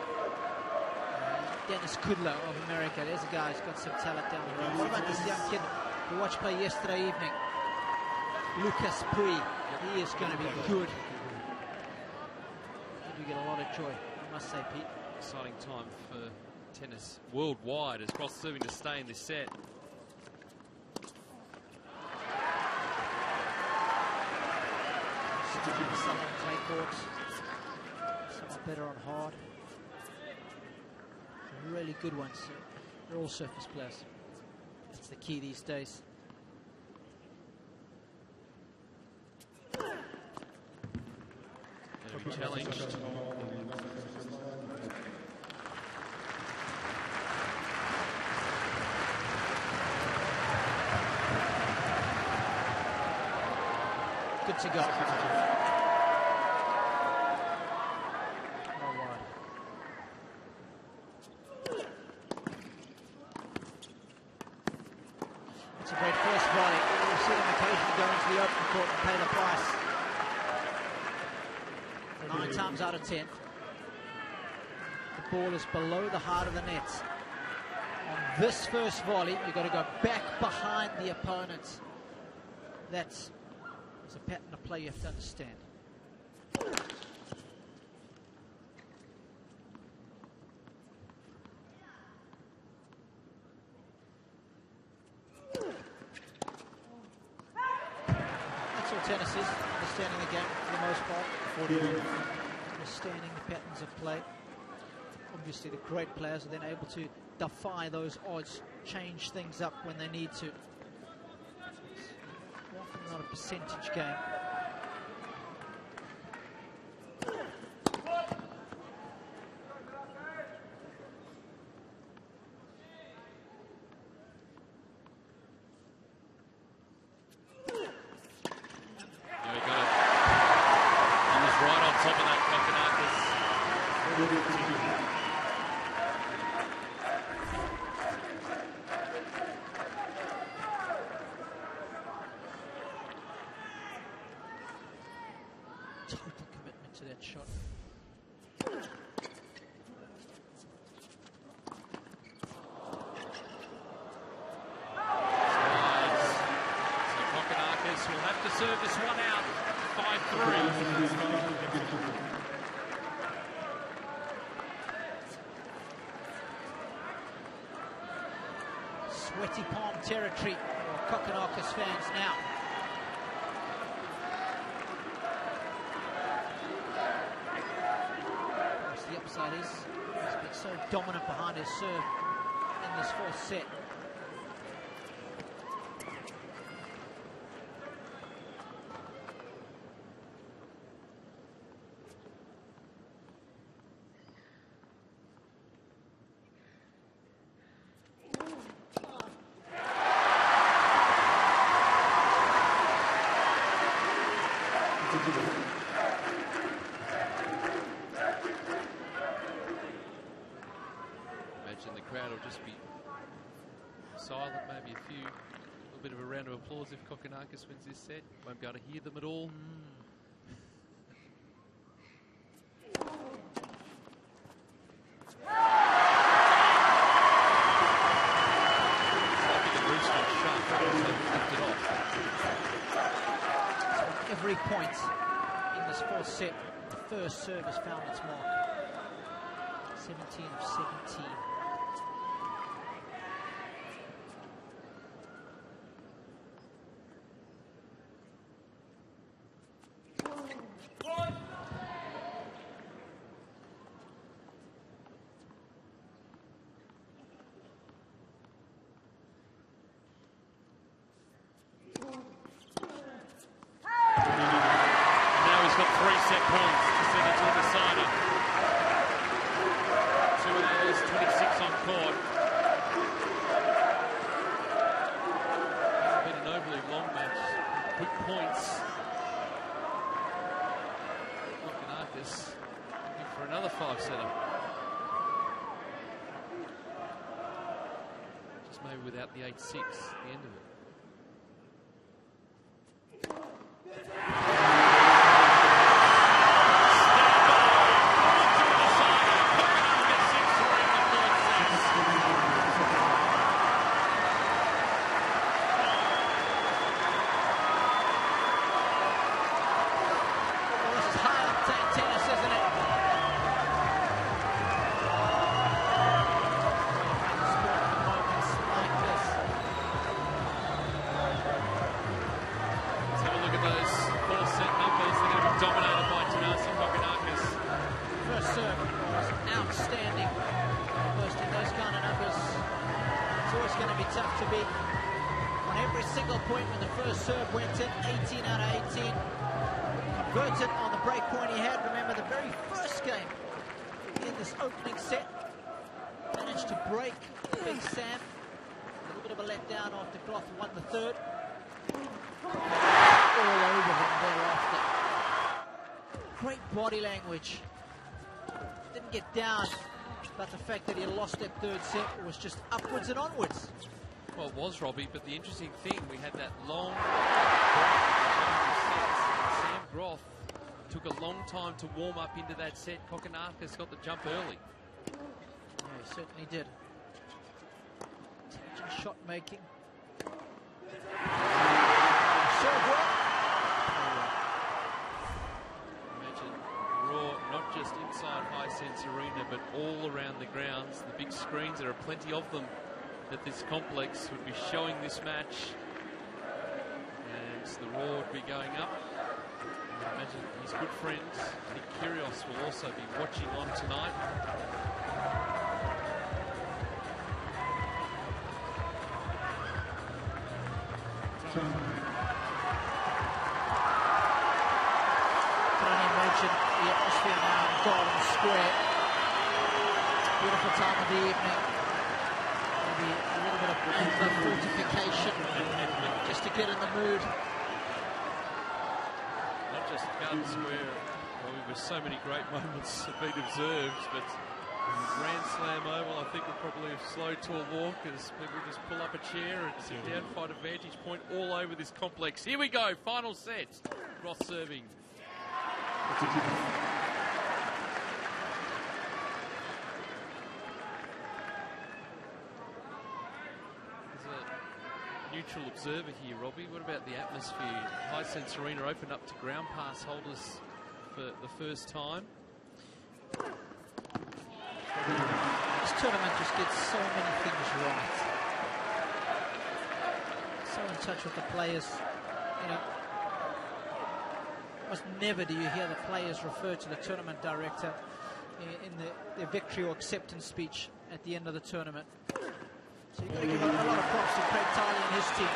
Dennis Kudla of America. There's a guy who's got some talent down the road. What about this young kid we watched play yesterday evening? Lucas Pui. He is going to be good. I think we get a lot of joy, I must say, Pete. Exciting time for tennis worldwide, as Groth serving to stay in this set. Some on clay courts, some are better on hard. The really good ones, they're all surface players. That's the key these days. Going to be challenged. Good to go. It's a great first volley. We've seen him occasionally go into the open court and pay the price. 9 times out of 10. The ball is below the heart of the net. On this first volley, you've got to go back behind the opponent. That's a pattern of play you have to understand. That's all tennis is, understanding the game for the most part. Understanding the patterns of play. Obviously the great players are then able to defy those odds, change things up when they need to. Often not a percentage game. Total commitment to that shot. So Kokonakis will have to serve this one out. 5-3. Sweaty palm territory for Kokonakis fans now. The upside is he's been so dominant behind his serve in this fourth set. Imagine the crowd will just be silent, maybe a little bit of a round of applause if Kokonakis wins this set. Won't be able to hear them at all. Every point in this fourth set, the first serve has found its mark. 17 of 17. Now he's got 3 set points to send it to the decider. 2 hours, 26 on court. It's been an overly long match. Good points. Kokonakis looking for another 5-setter. Just maybe without the 8-6 at the end of it. first serve was outstanding. Posting those kind of numbers, it's always going to be tough to beat. On every single point when the first serve went in, 18 out of 18. Converted on the break point he had. Remember the very first game in this opening set. Managed to break Big Sam. A little bit of a letdown after Groth won the third. All over him thereafter. Great body language. Didn't get down, but the fact that he lost that third set was just upwards and onwards. Well, it was, Robbie, but the interesting thing, we had that long Sam Groth took a long time to warm up into that set. Kokonakis got the jump early. Yeah, he certainly did. Intelligent shot making. Imagine Raw, not just inside Hisense Arena, but all around the grounds. The big screens, there are plenty of them at this complex, would be showing this match. And the Raw would be going up. I imagine his good friends, Nick Kyrgios, will also be watching on tonight. Can only imagine the atmosphere now in Dodin Square. Beautiful time of the evening. Maybe a little bit of fortification just to get in the mood. Not just Garden Square, where so many great moments have been observed, but Grand Slam Oval, I think, will probably have slowed to a walk as people just pull up a chair and sit down, find a vantage point all over this complex. Here we go, final set. Groth serving. Neutral observer here, Robbie. What about the atmosphere? Hisense Arena opened up to ground pass holders for the first time. This tournament just gets so many things right. So in touch with the players. You know, almost never do you hear the players refer to the tournament director in their victory or acceptance speech at the end of the tournament. So you've got to give a lot of props to Craig Tiley and his team.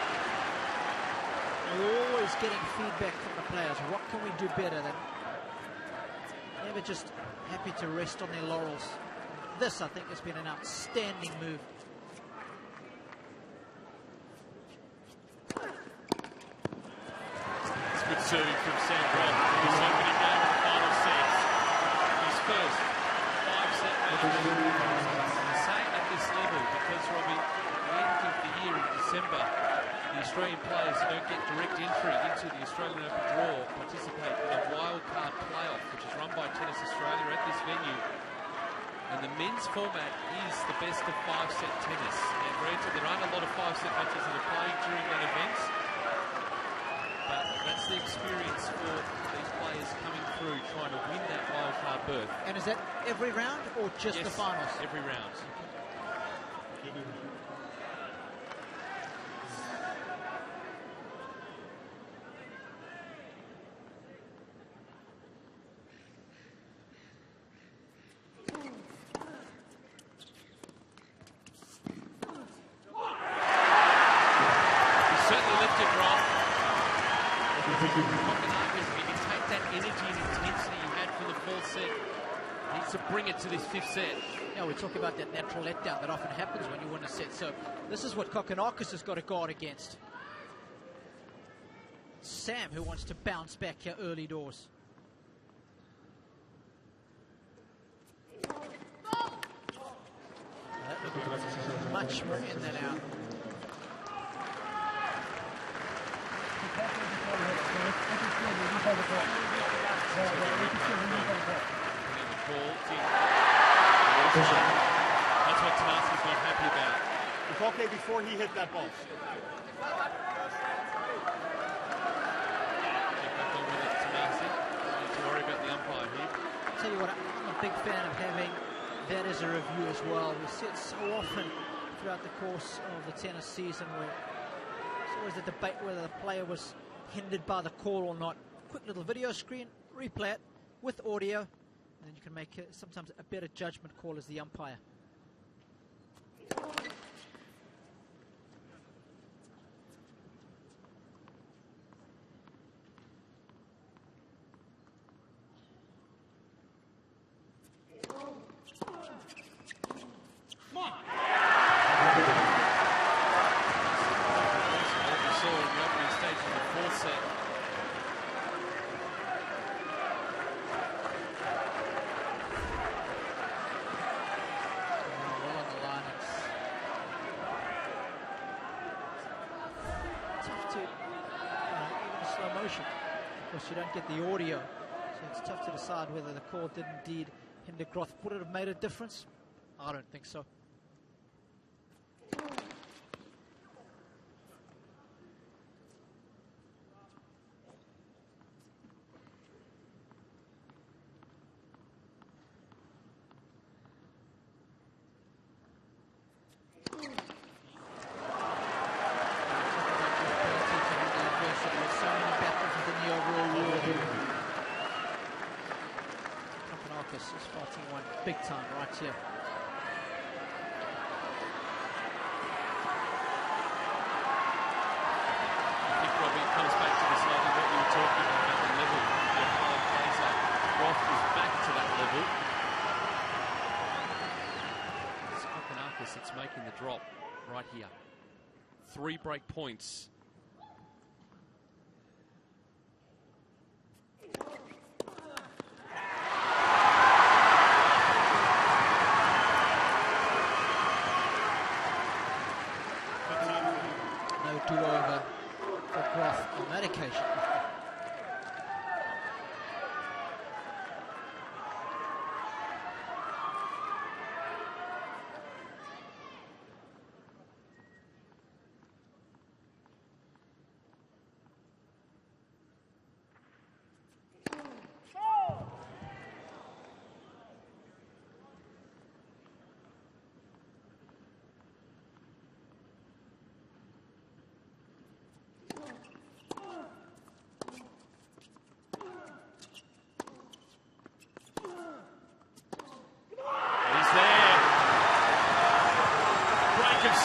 They're always getting feedback from the players. What can we do better than? Never just happy to rest on their laurels. This, I think, has been an outstanding move. It's good serving from Sam Groth. He's opening game in the final set. His first 5-set match. Saying at this level because, Robbie, at the end of the year in December, the Australian players who don't get direct entry into the Australian Open draw participate in a wildcard playoff, which is run by Tennis Australia at this venue. And the men's format is the best of 5-set tennis. And granted, there aren't a lot of 5-set matches that are played during that event, but that's the experience for these players coming through, trying to win that wildcard berth. And is that every round or just the finals? Every round. To this fifth set. Yeah, we talk about that natural letdown that often happens when you win a set. So this is what Kokonakis has got to guard against. Sam, who wants to bounce back here early doors. That looked much more in than out. That's what Tanasi's not happy about. It's okay before he hit that ball. Get back on with it, Tanasi. Don't need to worry about the umpire here. I'll tell you what, I'm a big fan of having that as a review as well. We see it so often throughout the course of the tennis season where it's always the debate whether the player was hindered by the call or not. Quick little video screen, replay it with audio. then you can make sometimes a better judgment call as the umpire. You don't get the audio, so it's tough to decide whether the call did indeed hinder Groth. Would it have made a difference? I don't think so. Big time right here. I think, Robbie, it comes back to this level what we were talking about the level that how plays at. Groth is back to that level. It's Kokonakis that's making the drop right here. 3 break points. Do-over for Groth on that occasion.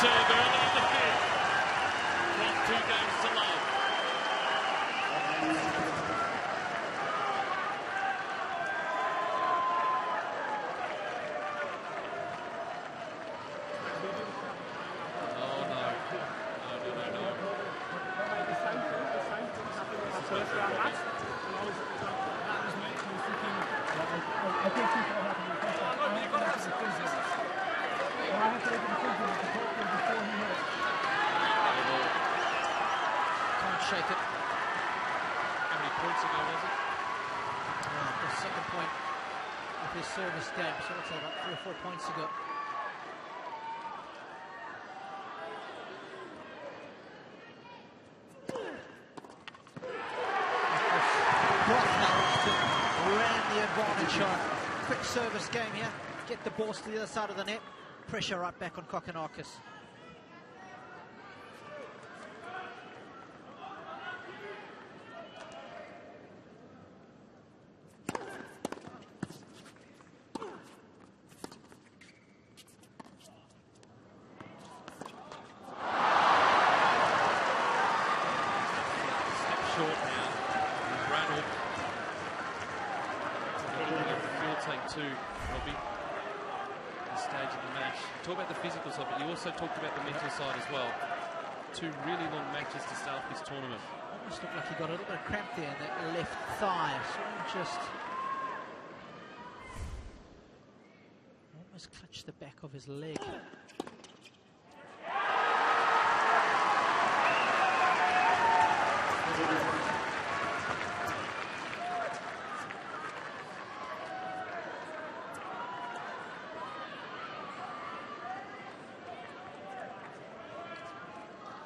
Serve early in the fifth. Groth 2 games to love. Oh no. No. First round match. I think people are happy with this. I have to look at the figures to talk to him before he hits. Can't shake it. How many points ago was it? The second point of his service game, so I'd say about 3 or 4 points ago. Ran the advantage on. Quick service game here. Get the balls to the other side of the net. Pressure right back on Kokonakis. Step short now. Rattled. Fuel tank too, Robbie. Stage of the match. You talk about the physical side, but you also talked about the mental side as well. 2 really long matches to start this tournament. Almost looked like he got a little bit of cramp there in that left thigh. So just almost clutched the back of his leg.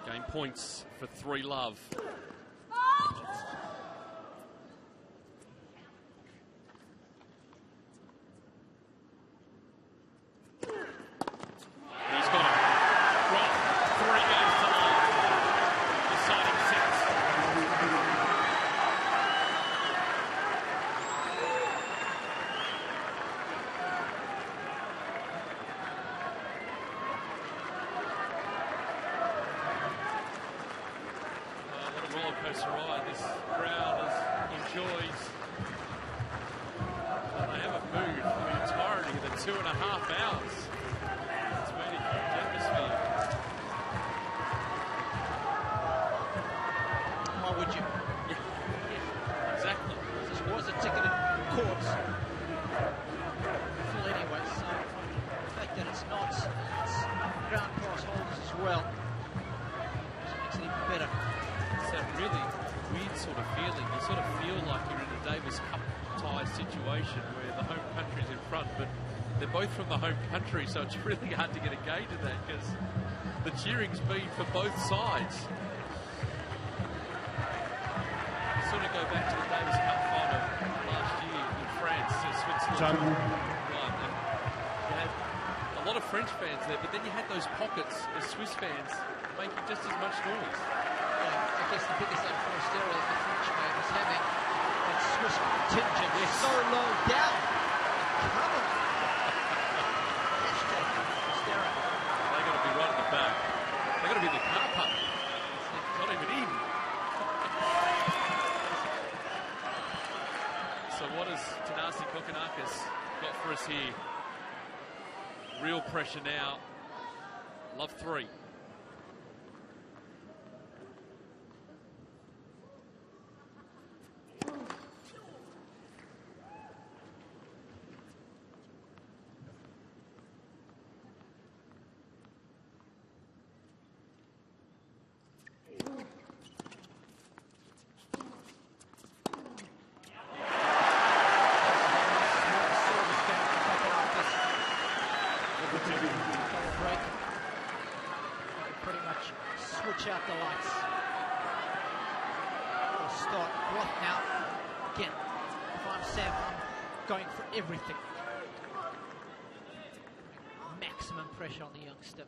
Game points for 3 love. He's got it. Groth, 3 games to love. Deciding sets. Sarai, this crowd has enjoyed, and they haven't moved for the entirety of the 2.5 hours. It's been a huge atmosphere. Why would you? Yeah, exactly. This was a ticketed course. Full anyway, so the fact that it's not, it's ground pass holders as well. Makes it even better. It's that really weird sort of feeling. You sort of feel like you're in a Davis Cup tie situation where the home country's in front, but they're both from the home country, so it's really hard to get a gauge of that because the cheering's been for both sides. Sort of go back to the Davis Cup final last year in France, Switzerland won, and you had a lot of French fans there, but then you had those pockets of Swiss fans making just as much noise. Yeah, I guess the biggest unforced error that the French man was having that Swiss contingent so low down. Come on. Hashtag unforced error. They got to be right at the back. They got to be in the car park. It's not even in. So what has Tanasi Kokonakis got for us here? Real pressure now. Love 3. Switch out the lights. We'll start Groth now. Again, if I'm Sam, I'm going for everything. Maximum pressure on the youngster.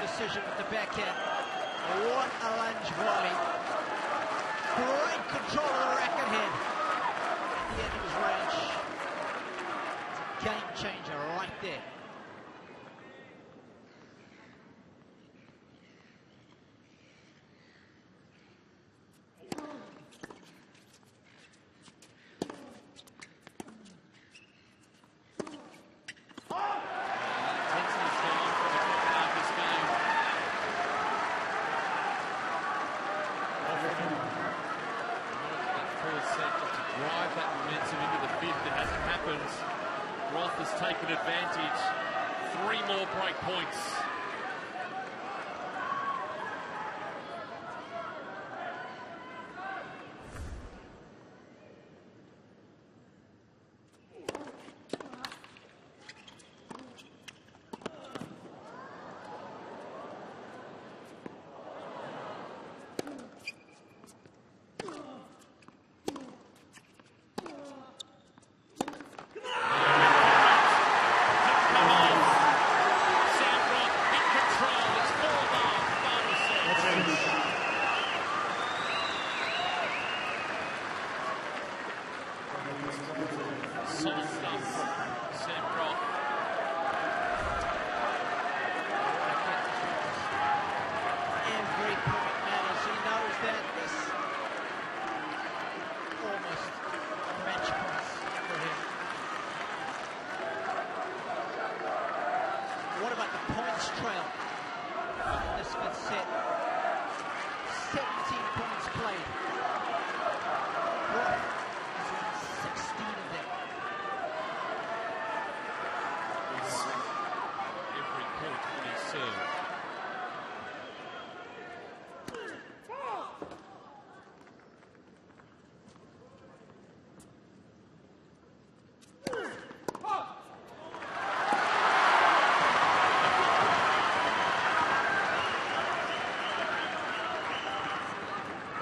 Decision with the backhand. What a lunge volley. Great control of the racket head. At the end of his range. It's a game changer right there. Groth has taken advantage. 3 more break points.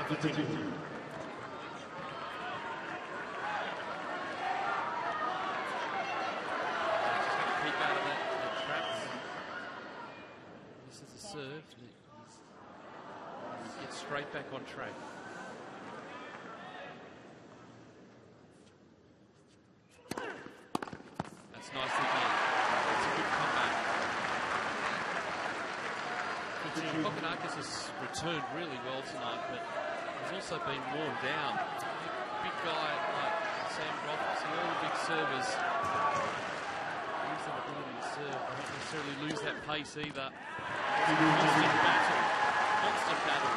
Keep out of that trap. This is a serve. He gets straight back on track. That's nicely done. That's a good comeback. Kokonakis has returned really well tonight, but he's also been worn down. Big guy like Sam Groth, see all the big servers use that ability to serve. They don't necessarily lose that pace either. Constant battle. Constant battle.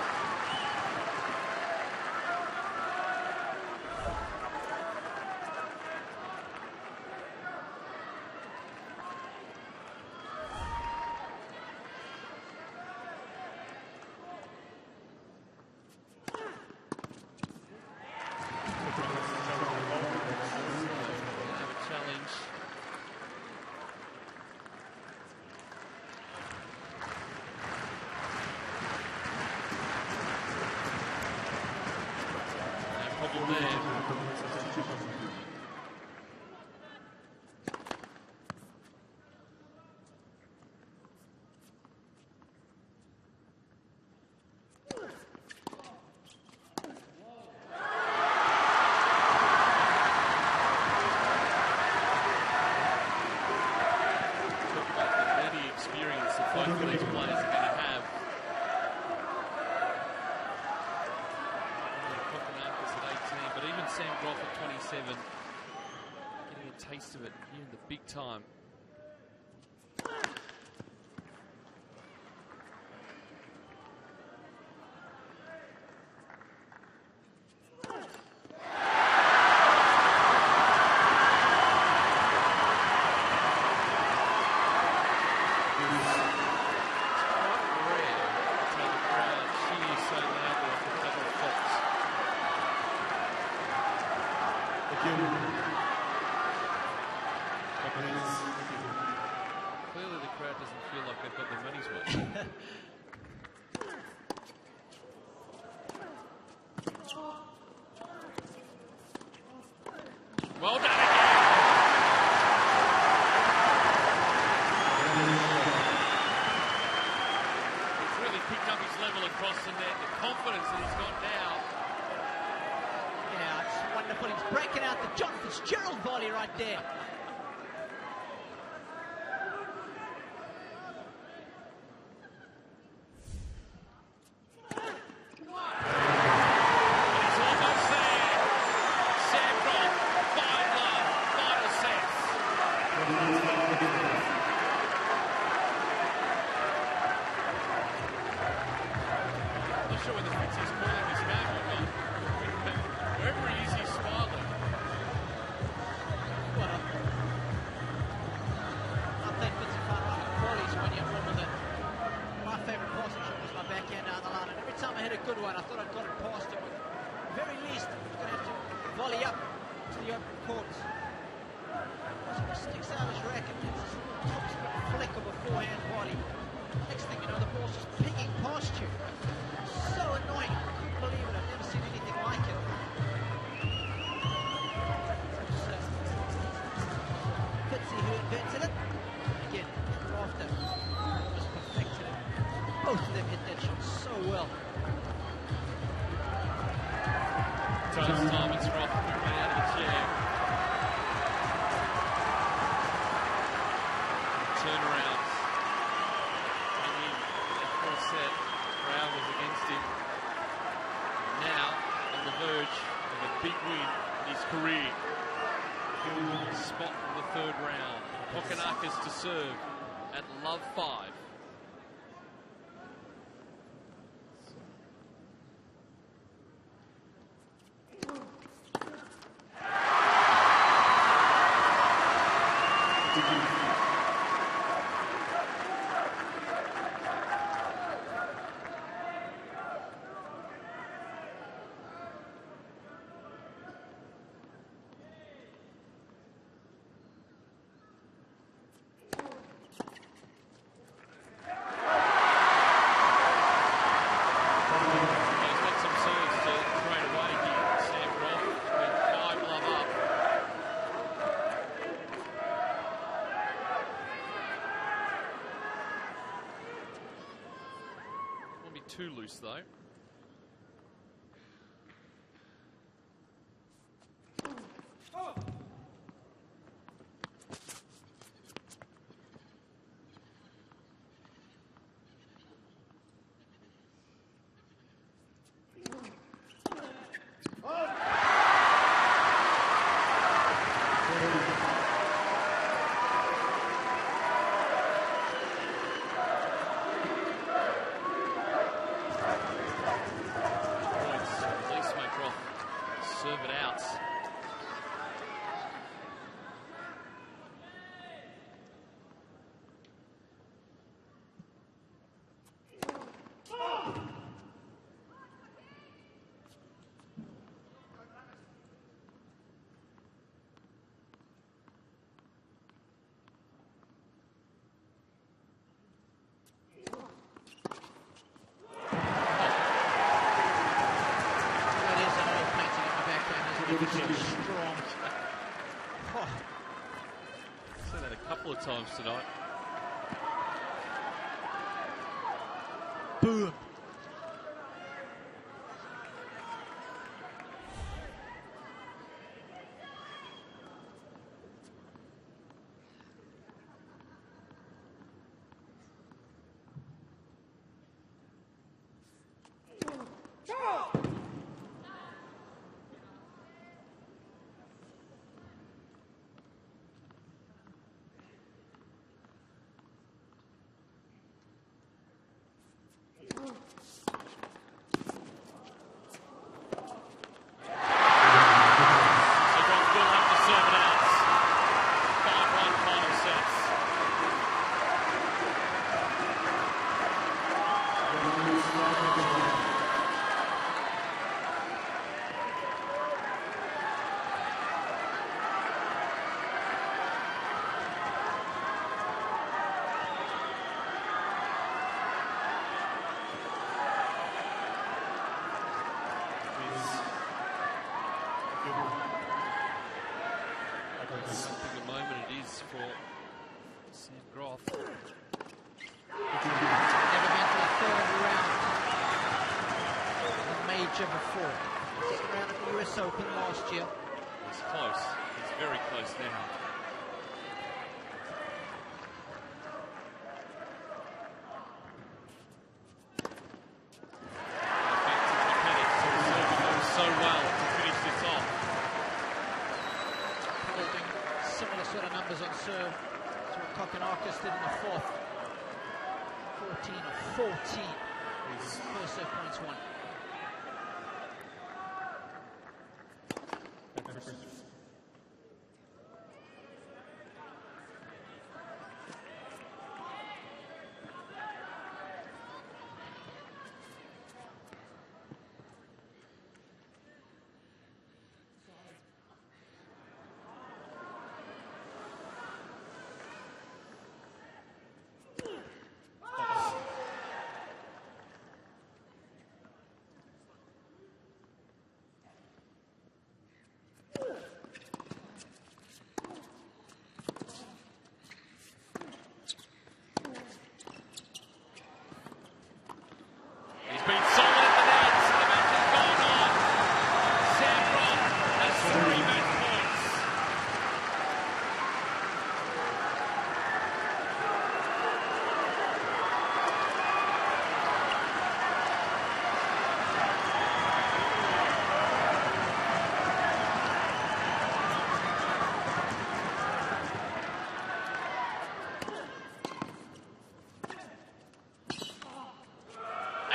Getting a taste of it here in the big time. Clearly the crowd doesn't feel like they've got their money's worth. Well done again! He's really picked up his level across the net, the confidence that he's got now. Yeah, it's wonderful. He's breaking out the John Fitzgerald volley right there. To serve at love 5. too loose though. Strong. Oh. Said that a couple of times tonight. Boom. Something a moment it is for Groth. Never been to the third round of a major before. Just around at the US Open last year. He's close. He's very close now. So well to finish this off. Holding similar sort of numbers on serve to what Kokonakis did in the fourth. 14 of 14. His first serve points won.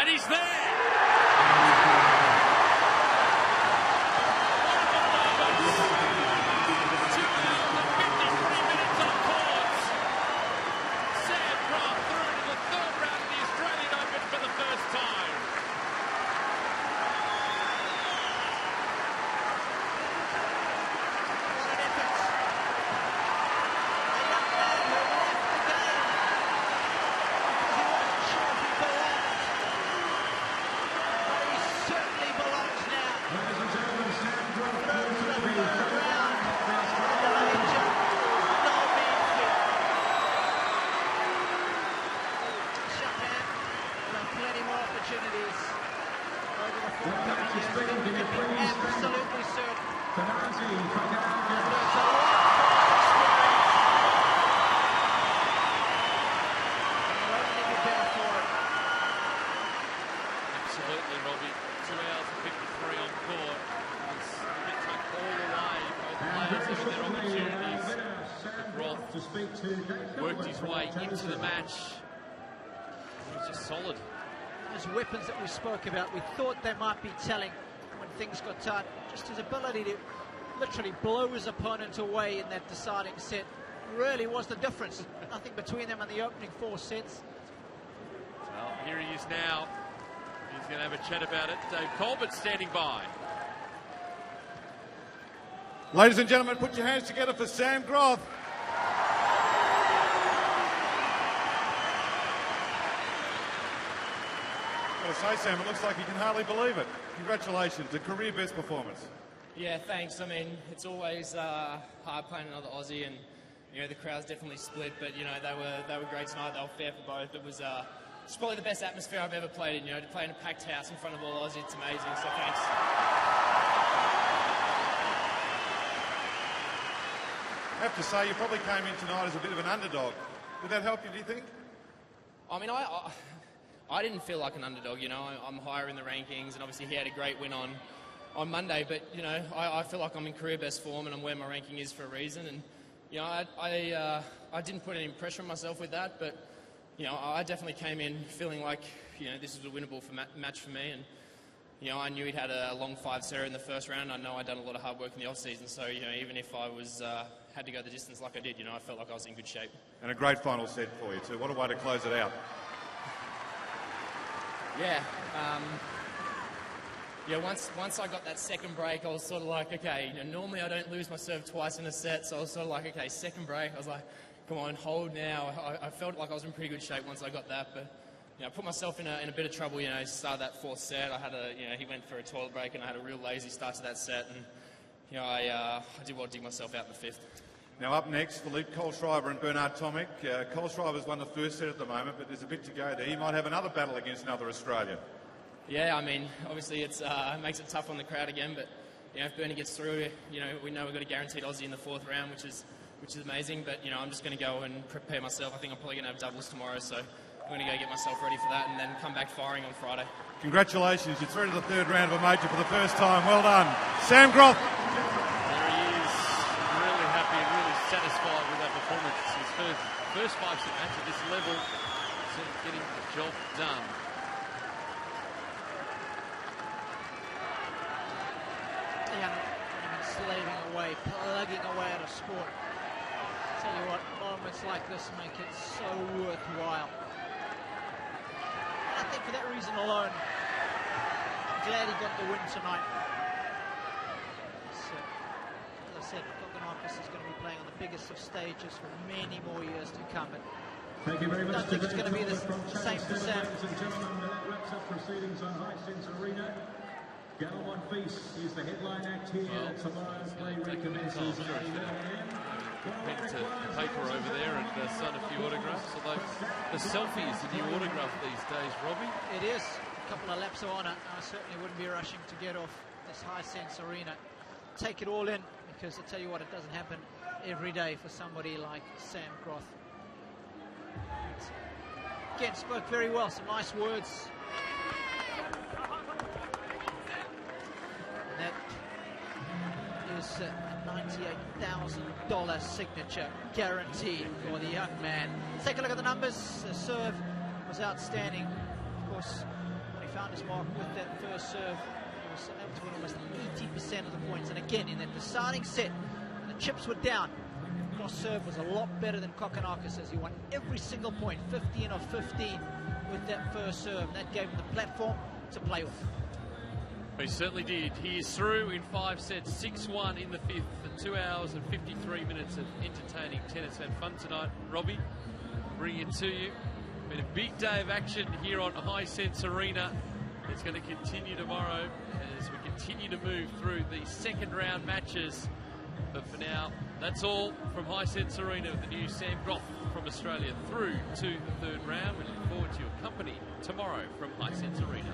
And he's there! Absolutely certain. Absolutely, Robbie. 2 hours and 53 on court. It took all the way. Both players having their opportunities. Groth worked his way into the match. He was just solid. Those weapons that we spoke about, we thought they might be telling when things got tight. Just his ability to literally blow his opponent away in that deciding set really was the difference. Nothing between them in the opening 4 sets. Well, here he is now. He's going to have a chat about it. Dave Colbert standing by. Ladies and gentlemen, put your hands together for Sam Groth. I've got to say, Sam, it looks like you can hardly believe it. Congratulations, a career best performance. Yeah, thanks. I mean, it's always hard playing another Aussie, and you know the crowd's definitely split. But you know they were great tonight. They were fair for both. It's probably the best atmosphere I've ever played in. You know, to play in a packed house in front of all Aussie, it's amazing. So thanks. I have to say, you probably came in tonight as a bit of an underdog. Did that help you, do you think? I mean, I didn't feel like an underdog. You know, I'm higher in the rankings, and obviously he had a great win on Monday. But you know, I feel like I'm in career best form, and I'm where my ranking is for a reason. And you know, I didn't put any pressure on myself with that, but you know, I definitely came in feeling like you know this was a winnable match for me. And you know, I knew he'd had a long 5-setter in the first round. I know I'd done a lot of hard work in the off season, so you know, even if I was had to go the distance like I did, you know, I felt like I was in good shape. And a great final set for you too. What a way to close it out. Yeah. Once I got that second break, I was sort of like, okay, you know, normally I don't lose my serve twice in a set, so I was sort of like, okay, second break. I was like, come on, hold now. I felt like I was in pretty good shape once I got that, but you know, I put myself in a bit of trouble. You know, start that 4th set. He went for a toilet break, and I had a real lazy start to that set, and you know, I did well to dig myself out in the 5th. Now up next, Philippe Kohlschreiber and Bernard Tomic. Kohlschreiber's won the first set at the moment, but there's a bit to go there. He might have another battle against another Australian. Yeah, I mean, obviously it makes it tough on the crowd again, but you know, if Bernie gets through, you know, we know we've got a guaranteed Aussie in the 4th round, which is amazing. But you know, I'm just going to go and prepare myself. I think I'm probably going to have doubles tomorrow, so I'm going to go get myself ready for that, and then come back firing on Friday. Congratulations, you're through to the 3rd round of a major for the first time. Well done, Sam Groth. Satisfied with that performance. His first 5-set match at this level, sort of getting the job done. Yeah, slaving away, plugging away at a sport. Tell you what, moments like this make it so worthwhile. And I think for that reason alone, I'm glad he got the win tonight. So, as I said, is going to be playing on the biggest of stages for many more years to come. And thank you very much. I don't think it's going to be the same for Sam. Ladies and gentlemen, that wraps up proceedings on Hisense Arena. Gala One Feast is the headline act here. Tomorrow play recommences at 11 a.m. Pen to paper over there and sign a few autographs. Although the selfie is the new autograph these days, Robbie. It is. A couple of laps of honour. I certainly wouldn't be rushing to get off this Hisense Arena. Take it all in, because I tell you what, it doesn't happen every day for somebody like Sam Groth. Again, spoke very well, some nice words. And that is a $98,000 signature guarantee for the young man. Let's take a look at the numbers. The serve was outstanding. Of course, when he found his mark with that first serve, he was able to win almost 80% of the points. And again, in that deciding set, the chips were down. Cross serve was a lot better than Kokkinakis, as he won every single point, 15 of 15 with that first serve. And that gave him the platform to play off. He certainly did. He is through in 5 sets, 6-1 in the 5th, and 2 hours and 53 minutes of entertaining tennis. Had fun tonight, Robbie. Bring it to you. Been a big day of action here on Hisense Arena. It's going to continue tomorrow as we continue to move through the 2nd round matches. But for now, that's all from Hisense Arena with the new Sam Groth from Australia through to the 3rd round. We look forward to your company tomorrow from Hisense Arena.